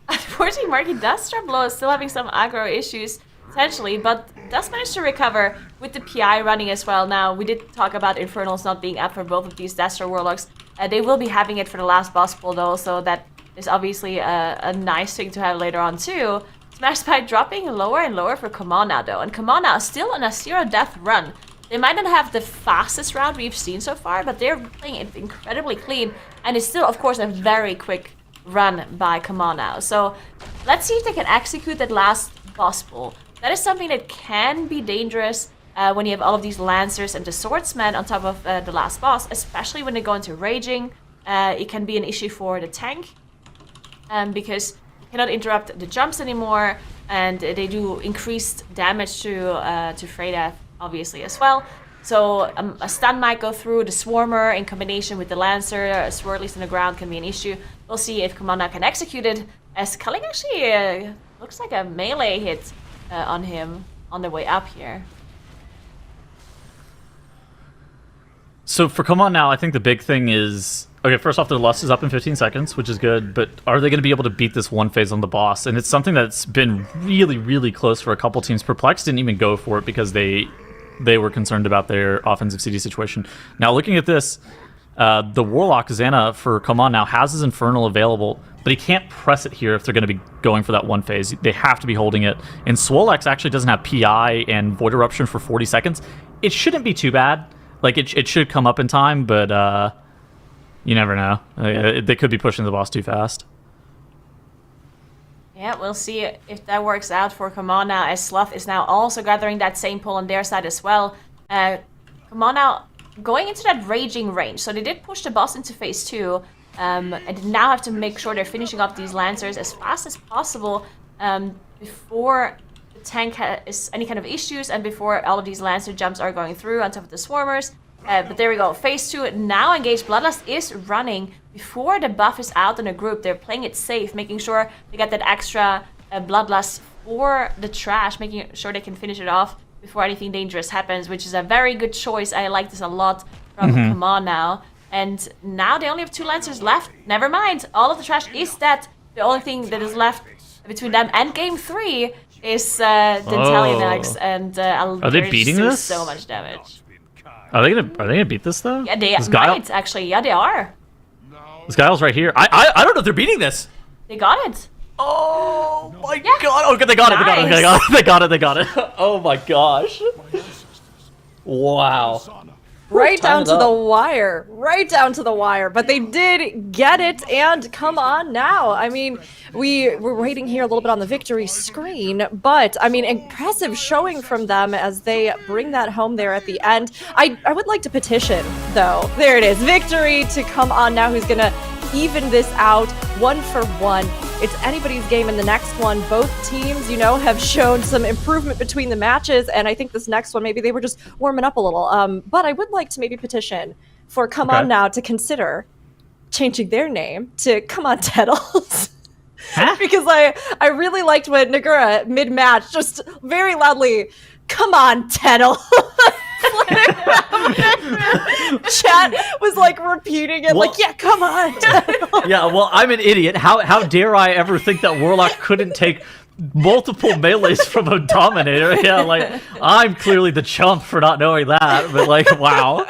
Unfortunately, Marky does struggle, is still having some aggro issues, potentially, but does manage to recover with the PI running as well. Now, we did talk about Infernals not being up for both of these Destro Warlocks. They will be having it for the last boss pull, though, so that is obviously a nice thing to have later on, too. Smash Spy dropping lower and lower for Kamana, though, and Kamana is still on a zero-death run. They might not have the fastest route we've seen so far, but they're playing it incredibly clean, and it's still, of course, a very quick run by Kamana. So let's see if they can execute that last boss pull. That is something that can be dangerous when you have all of these Lancers and the Swordsmen on top of the last boss, especially when they go into Raging. It can be an issue for the tank, because you cannot interrupt the jumps anymore, and they do increased damage to Freydeath, obviously, as well. So a stun might go through. The Swarmer in combination with the Lancer, Swirlies in the ground can be an issue. We'll see if Kamana can execute it, as Culling actually looks like a melee hit on him on the way up here. So for Come On Now, I think the big thing is... Okay, first off, their Lust is up in 15 seconds, which is good, but are they going to be able to beat this one phase on the boss? And it's something that's been really, really close for a couple teams. Perplexed didn't even go for it because they were concerned about their offensive CD situation. Now, looking at this, the Warlock, Xana, for Come On Now, has his Infernal available, but he can't press it here if they're going to be going for that one phase. They have to be holding it. And Swolex actually doesn't have PI and Void Eruption for 40 seconds. It shouldn't be too bad. Like, it should come up in time, but you never know. They could be pushing the boss too fast. Yeah, we'll see if that works out for Come On Now, as Sloth is now also gathering that same pull on their side as well. Come On Now going into that Raging range. So they did push the boss into phase 2, and now have to make sure they're finishing up these Lancers as fast as possible before the tank has any kind of issues and before all of these Lancer jumps are going through on top of the Swarmers. But there we go, phase 2 now engaged. Bloodlust is running before the buff is out in a group. They're playing it safe, making sure they get that extra Bloodlust for the trash, making sure they can finish it off before anything dangerous happens, which is a very good choice. I like this a lot from Come On Now. And now they only have 2 Lancers left. Never mind, all of the trash is dead. The only thing that is left between them and game 3 is Dentalianax, and are they beating this? So much damage. Are they gonna beat this though? Yeah, they might actually. Yeah, they are. This Guile's right here. I don't know if they're beating this. They got it. Oh my god! Oh, good, they got it. They got it. Oh my gosh! Wow. Right down to the wire. Right down to the wire. But they did get it, and Come On Now. I mean, we were waiting here a little bit on the victory screen, but, I mean, impressive showing from them as they bring that home there at the end. I would like to petition, though. There it is. Victory to Come On Now, who's going to even this out 1-for-1. It's anybody's game in the next one. Both teams, you know, have shown some improvement between the matches, and I think this next one, maybe they were just warming up a little. But I would like to maybe petition for Come On Now to consider changing their name to Come On Tettles. Huh? Because I really liked when Nagura, mid-match, just very loudly, "Come on, Tettles." Chat was like repeating it, like, yeah, come on. Yeah, well, I'm an idiot. How dare I ever think that Warlock couldn't take multiple melees from a Dominator? Yeah, like, I'm clearly the chump for not knowing that, but like, wow.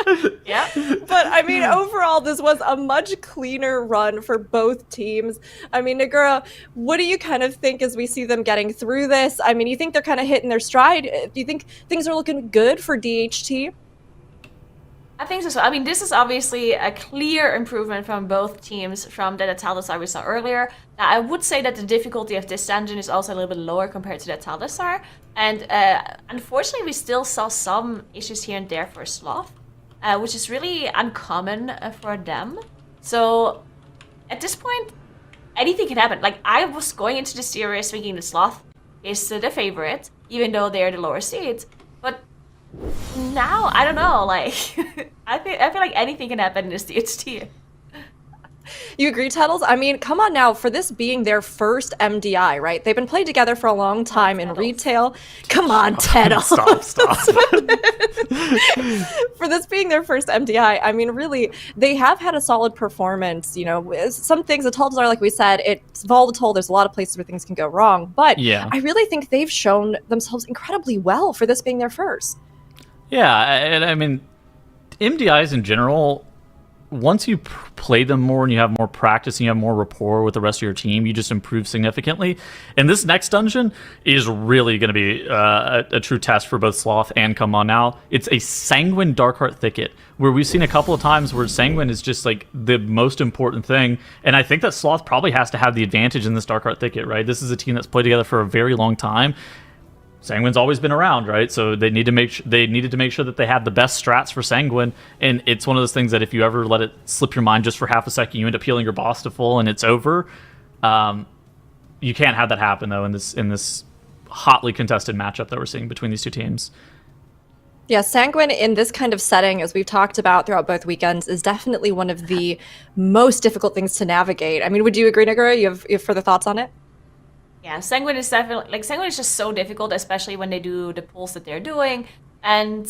Yeah. But I mean, overall, this was a much cleaner run for both teams. I mean, Nagura, what do you kind of think as we see them getting through this? I mean, you think they're kind of hitting their stride? Do you think things are looking good for DHT? I think so. I mean, this is obviously a clear improvement from both teams from the Taldasar we saw earlier. Now, I would say that the difficulty of this dungeon is also a little bit lower compared to the Taldasar. And unfortunately, we still saw some issues here and there for Sloth, which is really uncommon for them. So at this point, anything can happen. Like, I was going into the series thinking the Sloth is the favorite, even though they're the lower seeds. But now, I don't know, like, I feel like anything can happen in this DHT. You agree, Tettles? I mean, come on now, for this being their first MDI, right? They've been playing together for a long time in retail. Come on, Tettles. Stop. For this being their first MDI, I mean, really, they have had a solid performance. You know, some things, the Tettles are, like we said, it's volatile. There's a lot of places where things can go wrong. But Yeah. I really think they've shown themselves incredibly well for this being their first. Yeah, and I mean, MDIs in general, once you play them more and you have more practice and you have more rapport with the rest of your team, you just improve significantly. And this next dungeon is really going to be a true test for both Sloth and Come On Now. It's a Sanguine Darkheart Thicket, where we've seen a couple of times where Sanguine is just like the most important thing. And I think that Sloth probably has to have the advantage in this Darkheart Thicket, right? This is a team that's played together for a very long time. Sanguine's always been around, right? So they needed to make sure that they had the best strats for Sanguine, and it's one of those things that if you ever let it slip your mind just for half a second, you end up healing your boss to full, and it's over. You can't have that happen though in this hotly contested matchup that we're seeing between these two teams. Yeah, Sanguine in this kind of setting, as we've talked about throughout both weekends, is definitely one of the most difficult things to navigate. I mean, would you agree, Nagura? You have further thoughts on it? Yeah, Sanguine is definitely, like, Sanguine is just so difficult, especially when they do the pulls that they're doing. And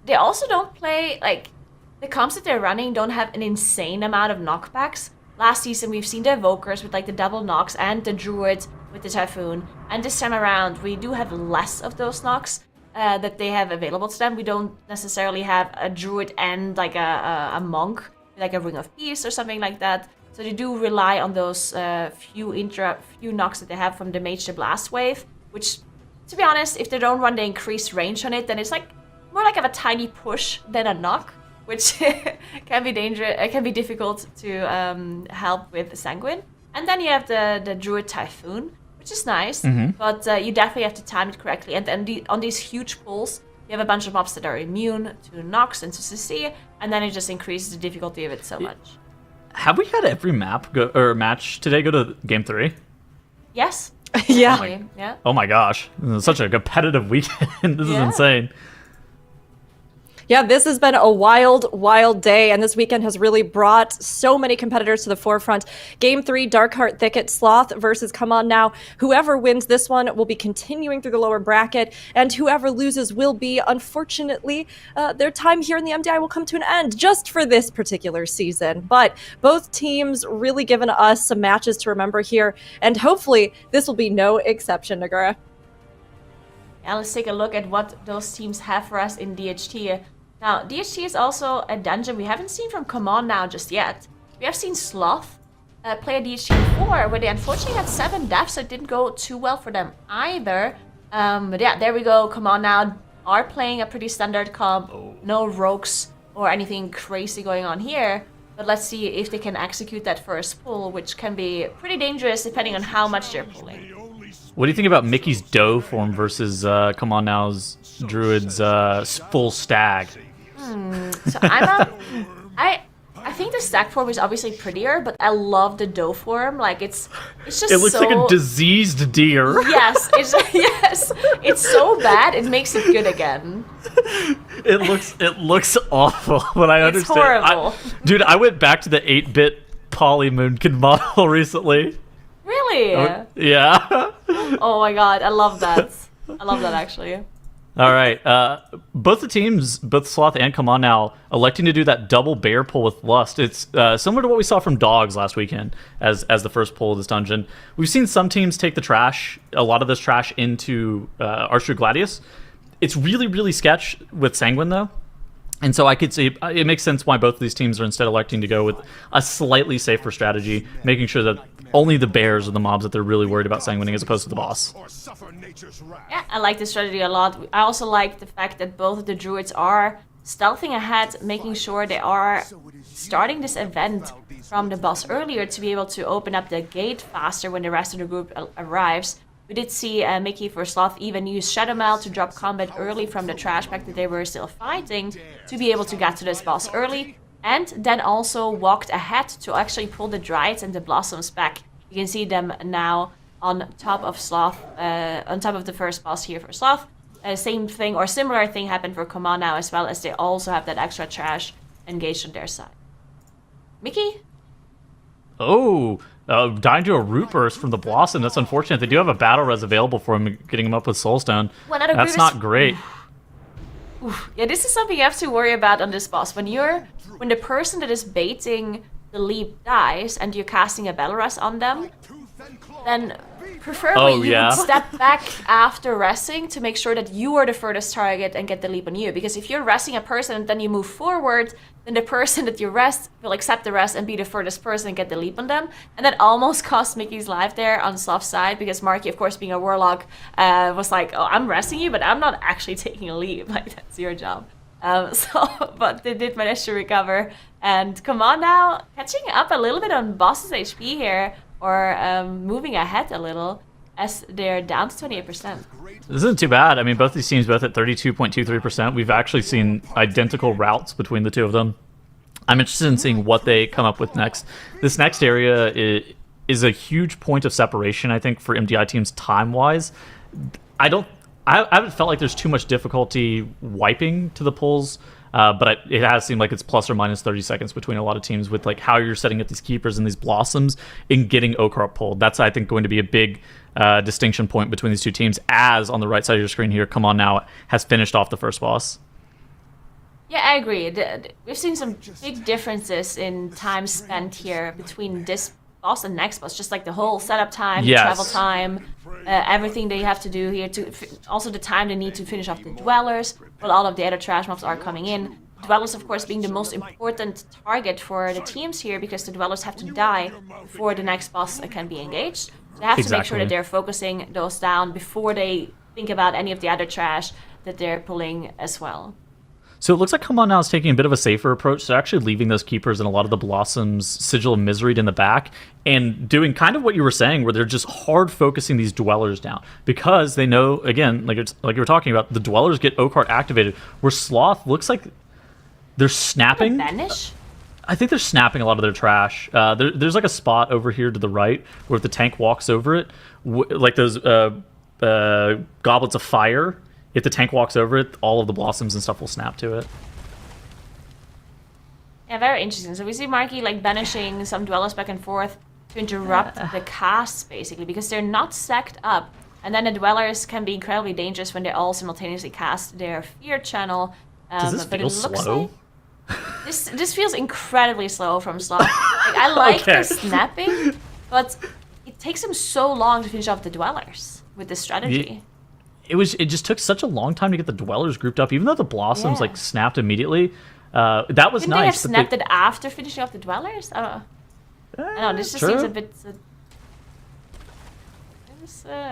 they also don't play, like, the comps that they're running don't have an insane amount of knockbacks. Last season, we've seen the Evokers with, like, the double knocks and the Druid with the Typhoon. And this time around, we do have less of those knocks that they have available to them. We don't necessarily have a Druid and, like, a Monk, like a Ring of Peace or something like that. So they do rely on those few knocks that they have from the Mage the Blast Wave, which, to be honest, if they don't run the increased range on it, then it's like more like of a tiny push than a knock, which can be dangerous. It can be difficult to help with Sanguine. And then you have the Druid Typhoon, which is nice, but you definitely have to time it correctly. And then on these huge pulls, you have a bunch of mobs that are immune to knocks and to CC, and then it just increases the difficulty of it so much. Have we had every match today go to game 3? Yes. Yeah. Actually, yeah. Oh my gosh, this is such a competitive weekend. This is Yeah. insane. Yeah, this has been a wild, wild day, and this weekend has really brought so many competitors to the forefront. Game 3, Darkheart Thicket, Sloth versus Come On Now. Whoever wins this one will be continuing through the lower bracket, and whoever loses will be, unfortunately, their time here in the MDI will come to an end just for this particular season. But both teams really given us some matches to remember here, and hopefully this will be no exception, Nagura. Yeah, let's take a look at what those teams have for us in DHT. Now, DHT is also a dungeon we haven't seen from Come On Now just yet. We have seen Sloth play a DHT before, where they unfortunately had 7 deaths, so it didn't go too well for them either. But yeah, there we go. Come On Now are playing a pretty standard comp. No rogues or anything crazy going on here. But let's see if they can execute that first pull, which can be pretty dangerous depending on how much they're pulling. What do you think about Mickey's Doe form versus Come On Now's Druid's full stag? So I think the stag form is obviously prettier, but I love the doe form. Like it's just It looks so... like a diseased deer. Yes, it's so bad it makes it good again. It looks awful, but I It's understand. horrible. Dude, I went back to the 8-bit Poly Moonkin model recently. Really? Yeah. Oh my god, I love that. I love that actually. All right. Both the teams, both Sloth and Come On Now, electing to do that double bear pull with Lust. It's similar to what we saw from Dogs last weekend as the first pull of this dungeon. We've seen some teams take a lot of this trash into Archer Gladius. It's really, really sketch with Sanguine, though. And so I could see it makes sense why both of these teams are instead electing to go with a slightly safer strategy, making sure that only the bears are the mobs that they're really worried about sanguining as opposed to the boss. Yeah, I like this strategy a lot. I also like the fact that both of the druids are stealthing ahead, making sure they are starting this event from the boss earlier to be able to open up the gate faster when the rest of the group arrives. We did see Mickey for Sloth even use Shadow Mail to drop combat early from the trash pack that they were still fighting to be able to get to this boss early. and then also walked ahead to actually pull the Dryads and the Blossoms back. You can see them now on top of Sloth, on top of the first boss here for Sloth. Same thing or similar thing happened for Command now as well, as they also have that extra trash engaged on their side. Mickey? Oh, dying to a root burst from the Blossom. That's unfortunate. They do have a battle res available for him, getting him up with Soulstone. That's not great. Oof. Yeah, this is something you have to worry about on this boss. When the person that is baiting the leap dies and you're casting a battle res on them, then preferably you would step back after resting to make sure that you are the furthest target and get the leap on you. Because if you're resting a person and then you move forward, then the person that you rest will accept the rest and be the furthest person and get the leap on them. And that almost cost Mickey's life there on Sloth's side, because Marky, of course, being a warlock, was like, oh, I'm resting you, but I'm not actually taking a leap. Like, that's your job. But they did manage to recover. And come on now, catching up a little bit on Boss's HP here, or moving ahead a little, as they're down to 28%. This isn't too bad. I mean, both these teams both at 32.23%. We've actually seen identical routes between the two of them. I'm interested in seeing what they come up with next. This next area is a huge point of separation, I think, for MDI teams time-wise. I haven't felt like there's too much difficulty wiping to the pulls, but it has seemed like it's plus or minus 30 seconds between a lot of teams with like how you're setting up these keepers and these blossoms in getting Oakheart pulled. That's, I think, going to be a big distinction point between these two teams, as on the right side of your screen here, Come On Now has finished off the first boss. Yeah, I agree. We've seen some big differences in time spent here between this boss and next boss, just like the whole setup time, the travel time, everything they have to do here, also the time they need to finish off the Dwellers, while all of the other trash mobs are coming in. Dwellers, of course, being the most important target for the teams here, because the Dwellers have to die before the next boss can be engaged. So they have to make sure that they're focusing those down before they think about any of the other trash that they're pulling as well. So it looks like Come On Now is taking a bit of a safer approach. So actually leaving those keepers and a lot of the Blossoms Sigil of Misery in the back, and doing kind of what you were saying, where they're just hard focusing these Dwellers down, because they know, again, like you were talking about, the Dwellers get Oakheart activated, where Sloth looks like they're snapping. Banish? I think they're snapping a lot of their trash. There's like a spot over here to the right where if the tank walks over it, like those goblets of fire, if the tank walks over it, all of the blossoms and stuff will snap to it. Yeah, very interesting. So we see Marky like banishing some Dwellers back and forth to interrupt the casts, basically, because they're not stacked up. And then the Dwellers can be incredibly dangerous when they all simultaneously cast their Fear channel. Does this feel slow? This feels incredibly slow from Sloth. Like, I like the snapping, but it takes him so long to finish off the Dwellers with this strategy. It just took such a long time to get the Dwellers grouped up, even though the Blossoms like snapped immediately. That was Didn't nice. They have snapped it after finishing off the Dwellers? I don't know. This just seems a bit.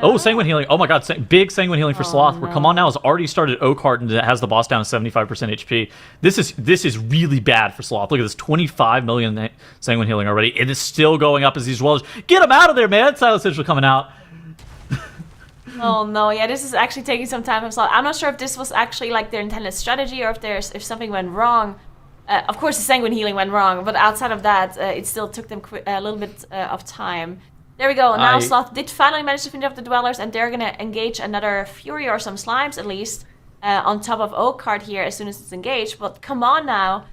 Oh, Sanguine Healing. Oh my god, big Sanguine Healing for Sloth. Where Come On Now has already started Oakheart and it has the boss down to 75% HP. This is really bad for Sloth. Look at this, 25 million Sanguine Healing already. It is still going up as these Dwellers. Get him out of there, man! Silent Sigil coming out. Oh no, yeah, this is actually taking some time from Sloth. I'm not sure if this was actually like their intended strategy or if something went wrong. Of course, the Sanguine Healing went wrong, but outside of that, it still took them a little bit of time. There we go. Now Sloth did finally manage to finish off the Dwellers, and they're gonna engage another Fury or some Slimes at least on top of Oakheart here as soon as it's engaged. But Come On Now,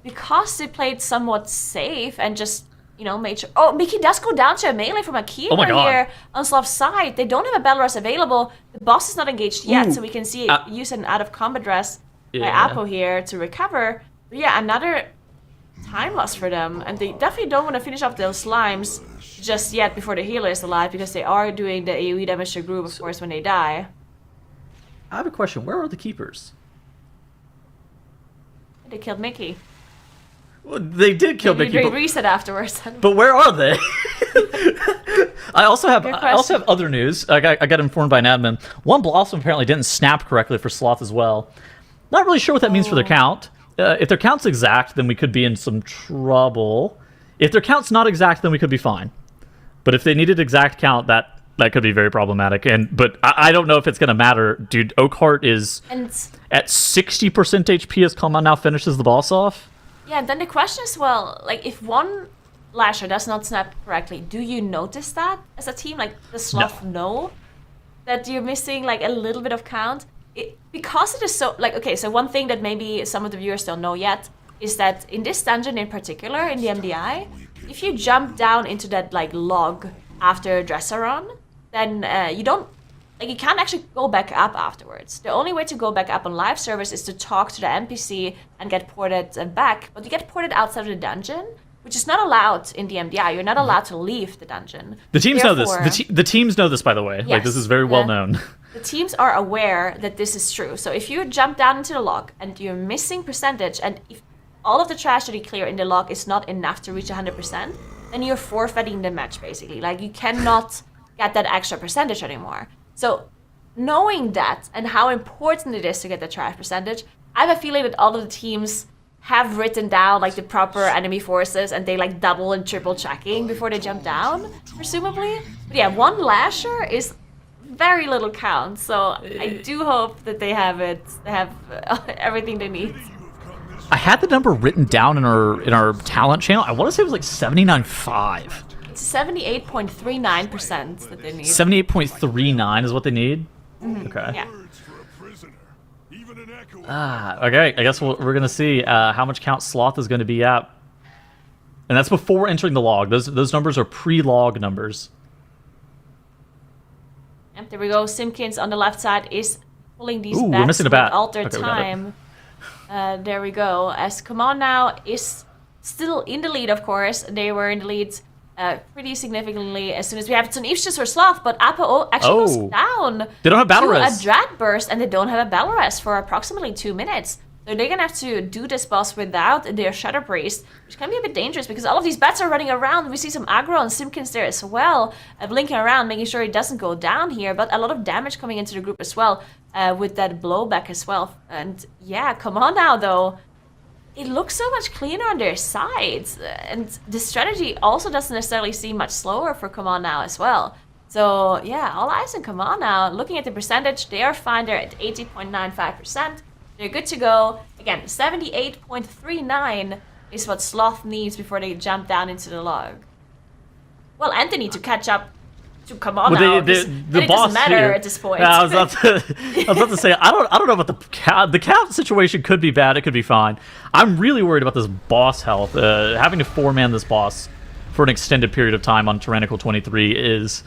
because they played somewhat safe and just, you know, made sure. Oh, Mickey does go down to a melee from a keeper here on Sloth's side. They don't have a battle res available. The boss is not engaged yet, so we can see use an out of combat res by Apo here to recover. But yeah, another time loss for them, and they definitely don't want to finish off those Slimes just yet before the healer is alive, because they are doing the AoE damage to group, of course, when they die. I have a question. Where are the keepers? They killed Mickey. Well, they did kill Mickey. They reset afterwards. But where are they? I also have other news. I got informed by an admin. One Blossom apparently didn't snap correctly for Sloth as well. Not really sure what that means for their count. If their count's exact, then we could be in some trouble. If their count's not exact, then we could be fine. But if they needed exact count, that could be very problematic. But I don't know if it's going to matter. Dude, Oakheart is at 60% HP as Come On Now finishes the boss off. Yeah, then the question is, well, like, if one lasher does not snap correctly, do you notice that as a team? Like, does Sloth know that you're missing, like, a little bit of count? Because it is so, like, okay, so one thing that maybe some of the viewers don't know yet is that in this dungeon in particular, in the MDI, if you jump down into that, like, log after Dresser run, then you don't, like, you can't actually go back up afterwards. The only way to go back up on live servers is to talk to the NPC and get ported back, but you get ported outside of the dungeon, which is not allowed in the MDI. You're not allowed to leave the dungeon. The teams know this. The teams know this, by the way. Like, this is very well known. The teams are aware that this is true. So if you jump down into the log and you're missing percentage, and if all of the trash that you clear in the log is not enough to reach 100%, then you're forfeiting the match, basically. Like, you cannot get that extra percentage anymore. So knowing that and how important it is to get the trash percentage, I have a feeling that all of the teams have written down, like, the proper enemy forces, and they, like, double and triple checking before they jump down, presumably. But yeah, one lasher is very little count, so I do hope that they have it. They have everything they need. I had the number written down in our talent channel. I want to say it was like 79.5. It's 78.39% that they need. 78.39 is what they need? Okay. Yeah. Okay, I guess we're going to see how much count Sloth is going to be at. And that's before entering the log. Those numbers are pre-log numbers. Yep, there we go. Simkins on the left side is pulling these Ooh, bats we're missing a with bat. altered Okay, we got it. time. There we go. As Come On Now is still in the lead, of course. They were in the lead pretty significantly as soon as we have some Ifshus or Sloth, but Apo actually goes down. They don't have battle to res. a Dread Burst, and they don't have a battle res for approximately 2 minutes. So they're gonna have to do this boss without their Shadow Priest, which can be a bit dangerous because all of these bats are running around. We see some aggro and Simkins there as well, blinking around, making sure he doesn't go down here, but a lot of damage coming into the group as well, with that blowback as well. And yeah, Come On Now though. It looks so much cleaner on their sides, and the strategy also doesn't necessarily seem much slower for Come On Now as well. So yeah, all eyes on Come On Now. Looking at the percentage, they are fine. They're at 80.95%. They're good to go. Again, 78.39 is what Sloth needs before they jump down into the log. Well, and they need to catch up to Come On Now. The it boss doesn't matter here, at this point. I was about to say, I don't know about the count situation. Could be bad. It could be fine. I'm really worried about this boss health. Having to 4-man this boss for an extended period of time on Tyrannical 23 is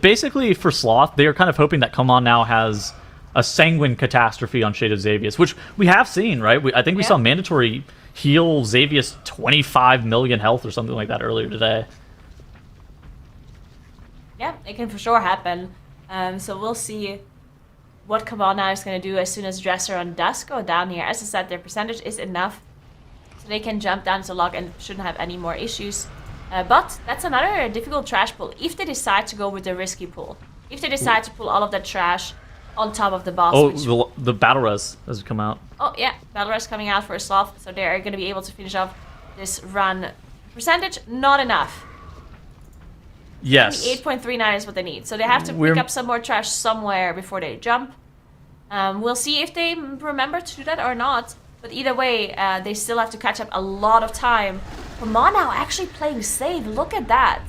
basically, for Sloth, they are kind of hoping that Come On Now has a sanguine catastrophe on Shade of Xavius, which we have seen, right? I think we saw Mandatory heal Xavius 25 million health or something like that earlier today. Yeah, it can for sure happen. So we'll see what Come On Now is going to do as soon as Dresser and Dusk go down here. As I said, their percentage is enough, so they can jump down to log and shouldn't have any more issues. But that's another difficult trash pull if they decide to go with the risky pull. If they decide to pull all of that trash on top of the boss. Oh, the battle res has come out. Oh yeah, battle res coming out for a Sloth, so they're going to be able to finish off this run. Percentage, not enough. Yes. 8.39 is what they need. So they have to pick up some more trash somewhere before they jump. We'll see if they remember to do that or not. But either way, they still have to catch up a lot of time. Come On Now actually playing safe. Look at that.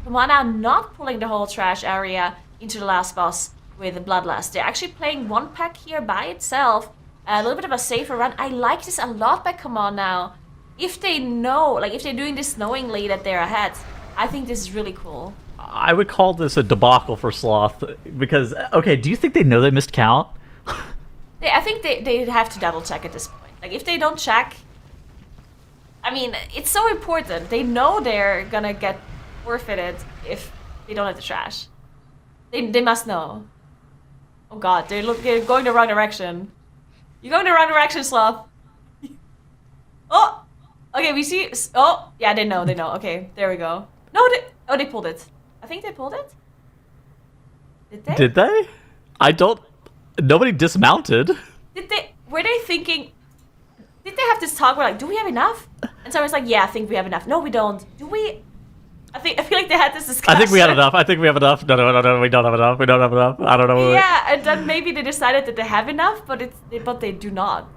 Come On Now not pulling the whole trash area into the last boss with the Bloodlust. They're actually playing one pack here by itself. A little bit of a safer run. I like this a lot by Come On Now. If they know, like if they're doing this knowingly that they're ahead, I think this is really cool. I would call this a debacle for Sloth because, okay, do you think they know they missed count? I think they have to double check at this point. Like if they don't check, I mean, it's so important. They know they're gonna get forfeited if they don't have the trash. They must know. Oh god, they're going the wrong direction. You're going the wrong direction, Sloth. Oh! Okay, we see... Oh! Yeah, they know. Okay, there we go. No, they pulled it. I think they pulled it. Did they? Did they? I don't... Nobody dismounted. Did they... Were they thinking... Did they have this talk where like, do we have enough? And someone's like, yeah, I think we have enough. No, we don't. Do we... I feel like they had this discussion. I think we had enough. I think we have enough. No, we don't have enough. We don't have enough. I don't know. Yeah, and then maybe they decided that they have enough, but they do not.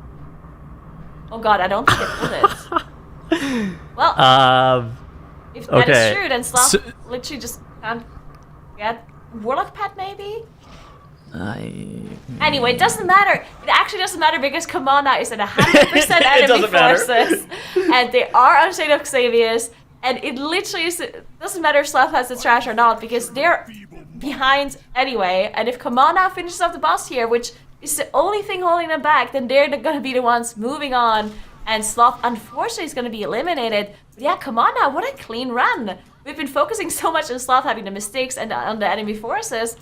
Oh god, I don't think I put it. Well, if that okay. is true, then Sloth So- literally just can't get Warlock Pet, maybe? Anyway, it doesn't matter. It actually doesn't matter because Commander is at 100% enemy doesn't matter. forces. And they are on Shade of Xavius. And it literally doesn't matter if Sloth has the trash or not because they're behind anyway. And if Commander finishes off the boss here, which is the only thing holding them back, then they're going to be the ones moving on. And Sloth, unfortunately, is going to be eliminated. But yeah, Commander, what a clean run. We've been focusing so much on Sloth having the mistakes and on the enemy forces.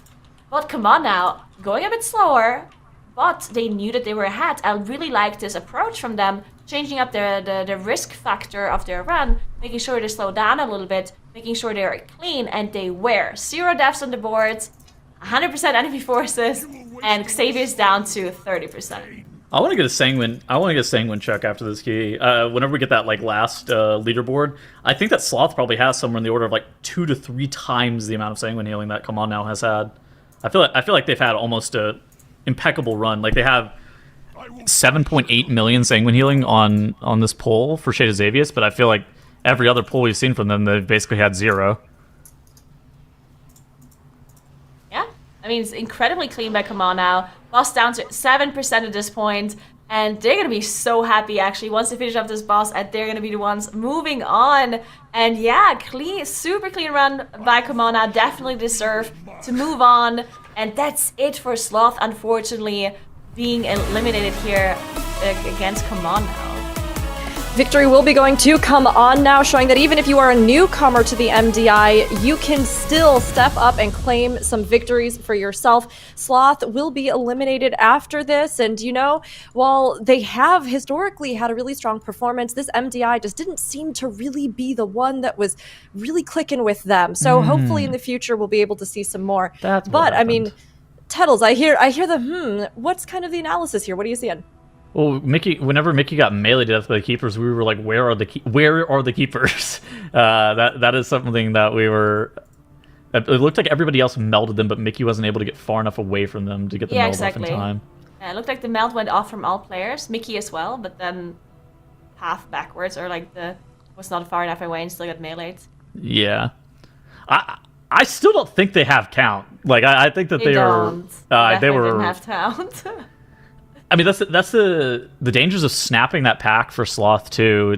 But come on now, going a bit slower, but they knew that they were ahead. I really like this approach from them, changing up the risk factor of their run, making sure they slow down a little bit, making sure they're clean, and they were. 0 deaths on the board, 100% enemy forces, and Xavier's down to 30%. I want to get a sanguine check after this key. Whenever we get that like last leaderboard, I think that Sloth probably has somewhere in the order of like 2 to 3 times the amount of sanguine healing that Come On Now has had. I feel like they've had almost a impeccable run. Like they have 7.8 million sanguine healing on this pull for Shade of Xavius, but I feel like every other pull we've seen from them, they've basically had 0. Yeah, I mean, it's incredibly clean by Come On Now. Boss down to 7% at this point, and they're going to be so happy, actually, once they finish up this boss, and they're going to be the ones moving on. And yeah, clean, super clean run by Come On Now. Definitely deserve to move on. And that's it for Sloth, unfortunately, being eliminated here against Come On Now. Victory will be going to Come On Now, showing that even if you are a newcomer to the MDI, you can still step up and claim some victories for yourself. Sloth will be eliminated after this, and you know, while they have historically had a really strong performance, this MDI just didn't seem to really be the one that was really clicking with them. So hopefully in the future we'll be able to see some more. That's what but I happened. mean, Tettles, I hear the what's kind of the analysis here? What are you seeing? Well, whenever Mickey got melee to death by the keepers, we were like, where are the keepers? That is something that we were. It looked like everybody else melded them, but Mickey wasn't able to get far enough away from them to get the meld off in time. It looked like the meld went off from all players, Mickey as well, but then half backwards, or like was not far enough away and still got meleeed. Yeah, I still don't think they have count. Like I think that they were. They were. Didn't have count. I mean, that's the dangers of snapping that pack for Sloth too.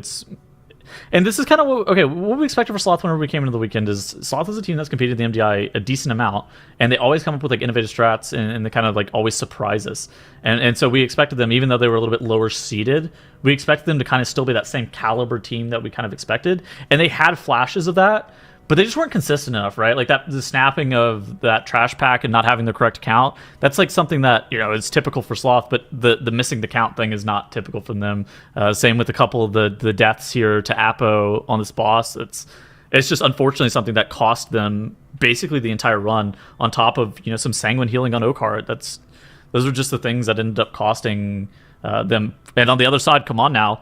And this is kind of what we expected for Sloth whenever we came into the weekend is Sloth is a team that's competed in the MDI a decent amount, and they always come up with like innovative strats and they kind of like always surprise us. And so we expected them, even though they were a little bit lower seeded, we expected them to kind of still be that same caliber team that we kind of expected. And they had flashes of that, but they just weren't consistent enough, right? Like the snapping of that trash pack and not having the correct count, that's like something that, you know, is typical for Sloth, but the missing the count thing is not typical from them. Same with a couple of the deaths here to Apo on this boss. It's just unfortunately something that cost them basically the entire run, on top of, you know, some sanguine healing on Oakheart. Those are just the things that ended up costing them. And on the other side, Come On Now,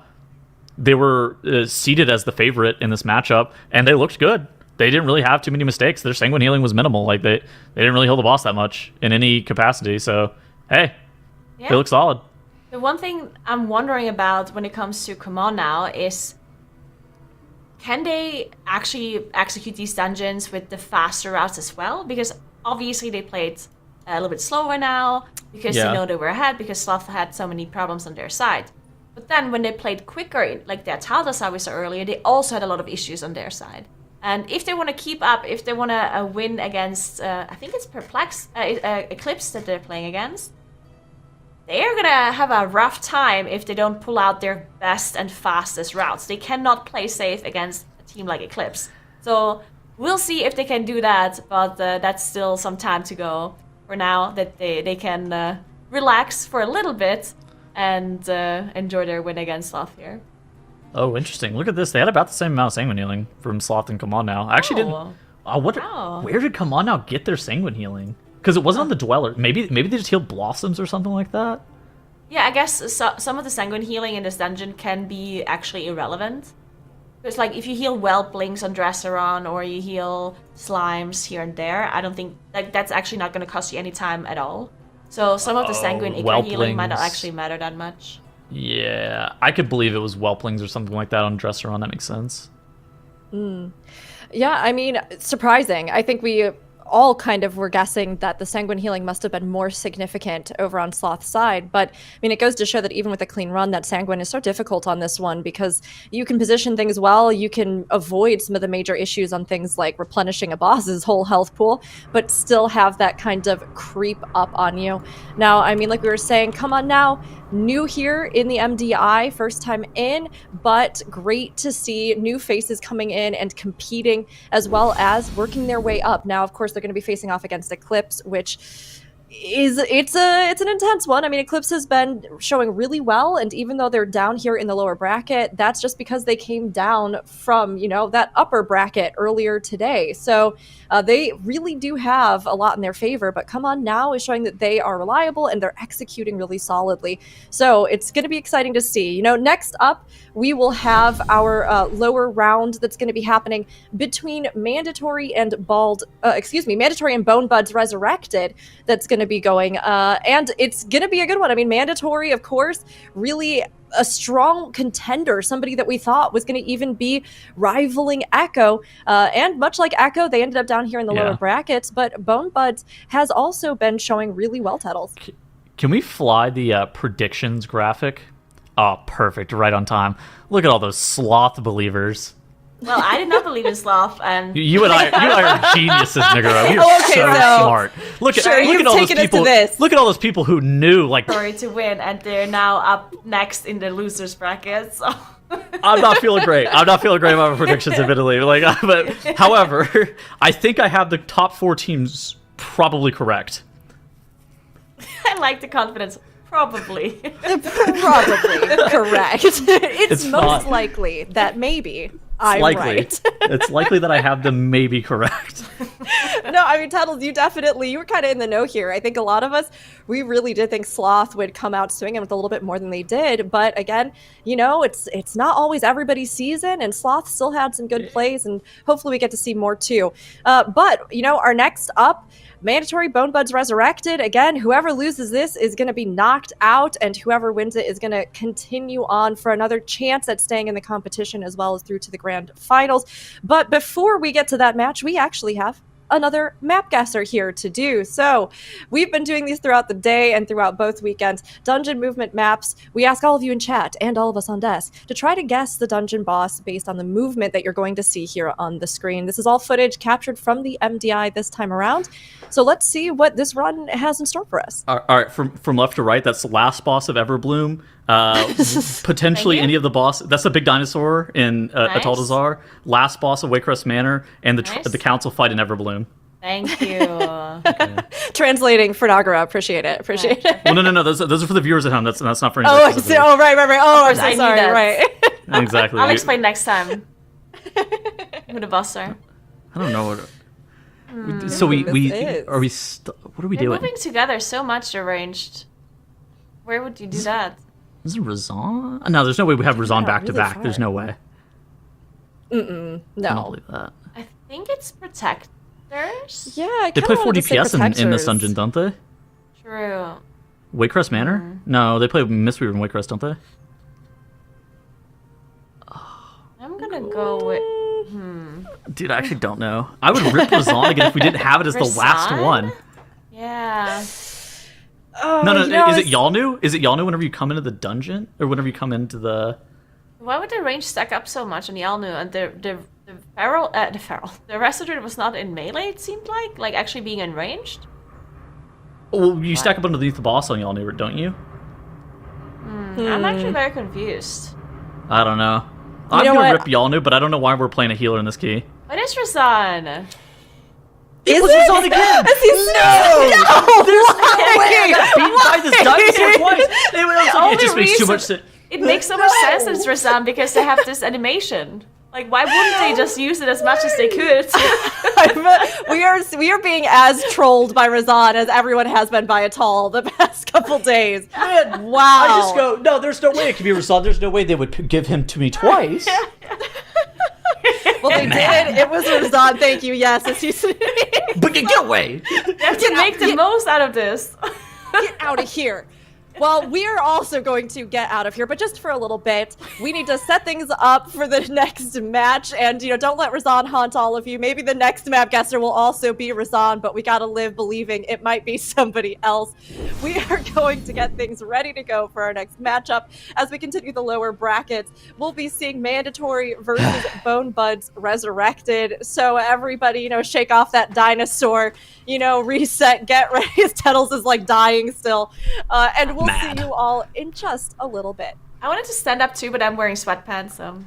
they were seeded as the favorite in this matchup, and they looked good. They didn't really have too many mistakes. Their sanguine healing was minimal. Like they didn't really heal the boss that much in any capacity. So hey, Yeah. they look solid. The one thing I'm wondering about when it comes to Come On Now is, can they actually execute these dungeons with the faster routes as well? Because obviously they played a little bit slower now, because they know they were ahead, because Sloth had so many problems on their side. But then when they played quicker, like that Taldas we saw earlier, they also had a lot of issues on their side. And if they want to keep up, if they want to win against, I think it's ECLIPSE that they're playing against, they're going to have a rough time if they don't pull out their best and fastest routes. They cannot play safe against a team like ECLIPSE. So we'll see if they can do that, but that's still some time to go. For now, that they can relax for a little bit and enjoy their win against Sloth here. Oh, interesting. Look at this. They had about the same amount of sanguine healing from Sloth and Come On Now. I actually didn't. Where did Come On Now get their sanguine healing? Because it wasn't on the Dweller. Maybe they just healed Blossoms or something like that. Yeah, I guess some of the sanguine healing in this dungeon can be actually irrelevant. Because like if you heal Whelplings on Dresseron or you heal Slimes here and there, I don't think that's actually not going to cost you any time at all. So some of the sanguine Icar healing might not actually matter that much. Yeah, I could believe it was whelplings or something like that on Dresseron. That makes sense. Yeah, I mean, surprising. I think we all kind of were guessing that the Sanguine Healing must have been more significant over on Sloth's side. But, I mean, it goes to show that even with a clean run, that Sanguine is so difficult on this one because you can position things well, you can avoid some of the major issues on things like replenishing a boss's whole health pool, but still have that kind of creep up on you. Now, I mean, like we were saying, come on now, new here in the MDI, first time in, but great to see new faces coming in and competing as well as working their way up. Now, of course, they're going to be facing off against Eclipse, which is it's an intense one. I mean, Eclipse has been showing really well, and even though they're down here in the lower bracket, that's just because they came down from, you know, that upper bracket earlier today. So they really do have a lot in their favor, but Come On Now is showing that they are reliable and they're executing really solidly. So it's going to be exciting to see. You know, next up, we will have our lower round that's going to be happening between Mandatory and Mandatory and Bone Buds Resurrected. That's going to be going, and it's going to be a good one. I mean, Mandatory, of course, really a strong contender, somebody that we thought was going to even be rivaling Echo. And much like Echo, they ended up down here in the lower brackets, but Bone Buds has also been showing really well, Tettles. Can we fly the predictions graphic? Oh, perfect. Right on time. Look at all those sloth believers. Well, I did not believe in Sloth, and You and I are geniuses, Nigaro. We are so smart. Look at all those people. Look at all those people who knew, like, story to win, and they're now up next in the losers bracket. So I'm not feeling great. I'm not feeling great about my predictions, admittedly. Like, but however, I think I have the top 4 teams probably correct. I like the confidence. Probably Correct. It's most not. likely that maybe I'm likely. right. It's likely that I have them maybe correct. No, I mean, Tuttles, you were kind of in the know here. I think a lot of us, we really did think Sloth would come out swinging with a little bit more than they did. But again, you know, it's not always everybody's season, and Sloth still had some good plays, and hopefully we get to see more too. But, you know, our next up, Mandatory Bone Buds Resurrected. Again, whoever loses this is going to be knocked out, and whoever wins it is going to continue on for another chance at staying in the competition as well as through to the grand finals. But before we get to that match, we actually have another map guesser here to do. So we've been doing these throughout the day and throughout both weekends. Dungeon movement maps. We ask all of you in chat and all of us on desk to try to guess the dungeon boss based on the movement that you're going to see here on the screen. This is all footage captured from the MDI this time around. So let's see what this run has in store for us. All right, from left to right, that's the last boss of Everbloom. Potentially any of the boss. That's the big dinosaur in Ataldazar. Last boss of Waycrest Manor, and the council fight in Everbloom. Thank you. Okay. Translating for Nagara. Appreciate it. Well, no. Those are for the viewers at home. That's not for any. Right. Oh, I'm so I sorry. knew that. Right. Exactly. I'll explain next time. Who the boss are. I don't know what. So what are we We're doing? moving together so much arranged. Where would you do that? Is it Razan? No, there's no way we have Razan back to really back. far. There's no way. I No. don't believe that. I think it's Protectors. Yeah, They play 4 DPS in this dungeon, don't they? True. Waycrest Manor? No, they play Mistweaver in Waycrest, don't they? I'm gonna go with. Dude, I actually don't know. I would rip Razan again if we didn't have it as the last Razan? one. Yeah. No, is it Yalnu? Is it Yalnu whenever you come into the dungeon? Or whenever you come into the... Why would the range stack up so much on Yalnu and the feral, the Resolute was not in melee, it seemed like actually being in ranged? Well, you stack up underneath the boss on Yalnu, don't you? I'm actually very confused. I don't know. I'm gonna rip Yalnu, but I don't know why we're playing a healer in this key. What is Razan? Is was it? Razan again! No! There's no way I got beaten by this dinosaur twice! It just makes too much sense. It makes so much sense that it's Razan because they have this animation. Like, why wouldn't they just use it as much as they could? we are being as trolled by Razan as everyone has been by Atal the past couple days. Man, wow. I just go, no, there's no way it could be Razan. There's no way they would give him to me twice. Well, they did. It was Razan. Thank you. Yes, as you said. But get away. They have to make the most out of this. Get out of here. Well, we're also going to get out of here, but just for a little bit. We need to set things up for the next match, and don't let Razan haunt all of you. Maybe the next map guesser will also be Razan, but we gotta live believing it might be somebody else. We are going to get things ready to go for our next matchup. As we continue the lower brackets, we'll be seeing Mandatory versus Bone Buds Resurrected. So everybody, shake off that dinosaur, reset, get ready. Tettles is like dying still. And we'll see you all in just a little bit. I wanted to stand up too, but I'm wearing sweatpants, so.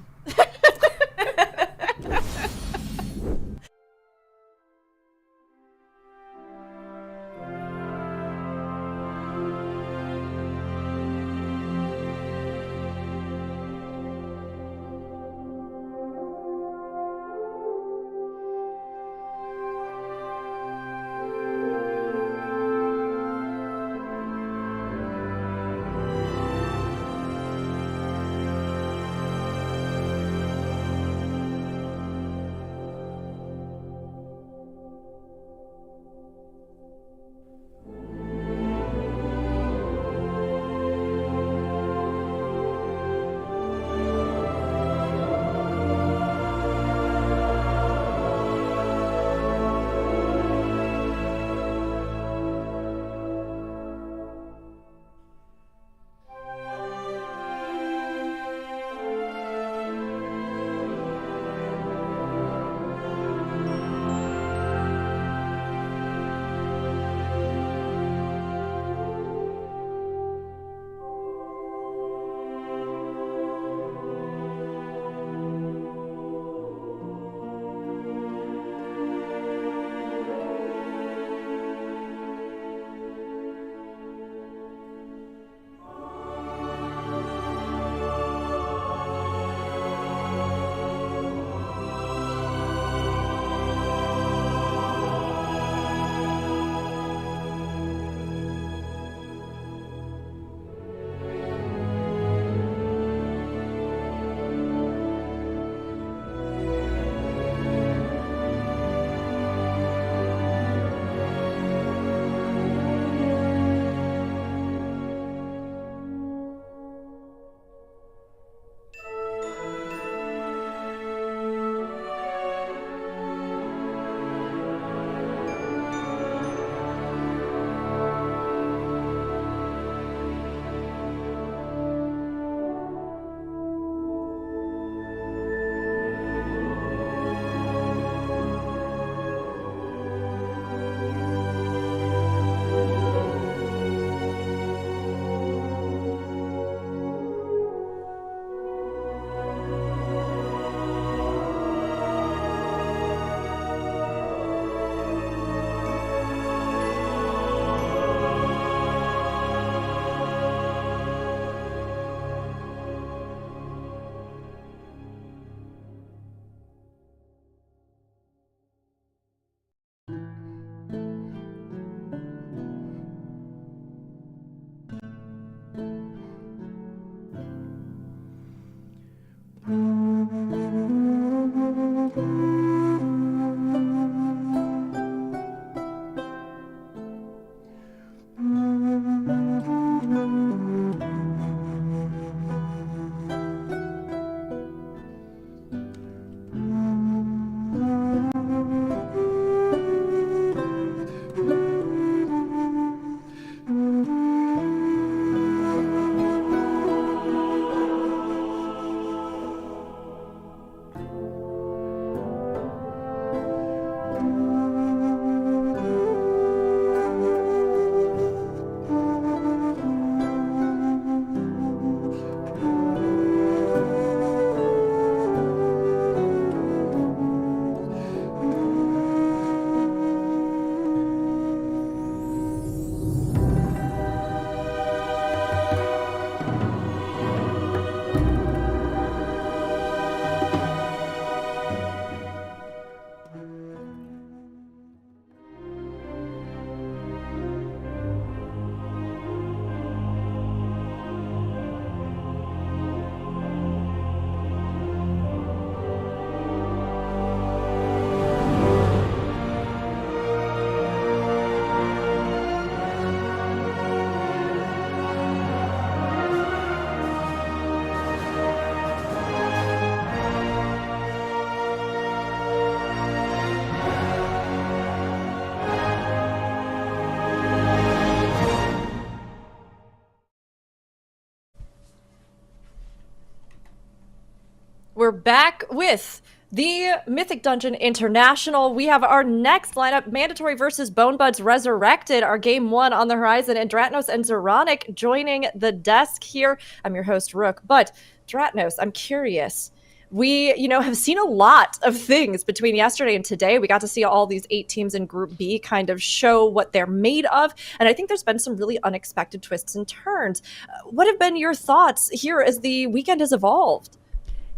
back with the Mythic Dungeon International. We have our next lineup, Mandatory versus Bone Buds Resurrected, our game 1 on the horizon, and Dratnos and Zeronic joining the desk here. I'm your host, Rook, but Dratnos, I'm curious. We, have seen a lot of things between yesterday and today. We got to see all these 8 teams in Group B kind of show what they're made of, and I think there's been some really unexpected twists and turns. What have been your thoughts here as the weekend has evolved?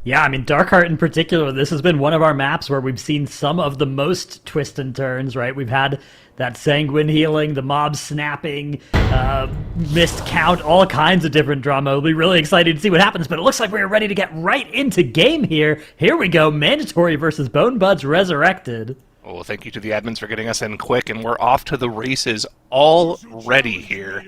Yeah, I mean, Darkheart in particular, this has been one of our maps where we've seen some of the most twists and turns, right? We've had that Sanguine healing, the mob snapping, missed count, all kinds of different drama. We'll be really excited to see what happens, but it looks like we're ready to get right into game here. Here we go, Mandatory versus Bone Buds Resurrected. Well, thank you to the admins for getting us in quick, and we're off to the races already here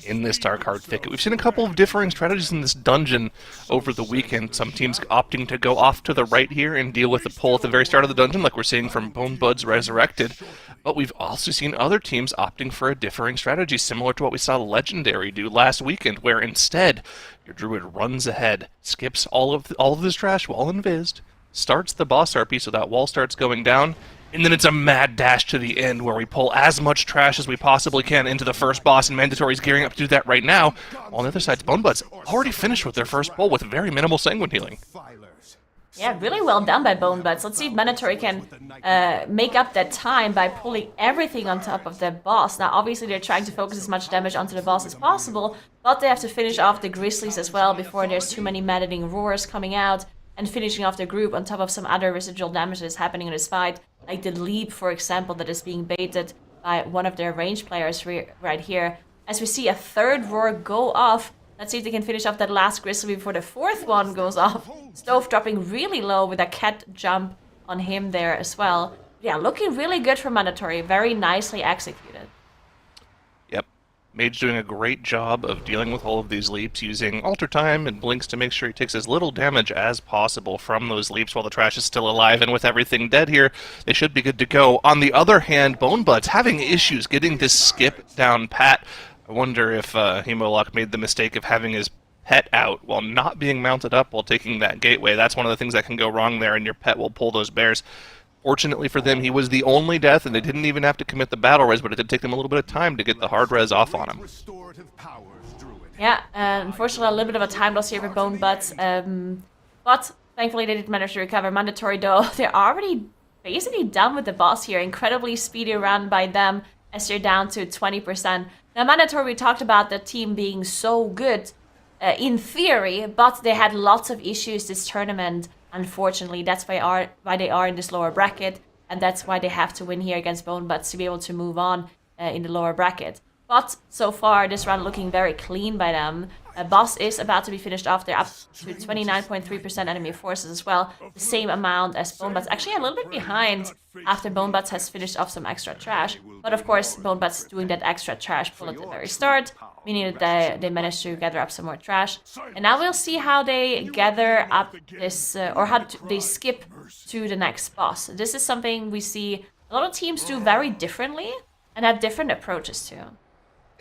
in this Darkheart thicket. We've seen a couple of differing strategies in this dungeon over the weekend. Some teams opting to go off to the right here and deal with the pull at the very start of the dungeon, like we're seeing from Bone Buds Resurrected. But we've also seen other teams opting for a differing strategy, similar to what we saw Legendary do last weekend, where instead your druid runs ahead, skips all of this trash while invised, starts the boss RP so that wall starts going down, and then it's a mad dash to the end where we pull as much trash as we possibly can into the first boss, and Mandatory's gearing up to do that right now. On the other side, Bone Buds already finished with their first pull with very minimal Sanguine healing. Yeah, really well done by Bone Buds. Let's see if Mandatory can make up that time by pulling everything on top of the boss. Now, obviously, they're trying to focus as much damage onto the boss as possible, but they have to finish off the Grizzlies as well before there's too many maddening roars coming out, and finishing off the group on top of some other residual damage that is happening in this fight, like the leap, for example, that is being baited by one of their range players right here. As we see a third roar go off, let's see if they can finish off that last Grizzly before the fourth one goes off. Sloth dropping really low with a cat jump on him there as well. Yeah, looking really good for Mandatory, very nicely executed. Yep. Mage doing a great job of dealing with all of these leaps, using Alter Time and Blinks to make sure he takes as little damage as possible from those leaps while the trash is still alive, and with everything dead here, they should be good to go. On the other hand, Bone Buds having issues getting this skip down pat. I wonder if Hemolock made the mistake of having his pet out while not being mounted up while taking that gateway. That's one of the things that can go wrong there, and your pet will pull those bears. Fortunately for them, he was the only death, and they didn't even have to commit the battle res, but it did take them a little bit of time to get the hard res off on him. Yeah, unfortunately a little bit of a time loss here for Bone Buds, but thankfully they did manage to recover. Mandatory though, they're already basically done with the boss here. Incredibly speedy run by them as they're down to 20%. Now Mandatory, we talked about the team being so good in theory, but they had lots of issues this tournament. Unfortunately, that's why they are in this lower bracket, and that's why they have to win here against Bone Buds to be able to move on in the lower bracket. But so far, this round looking very clean by them. Boss is about to be finished off. They're up to 29.3% enemy forces as well. The same amount as Bone Buds. Actually, a little bit behind after Bone Buds has finished off some extra trash. But of course, Bone Buds doing that extra trash pull at the very start, meaning that they managed to gather up some more trash. And now we'll see how they gather up this, or how they skip to the next boss. This is something we see a lot of teams do very differently and have different approaches to.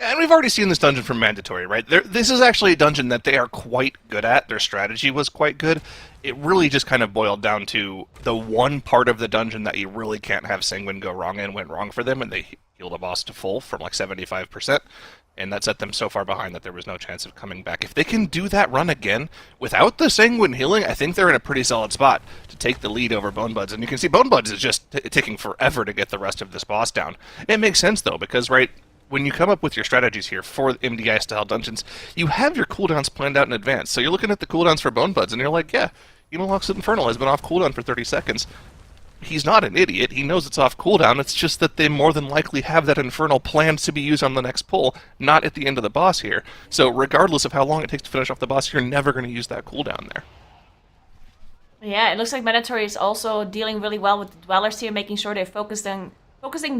And we've already seen this dungeon from Mandatory, right? This is actually a dungeon that they are quite good at. Their strategy was quite good. It really just kind of boiled down to the one part of the dungeon that you really can't have Sanguine go wrong in went wrong for them, and they healed a boss to full from like 75%. And that set them so far behind that there was no chance of coming back. If they can do that run again without the Sanguine healing, I think they're in a pretty solid spot to take the lead over Bone Buds. And you can see Bone Buds is just taking forever to get the rest of this boss down. It makes sense, though, because, right, when you come up with your strategies here for MDI-style dungeons, you have your cooldowns planned out in advance. So you're looking at the cooldowns for Bone Buds, and you're like, yeah, Hemolock's Infernal has been off cooldown for 30 seconds. He's not an idiot. He knows it's off cooldown. It's just that they more than likely have that Infernal planned to be used on the next pull, not at the end of the boss here. So regardless of how long it takes to finish off the boss, you're never going to use that cooldown there. Yeah, it looks like Mandatory is also dealing really well with the Dwellers here, making sure they're focusing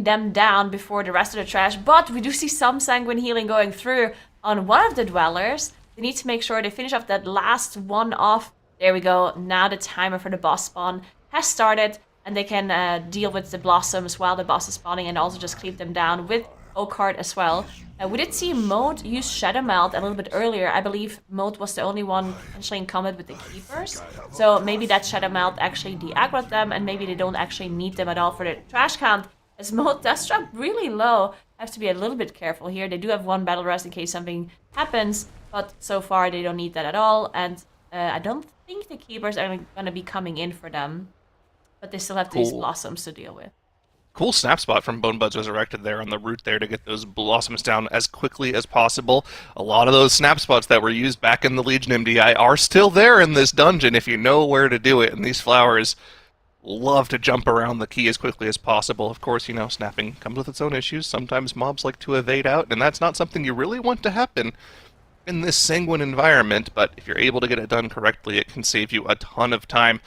them down before the rest of the trash. But we do see some Sanguine healing going through on one of the Dwellers. They need to make sure they finish off that last one off. There we go. Now the timer for the boss spawn has started, and they can deal with the blossoms while the boss is spawning, and also just cleave them down with O card as well. We did see Mode use Shadow Melt a little bit earlier. I believe Mode was the only one actually in combat with the Keepers. So maybe that Shadow Melt actually de-aggroed them, and maybe they don't actually need them at all for the trash count. As Mode does drop really low, have to be a little bit careful here. They do have one Battle Rest in case something happens, but so far they don't need that at all. And I don't think the Keepers are going to be coming in for them, but they still have these Blossoms to deal with. Cool snap spot from Bonebuds Resurrected there on the route there to get those blossoms down as quickly as possible. A lot of those snap spots that were used back in the Legion MDI are still there in this dungeon if you know where to do it, and these flowers love to jump around the key as quickly as possible. Of course, you know, snapping comes with its own issues. Sometimes mobs like to evade out, and that's not something you really want to happen in this sanguine environment, but if you're able to get it done correctly, it can save you a ton of time.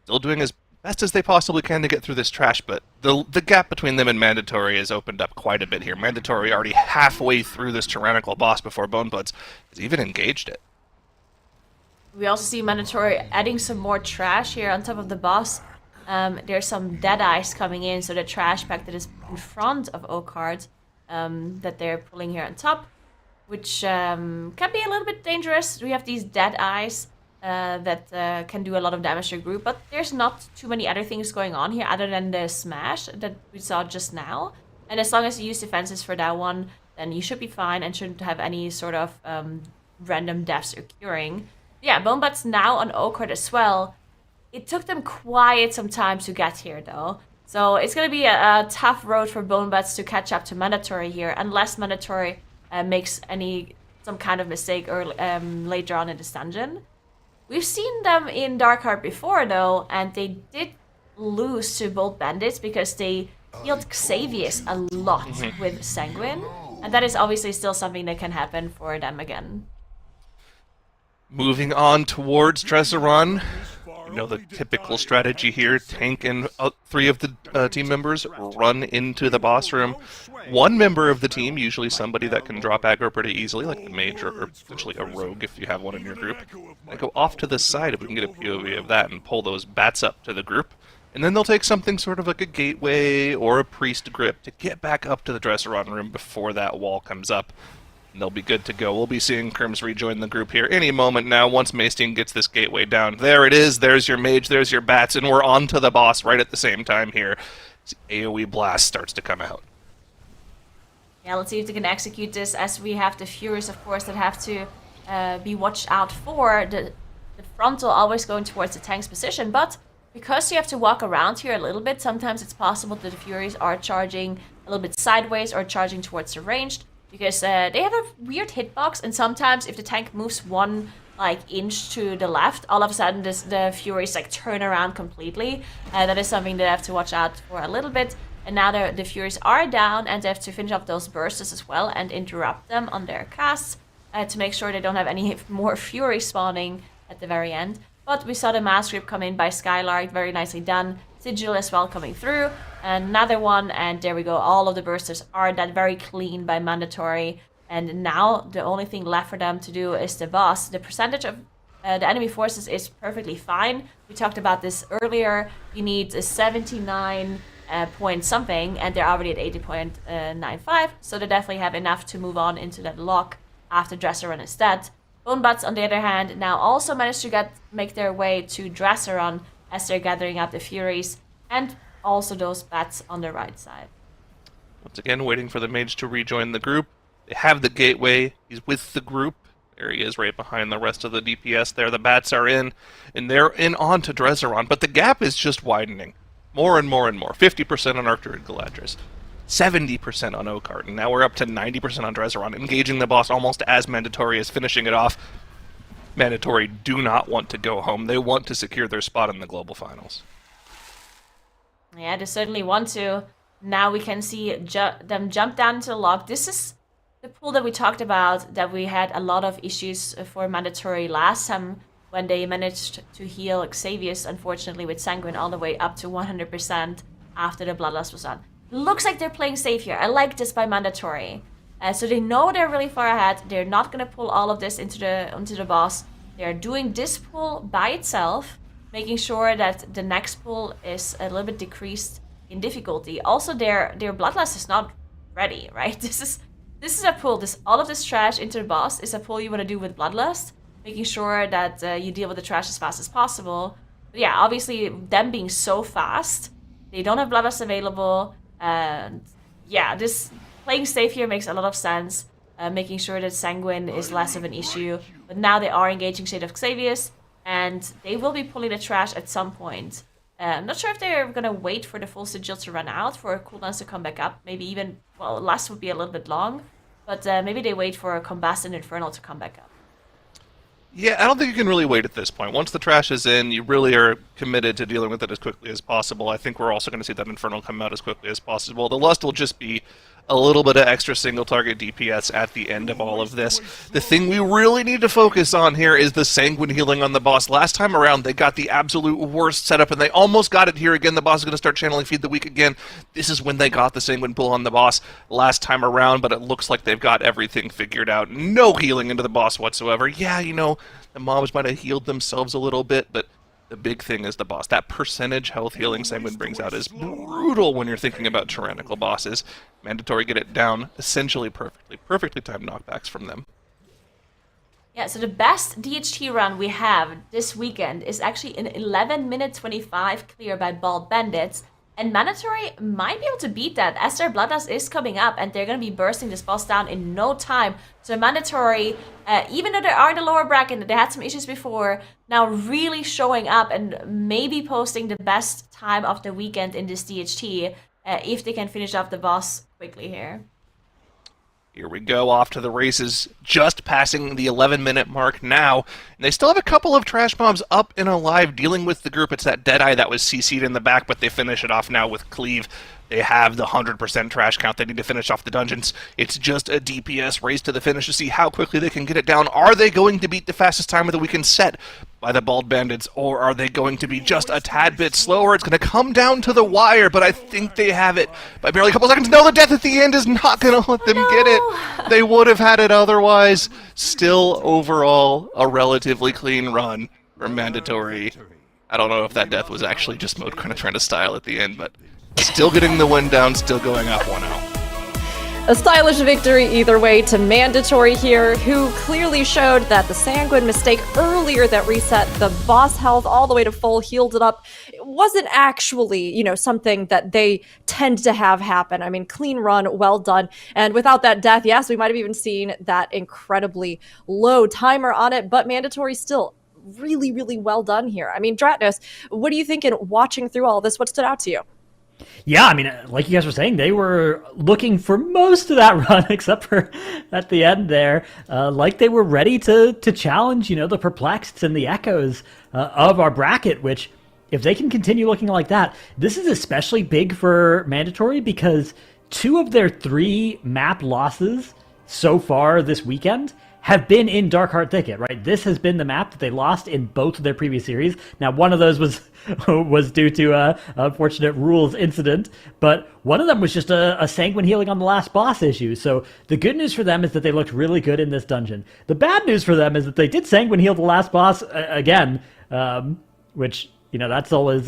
Still doing as best as they possibly can to get through this trash, but the gap between them and Mandatory has opened up quite a bit here. Mandatory already halfway through this tyrannical boss before Bonebuds has even engaged it. We also see Mandatory adding some more trash here on top of the boss. There's some dead eyes coming in, so the trash pack that is in front of O-Card that they're pulling here on top, which can be a little bit dangerous. We have these dead eyes that can do a lot of damage to your group, but there's not too many other things going on here other than the smash that we saw just now. And as long as you use defenses for that one, then you should be fine and shouldn't have any sort of random deaths occurring. Yeah, Bonebuds now on O-Card as well. It took them quite some time to get here though. So it's going to be a tough road for Bonebuds to catch up to Mandatory here, unless Mandatory makes some kind of mistake later on in this dungeon. We've seen them in Dark Heart before though, and they did lose to both Bandits because they healed Xavius a lot with Sanguine, and that is obviously still something that can happen for them again. Moving on towards Trezoran. You know the typical strategy here. Tank and 3 of the team members run into the boss room. One member of the team, usually somebody that can drop aggro pretty easily, like the mage or essentially a rogue if you have one in your group, they go off to the side if we can get a POV of that and pull those bats up to the group. And then they'll take something sort of like a gateway or a priest grip to get back up to the Trezoran room before that wall comes up. And they'll be good to go. We'll be seeing Kerms rejoin the group here any moment now once Maestein gets this gateway down. There it is. There's your mage. There's your bats. And we're on to the boss right at the same time here. The AoE blast starts to come out. Yeah, let's see if they can execute this, as we have the Furies, of course, that have to be watched out for. The frontal always going towards the tank's position, but because you have to walk around here a little bit, sometimes it's possible that the Furies are charging a little bit sideways or charging towards the ranged, because they have a weird hitbox, and sometimes if the tank moves 1 inch to the left, all of a sudden the Furies turn around completely. That is something that I have to watch out for a little bit. And now the Furies are down, and they have to finish off those bursts as well and interrupt them on their casts to make sure they don't have any more Fury spawning at the very end. But we saw the Mass Grip come in by Skylark, very nicely done. Sigil as well coming through, and another one, and there we go. All of the bursters are done very clean by Mandatory, and now the only thing left for them to do is the boss. The percentage of the enemy forces is perfectly fine. We talked about this earlier. You need a 79 point something, and they're already at 80.95, so they definitely have enough to move on into that lock after Trezoran is dead. Bonebuds, on the other hand, now also managed to make their way to Trezoran as they're gathering up the Furies, and also those bats on the right side. Once again, waiting for the mage to rejoin the group. They have the gateway. He's with the group. There he is right behind the rest of the DPS there. The bats are in, and they're in on to Trezoran, but the gap is just widening. More and more and more. 50% on Arcturus Galadris. 70% on O-Card, and now we're up to 90% on Trezoran, engaging the boss almost as Mandatory is finishing it off. Mandatory do not want to go home. They want to secure their spot in the Global Finals. Yeah, they certainly want to. Now we can see them jump down to the lock. This is the pool that we talked about, that we had a lot of issues for Mandatory last time when they managed to heal Xavius, unfortunately, with Sanguine all the way up to 100% after the Bloodlust was done. Looks like they're playing safe here. I like this by Mandatory. So they know they're really far ahead. They're not going to pull all of this into the boss. They're doing this pull by itself, making sure that the next pull is a little bit decreased in difficulty. Also, their Bloodlust is not ready, right? This is a pull. All of this trash into the boss is a pull you want to do with Bloodlust, making sure that you deal with the trash as fast as possible. But yeah, obviously them being so fast, they don't have Bloodlust available, and yeah, this playing safe here makes a lot of sense. Making sure that Sanguine is less of an issue, but now they are engaging Shade of Xavius, and they will be pulling the trash at some point. I'm not sure if they're gonna wait for the full sigil to run out for cooldowns to come back up. Maybe even, well, last would be a little bit long, but maybe they wait for Combusted Infernal to come back up. Yeah, I don't think you can really wait at this point. Once the trash is in, you really are committed to dealing with it as quickly as possible. I think we're also going to see that Infernal come out as quickly as possible. The Lust will just be a little bit of extra single-target DPS at the end of all of this. The thing we really need to focus on here is the Sanguine healing on the boss. Last time around, they got the absolute worst setup, and they almost got it here again. The boss is going to start channeling Feed the Weak again. This is when they got the Sanguine pull on the boss last time around, but it looks like they've got everything figured out. No healing into the boss whatsoever. Yeah, you know, the mobs might have healed themselves a little bit, but the big thing is the boss. That percentage health healing Sanguine brings out is brutal when you're thinking about tyrannical bosses. Mandatory get it down essentially perfectly timed knockbacks from them. Yeah, so the best DHT run we have this weekend is actually an 11 minute 25 clear by Bald Bandits. And Mandatory might be able to beat that as their Bloodlust is coming up and they're going to be bursting this boss down in no time. So Mandatory, even though they are in the lower bracket, they had some issues before, now really showing up and maybe posting the best time of the weekend in this DHT if they can finish off the boss quickly here. Here we go, off to the races, just passing the 11-minute mark now. And they still have a couple of trash mobs up and alive dealing with the group. It's that Deadeye that was CC'd in the back, but they finish it off now with Cleave. They have the 100% trash count. They need to finish off the dungeons. It's just a DPS race to the finish to see how quickly they can get it down. Are they going to beat the fastest time of the weekend set by the Bald Bandits, or are they going to be just a tad bit slower? It's going to come down to the wire, but I think they have it by barely a couple seconds. No, the death at the end is not going to let them get it. They would have had it otherwise. Still, overall, a relatively clean run for Mandatory. I don't know if that death was actually just Mode kind of trying to style at the end, but still getting the win down, still going up 1-0. A stylish victory either way to Mandatory here, who clearly showed that the Sanguine mistake earlier that reset the boss health all the way to full, healed it up, it wasn't actually, you know, something that they tend to have happen. I mean, clean run, well done. And without that death, yes, we might have even seen that incredibly low timer on it, but Mandatory still really, really well done here. I mean, Dratnos, what are you thinking watching through all this? What stood out to you? Yeah, I mean, like you guys were saying, they were looking for most of that run, except for at the end there, like they were ready to challenge, you know, the Perplexed and the Echoes of our bracket, which, if they can continue looking like that, this is especially big for Mandatory because 2 of their 3 map losses so far this weekend have been in Darkheart Thicket, right? This has been the map that they lost in both of their previous series. Now, one of those was due to a unfortunate rules incident, but one of them was just a Sanguine healing on the last boss issue. So the good news for them is that they looked really good in this dungeon. The bad news for them is that they did Sanguine heal the last boss again, which, you know, that's always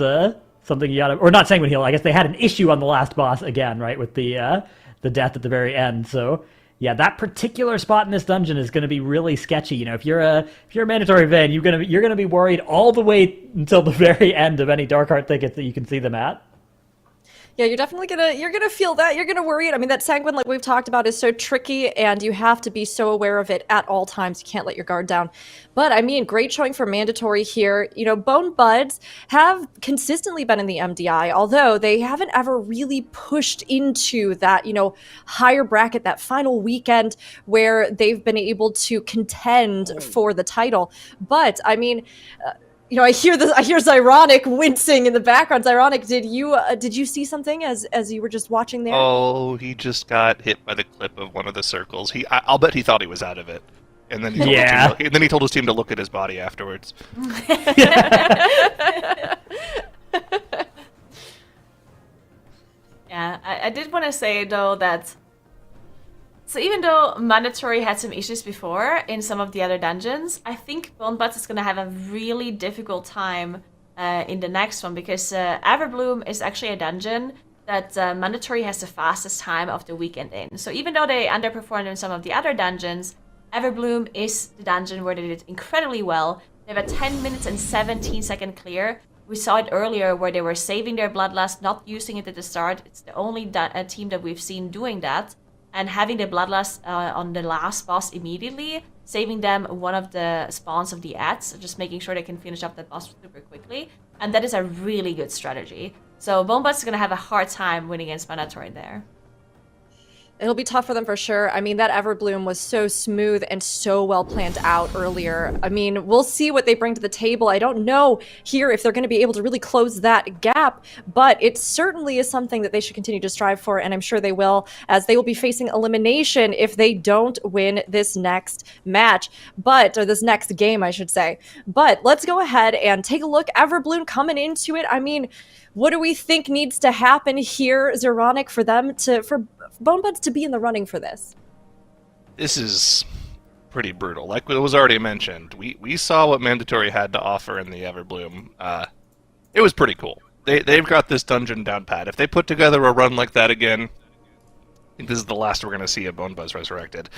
something you gotta, or not Sanguine heal, I guess they had an issue on the last boss again, right, with the death at the very end. So yeah, that particular spot in this dungeon is going to be really sketchy. You know, if you're a Mandatory fan, you're gonna be worried all the way until the very end of any Darkheart Thickets that you can see them at. Yeah, you're definitely gonna feel that. You're gonna worry it. I mean, that Sanguine, like we've talked about, is so tricky, and you have to be so aware of it at all times. You can't let your guard down. But I mean, great showing for Mandatory here. You know, Bone Buds have consistently been in the MDI, although they haven't ever really pushed into that, you know, higher bracket, that final weekend where they've been able to contend for the title. But I mean. You know, I hear Zyronic wincing in the background. Zyronic, did you see something as you were just watching there? Oh, he just got hit by the clip of one of the circles. I'll bet he thought he was out of it, and then he told his team to look at his body afterwards. Yeah, I did want to say though that. So even though Mandatory had some issues before in some of the other dungeons, I think Bonebutts is going to have a really difficult time in the next one because Everbloom is actually a dungeon that Mandatory has the fastest time of the weekend in. So even though they underperformed in some of the other dungeons, Everbloom is the dungeon where they did incredibly well. They have a 10 minutes and 17 second clear. We saw it earlier where they were saving their Bloodlust, not using it at the start. It's the only team that we've seen doing that. And having the Bloodlust on the last boss immediately, saving them one of the spawns of the ads, just making sure they can finish up that boss super quickly. And that is a really good strategy. So Bonebutts is going to have a hard time winning against Mandatory there. It'll be tough for them for sure. I mean, that Everbloom was so smooth and so well planned out earlier. I mean, we'll see what they bring to the table. I don't know here if they're going to be able to really close that gap, but it certainly is something that they should continue to strive for, and I'm sure they will, as they will be facing elimination if they don't win this next match, or this next game, I should say. But let's go ahead and take a look. Everbloom coming into it. I mean, what do we think needs to happen here, Zeronic, for Bonebutts to be in the running for this? This is pretty brutal. Like it was already mentioned, we saw what Mandatory had to offer in the Everbloom. It was pretty cool. They've got this dungeon down pat. If they put together a run like that again, I think this is the last we're going to see of Bonebutts Resurrected.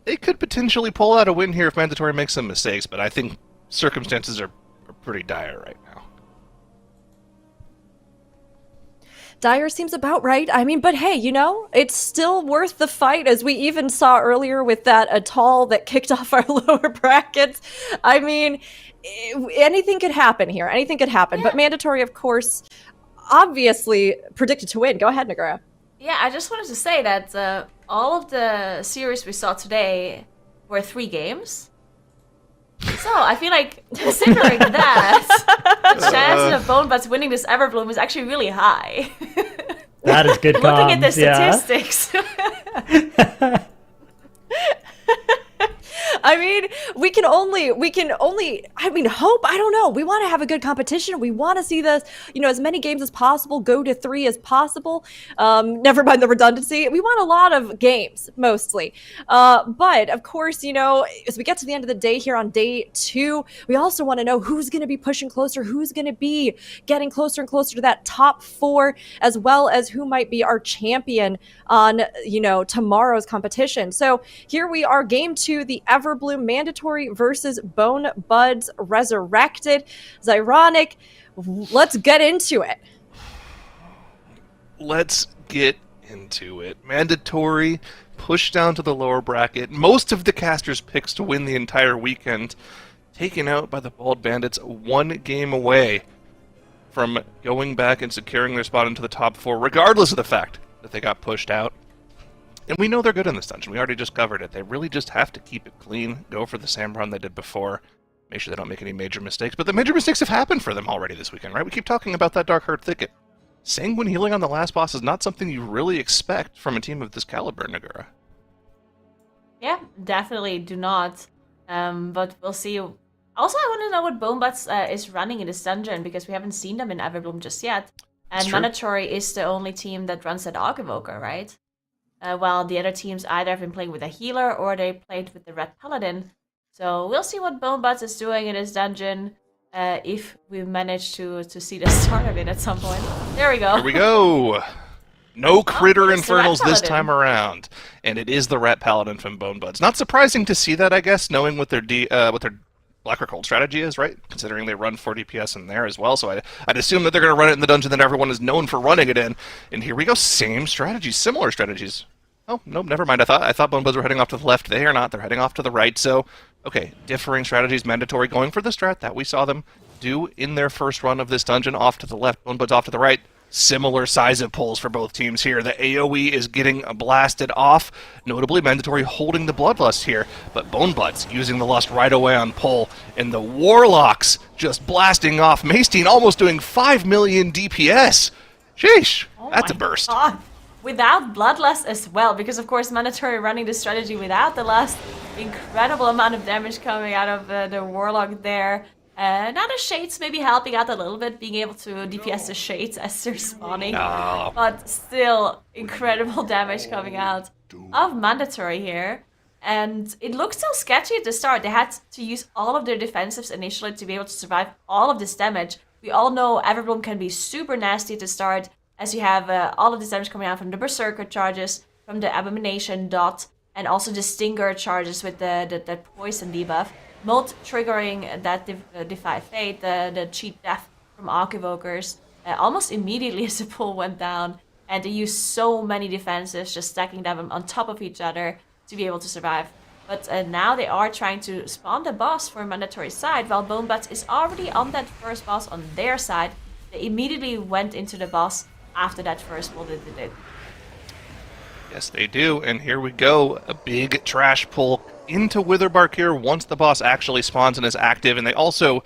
They could potentially pull out a win here if Mandatory makes some mistakes, but I think circumstances are pretty dire right now. Dire seems about right. I mean, but hey, it's still worth the fight, as we even saw earlier with that Atoll that kicked off our lower brackets. I mean, anything could happen here. Anything could happen. Yeah. But Mandatory, of course, obviously predicted to win. Go ahead, Nagura. Yeah, I just wanted to say that all of the series we saw today were 3 games. So I feel like, considering that, the chances of Bonebutts winning this Everbloom is actually really high. That is good. Looking at the statistics. I mean, we can only, hope. I don't know. We want to have a good competition. We want to see this, as many games as possible, go to 3 as possible. Never mind the redundancy. We want a lot of games, mostly. But of course, as we get to the end of the day here on day 2, we also want to know who's going to be pushing closer, who's going to be getting closer and closer to that top 4, as well as who might be our champion on, tomorrow's competition. So here we are, game 2, the Everbloom Mandatory versus Bonebutts Resurrected. Zyronic, let's get into it. Let's get into it. Mandatory pushed down to the lower bracket. Most of the casters' picks to win the entire weekend, taken out by the Bald Bandits, 1 game away from going back and securing their spot into the top 4, regardless of the fact that they got pushed out. And we know they're good in this dungeon. We already just covered it. They really just have to keep it clean, go for the same run they did before, make sure they don't make any major mistakes. But the major mistakes have happened for them already this weekend, right? We keep talking about that Dark Heart Thicket. Sanguine healing on the last boss is not something you really expect from a team of this caliber, Nagura. Yeah, definitely do not. But we'll see. Also, I want to know what Bonebutts is running in this dungeon, because we haven't seen them in Everbloom just yet. And Mandatory is the only team that runs that Aug Evoker, right? While the other teams either have been playing with a healer or they played with the Red Paladin. So we'll see what Bonebutts is doing in this dungeon, if we manage to see the start of it at some point. There we go. Here we go. No critter infernals this time around, and it is the Rat Paladin from Bonebutts. Not surprising to see that, I guess, knowing what their Black or Cold strategy is, right? Considering they run 4 DPS in there as well, so I'd assume that they're going to run it in the dungeon that everyone is known for running it in. And here we go, same strategies, similar strategies. Oh, nope, never mind. I thought Bonebutts were heading off to the left. They are not. They're heading off to the right. So, okay, differing strategies, Mandatory going for the strat that we saw them do in their first run of this dungeon, off to the left, Bonebutts off to the right. Similar size of pulls for both teams here. The AoE is getting blasted off, notably Mandatory holding the Bloodlust here, but Bonebutts using the Lust right away on pull, and the Warlocks just blasting off. Mastein almost doing 5 million DPS. Sheesh, that's a burst. God. Without Bloodlust as well, because of course Mandatory running this strategy without the Lust, incredible amount of damage coming out of the Warlock there. Now the Shades maybe helping out a little bit, being able to DPS the Shades as they're spawning. No. But still, incredible damage coming out of Mandatory here. And it looked so sketchy at the start. They had to use all of their defensives initially to be able to survive all of this damage. We all know Everbloom can be super nasty at the start. as you have all of this damage coming out from the Berserker charges, from the Abomination dot, and also the Stinger charges with the poison debuff. Both triggering that Defy Fate, the cheat death from Archivokers, almost immediately as the pull went down. And they used so many defenses, just stacking them on top of each other to be able to survive. But now they are trying to spawn the boss for Mandatory side, while Bonebats is already on that first boss on their side. They immediately went into the boss after that first pull that they did. Yes, they do, and here we go. A big trash pull into Witherbark here once the boss actually spawns and is active, and they also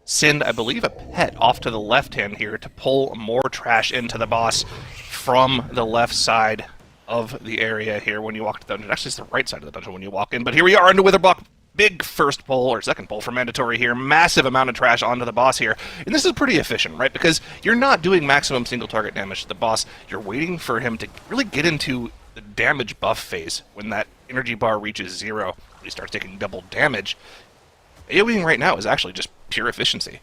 send, I believe, a pet off to the left hand here to pull more trash into the boss from the left side of the area here when you walk to the dungeon. Actually, it's the right side of the dungeon when you walk in, but here we are into Witherbark. Big first pull, or second pull for Mandatory here. Massive amount of trash onto the boss here. And this is pretty efficient, right? Because you're not doing maximum single target damage to the boss. You're waiting for him to really get into the damage buff phase. When that energy bar reaches 0, he starts taking double damage. AoEing right now is actually just pure efficiency.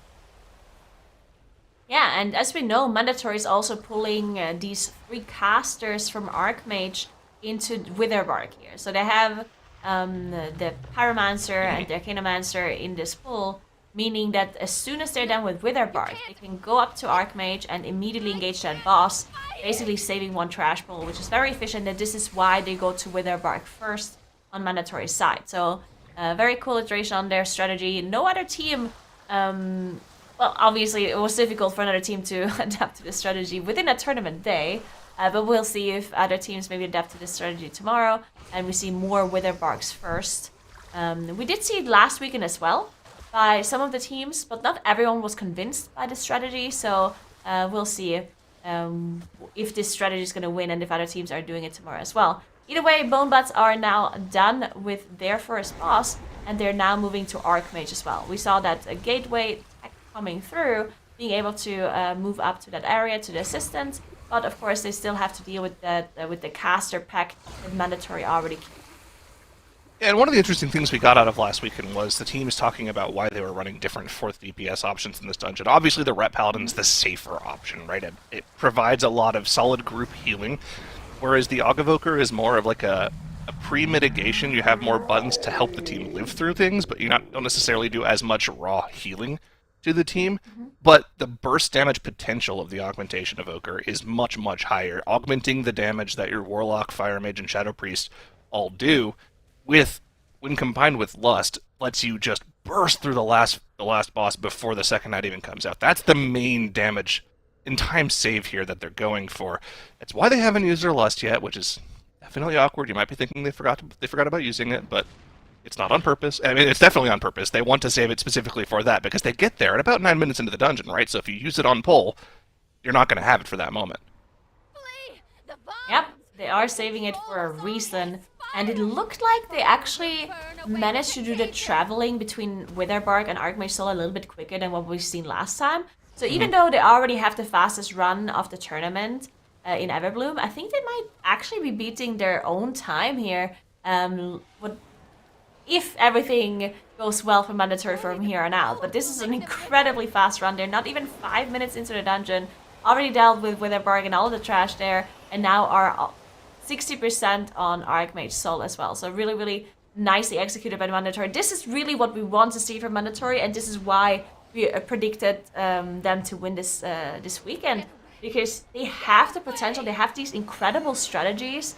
Yeah, and as we know, Mandatory is also pulling these 3 casters from Archmage into Witherbark here. So they have the Pyromancer and the Arcanomancer in this pull, meaning that as soon as they're done with Witherbark, they can go up to Archmage and immediately engage that boss, basically saving 1 trash pull, which is very efficient, and this is why they go to Witherbark first on Mandatory side. So, very cool iteration on their strategy. No other team, well, obviously it was difficult for another team to adapt to this strategy within a tournament day, but we'll see if other teams maybe adapt to this strategy tomorrow, and we see more Witherbarks first. We did see it last weekend as well by some of the teams, but not everyone was convinced by the strategy, so we'll see if this strategy is going to win and if other teams are doing it tomorrow as well. Either way, Bonebats are now done with their first boss, and they're now moving to Archmage as well. We saw that a gateway coming through, being able to move up to that area to the assistant, but of course they still have to deal with that with the caster pack that Mandatory already. And one of the interesting things we got out of last weekend was the teams talking about why they were running different 4th DPS options in this dungeon. Obviously, the Ret Paladin's the safer option, right? It provides a lot of solid group healing, whereas the Augavoker is more of like a pre-mitigation. You have more buttons to help the team live through things, but you don't necessarily do as much raw healing to the team. But the burst damage potential of the Augmentation Evoker is much, much higher, augmenting the damage that your Warlock, Fire Mage, and Shadow Priest all do, when combined with Lust, lets you just burst through the last boss before the second night even comes out. That's the main damage and time save here that they're going for. It's why they haven't used their Lust yet, which is definitely awkward. You might be thinking they forgot about using it, but it's not on purpose. I mean, it's definitely on purpose. They want to save it specifically for that, because they get there at about 9 minutes into the dungeon, right? So if you use it on pull, you're not going to have it for that moment. Yep, they are saving it for a reason. And it looked like they actually managed to do the traveling between Witherbark and Archmage Soul a little bit quicker than what we've seen last time. So even though they already have the fastest run of the tournament in Everbloom, I think they might actually be beating their own time here. If everything goes well for Mandatory from here on out. But this is an incredibly fast run. They're not even 5 minutes into the dungeon. Already dealt with Witherbark and all of the trash there, and now are 60% on Archmage Soul as well. So really, really nicely executed by Mandatory. This is really what we want to see from Mandatory, and this is why we predicted them to win this weekend, because they have the potential. They have these incredible strategies.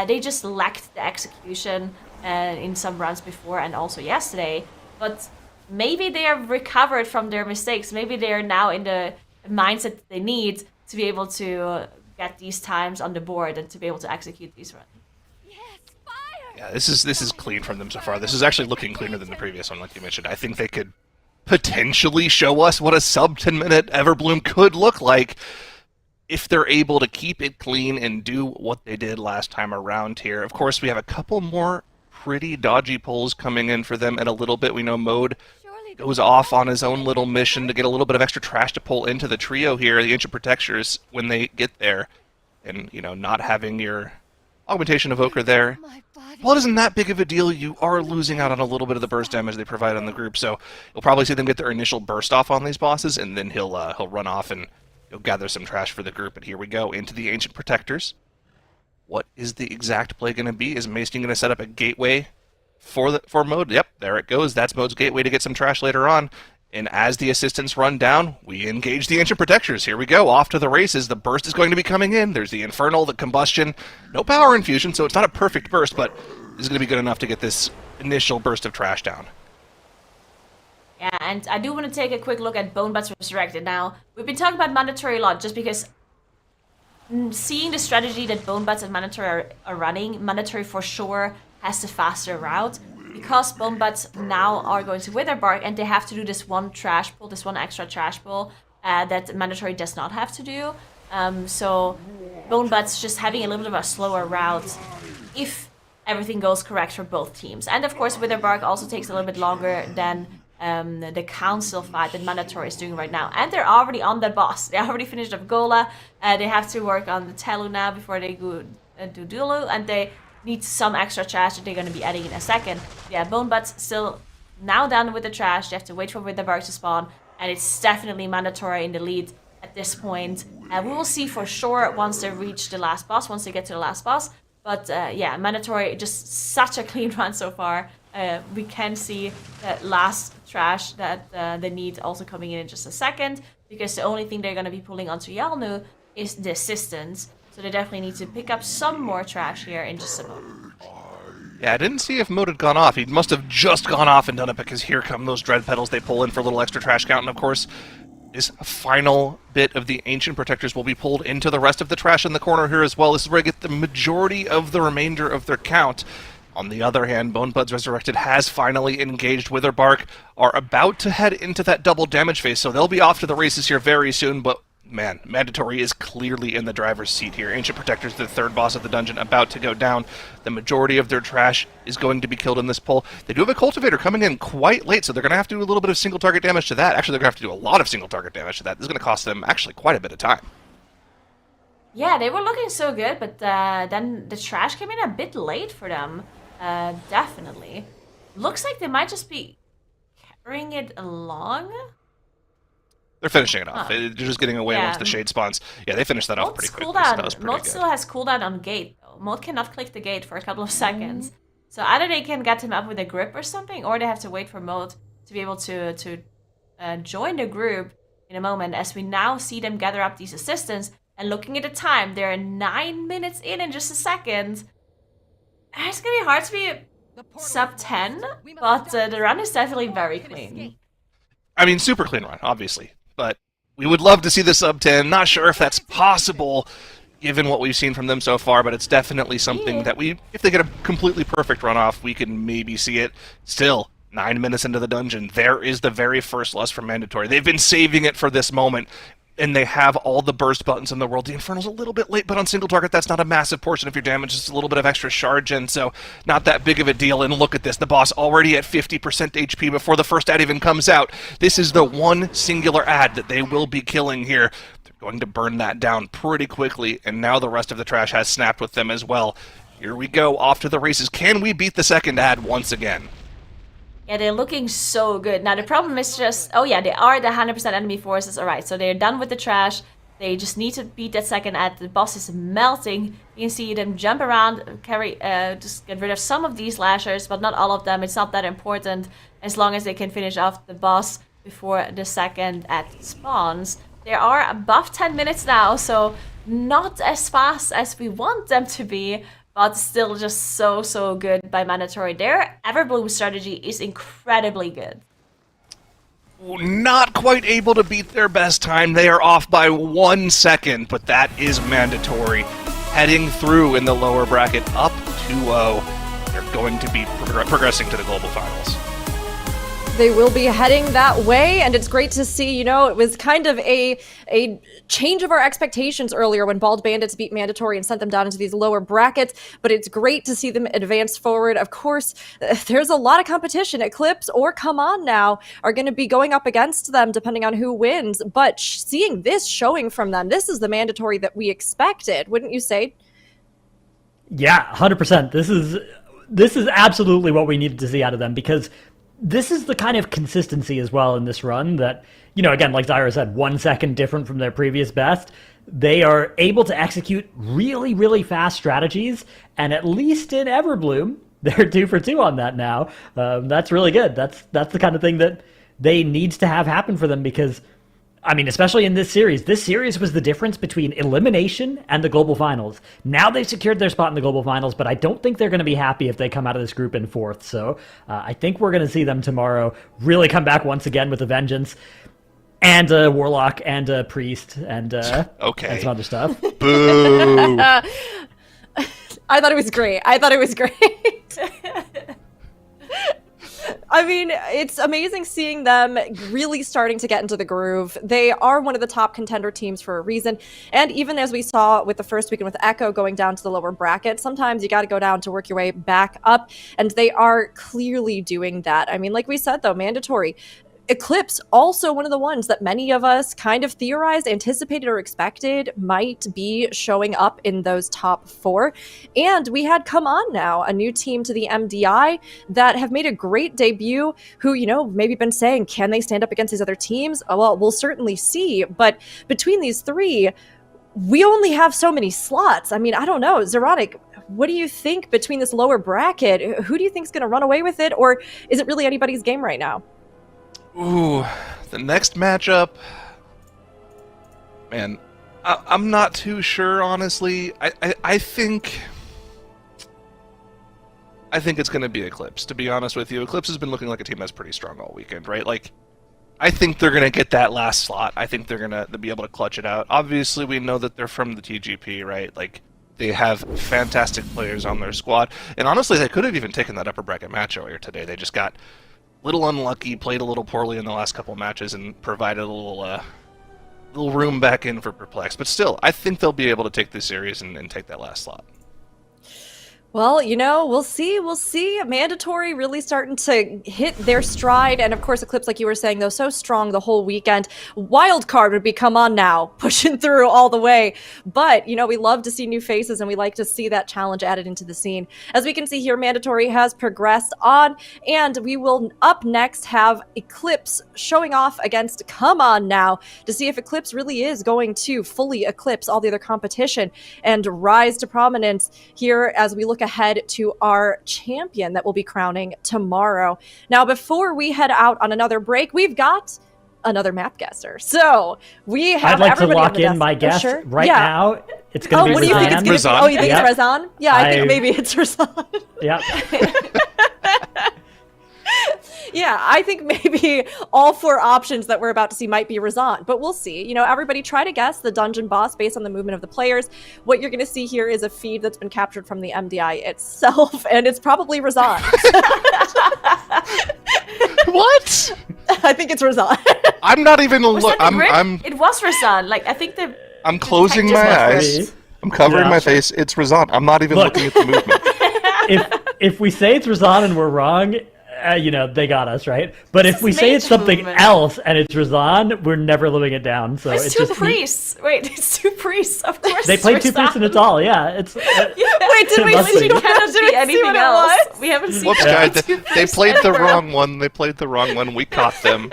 They just lacked the execution in some runs before and also yesterday. But maybe they have recovered from their mistakes. Maybe they are now in the mindset they need to be able to get these times on the board and to be able to execute these runs. Yeah, this is clean from them so far. This is actually looking cleaner than the previous one, like you mentioned. I think they could potentially show us what a sub 10-minute Everbloom could look like if they're able to keep it clean and do what they did last time around here. Of course, we have a couple more pretty dodgy pulls coming in for them in a little bit. We know Mode goes off on his own little mission to get a little bit of extra trash to pull into the trio here, the Ancient Protectors, when they get there. And, not having your Augmentation Evoker there, well, it isn't that big of a deal. You are losing out on a little bit of the burst damage they provide on the group, so you'll probably see them get their initial burst off on these bosses, and then he'll run off and Go gather some trash for the group, and here we go into the Ancient Protectors. What is the exact play going to be? Is Mason going to set up a gateway for Mode? Yep, there it goes. That's Mode's gateway to get some trash later on. And as the assistants run down, we engage the Ancient Protectors. Here we go, off to the races. The burst is going to be coming in. There's the Infernal, the Combustion. No power infusion, so it's not a perfect burst, but this is going to be good enough to get this initial burst of trash down. Yeah, and I do want to take a quick look at BANDITS Resurrected. Now, we've been talking about Mandatory a lot, just because seeing the strategy that BANDITS and Mandatory are running, Mandatory for sure has the faster route. Because BANDITS now are going to Witherbark, and they have to do this one trash pull, this one extra trash pull that Mandatory does not have to do. So BANDITS just having a little bit of a slower route if everything goes correct for both teams. And of course, Witherbark also takes a little bit longer than the council fight that Mandatory is doing right now. And they're already on the boss. They already finished up Gola. They have to work on the Telu now before they go do Dulu. And they need some extra trash that they're going to be adding in a second. Yeah, BANDITS still now done with the trash. They have to wait for Witherbark to spawn. And it's definitely Mandatory in the lead at this point. We will see for sure once they reach the last boss, once they get to the last boss. But yeah, Mandatory, just such a clean run so far. We can see that last trash that they need also coming in just a second, because the only thing they're going to be pulling onto Yalnu is the assistance. So they definitely need to pick up some more trash here in just a moment. Yeah, I didn't see if Mode had gone off. He must have just gone off and done it, because here come those Dread Petals. They pull in for a little extra trash count, and of course, this final bit of the Ancient Protectors will be pulled into the rest of the trash in the corner here as well. This is where they get the majority of the remainder of their count. On the other hand, BANDITS Resurrected has finally engaged Witherbark, are about to head into that double damage phase, so they'll be off to the races here very soon, but man, Mandatory is clearly in the driver's seat here. Ancient Protectors, the third boss of the dungeon, about to go down. The majority of their trash is going to be killed in this pull. They do have a Cultivator coming in quite late, so they're going to have to do a little bit of single target damage to that. Actually, they're going to have to do a lot of single target damage to that. This is going to cost them actually quite a bit of time. Yeah, they were looking so good, but then the trash came in a bit late for them. Definitely. Looks like they might just be carrying it along. They're finishing it off. They're just getting away once the shade spawns. Yeah, they finished that off pretty quickly. So that was pretty Mode good. still has cooldown on gate, though. Mode cannot click the gate for a couple of seconds. So either they can get him up with a grip or something, or they have to wait for Mode to be able to join the group in a moment, as we now see them gather up these assistants. And looking at the time, they're 9 minutes in just a second. It's going to be hard to be sub 10, but the run is definitely very clean. I mean, super clean run, obviously. But we would love to see the sub 10. Not sure if that's possible, given what we've seen from them so far, but it's definitely something that if they get a completely perfect run off, we can maybe see it. Still, 9 minutes into the dungeon, there is the very first lust from Mandatory. They've been saving it for this moment, and they have all the burst buttons in the world. The Infernal's a little bit late, but on single target, that's not a massive portion of your damage. It's a little bit of extra charge, and so not that big of a deal. And look at this, the boss already at 50% HP before the first ad even comes out. This is the one singular ad that they will be killing here. They're going to burn that down pretty quickly, and now the rest of the trash has snapped with them as well. Here we go, off to the races. Can we beat the second ad once again? Yeah, they're looking so good. Now, the problem is just... Oh, yeah, they are the 100% enemy forces. All right, so they're done with the trash. They just need to beat that second ad. The boss is melting. You can see them jump around, just get rid of some of these lashers, but not all of them. It's not that important as long as they can finish off the boss before the second ad spawns. They are above 10 minutes now, so not as fast as we want them to be, but still just so good by Mandatory. Their Everbloom strategy is incredibly good. Not quite able to beat their best time. They are off by 1 second, but that is Mandatory. Heading through in the lower bracket, up 2-0. They're going to be progressing to the Global Finals. They will be heading that way, and it's great to see. You know, it was kind of a change of our expectations earlier when Bald Bandits beat Mandatory and sent them down into these lower brackets, but it's great to see them advance forward. Of course, there's a lot of competition. Eclipse or Come On Now are going to be going up against them depending on who wins, but seeing this showing from them, this is the Mandatory that we expected, wouldn't you say? Yeah, 100%. This is absolutely what we needed to see out of them, because this is the kind of consistency as well in this run that, again, like Zyra said, 1 second different from their previous best. They are able to execute really, really fast strategies, and at least in Everbloom, they're 2 for 2 on that now. That's really good. That's the kind of thing that they needs to have happen for them because, especially in this series was the difference between elimination and the Global Finals. Now they've secured their spot in the Global Finals, but I don't think they're going to be happy if they come out of this group in 4th. So I think we're going to see them tomorrow really come back once again with a vengeance. And a Warlock and a Priest and and some other stuff. Boo! I thought it was great. It's amazing seeing them really starting to get into the groove. They are one of the top contender teams for a reason. And even as we saw with the first weekend with Echo going down to the lower bracket, sometimes you got to go down to work your way back up. And they are clearly doing that. Like we said, though, mandatory. Eclipse, also one of the ones that many of us kind of theorized, anticipated, or expected might be showing up in those top 4. And we had Come On Now, a new team to the MDI that have made a great debut, who, maybe been saying, can they stand up against these other teams? Well, we'll certainly see. But between these 3, we only have so many slots. I don't know. Zeronic, what do you think between this lower bracket? Who do you think is going to run away with it? Or is it really anybody's game right now? Ooh, the next matchup, man, I'm not too sure, honestly. I think it's going to be Eclipse, to be honest with you. Eclipse has been looking like a team that's pretty strong all weekend, right? I think they're going to get that last slot. I think they're going to be able to clutch it out. Obviously, we know that they're from the TGP, right? They have fantastic players on their squad. And honestly, they could have even taken that upper bracket match earlier today. They just got little unlucky, played a little poorly in the last couple matches, and provided a little room back in for Perplexed. But still, I think they'll be able to take this series and take that last slot. Well, we'll see. Mandatory really starting to hit their stride. And of course, Eclipse, like you were saying, though, so strong the whole weekend. Wildcard would be Come On Now, pushing through all the way. But, we love to see new faces, and we like to see that challenge added into the scene. As we can see here, Mandatory has progressed on, and we will up next have Eclipse showing off against Come On Now to see if Eclipse really is going to fully eclipse all the other competition and rise to prominence here as we look ahead to our champion that we'll be crowning tomorrow. Now, before we head out on another break, we've got another map guesser. So we have. I'd like to lock in my guess right now. It's going to be what do you think it's going to be? Oh, you think it's Razan? Yeah, I think maybe it's Razan. Yeah. Yeah, I think maybe all 4 options that we're about to see might be Razan, but we'll see. Everybody try to guess the dungeon boss based on the movement of the players. What you're going to see here is a feed that's been captured from the MDI itself, and it's probably Razan. What? I think it's Razan. I'm not even It was Razan. I think I'm closing my eyes. I'm covering my face. It's Razan. I'm not even looking at the movement. If we say it's Razan and we're wrong, they got us, right? But if we say it's something movement. else and it's Razan, we're never living it down. So it's 2 priests. Wait, it's 2 priests. Of course, they played 2 priests in Natal. Yeah, it's. Wait, did we see? Cannot be anything else. We haven't seen. Whoops, guys! They played the wrong one. We caught them.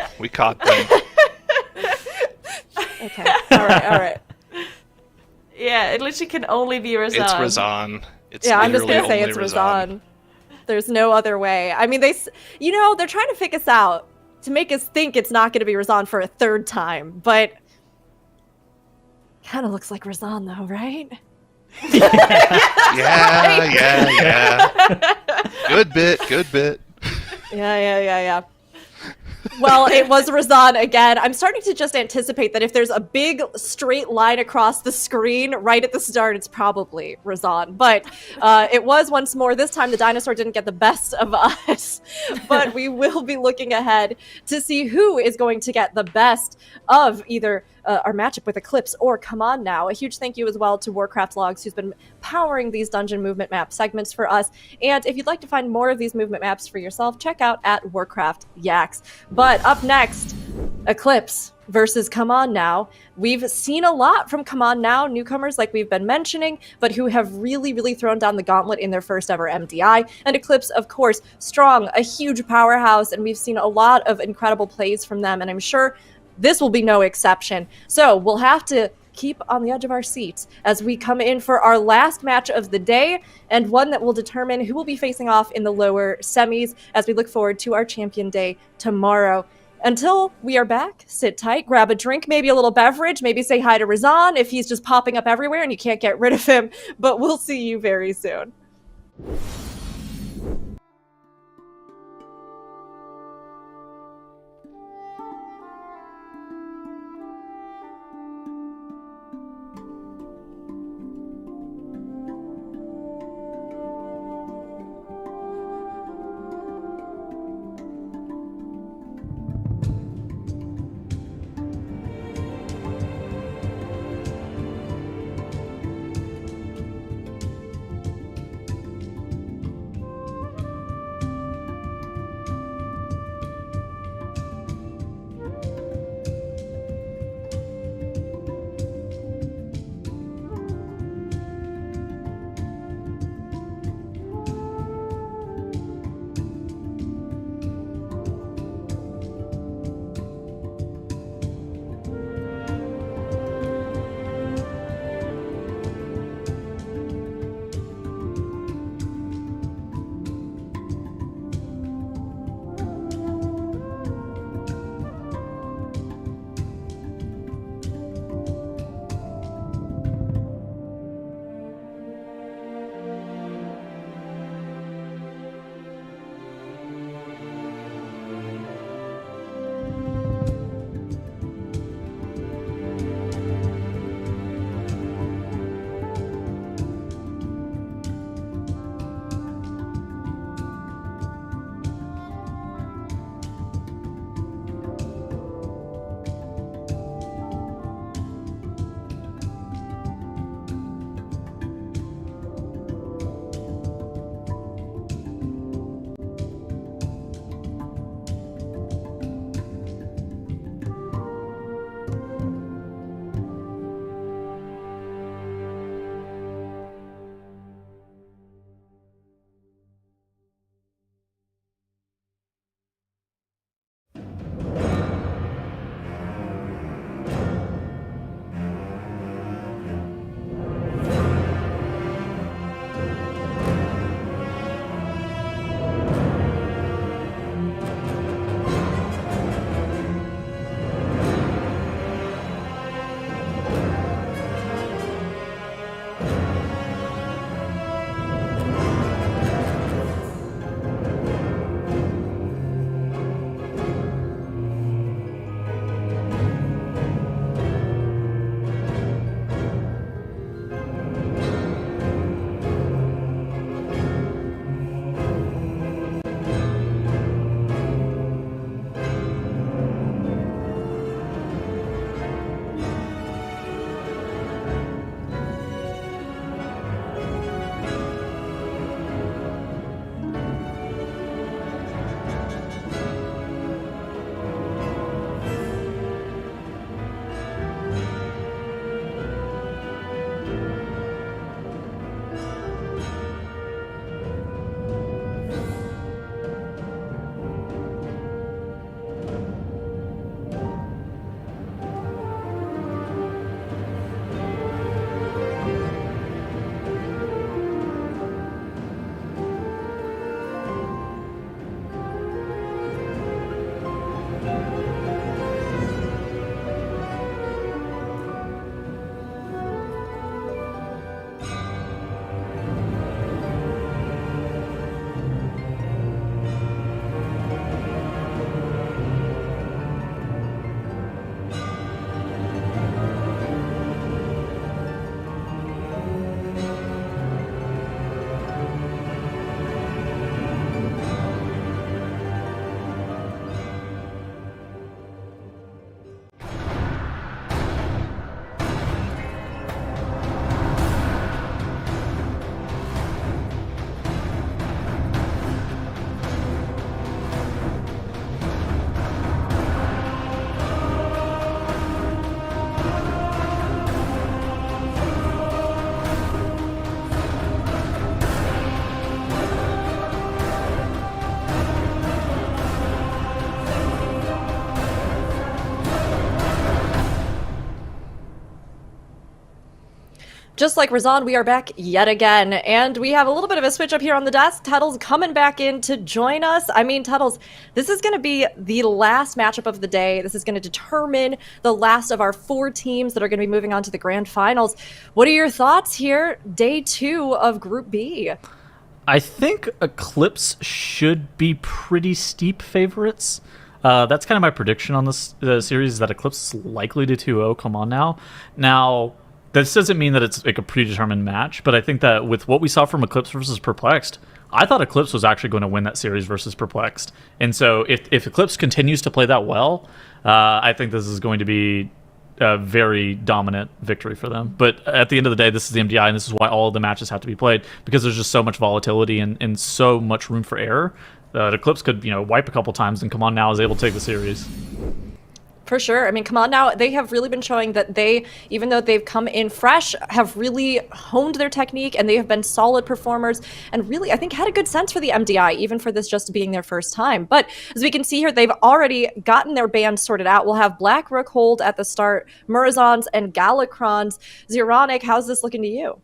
Okay. All right. Yeah, it literally can only be Razan. It's Razan. I'm just gonna say it's Razan. There's no other way. They're trying to pick us out to make us think it's not going to be Razan for a 3rd time, but kind of looks like Razan though, right? Yeah. Good bit. Yeah. Well, it was Razan again. I'm starting to just anticipate that if there's a big straight line across the screen right at the start, it's probably Razan. But it was once more. This time the dinosaur didn't get the best of us. But we will be looking ahead to see who is going to get the best of either our matchup with Eclipse or Come On Now. A huge thank you as well to Warcraft Logs, who's been powering these dungeon movement map segments for us. And if you'd like to find more of these movement maps for yourself, check out at Warcraft Yaks. But up next, Eclipse. versus Come On Now. We've seen a lot from Come On Now, newcomers like we've been mentioning, but who have really, really thrown down the gauntlet in their first ever MDI. And Eclipse, of course, strong, a huge powerhouse, and we've seen a lot of incredible plays from them, and I'm sure this will be no exception. So we'll have to keep on the edge of our seats as we come in for our last match of the day, and one that will determine who will be facing off in the lower semis as we look forward to our champion day tomorrow. Until we are back, sit tight, grab a drink, maybe a little beverage, maybe say hi to Razan if he's just popping up everywhere and you can't get rid of him, but we'll see you very soon. Just like Razan, we are back yet again, and we have a little bit of a switch up here on the desk. Tuttle's coming back in to join us. I mean, Tuttles, this is going to be the last matchup of the day. This is going to determine the last of our 4 teams that are going to be moving on to the grand finals. What are your thoughts here, day 2 of Group B? I think Eclipse should be pretty steep favorites. That's kind of my prediction on this series, is that Eclipse is likely to 2-0. Come on now. Now, this doesn't mean that it's like a predetermined match, but I think that with what we saw from Eclipse versus Perplexed, I thought Eclipse was actually going to win that series versus Perplexed. And so if Eclipse continues to play that well, I think this is going to be a very dominant victory for them. But at the end of the day, this is the MDI, and this is why all of the matches have to be played, because there's just so much volatility and so much room for error that Eclipse could, wipe a couple times, and Come On Now is able to take the series. For sure. I mean, Come On Now, they have really been showing that they, even though they've come in fresh, have really honed their technique, and they have been solid performers, and really, I think, had a good sense for the MDI, even for this just being their first time. But as we can see here, they've already gotten their band sorted out. We'll have Black Rookhold at the start, Murazons and Galacrons. Zeronic, how's this looking to you?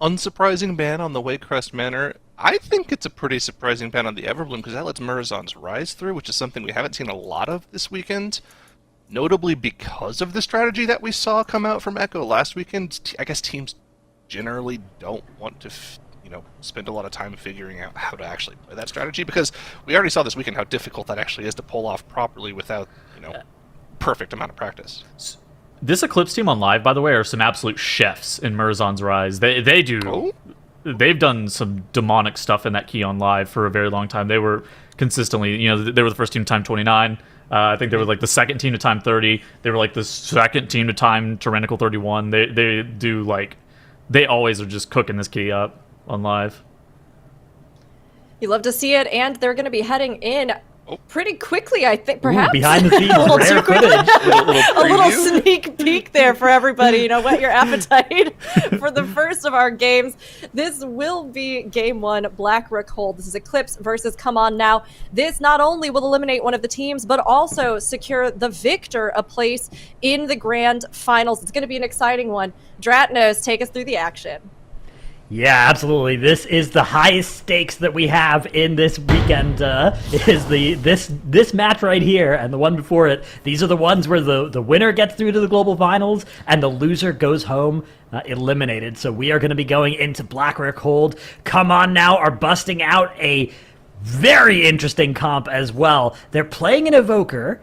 Unsurprising ban on the Waycrest Manor. I think it's a pretty surprising ban on the Everbloom, because that lets Murazons rise through, which is something we haven't seen a lot of this weekend. Notably because of the strategy that we saw come out from Echo last weekend. I guess teams generally don't want to spend a lot of time figuring out how to actually play that strategy, because we already saw this weekend how difficult that actually is to pull off properly without, perfect amount of practice. This Eclipse team on live, by the way, are some absolute chefs in Murazon's Rise. They do... Oh? They've done some demonic stuff in that key on live for a very long time. They were consistently, they were the first team to time 29. I think they were like the second team to time 30. They were like the second team to time Tyrannical 31. They do they always are just cooking this key up on live. You love to see it, and they're going to be heading in pretty quickly, I think, perhaps. Ooh, behind the scenes, a little rare too quick. footage. A little sneak peek there for everybody. Whet your appetite for the first of our games. This will be game 1, Black Rookhold. This is Eclipse versus Come On Now. This not only will eliminate one of the teams, but also secure the victor a place in the grand finals. It's going to be an exciting one. Dratnos, take us through the action. Yeah, absolutely. This is the highest stakes that we have in this weekend. Is this match right here and the one before it. These are the ones where the winner gets through to the global finals and the loser goes home eliminated. So we are going to be going into Black Rookhold. Come On Now are busting out a very interesting comp as well. They're playing an Evoker,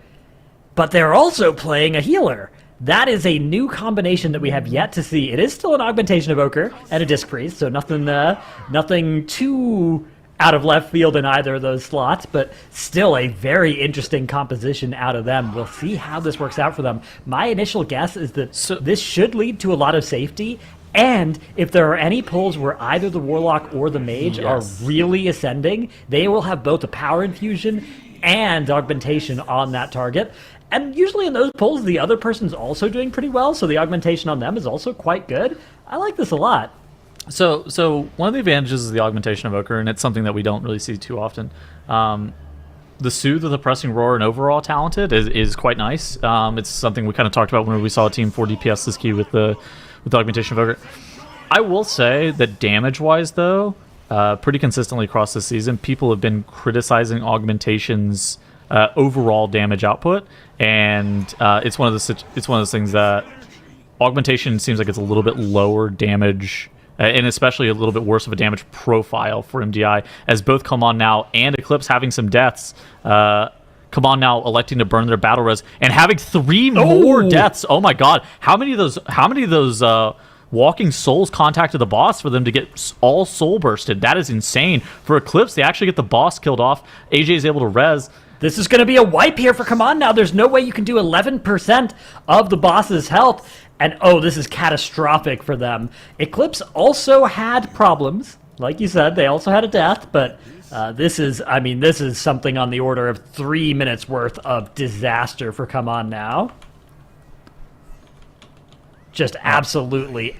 but they're also playing a healer. That is a new combination that we have yet to see. It is still an Augmentation Evoker and a Disc Priest, so nothing too out of left field in either of those slots, but still a very interesting composition out of them. We'll see how this works out for them. My initial guess is that this should lead to a lot of safety, and if there are any pulls where either the Warlock or the Mage are really ascending, they will have both a Power Infusion and Augmentation on that target. And usually in those pulls, the other person's also doing pretty well, so the augmentation on them is also quite good. I like this a lot. So one of the advantages is the Augmentation Evoker, and it's something that we don't really see too often. The Soothe of the Pressing Roar and overall talented is quite nice. It's something we kind of talked about when we saw Team 4 DPS this key with the Augmentation Evoker. I will say that damage-wise, though, pretty consistently across this season, people have been criticizing Augmentation's overall damage output, and it's one of those things that Augmentation seems like it's a little bit lower damage, and especially a little bit worse of a damage profile for MDI, as both Come On Now and Eclipse having some deaths. Come On Now electing to burn their battle res and having 3 more deaths. Oh my god, how many of those Walking Souls contacted the boss for them to get all soul bursted? That is insane. For Eclipse, they actually get the boss killed off. AJ is able to res. This is going to be a wipe here for Come On Now. There's no way you can do 11% of the boss's health. And, this is catastrophic for them. Eclipse also had problems. Like you said, they also had a death. But this is something on the order of 3 minutes worth of disaster for Come On Now. Just absolutely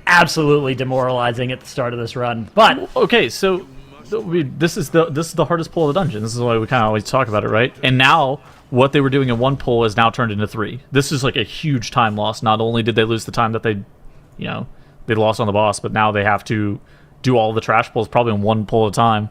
demoralizing at the start of this run. But okay, so this is the hardest pull of the dungeon. This is why we kind of always talk about it, right? And now what they were doing in 1 pull is now turned into 3. This is like a huge time loss. Not only did they lose the time that they they lost on the boss, but now they have to do all the trash pulls probably in one pull at a time.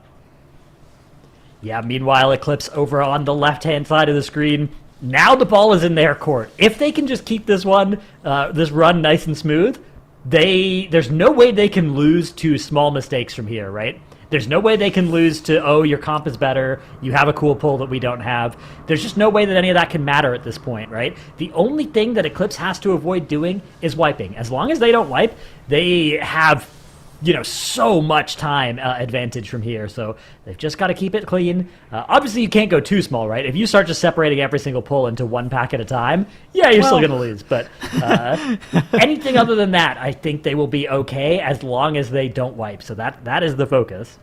Yeah, meanwhile, Eclipse over on the left-hand side of the screen. Now the ball is in their court. If they can just keep this run nice and smooth, there's no way they can lose to small mistakes from here, right? There's no way they can lose to, oh, your comp is better, you have a cool pull that we don't have. There's just no way that any of that can matter at this point, right? The only thing that Eclipse has to avoid doing is wiping. As long as they don't wipe, they have, so much time advantage from here. So they've just got to keep it clean. Obviously, you can't go too small, right? If you start just separating every single pull into one pack at a time, yeah, you're still going to lose. But anything other than that, I think they will be okay as long as they don't wipe. So that is the focus.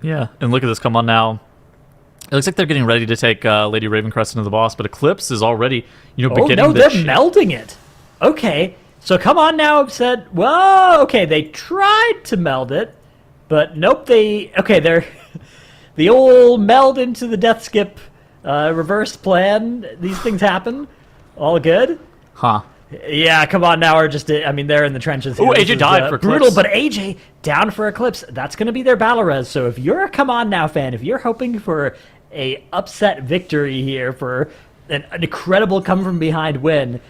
Yeah, and look at this come on now. It looks like they're getting ready to take Lady Ravencrest into the boss, but Eclipse is already, beginning no, the they're melding it. Okay. So come on now, said, well, okay, they tried to meld it, but nope, they're the old meld into the death skip reversed plan. These things happen. All good. Huh. Yeah, come on now, they're in the trenches here. Oh, AJ died for brutal, Eclipse. but AJ down for Eclipse. That's going to be their battle res. So if you're a Come On Now fan, if you're hoping for a upset victory here, for an incredible come from behind win,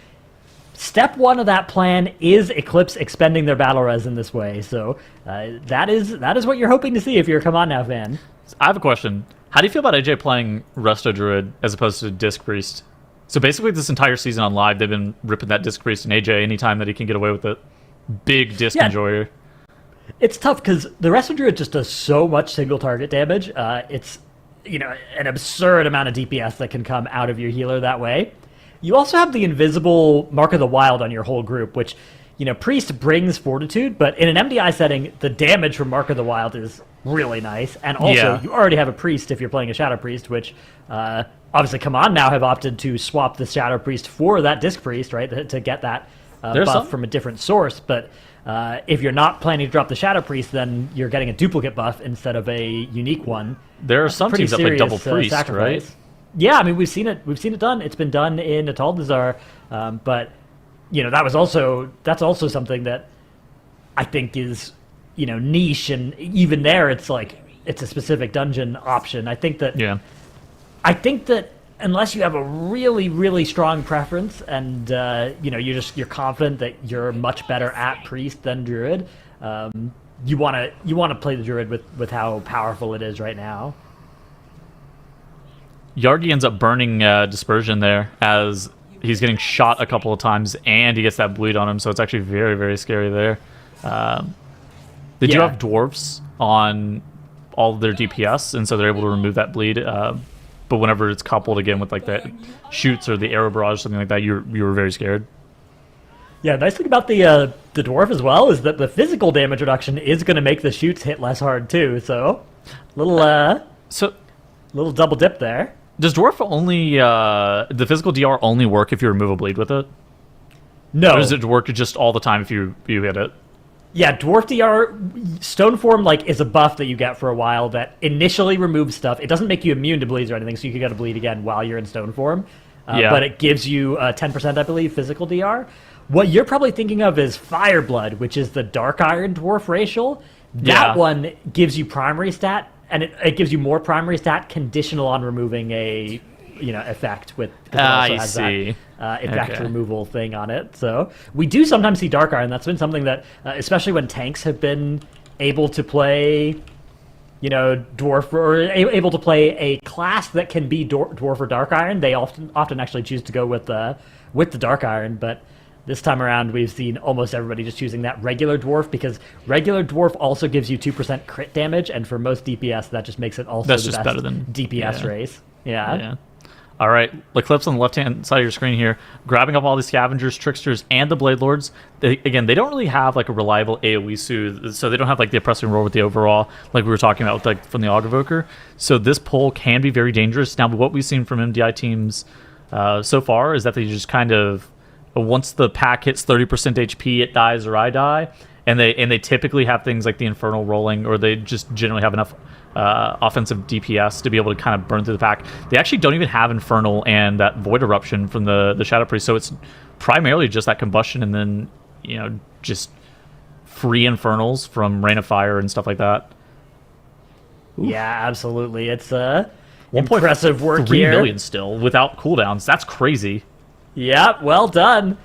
step one of that plan is Eclipse expending their battle res in this way. So that is what you're hoping to see if you're a Come On Now fan. I have a question. How do you feel about AJ playing Resto Druid as opposed to Disc Priest? So basically this entire season on live, they've been ripping that Disc Priest and AJ anytime that he can get away with it. Big Disc enjoyer. It's tough because the Resto Druid just does so much single target damage. It's an absurd amount of DPS that can come out of your healer that way. You also have the invisible Mark of the Wild on your whole group, which, Priest brings Fortitude, but in an MDI setting, the damage from Mark of the Wild is really nice. And also, you already have a Priest if you're playing a Shadow Priest, which obviously Come On Now have opted to swap the Shadow Priest for that Disc Priest, right, to get that buff from a different source. But if you're not planning to drop the Shadow Priest, then you're getting a duplicate buff instead of a unique one. There are some teams that play double Priest, sacrifice. right? Yeah, we've seen it done. It's been done in Ataldazar, but that's also something that I think is niche, and even there it's a specific dungeon option. I think that unless you have a really, really strong preference and you're confident that you're much better at Priest than Druid, you want to play the Druid with how powerful it is right now. Yargi ends up burning Dispersion there as he's getting shot a couple of times and he gets that bleed on him, so it's actually very, very scary there. They do have dwarfs on all of their DPS, and so they're able to remove that bleed. But whenever it's coupled again with the shoots or the arrow barrage, something like that, you were very scared. Yeah, nice thing about the dwarf as well is that the physical damage reduction is going to make the shoots hit less hard too. So, little double dip there. Does dwarf only the physical DR only work if you remove a bleed with it? No. Or does it work just all the time if you hit it? Yeah, Dwarf DR, Stone Form is a buff that you get for a while that initially removes stuff. It doesn't make you immune to bleeds or anything, so you can get a bleed again while you're in Stone Form. But it gives you 10%, I believe, physical DR. What you're probably thinking of is Fireblood, which is the Dark Iron Dwarf racial. That one gives you primary stat, and it gives you more primary stat conditional on removing a effect with. I see. Effect removal thing on it. So we do sometimes see Dark Iron. That's been something that, especially when tanks have been able to play, Dwarf, or able to play a class that can be Dwarf or Dark Iron, they often actually choose to go with the Dark Iron. But this time around, we've seen almost everybody just choosing that regular Dwarf, because regular Dwarf also gives you 2% crit damage, and for most DPS, that just makes it also the best better than DPS race. Yeah. All right, Eclipse on the left-hand side of your screen here, grabbing up all these Scavengers, Tricksters, and the Blade Lords. They don't really have a reliable AoE soothe, so they don't have the oppressing roar with the overall, like we were talking about with, from the Augvoker. So this pull can be very dangerous. Now, what we've seen from MDI teams so far is that they just kind of, once the pack hits 30% HP, it dies or I die, and they typically have things like the Infernal rolling, or they just generally have enough offensive DPS to be able to kind of burn through the pack. They actually don't even have Infernal and that Void Eruption from the Shadow Priest, so it's primarily just that combustion and then just free infernals from Rain of Fire and stuff like that. Yeah, absolutely. It's impressive work 3 here. million still without cooldowns. That's crazy. Yeah, well done.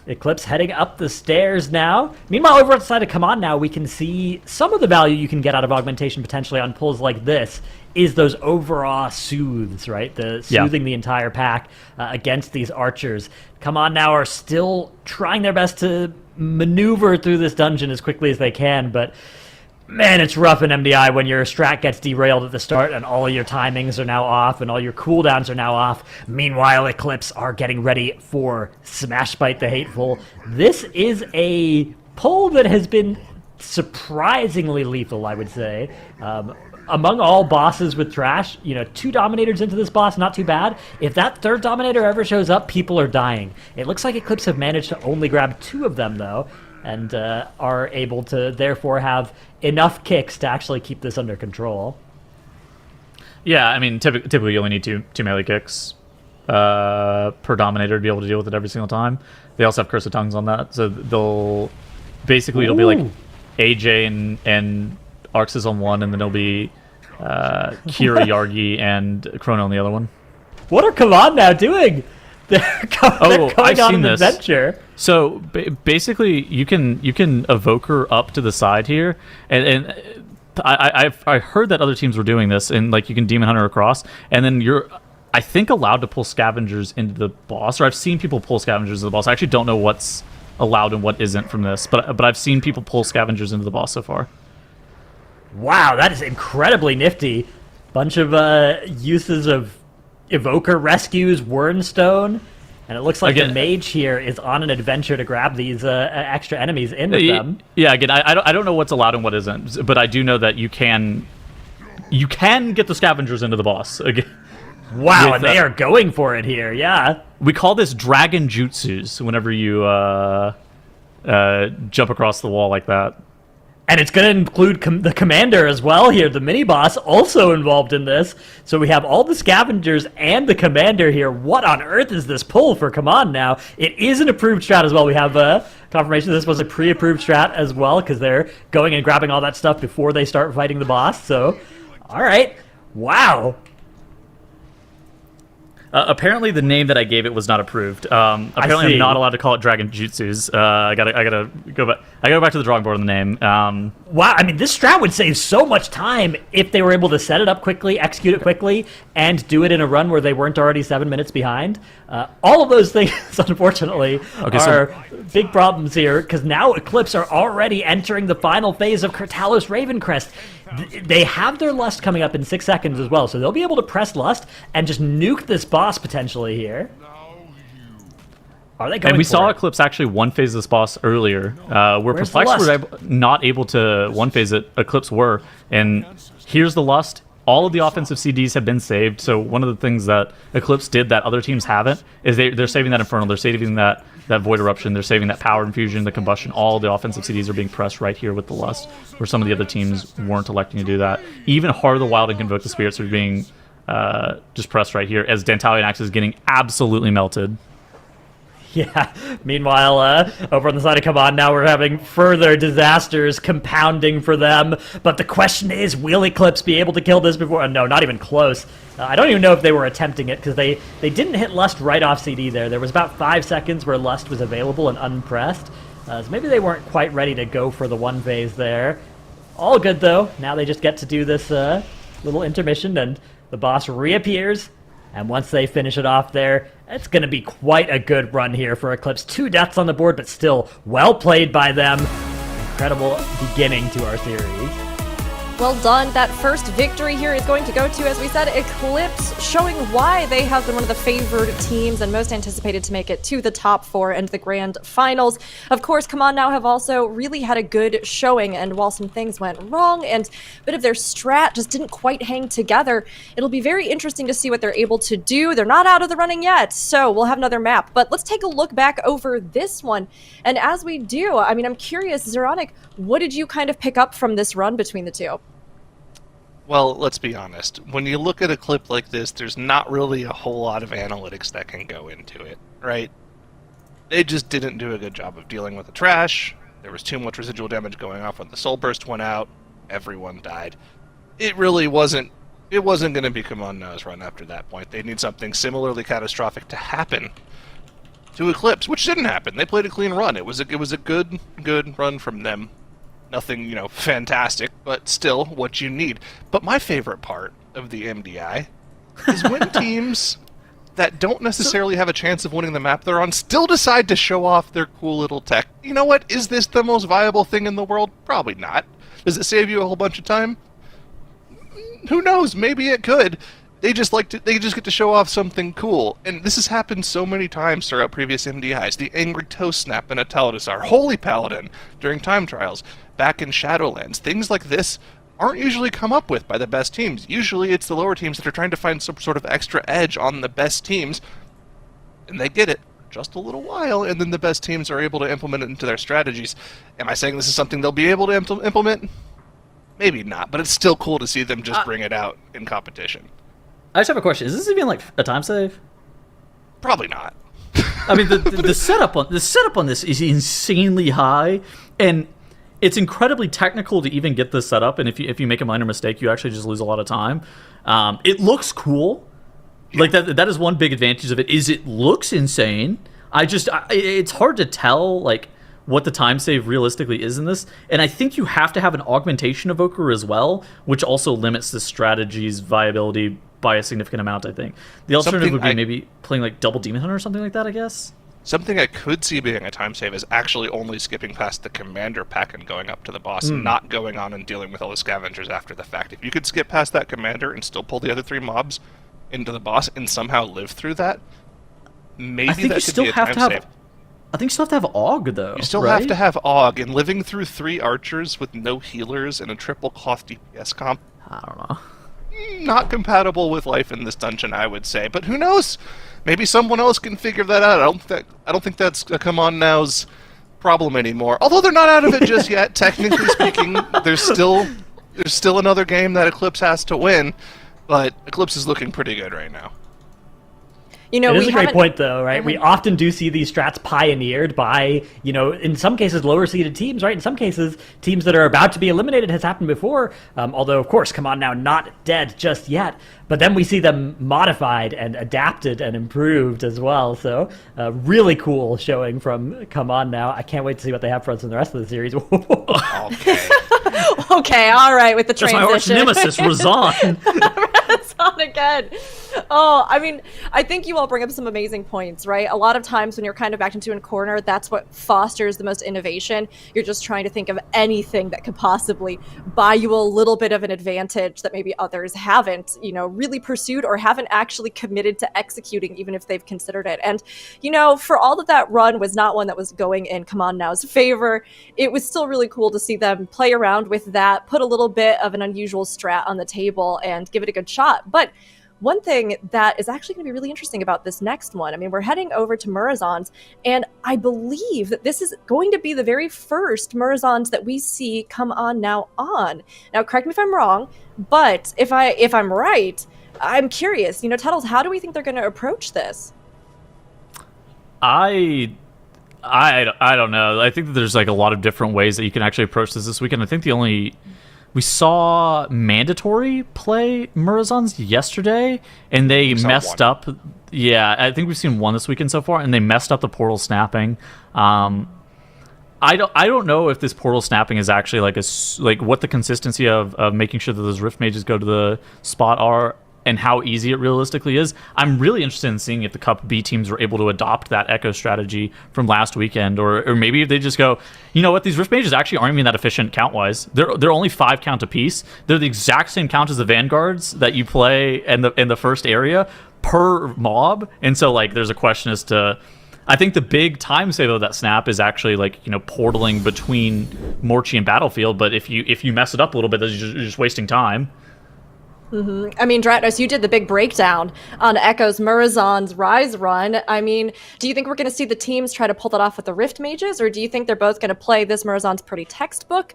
Eclipse heading up the stairs now. Meanwhile, over on the side of Come On Now, we can see some of the value you can get out of augmentation potentially on pulls like this is those overawe soothes, right? The soothing the entire pack against these archers. Come On Now are still trying their best to maneuver through this dungeon as quickly as they can, but man, it's rough in MDI when your strat gets derailed at the start and all of your timings are now off and all your cooldowns are now off. Meanwhile, Eclipse are getting ready for Smash Bite the Hateful. This is a pull that has been surprisingly lethal, I would say. Among all bosses with trash, 2 Dominators into this boss, not too bad. If that 3rd Dominator ever shows up, people are dying. It looks like Eclipse have managed to only grab 2 of them, though, and are able to therefore have enough kicks to actually keep this under control. Yeah, I mean, typically you only need two melee kicks per Dominator to be able to deal with it every single time. They also have Curse of Tongues on that, so it'll be like AJ and Arxes on one, and then it'll be Kira, Yargi, and Chrono on the other one. What are Come On Now doing? They're going on an adventure. So basically, you can evoke her up to the side here, and I heard that other teams were doing this, and like you can Demon Hunter across, and then you're, I think, allowed to pull Scavengers into the boss, or I've seen people pull Scavengers into the boss. I actually don't know what's allowed and what isn't from this, but I've seen people pull Scavengers into the boss so far. Wow, that is incredibly nifty. Bunch of uses of Evoker rescues, Wernstone, and it looks like the mage here is on an adventure to grab these extra enemies in with them. Yeah, again, I don't know what's allowed and what isn't, but I do know that you can get the Scavengers into the boss. Again, wow, and they are going for it here, yeah. We call this Dragon Jutsus whenever you jump across the wall like that. And it's going to include the commander as well here, the mini-boss also involved in this. So we have all the scavengers and the commander here. What on earth is this pull for Come On Now? It is an approved strat as well. We have confirmation this was a pre-approved strat as well, because they're going and grabbing all that stuff before they start fighting the boss. So, all right. Wow. Apparently, the name that I gave it was not approved. Apparently, I'm not allowed to call it Dragon Jutsus. I gotta go back. I gotta go back to the drawing board on the name. Wow, I mean, this strat would save so much time if they were able to set it up quickly, execute it quickly, and do it in a run where they weren't already 7 minutes behind. All of those things, unfortunately, are big problems here, because now Eclipse are already entering the final phase of Kurtalos Ravencrest. They have their Lust coming up in 6 seconds as well, so they'll be able to press Lust and just nuke this boss potentially here. Are they going? And we saw Eclipse actually one phase this boss earlier, where Perplexed were not able to one phase it. Eclipse were, and here's the Lust. All of the offensive CDs have been saved. So one of the things that Eclipse did that other teams haven't is they're saving that Infernal, they're saving that Void Eruption, they're saving that Power Infusion, the Combustion. All the offensive CDs are being pressed right here with the Lust, where some of the other teams weren't electing to do that. Even Heart of the Wild and Convoke the Spirits are being just pressed right here, as Dantalion Axe is getting absolutely melted. Yeah. Meanwhile, over on the side of Come On Now, we're having further disasters compounding for them. But the question is, will Eclipse be able to kill this before? No, not even close. I don't even know if they were attempting it, because they didn't hit Lust right off CD there. There was about 5 seconds where Lust was available and unpressed. So maybe they weren't quite ready to go for the one phase there. All good, though. Now they just get to do this little intermission, and the boss reappears. And once they finish it off there, it's going to be quite a good run here for Eclipse. 2 deaths on the board, but still well played by them. Incredible beginning to our series. Well done. That first victory here is going to go to, as we said, Eclipse, showing why they have been one of the favored teams and most anticipated to make it to the top 4 and the grand finals. Of course, Come On Now have also really had a good showing, and while some things went wrong and a bit of their strat just didn't quite hang together, it'll be very interesting to see what they're able to do. They're not out of the running yet, so we'll have another map. But let's take a look back over this one. And as we do, I mean, I'm curious, Zeronic, what did you kind of pick up from this run between the two? Well, let's be honest. When you look at a clip like this, there's not really a whole lot of analytics that can go into it, right? They just didn't do a good job of dealing with the trash. There was too much residual damage going off when the Soul Burst went out. Everyone died. It really wasn't. It wasn't going to be Come On Now's run after that point. They need something similarly catastrophic to happen to Eclipse, which didn't happen. They played a clean run. It was a good run from them. Nothing, fantastic, but still what you need. But my favorite part of the MDI is when teams that don't necessarily have a chance of winning the map they're on still decide to show off their cool little tech. You know what? Is this the most viable thing in the world? Probably not. Does it save you a whole bunch of time? Who knows? Maybe it could. They just get to show off something cool. And this has happened so many times throughout previous MDIs. The Angry Toe Snap in a Taladasar, Holy Paladin during time trials, back in Shadowlands. Things like this aren't usually come up with by the best teams. Usually it's the lower teams that are trying to find some sort of extra edge on the best teams, and they get it just a little while, and then the best teams are able to implement it into their strategies. Am I saying this is something they'll be able to implement? Maybe not, but it's still cool to see them just bring it out in competition. I just have a question. Is this even like a time save? Probably not. I mean, the setup on this is insanely high, and it's incredibly technical to even get this set up. And if you make a minor mistake, you actually just lose a lot of time. It looks cool. Yeah. Like that is one big advantage of it. Is it looks insane. It's hard to tell like what the time save realistically is in this. And I think you have to have an augmentation evoker as well, which also limits the strategy's viability by a significant amount, I think. The alternative would be maybe playing like double Demon Hunter or something like that, I guess. Something I could see being a time save is actually only skipping past the commander pack and going up to the boss, not going on and dealing with all the scavengers after the fact. If you could skip past that commander and still pull the other 3 mobs into the boss and somehow live through that, maybe that could be a time save. I think you still have to have AUG, though. You still have to have AUG, and living through 3 archers with no healers and a triple cloth DPS comp. I don't know. Not compatible with life in this dungeon, I would say. But who knows? Maybe someone else can figure that out. I don't think that's a Come On Now's problem anymore. Although they're not out of it just yet. Technically speaking, there's still another game that Eclipse has to win. But Eclipse is looking pretty good right now. It is a great point, though, right? We often do see these strats pioneered by, in some cases, lower-seeded teams, right? In some cases, teams that are about to be eliminated has happened before. Although, of course, Come On Now, not dead just yet. But then we see them modified and adapted and improved as well. So, really cool showing from Come On Now. I can't wait to see what they have for us in the rest of the series. Okay. Okay, all right, with the That's transition. my arch nemesis, Razan. On again. Oh, I mean, I think you all bring up some amazing points, right? A lot of times when you're kind of backed into a corner, that's what fosters the most innovation. You're just trying to think of anything that could possibly buy you a little bit of an advantage that maybe others haven't, really pursued or haven't actually committed to executing, even if they've considered it. And, for all that run was not one that was going in Come On Now's favor, it was still really cool to see them play around with that, put a little bit of an unusual strat on the table and give it a good shot. But one thing that is actually going to be really interesting about this next one, I mean, we're heading over to Murazans, and I believe that this is going to be the very first Murazans that we see Come On Now on. Now, correct me if I'm wrong, but if I'm right, I'm curious. Tuttles, how do we think they're going to approach this? I don't know. I think that there's like a lot of different ways that you can actually approach this weekend. I think we saw Mandatory play Murazans yesterday, and they messed up. Yeah, I think we've seen one this weekend so far, and they messed up the portal snapping. I don't know if this portal snapping is actually like what the consistency of making sure that those Rift Mages go to the spot are, and how easy it realistically is. I'm really interested in seeing if the Cup B teams were able to adopt that Echo strategy from last weekend, or maybe if they just go, you know what, these Rift Mages actually aren't even that efficient count-wise. They're only 5 count apiece. They're the exact same count as the Vanguards that you play in the first area per mob, and so like there's a question as to, I think the big time save of that snap is actually like, portaling between Morchi and Battlefield, but if you mess it up a little bit, you're just wasting time. I mean, Dratnos, you did the big breakdown on Echo's Murazan's Rise run. I mean, do you think we're going to see the teams try to pull that off with the Rift Mages, or do you think they're both going to play this Murazan's pretty textbook?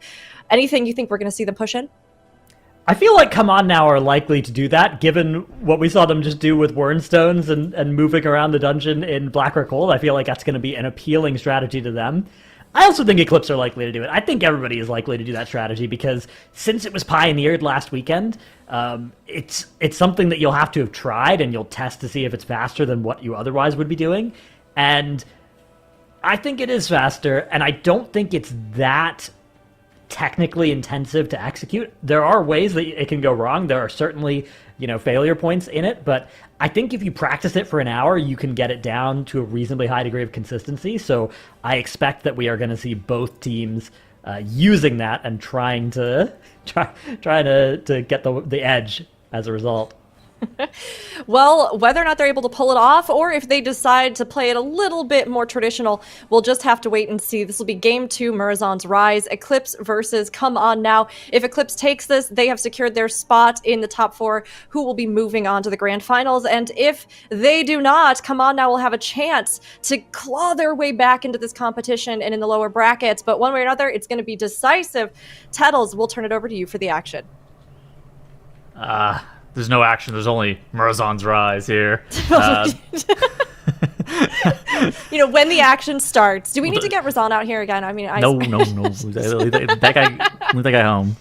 Anything you think we're going to see them push in? I feel like Come On Now are likely to do that, given what we saw them just do with Wernstones and moving around the dungeon in Black or Cold. I feel like that's going to be an appealing strategy to them. I also think Eclipse are likely to do it. I think everybody is likely to do that strategy because since it was pioneered last weekend, it's something that you'll have to have tried and you'll test to see if it's faster than what you otherwise would be doing. And I think it is faster, and I don't think it's that technically intensive to execute. There are ways that it can go wrong. There are certainly, failure points in it, but I think if you practice it for an hour, you can get it down to a reasonably high degree of consistency. So I expect that we are going to see both teams using that and trying to get the edge as a result. Well, whether or not they're able to pull it off, or if they decide to play it a little bit more traditional, we'll just have to wait and see. This will be Game 2, Marathon's Rise, Eclipse versus Come On Now. If Eclipse takes this, they have secured their spot in the top 4, who will be moving on to the grand finals. And if they do not, Come On Now will have a chance to claw their way back into this competition and in the lower brackets. But one way or another, it's going to be decisive. Tettles, we'll turn it over to you for the action. There's no action. There's only Marathon's Rise here. When the action starts. Do we need to get Razan out here again? I mean, No. Leave that guy home.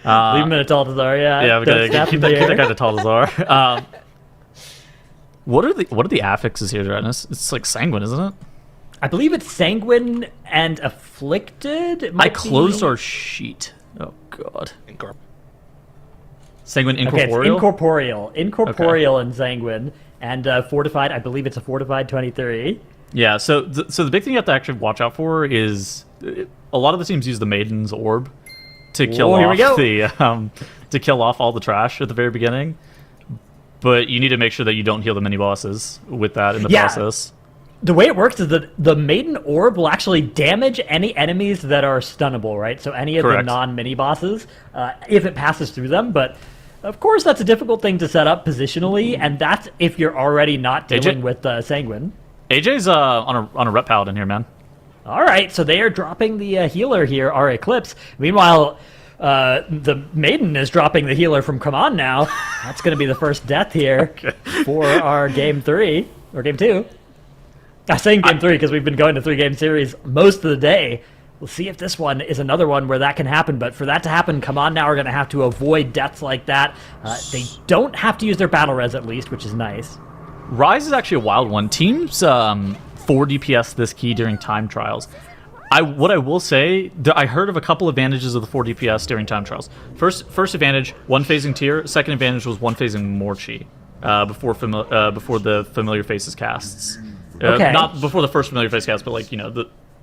Leave him in a Taltazar, yeah. Yeah, we gotta keep that guy to Taltazar. What are the affixes here, Redness? It's like Sanguine, isn't it? I believe it's Sanguine and Afflicted. I closed our sheet. Oh, God. Sanguine Incorporeal? Okay, it's Incorporeal and Sanguine. And Fortified, I believe it's a Fortified 23. Yeah, so the big thing you have to actually watch out for is a lot of the teams use the Maiden's Orb to kill to kill off all the trash at the very beginning. But you need to make sure that you don't heal the mini-bosses with that in the process. The way it works is that the Maiden Orb will actually damage any enemies that are stunnable, right? So any of the non-mini bosses, if it passes through them. But of course, that's a difficult thing to set up positionally, and that's if you're already not dealing with Sanguine. AJ's on a rep paladin here, man. All right, so they are dropping the healer here, our Eclipse. Meanwhile, the Maiden is dropping the healer from Come On Now. That's going to be the first death here for our Game 3, or Game 2. I'm saying Game 3 because we've been going to 3-game series most of the day. We'll see if this one is another one where that can happen, but for that to happen, Come On Now are going to have to avoid deaths like that. They don't have to use their battle res at least, which is nice. Rise is actually a wild one. Teams 4 DPS this key during time trials. What I will say, I heard of a couple advantages of the 4 DPS during time trials. First advantage, 1 phasing tier. Second advantage was 1 phasing Morchi before the Familiar Faces casts. Not before the first Familiar Face cast, but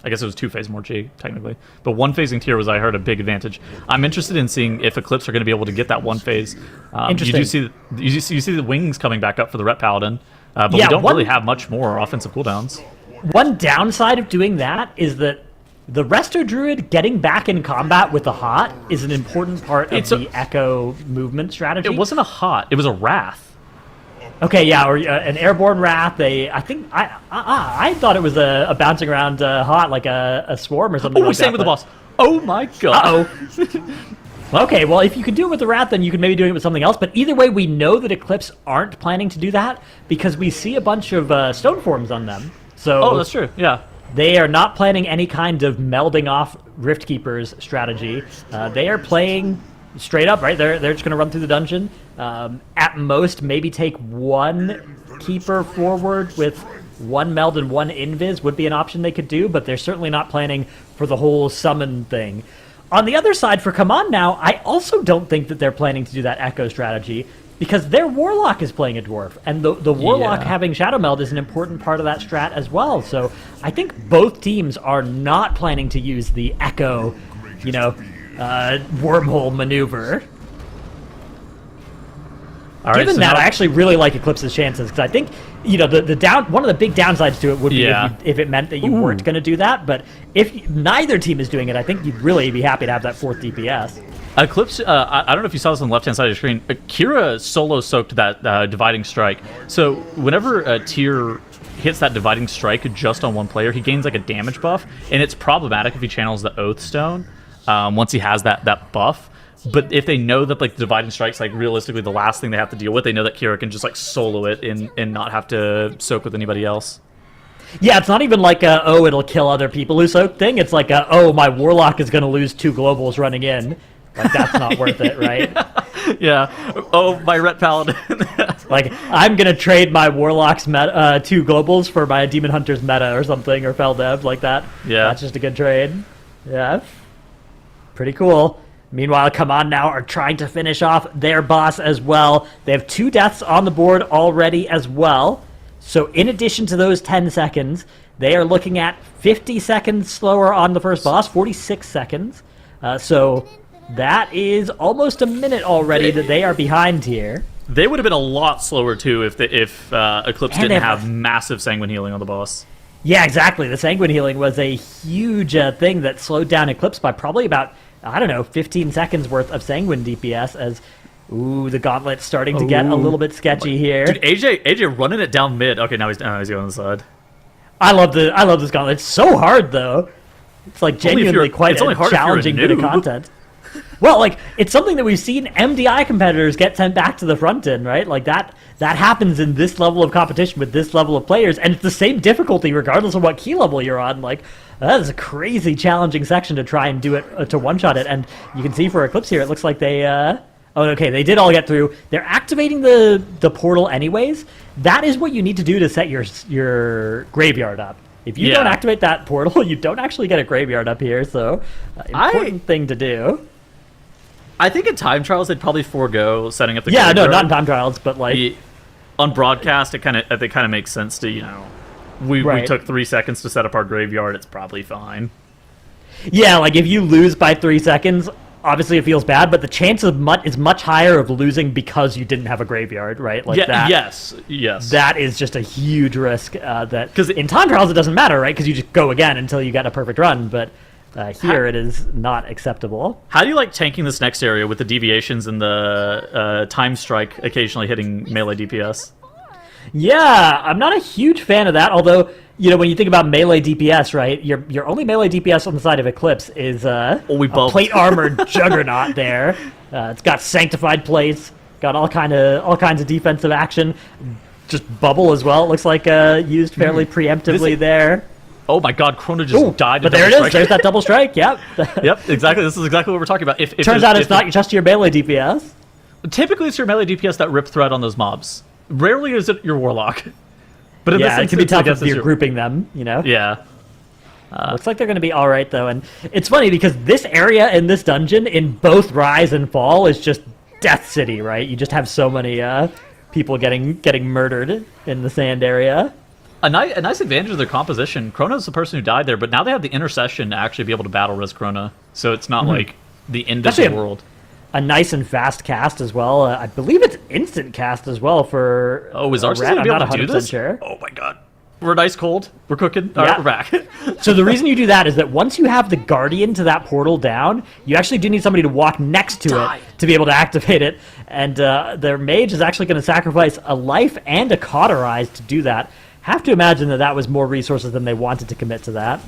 I guess it was 2 phase Morchi technically. But 1 phasing tier was, I heard, a big advantage. I'm interested in seeing if Eclipse are going to be able to get that 1 phase. Interesting. You see the wings coming back up for the Rep Paladin, but we don't really have much more offensive cooldowns. One downside of doing that is that the Resto Druid getting back in combat with the Hot is an important part of the Echo movement strategy. It wasn't a Hot, it was a Wrath. Okay, yeah, or an Airborne Wrath. I thought it was a bouncing around Hot, like a Swarm or something. Oh, same with the boss. Oh my god. Okay, well, if you could do it with the Wrath, then you could maybe do it with something else. But either way, we know that Eclipse aren't planning to do that because we see a bunch of Stone Forms on them. So that's true. Yeah. They are not planning any kind of melding off Rift Keepers strategy. They are playing straight up, right? They're just going to run through the dungeon. At most, maybe take 1 Keeper forward with 1 meld and 1 invis would be an option they could do, but they're certainly not planning for the whole summon thing. On the other side, for Come On Now, I also don't think that they're planning to do that Echo strategy because their Warlock is playing a Dwarf, and the Warlock having Shadow Meld is an important part of that strat as well. So I think both teams are not planning to use the Echo, wormhole maneuver. Given that, I actually really like Eclipse's chances because I think, one of the big downsides to it would be if it meant that you weren't going to do that. But if neither team is doing it, I think you'd really be happy to have that 4th DPS. Eclipse, I don't know if you saw this on the left-hand side of your screen. Kira solo soaked that Dividing Strike. So whenever a tier hits that Dividing Strike just on one player, he gains like a damage buff, and it's problematic if he channels the Oath Stone once he has that buff. But if they know that the Dividing Strike's realistically the last thing they have to deal with, they know that Kira can just solo it and not have to soak with anybody else. Yeah, it's not even like a, oh, it'll kill other people who soak thing. It's like a, oh, my Warlock is going to lose 2 globals running in. Like, that's not worth it, right? Yeah. Oh, my Ret Paladin. Like, I'm going to trade my Warlock's 2 globals for my Demon Hunter's meta or something, or Feldev, like that. Yeah. That's just a good trade. Yeah. Pretty cool. Meanwhile, Come On Now are trying to finish off their boss as well. They have 2 deaths on the board already as well. So in addition to those 10 seconds, they are looking at 50 seconds slower on the first boss, 46 seconds. So that is almost a minute already that they are behind here. They would have been a lot slower too if Eclipse And didn't have massive Sanguine Healing on the boss. Yeah, exactly. The Sanguine Healing was a huge thing that slowed down Eclipse by probably about, I don't know, 15 seconds worth of Sanguine DPS as... Ooh, the Gauntlet's starting to get a little bit sketchy here. Dude, AJ running it down mid. Okay, now he's going on the side. I love this Gauntlet. It's so hard though. It's like genuinely quite a challenging bit of content. Well, like, it's something that we've seen MDI competitors get sent back to the front end, right? Like, that happens in this level of competition with this level of players, and it's the same difficulty regardless of what key level you're on. Like, that is a crazy challenging section to try and do it, to one-shot it, and you can see for Eclipse here, it looks like they, oh, okay, they did all get through. They're activating the portal anyways. That is what you need to do to set your graveyard up. If you don't activate that portal, you don't actually get a graveyard up here, so important thing to do. I think in time trials they'd probably forego setting up the graveyard. No, not in time trials, but like on broadcast it kind of makes sense to, you know, we took 3 seconds to set up our graveyard, it's probably fine. Yeah, like if you lose by 3 seconds, obviously it feels bad, but the chance is much higher of losing because you didn't have a graveyard, right? Like yes. That is just a huge risk. Because in time trials it doesn't matter, right? Because you just go again until you get a perfect run, but here it is not acceptable. How do you like tanking this next area with the deviations and the time strike occasionally hitting melee DPS? Yeah, I'm not a huge fan of that, although, you know, when you think about melee DPS, right, your only melee DPS on the side of Eclipse is a plate armored juggernaut there. It's got sanctified plates, got all kinds of defensive action, just bubble as well. It looks like used fairly preemptively there. Oh my God, Chrono just died. But there it is. There's that double strike. Yep. Yep. Exactly. This is exactly what we're talking about. If turns out it's not just your melee DPS. Typically, it's your melee DPS that rip thread on those mobs. Rarely is it your Warlock. But in this it can be tough if you're grouping them, you know? Yeah. Looks like they're going to be all right, though. And it's funny because this area in this dungeon, in both Rise and Fall, is just Death City, right? You just have so many people getting murdered in the sand area. A nice advantage of their composition. Chrono's the person who died there, but now they have the intercession to actually be able to battle res Chrono. So it's not like the end of the world. A nice and fast cast as well. I believe it's instant cast as well for. Oh, is ours going to be able to do this? Sure. Oh my God. We're nice cold. We're cooking. All right, we're back. So the reason you do that is that once you have the Guardian to that portal down, you actually do need somebody to walk next to it to be able to activate it. And their mage is actually going to sacrifice a life and a Cauterize to do that. Have to imagine that was more resources than they wanted to commit to that.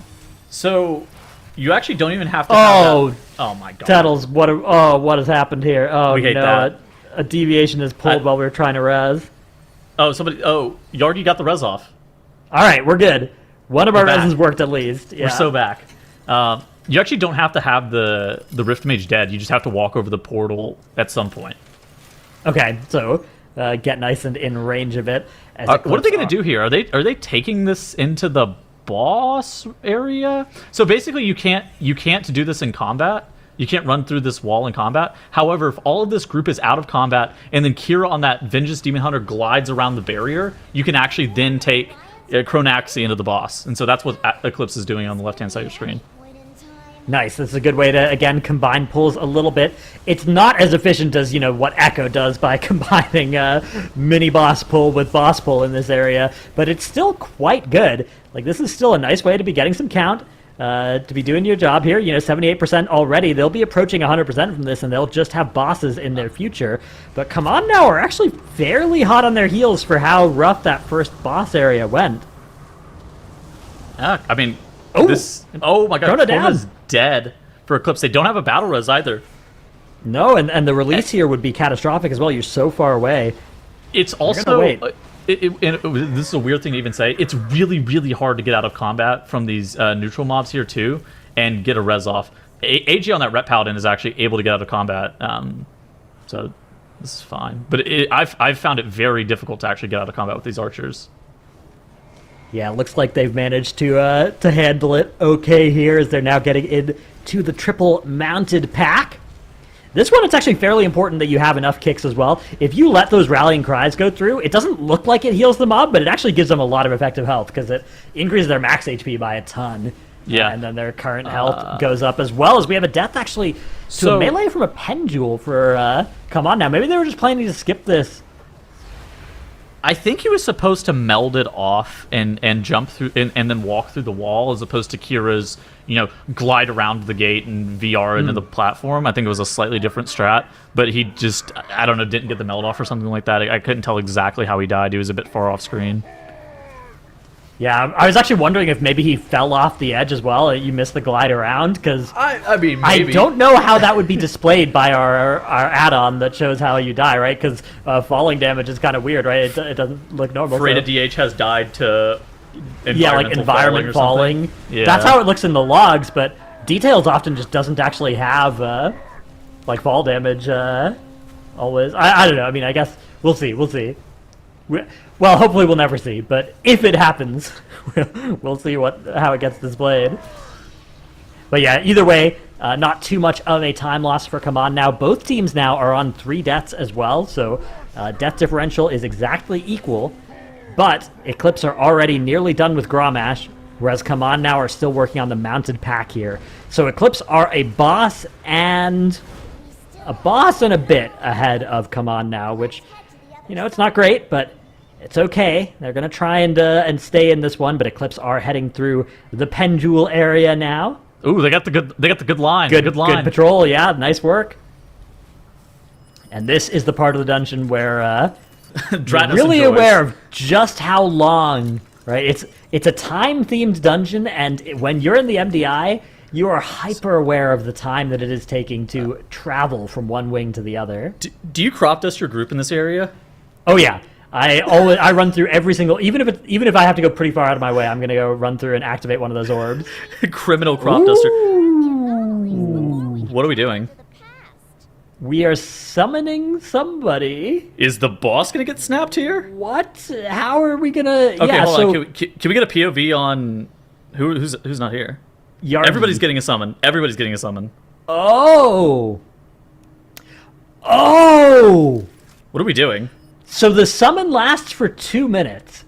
So you actually don't even have to have that. Oh my God. Tettles, what has happened here? Oh, we hate that. A deviation is pulled while we were trying to res. Yargi got the res off. All right, we're good. One of our reses worked at least. Yeah. We're so back. You actually don't have to have the Rift Mage dead. You just have to walk over the portal at some point. Okay, so get nice and in range of it. What are they going to do here? Are they taking this into the boss area? So basically, you can't do this in combat. You can't run through this wall in combat. However, if all of this group is out of combat, and then Kira on that Vengeance Demon Hunter glides around the barrier, you can actually then take Chronaxi into the boss. And so that's what Eclipse is doing on the left-hand side of your screen. Nice. This is a good way to, again, combine pulls a little bit. It's not as efficient as, what Echo does by combining mini-boss pull with boss pull in this area, but it's still quite good. Like, this is still a nice way to be getting some count, to be doing your job here. 78% already. They'll be approaching 100% from this, and they'll just have bosses in their future. But Come On Now are actually fairly hot on their heels for how rough that first boss area went. Yeah, I mean... Oh my God, Chrona's dead for Eclipse. They don't have a battle res either. No, and the release here would be catastrophic as well. You're so far away. It's also this is a weird thing to even say. It's really, really hard to get out of combat from these neutral mobs here too, and get a res off. AG on that Rep Paladin is actually able to get out of combat, so this is fine. But I've found it very difficult to actually get out of combat with these archers. Yeah, it looks like they've managed to handle it okay here as they're now getting into the triple mounted pack. This one, it's actually fairly important that you have enough kicks as well. If you let those rallying cries go through, it doesn't look like it heals the mob, but it actually gives them a lot of effective health because it increases their max HP by a ton. Yeah. And then their current health goes up as well, as we have a death actually to a melee from a Pendule for Come On Now. Maybe they were just planning to skip this. I think he was supposed to meld it off and jump through and then walk through the wall, as opposed to Kira's, glide around the gate and VR into the platform. I think it was a slightly different strat, but he just, I don't know, didn't get the meld off or something like that. I couldn't tell exactly how he died. He was a bit far off screen. Yeah, I was actually wondering if maybe he fell off the edge as well. You missed the glide around, because I mean, I maybe. don't know how that would be displayed by our add-on that shows how you die, right? Because falling damage is kind of weird, right? It doesn't look normal. Freighted DH has died to environment falling. Yeah. That's how it looks in the logs, but Details often just doesn't actually have fall damage always. I don't know. I mean, I guess we'll see. Well, hopefully we'll never see, but if it happens, we'll see how it gets displayed. But yeah, either way, not too much of a time loss for Come On Now. Both teams now are on 3 deaths as well, so death differential is exactly equal. But Eclipse are already nearly done with Grommash, whereas Come On Now are still working on the mounted pack here. So Eclipse are a boss and a bit ahead of Come On Now, which, it's not great, but it's okay. They're going to try and stay in this one, but Eclipse are heading through the Pendule area now. Ooh, they got the good line. Good line. Good patrol, yeah, nice work. And this is the part of the dungeon where you're really aware of just how long, right? It's a time-themed dungeon, and when you're in the MDI, you are hyper aware of the time that it is taking to travel from one wing to the other. Do you crop dust your group in this area? Oh yeah, I run through every single, even if I have to go pretty far out of my way, I'm gonna go run through and activate one of those orbs. Criminal crop duster. What are we doing? We are summoning somebody. Is the boss gonna get snapped here? What? How are we gonna? Okay, yeah, hold so on. Can we get a POV on who's not here? Yargi. Everybody's getting a summon. Oh. What are we doing? So the summon lasts for 2 minutes.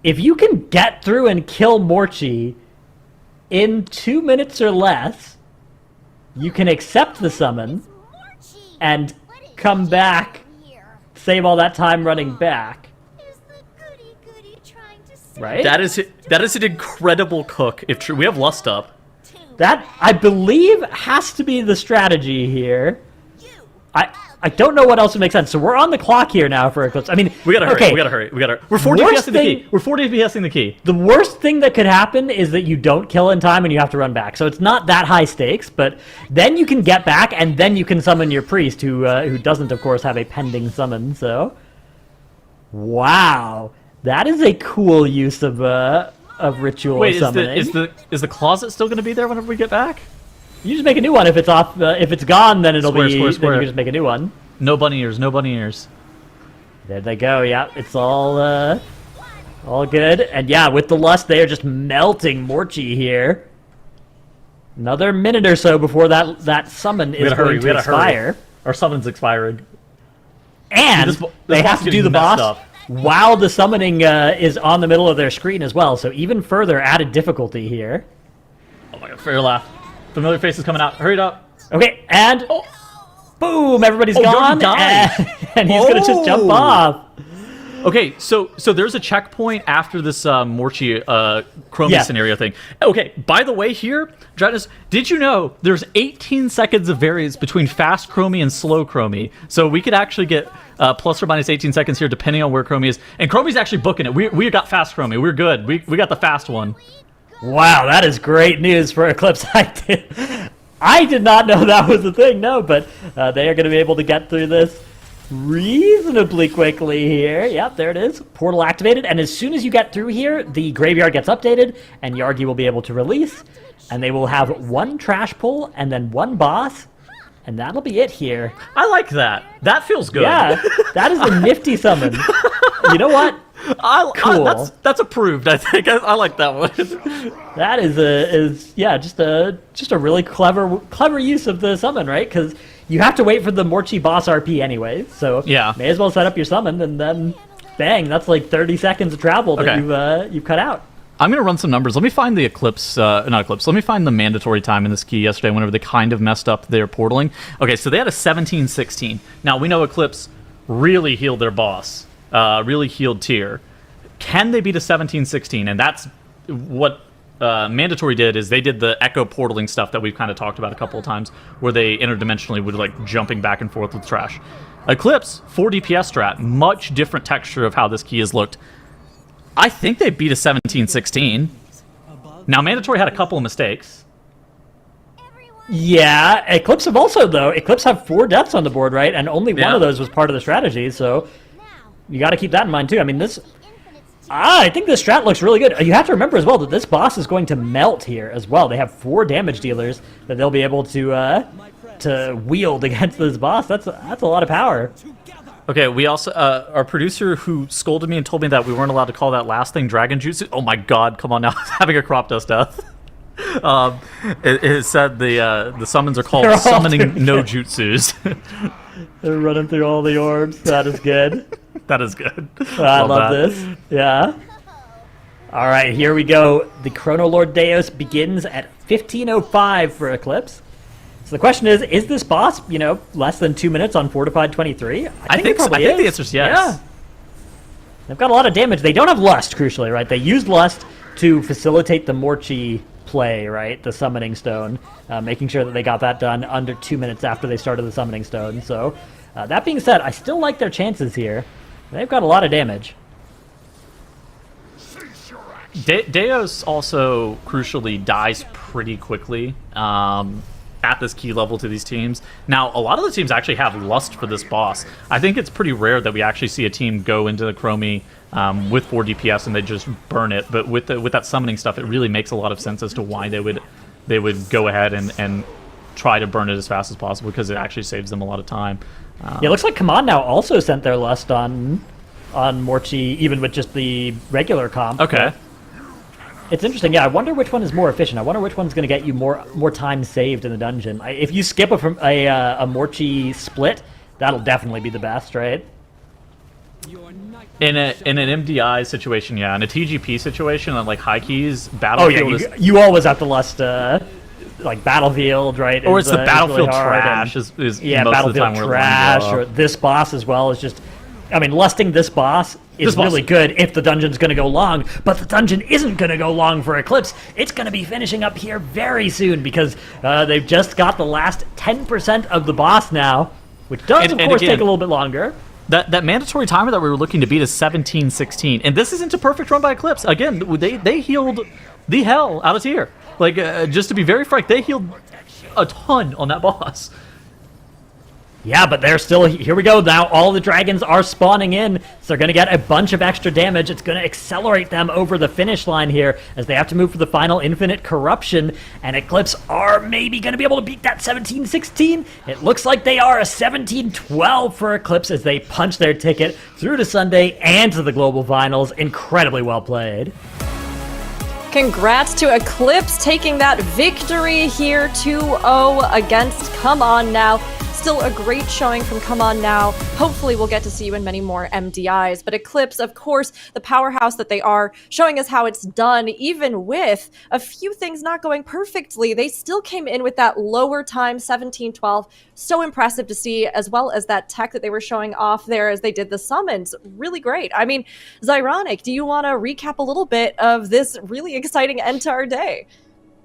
If you can get through and kill Morchi in 2 minutes or less, you can accept the summon and come back, save all that time running back. Right? That is an incredible cook. If true, we have Lust up. That, I believe, has to be the strategy here. I don't know what else would make sense. So we're on the clock here now for Eclipse. I mean, we gotta hurry. We're 40 DPSing the key. We're 40 DPSing the key. The worst thing that could happen is that you don't kill in time and you have to run back. So it's not that high stakes, but then you can get back and then you can summon your priest, who doesn't, of course, have a pending summon. So, wow, that is a cool use of ritual summoning. Is the closet still going to be there whenever we get back? You just make a new one. If it's off, if it's gone, then it'll be. Square. Then you can just make a new one. No bunny ears. There they go. Yeah, it's all good. And yeah, with the lust, they are just melting Morchi here. Another minute or so before that summon is going to expire. Our summon's expiring. And they have to do the boss while the summoning is on the middle of their screen as well. So even further added difficulty here. Oh my god, fair laugh. Familiar faces coming out. Hurry it up. Okay, and boom, everybody's gone. And he's going to just jump off. Okay, so there's a checkpoint after this Morchi Chromie scenario thing. Okay, by the way here, Dratinus, did you know there's 18 seconds of variance between fast Chromie and slow Chromie? So we could actually get plus or minus 18 seconds here depending on where Chromie is. And Chromie's actually booking it. We got fast Chromie. We're good. We got the fast one. Wow, that is great news for Eclipse. I did not know that was a thing, no, but they are going to be able to get through this reasonably quickly here. Yep, there it is. Portal activated, and as soon as you get through here, the graveyard gets updated, and Yargi will be able to release, and they will have one trash pull and then one boss, and that'll be it here. I like that. That feels good. Yeah, that is a nifty summon. You know what? Cool. That's approved. I think I like that one. That is just a really clever use of the summon, right? Because you have to wait for the Morchi boss RP anyways, so yeah, may as well set up your summon, and then bang, that's like 30 seconds of travel that you've cut out. I'm going to run some numbers. Let me find the Eclipse, not Eclipse, let me find the mandatory time in this key yesterday whenever they kind of messed up their portaling. Okay, so they had a 17-16. Now, we know Eclipse really healed their boss, really healed tier. Can they beat a 17-16? And that's what mandatory did, is they did the echo portaling stuff that we've kind of talked about a couple of times, where they interdimensionally would like jumping back and forth with trash. Eclipse, 4 DPS strat, much different texture of how this key has looked. I think they beat a 17-16. Now, mandatory had a couple of mistakes. Yeah, Eclipse have also, though, Eclipse have 4 deaths on the board, right? And only one of those was part of the strategy, so you got to keep that in mind, too. I mean, I think this strat looks really good. You have to remember as well that this boss is going to melt here as well. They have 4 damage dealers that they'll be able to wield against this boss. That's a lot of power. Okay, we also, our producer who scolded me and told me that we weren't allowed to call that last thing Dragon Jutsu. Oh my god, come on now, having a crop dust death. It said the summons are called summoning no jutsus. They're running through all the orbs. That is good. That is good. I love this. Yeah. All right, here we go. The Chrono Lord Deus begins at 15:05 for Eclipse. So the question is this boss, less than 2 minutes on Fortified 23? I think so. I think the answer is yes. Yeah. They've got a lot of damage. They don't have Lust, crucially, right? They used Lust to facilitate the Morchi play, right? The Summoning Stone, making sure that they got that done under 2 minutes after they started the Summoning Stone. So that being said, I still like their chances here. They've got a lot of damage. Deus also, crucially, dies pretty quickly. At this key level to these teams. Now, a lot of the teams actually have Lust for this boss. I think it's pretty rare that we actually see a team go into the Chromie with 4 DPS and they just burn it. But with that summoning stuff, it really makes a lot of sense as to why they would go ahead and try to burn it as fast as possible, because it actually saves them a lot of time. Yeah, it looks like Command now also sent their Lust on Morchi, even with just the regular comp. Okay. It's interesting. Yeah, I wonder which one is more efficient. I wonder which one's going to get you more time saved in the dungeon. If you skip a Morchi split, that'll definitely be the best, right? In an MDI situation, yeah. In a TGP situation, on like high keys, Battlefield you always have to Lust like Battlefield, right? Or it's the Battlefield really trash is most Battlefield of the time trash, or this boss as well is just. I mean, lusting this boss is really good if the dungeon's going to go long, but the dungeon isn't going to go long for Eclipse. It's going to be finishing up here very soon, because they've just got the last 10% of the boss now, which does, of course, take a little bit longer. That mandatory timer that we were looking to beat is 17-16, and this isn't a perfect run by Eclipse. Again, they healed the hell out of tier. Like, just to be very frank, they healed a ton on that boss. Yeah, but they're still... Here we go. Now all the dragons are spawning in, so they're going to get a bunch of extra damage. It's going to accelerate them over the finish line here as they have to move for the final Infinite Corruption, and Eclipse are maybe going to be able to beat that 17-16. It looks like they are a 17-12 for Eclipse as they punch their ticket through to Sunday and to the Global Finals. Incredibly well played. Congrats to Eclipse taking that victory here 2-0 against Come On Now. Still a great showing from Come On Now. Hopefully we'll get to see you in many more MDIs. But Eclipse, of course, the powerhouse that they are, showing us how it's done, even with a few things not going perfectly. They still came in with that lower time, 17-12. So impressive to see, as well as that tech that they were showing off there as they did the summons. Really great. I mean, Zyronic, do you want to recap a little bit of this really exciting end to our day?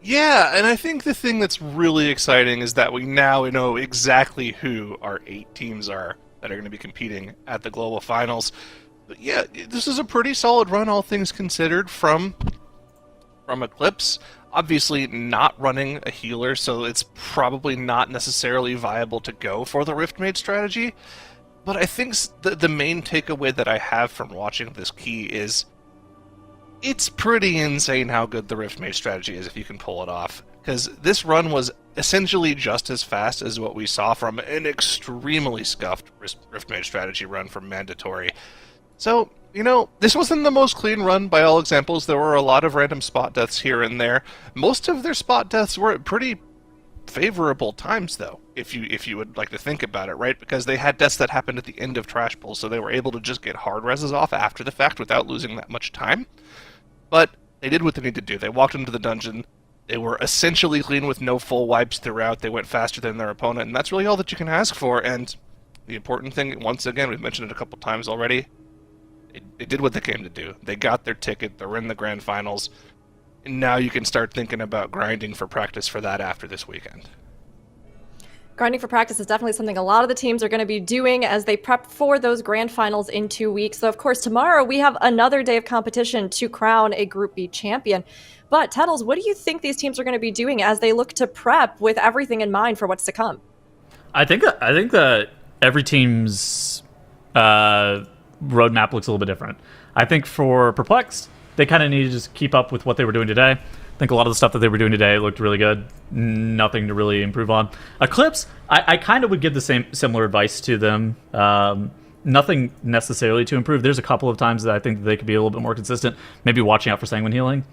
Yeah, and I think the thing that's really exciting is that we now know exactly who our 8 teams are that are going to be competing at the Global Finals. But yeah, this is a pretty solid run, all things considered, from Eclipse. Obviously not running a healer, so it's probably not necessarily viable to go for the Riftmaid strategy. But I think the main takeaway that I have from watching this key is it's pretty insane how good the Rift Mage strategy is if you can pull it off. Because this run was essentially just as fast as what we saw from an extremely scuffed Rift Mage strategy run from Mandatory. So, this wasn't the most clean run by all examples. There were a lot of random spot deaths here and there. Most of their spot deaths were at pretty favorable times, though, if you would like to think about it, right? Because they had deaths that happened at the end of Trash Pulls, so they were able to just get hard reses off after the fact without losing that much time. But they did what they needed to do. They walked into the dungeon. They were essentially clean with no full wipes throughout. They went faster than their opponent, and that's really all that you can ask for. And the important thing, once again, we've mentioned it a couple times already, they did what they came to do. They got their ticket. They're in the grand finals. And now you can start thinking about grinding for practice for that after this weekend. Grinding for practice is definitely something a lot of the teams are going to be doing as they prep for those grand finals in 2 weeks. So, of course, tomorrow we have another day of competition to crown a Group B champion. But, Tettles, what do you think these teams are going to be doing as they look to prep with everything in mind for what's to come? I think that every team's roadmap looks a little bit different. I think for Perplexed, they kind of need to just keep up with what they were doing today. I think a lot of the stuff that they were doing today looked really good. Nothing to really improve on. ECLIPSE, I kind of would give the similar advice to them. Nothing necessarily to improve. There's a couple of times that I think that they could be a little bit more consistent. Maybe watching out for Sanguine Healing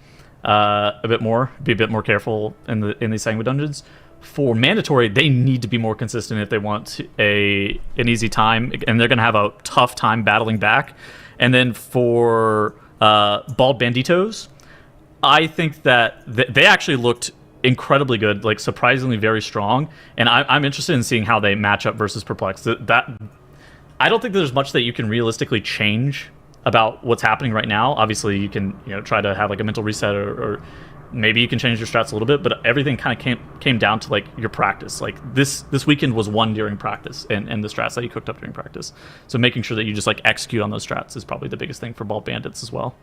a bit more. Be a bit more careful in these Sanguine dungeons. For Mandatory, they need to be more consistent if they want an easy time, and they're going to have a tough time battling back. And then for Bald Banditos, I think that they actually looked incredibly good, like surprisingly very strong, and I'm interested in seeing how they match up versus Perplexed. That I don't think there's much that you can realistically change about what's happening right now. Obviously, you can try to have like a mental reset, or maybe you can change your strats a little bit, but everything kind of came down to like your practice. Like this weekend was won during practice, and the strats that you cooked up during practice. So making sure that you just like execute on those strats is probably the biggest thing for Bald Bandits as well.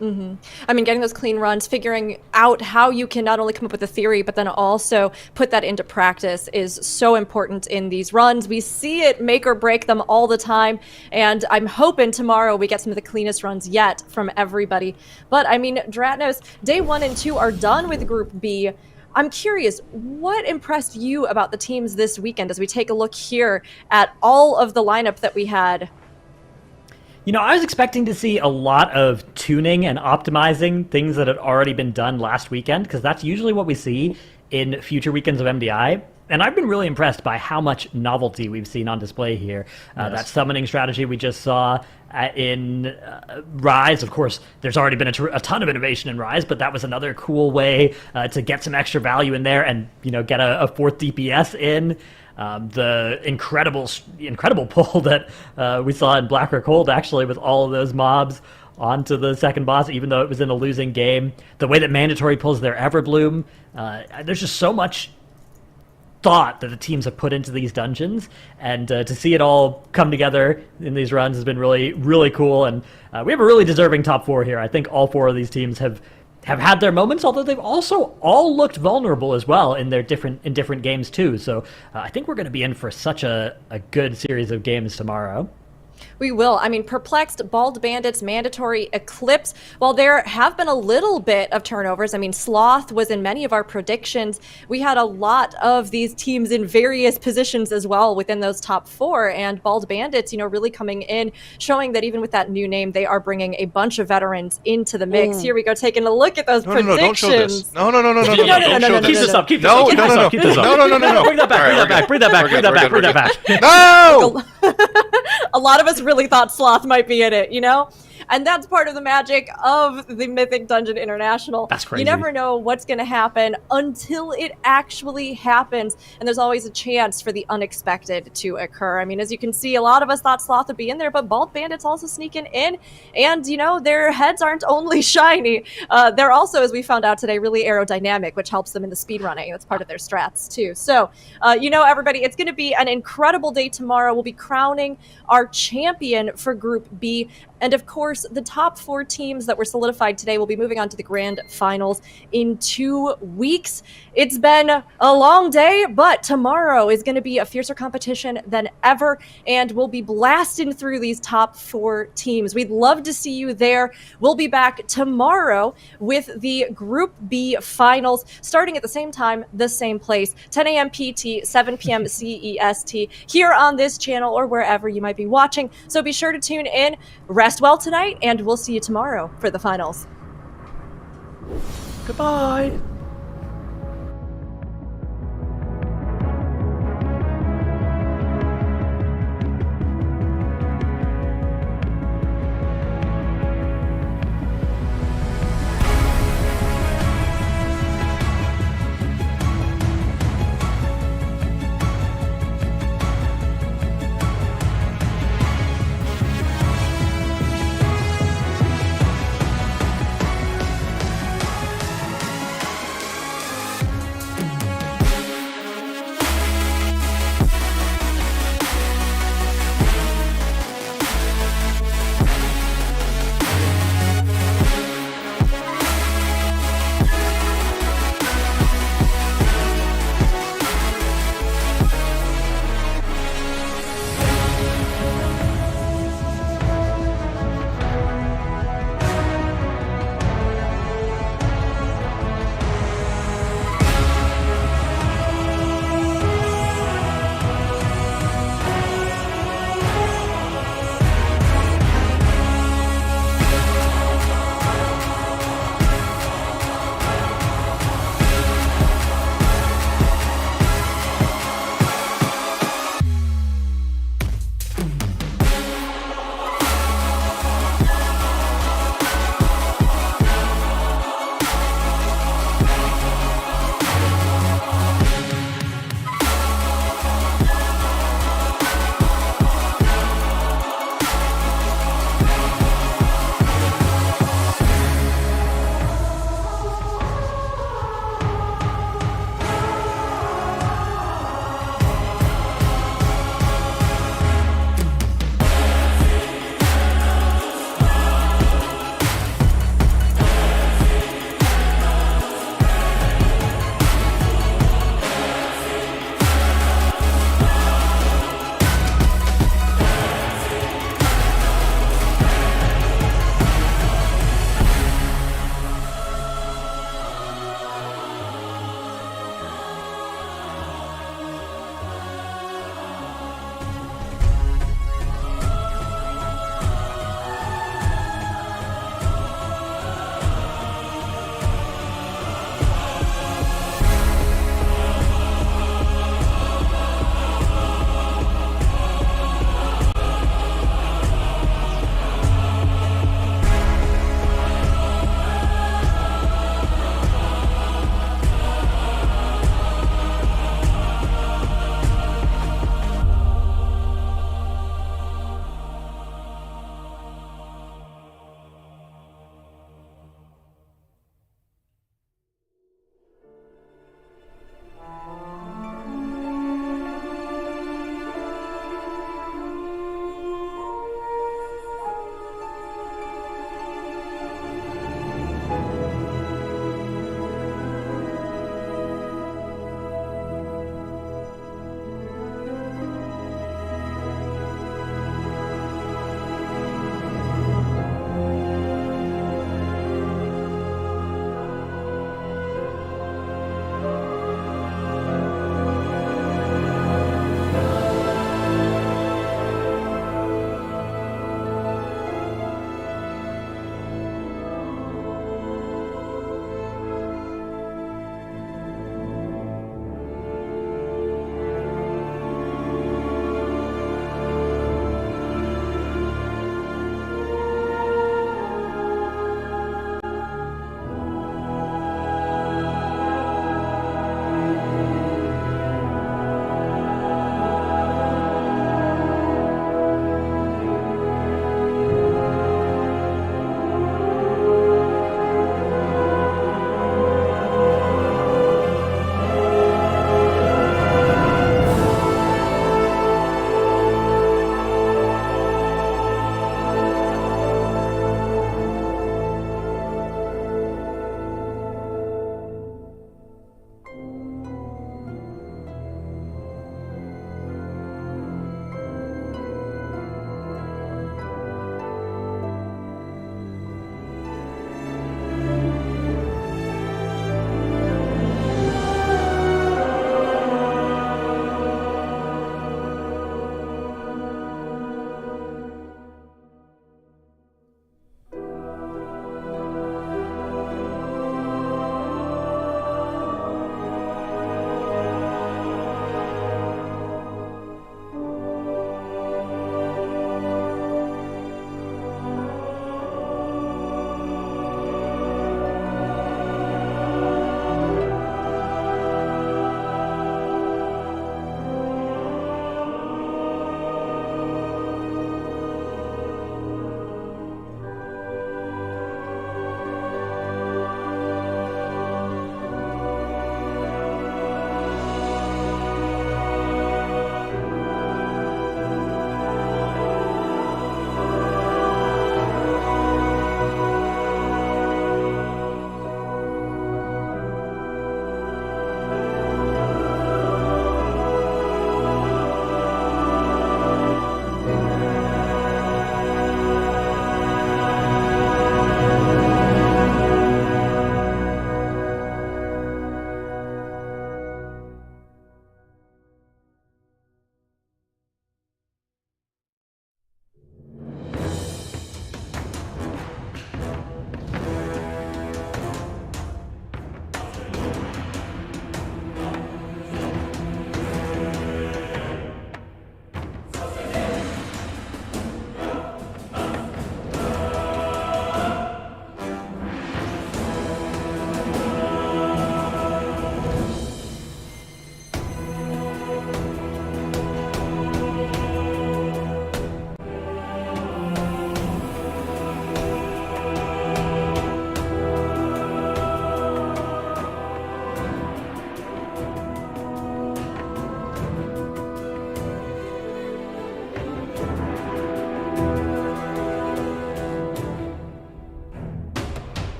Mm-hmm. I mean, getting those clean runs, figuring out how you can not only come up with a theory, but then also put that into practice is so important in these runs. We see it make or break them all the time, and I'm hoping tomorrow we get some of the cleanest runs yet from everybody. But I mean, Dratnos, day 1 and 2 are done with Group B. I'm curious, what impressed you about the teams this weekend as we take a look here at all of the lineup that we had? I was expecting to see a lot of tuning and optimizing things that had already been done last weekend, because that's usually what we see in future weekends of MDI. And I've been really impressed by how much novelty we've seen on display here. Yes. That summoning strategy we just saw in Rise, of course, there's already been a ton of innovation in Rise, but that was another cool way to get some extra value in there and get a 4th DPS in. The incredible pull that we saw in Black or Cold, actually, with all of those mobs onto the second boss, even though it was in a losing game. The way that Mandatory pulls their Everbloom. There's just so much thought that the teams have put into these dungeons, and to see it all come together in these runs has been really, really cool. And we have a really deserving top 4 here. I think all 4 of these teams have had their moments, although they've also all looked vulnerable as well in different games too. So I think we're going to be in for such a good series of games tomorrow. We will. I mean, Perplexed, Bald Bandits, Mandatory, ECLIPSE. While there have been a little bit of turnovers, I mean, Sloth was in many of our predictions. We had a lot of these teams in various positions as well within those top 4. And Bald Bandits, really coming in, showing that even with that new name, they are bringing a bunch of veterans into the mix. Here we go, taking a look at those predictions. No, don't show this. No, don't show Keep this. this up. Keep this No, up. Keep no, this no, up. Keep this up. No. Bring that back. Bring that back. Bring that back. Bring that back. Bring that back. No! A lot of us really thought Sloth might be in it, And that's part of the magic of the Mythic Dungeon International. That's crazy. You never know what's going to happen until it actually happens. And there's always a chance for the unexpected to occur. I mean, as you can see, a lot of us thought Sloth would be in there, but Bald Bandits also sneaking in. And, their heads aren't only shiny. They're also, as we found out today, really aerodynamic, which helps them in the speedrunning. That's part of their strats, too. So, everybody, it's going to be an incredible day tomorrow. We'll be crowning our champion for Group B. And of course, the top 4 teams that were solidified today will be moving on to the grand finals in 2 weeks. It's been a long day, but tomorrow is going to be a fiercer competition than ever, and we'll be blasting through these top 4 teams. We'd love to see you there. We'll be back tomorrow with the Group B finals, starting at the same time, the same place, 10 a.m. PT, 7 p.m. CEST, here on this channel or wherever you might be watching. So be sure to tune in. Rest well tonight, and we'll see you tomorrow for the finals. Goodbye.